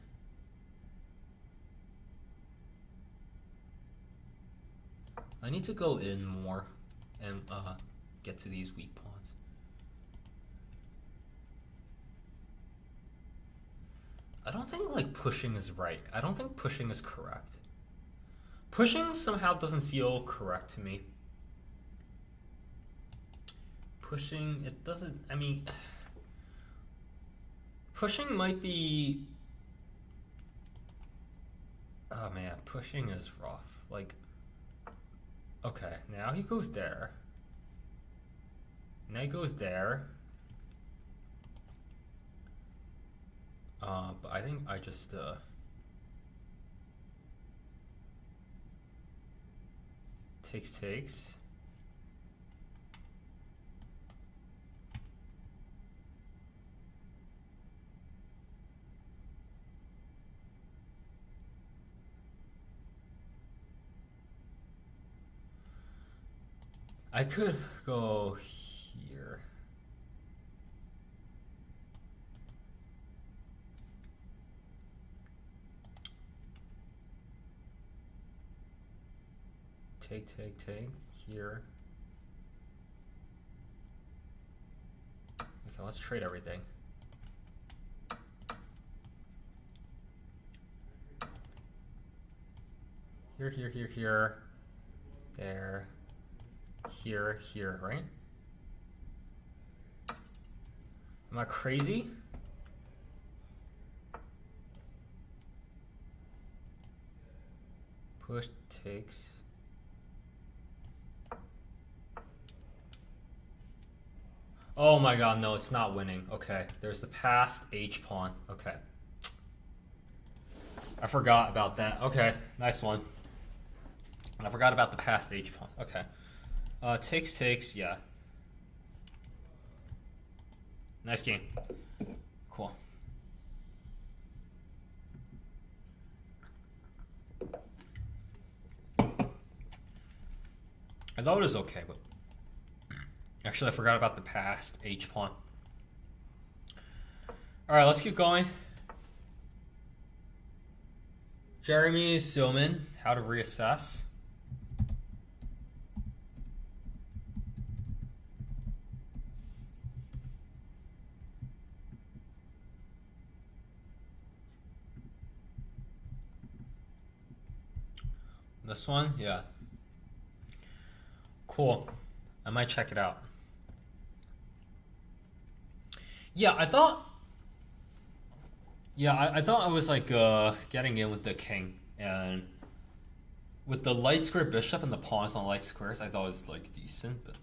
I need to go in more and get to these weak pawns. I don't think like pushing is right. I don't think pushing is correct. Pushing somehow doesn't feel correct to me. Pushing, it doesn't, I mean, pushing might be, oh man, pushing is rough. Like, okay, now he goes there. Now he goes there. But I think I just, takes. I could go here. Take here. Okay, let's trade everything. Here. There. Here, right? Am I crazy? Push takes. Oh my god, no, it's not winning. Okay, there's the passed H pawn. Okay. I forgot about that. Okay, nice one. And I forgot about the passed H pawn. Okay. Takes, yeah. Nice game. Cool. I thought it was okay, but actually I forgot about the passed H pawn. Alright, let's keep going. Jeremy Silman, how to reassess. This one, yeah. Cool. I might check it out. Yeah, I thought I was like getting in with the king, and with the light square bishop and the pawns on light squares, I thought it was like decent, but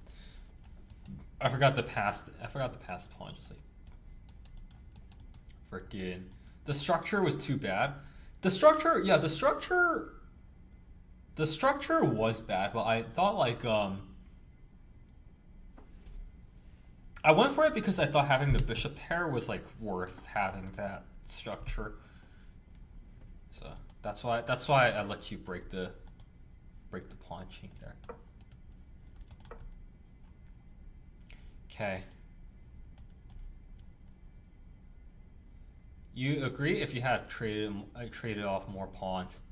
I forgot the passed pawn. Just like freaking, the structure was too bad. The structure was bad, but I thought like I went for it because I thought having the bishop pair was like worth having that structure. So that's why I let you break the pawn chain there. Okay. You agree if you had traded off more pawns?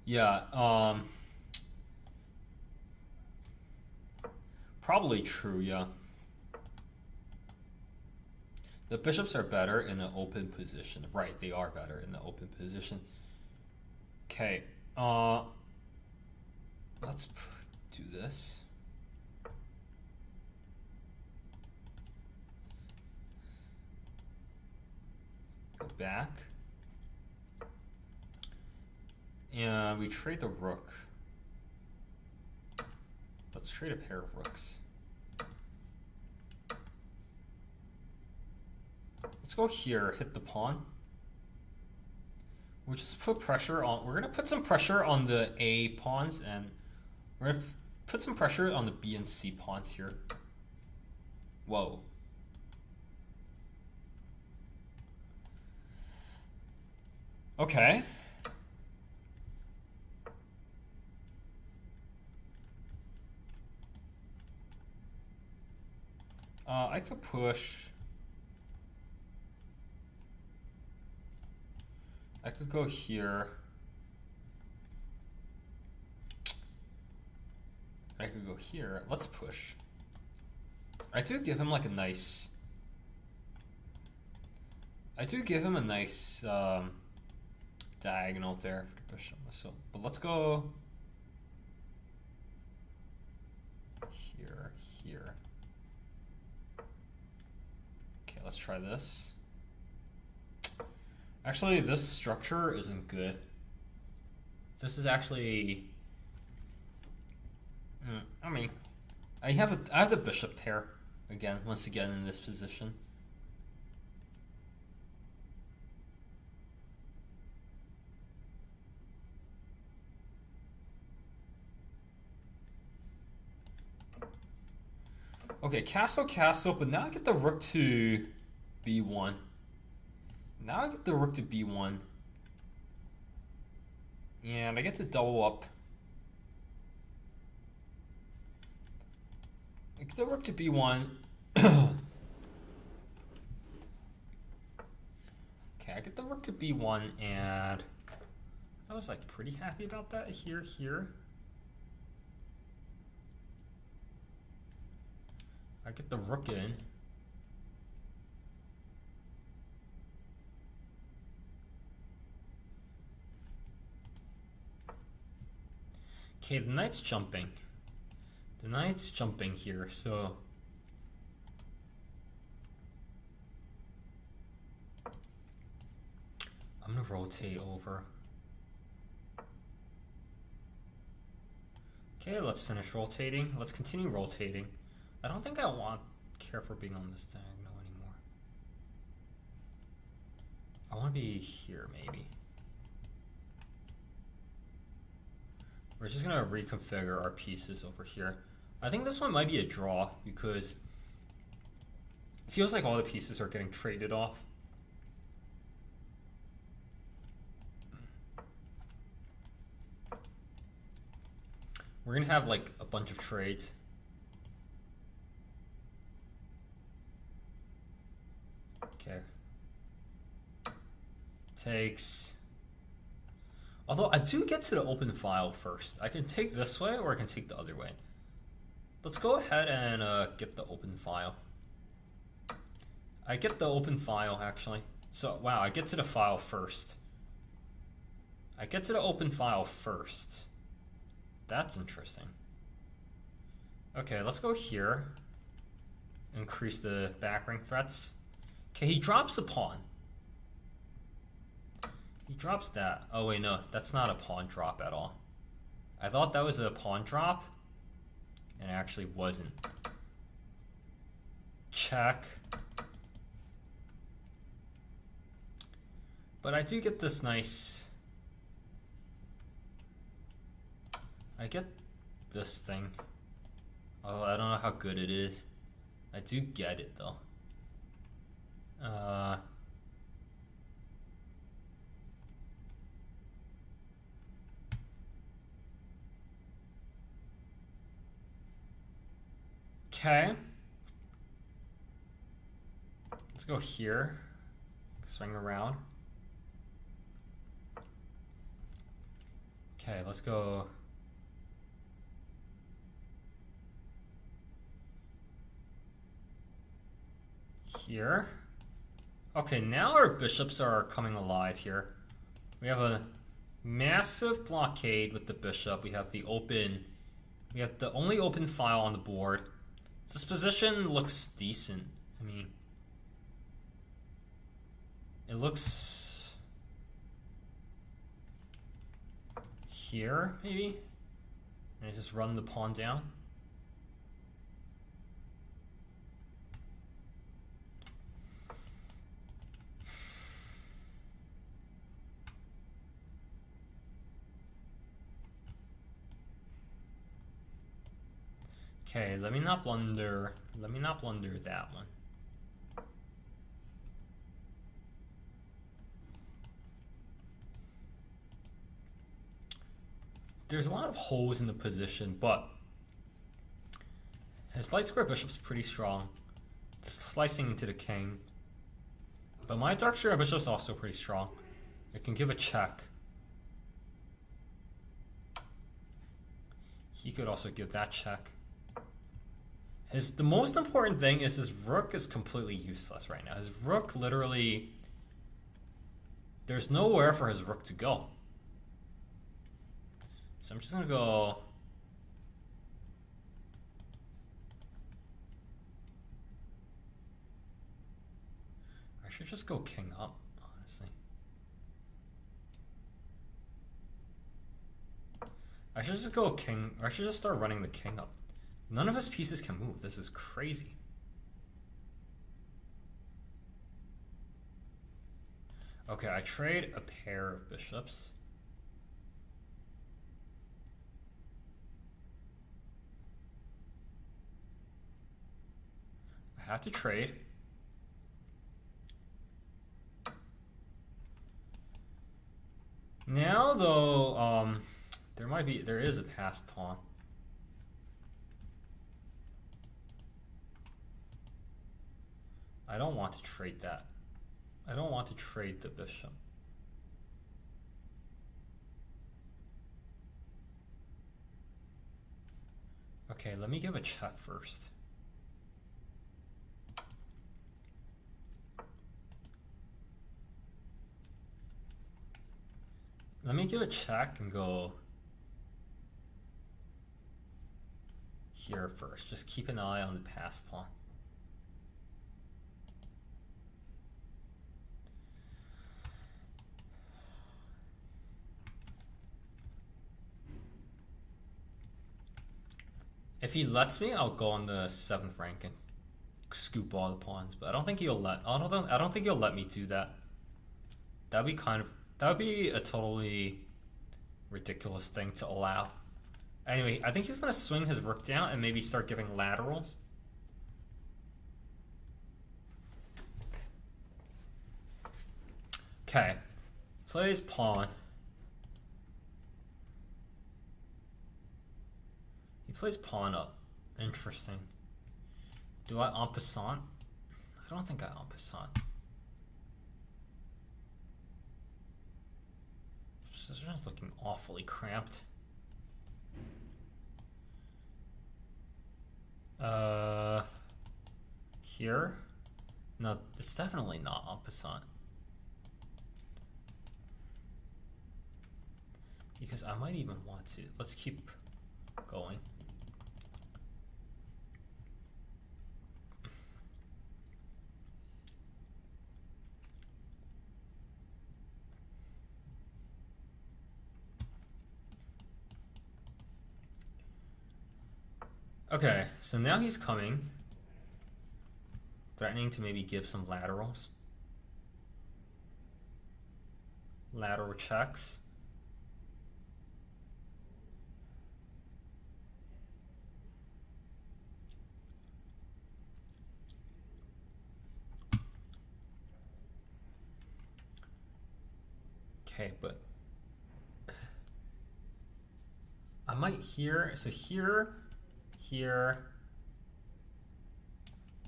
Yeah, probably true, yeah. The bishops are better in an open position. Right, they are better in the open position. Okay, let's do this. Go back. And we trade the rook. Let's trade a pair of rooks. Let's go here, hit the pawn. We'll just put pressure on, we're gonna put some pressure on the A pawns, and we're gonna put some pressure on the B and C pawns here. Whoa. Okay. I could push. I could go here. I could go here. Let's push. I do give him like a nice. Diagonal there for the bishop. So, but let's go here. Okay, let's try this. Actually, this structure isn't good. This is actually. I mean, I have the bishop pair again, once again in this position. Okay, castle, but now I get the rook to b1. Now I get the rook to b1. And I get to double up. I get the rook to b1. Okay, I get the rook to b1, and I was like pretty happy about that. Here. I get the rook in. Okay, the knight's jumping. The knight's jumping here, so I'm gonna rotate over. Okay, let's finish rotating. Let's continue rotating. I don't think I care for being on this diagonal anymore. I want to be here, maybe. We're just gonna reconfigure our pieces over here. I think this one might be a draw because it feels like all the pieces are getting traded off. We're gonna have like a bunch of trades. Okay. Takes. Although I do get to the open file first. I can take this way or I can take the other way. Let's go ahead and get the open file. I get the open file actually. So wow, I get to the file first. I get to the open file first. That's interesting. Okay, let's go here. Increase the back rank threats. Okay, he drops a pawn. He drops that. Oh wait, no, that's not a pawn drop at all. I thought that was a pawn drop, and it actually wasn't. Check. But I do get this nice... I get this thing. Oh, I don't know how good it is. I do get it though. Okay. Let's go here. Swing around. Okay, let's go. Here. Okay, now our bishops are coming alive here. We have a massive blockade with the bishop. We have the only open file on the board. This position looks decent. I mean, it looks here maybe, and I just run the pawn down. Okay, let me not blunder that one. There's a lot of holes in the position, but his light square bishop's pretty strong. It's slicing into the king. But my dark square bishop's also pretty strong. It can give a check. He could also give that check. The most important thing is his rook is completely useless right now. His rook literally... There's nowhere for his rook to go. So I'm just going to go... I should just go king up, honestly. I should just go king... Or I should just start running the king up. None of his pieces can move. This is crazy. Okay, I trade a pair of bishops. I have to trade. Now though, there is a passed pawn. I don't want to trade that. I don't want to trade the bishop. Okay, let me give a check first. Let me give a check and go here first. Just keep an eye on the passed pawn. If he lets me, I'll go on the 7th rank and scoop all the pawns. But I don't think he'll let. I don't think he'll let me do that. That'd be that would be a totally ridiculous thing to allow. Anyway, I think he's gonna swing his rook down and maybe start giving laterals. Okay, plays pawn. He plays pawn up. Interesting. Do I en passant? I don't think I en passant. Position's looking awfully cramped. Here? No, it's definitely not en passant. Because I might even want to. Let's keep going. Okay, so now he's coming, threatening to maybe give some laterals. Lateral checks. Okay, but I might here, so here,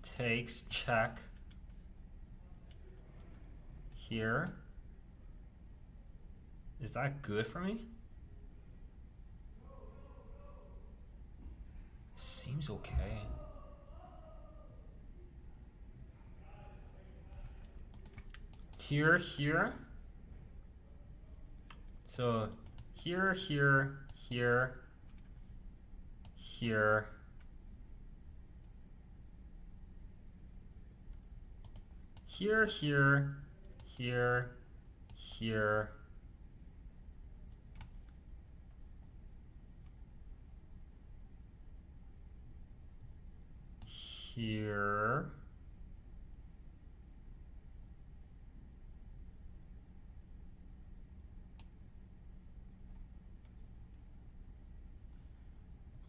takes, check, here. Is that good for me? Seems okay. Here. So here. Here.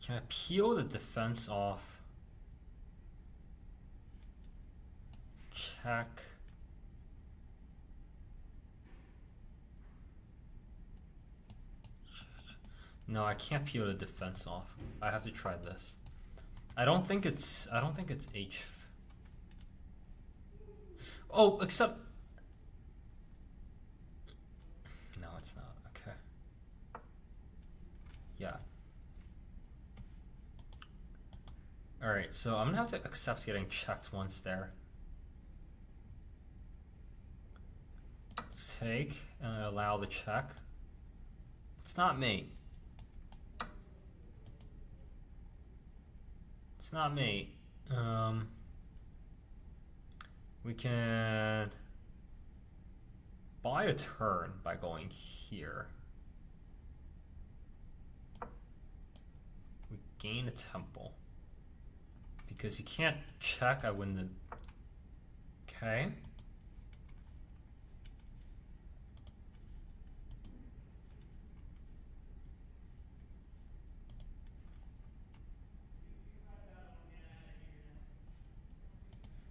Can I peel the defense off? Check. No, I can't peel the defense off. I have to try this. I don't think it's H. Oh, except no, it's not. Okay. Yeah. All right, so I'm gonna have to accept getting checked once there. Take and allow the check. It's not mate. It's not mate. We can buy a turn by going here. We gain a temple. Because he can't check, I win the... Okay.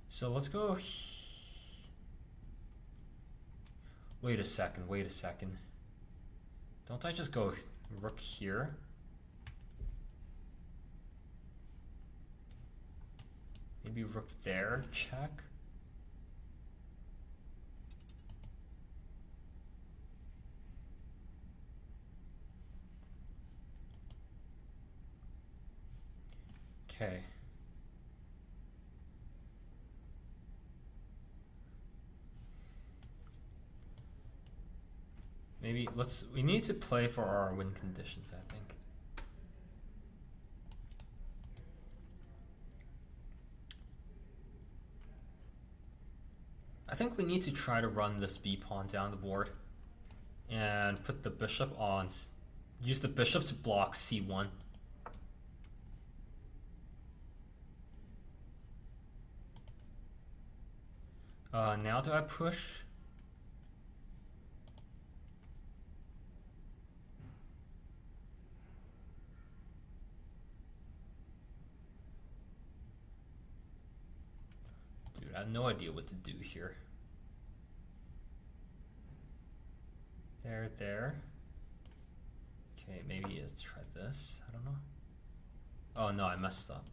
So let's go... Wait a second. Don't I just go rook here? Maybe rook there, check. Okay. Maybe we need to play for our win conditions, I think. I think we need to try to run this B pawn down the board and put the bishop on, use the bishop to block C1. Now do I push? Dude, I have no idea what to do here. There. Okay, maybe let's try this. I don't know. Oh no, I messed up.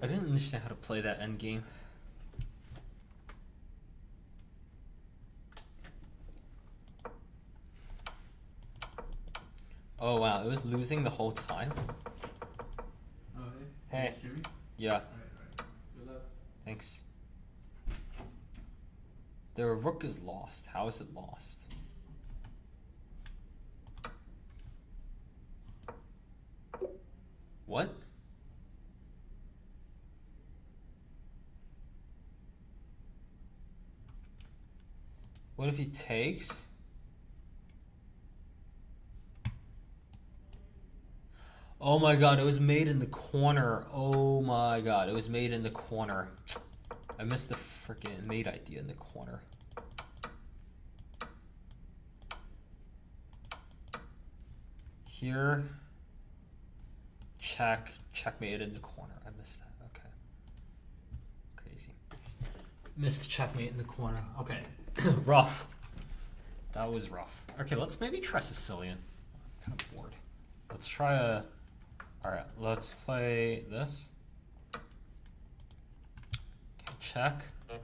I didn't understand how to play that endgame. Oh wow, it was losing the whole time. Oh, hey. Hey. It's Jimmy? Yeah, Alright. What's up? thanks. Their rook is lost. How is it lost? What? What if he takes? Oh my god, it was made in the corner. Oh my god, it was made in the corner. I missed the freaking mate idea in the corner. Here. Checkmate in the corner. I missed that. Okay. Crazy. Missed checkmate in the corner. Okay. Rough. That was rough. Okay, let's maybe try Sicilian. I'm kind of bored. Let's try a... Alright, let's play this. Okay, check. Okay,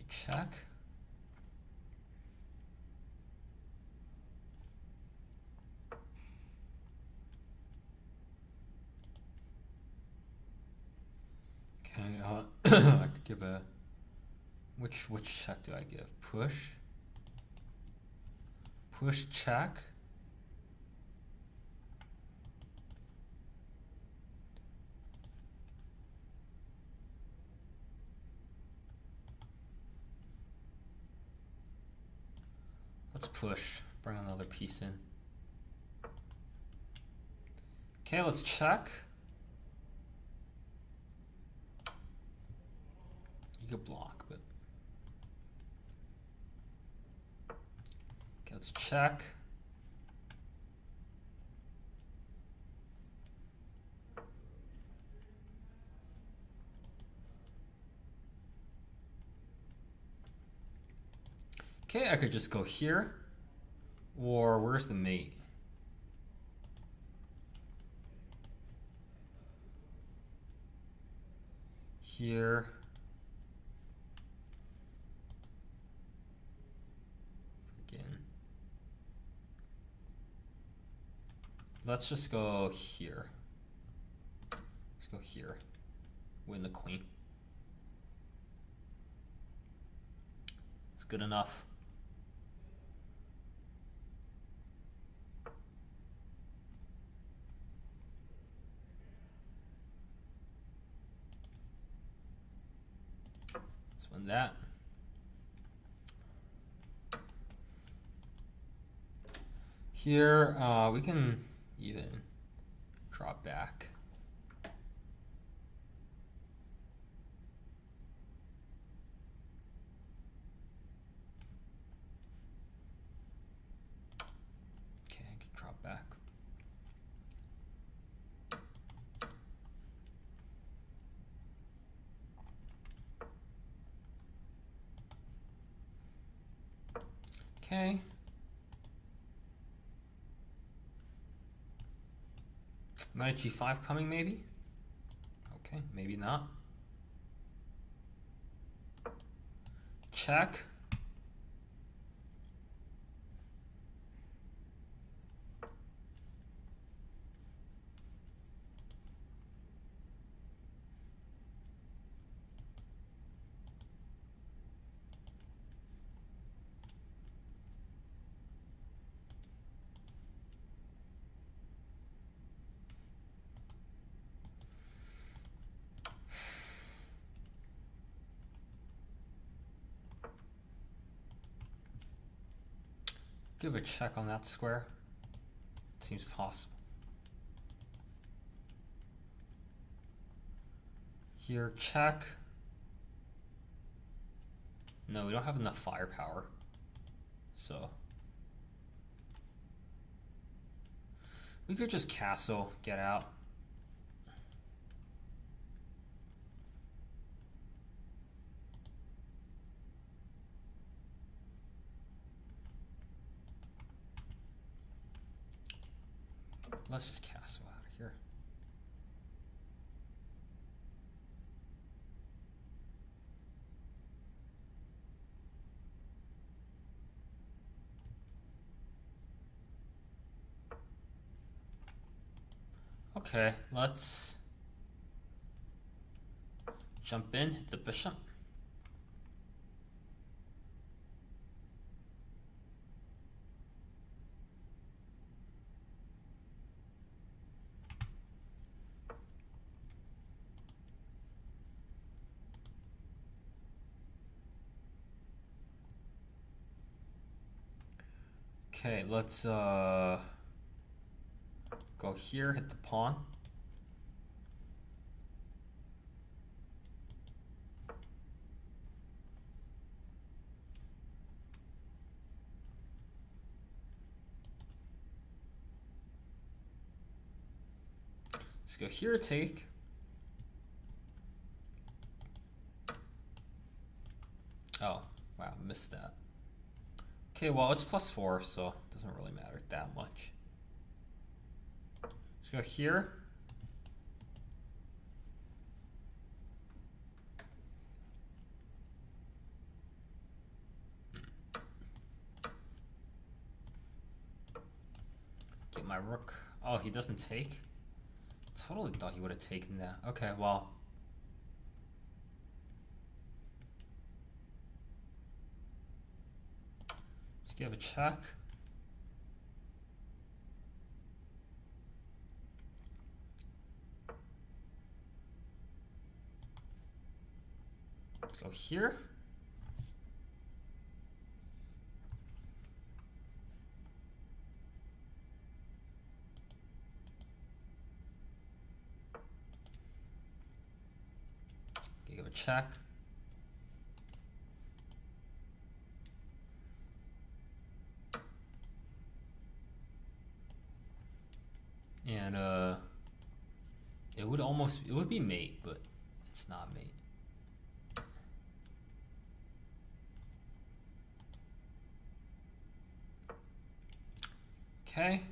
check. Okay, I could give a... Which check do I give? Push? Push check. Let's push. Bring another piece in. Okay, let's check. You could block, but... Okay, let's check. Okay, I could just go here. Or where's the mate? Here. Let's just go here. Let's go here. Win the queen. It's good enough. Let's win that. Here, we can even drop back. Okay, I can drop back. Okay. Knight g5 coming maybe? Okay, maybe not. check. Give a check on that square. Seems possible. Here, check. No, we don't have enough firepower. So we could just castle, get out. Let's just castle out of here. Okay, let's jump in, hit the bishop. Okay, let's go here, hit the pawn. Let's go here, take. Oh, wow, missed that. Okay, well, it's +4, so it doesn't really matter that much. Let's go here. Get my rook. Oh, he doesn't take? Totally thought he would have taken that. Okay, well. Let's give a check. Let's go here. Give a check. And it would be mate, but it's not mate. Okay.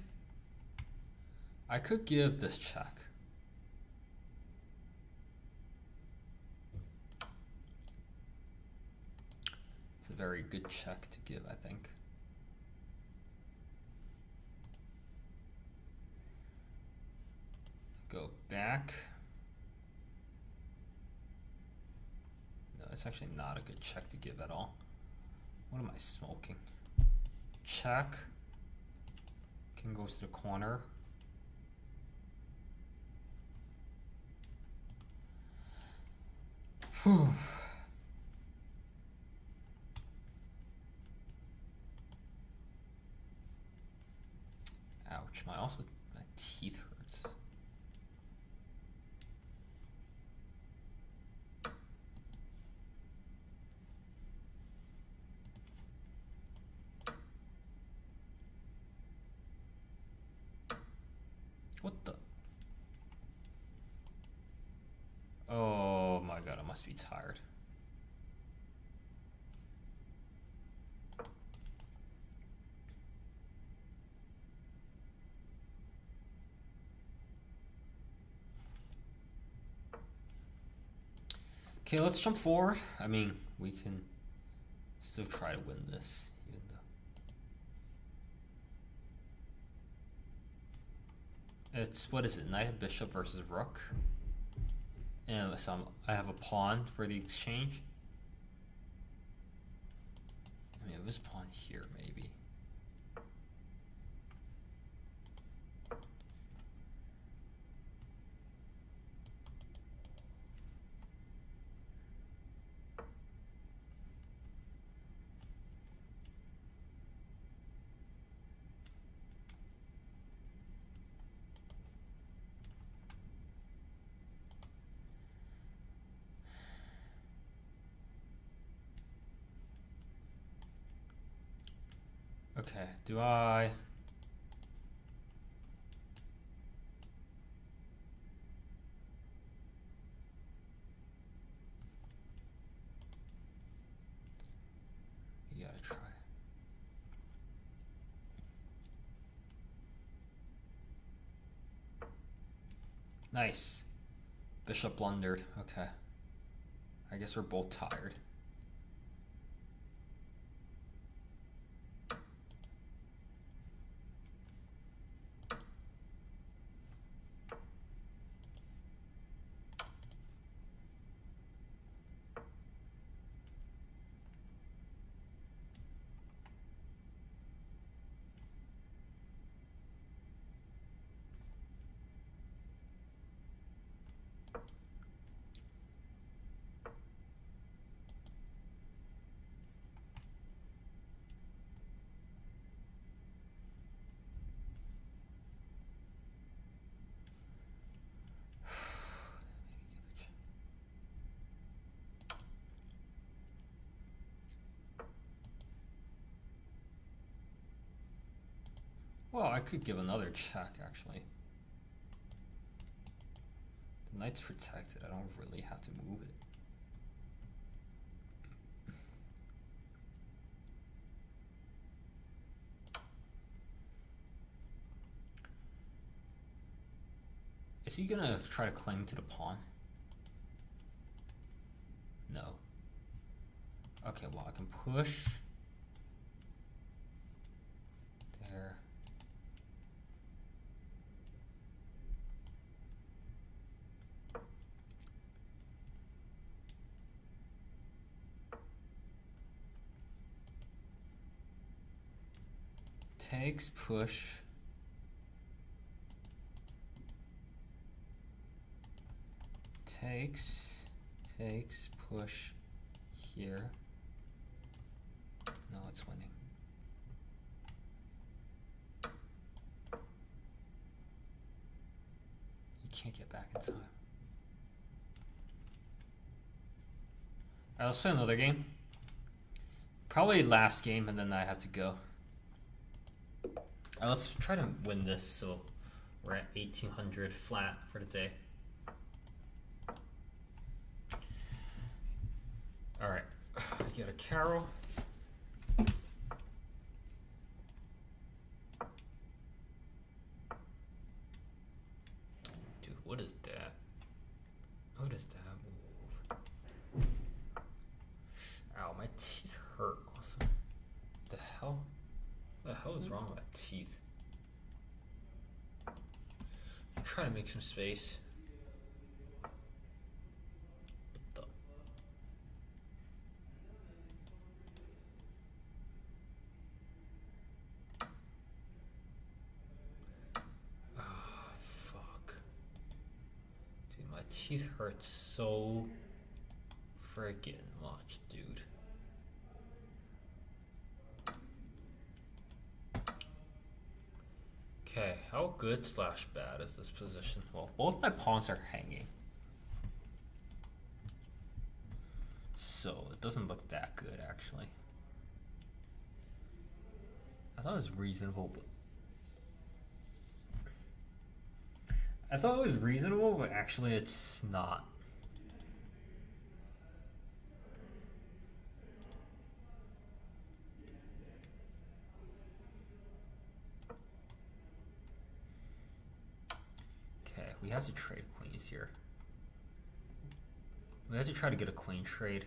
I could give this check. It's a very good check to give, I think. Go back. No, it's actually not a good check to give at all. What am I smoking? Check. King goes to the corner. Whew. Ouch, my teeth hurts. What the? Oh my god, I must be tired. Okay, let's jump forward. I mean, we can Still try to win this, even though it's, what is it? Knight and bishop versus rook. And so I have a pawn for the exchange. I mean, this pawn here maybe. Okay, do I? You gotta try. Nice. Bishop blundered. Okay. I guess we're both tired. Well, I could give another check, actually. The knight's protected. I don't really have to move it. Is he gonna try to cling to the pawn? No. Okay, well, I can push. There. Takes, push. Takes, push here. No, it's winning. You can't get back in time. Alright, let's play another game. Probably last game, and then I have to go. Alright, let's try to win this, so we're at 1800 flat for the day. Alright, you got a Carol. Dude, what is that? What is that move? Ow, my teeth hurt. Awesome. The hell? What the hell is wrong with my teeth? I'm trying to make some space. Teeth hurt so freaking much, dude. Okay, how good slash bad is this position? Well, both my pawns are hanging, so it doesn't look that good actually. I thought it was reasonable, but actually it's not. Okay, we have to trade queens here. We have to try to get a queen trade.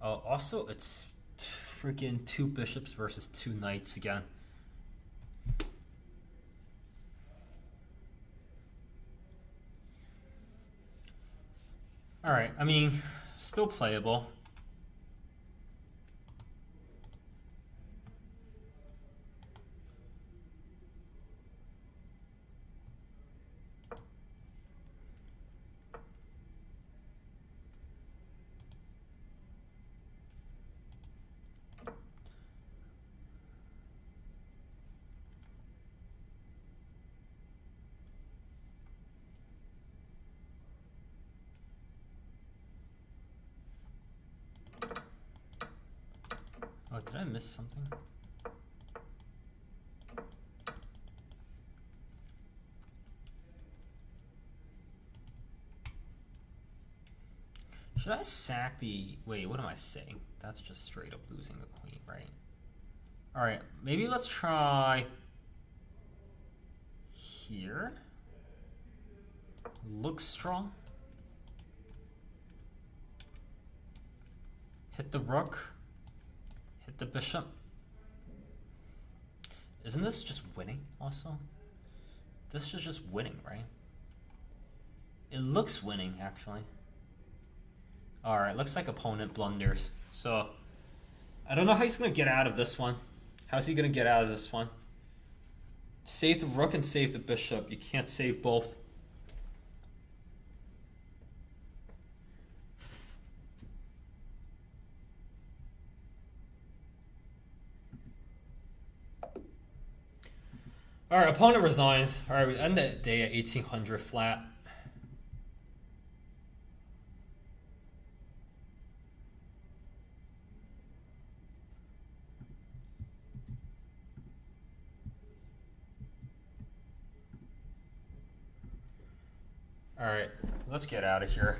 Oh, also, it's freaking 2 bishops versus 2 knights again. Alright, I mean, still playable. Oh, did I miss something? Should I sack the... Wait, what am I saying? That's just straight up losing the queen, right? Alright, maybe let's try... here. Looks strong. Hit the rook. Hit the bishop. Isn't this just winning also? This is just winning, right? It looks winning, actually. Alright, looks like opponent blunders. So, I don't know how he's going to get out of this one. How's he going to get out of this one? Save the rook and save the bishop. You can't save both. Alright, opponent resigns. Alright, we end the day at 1800 flat. Alright, let's get out of here.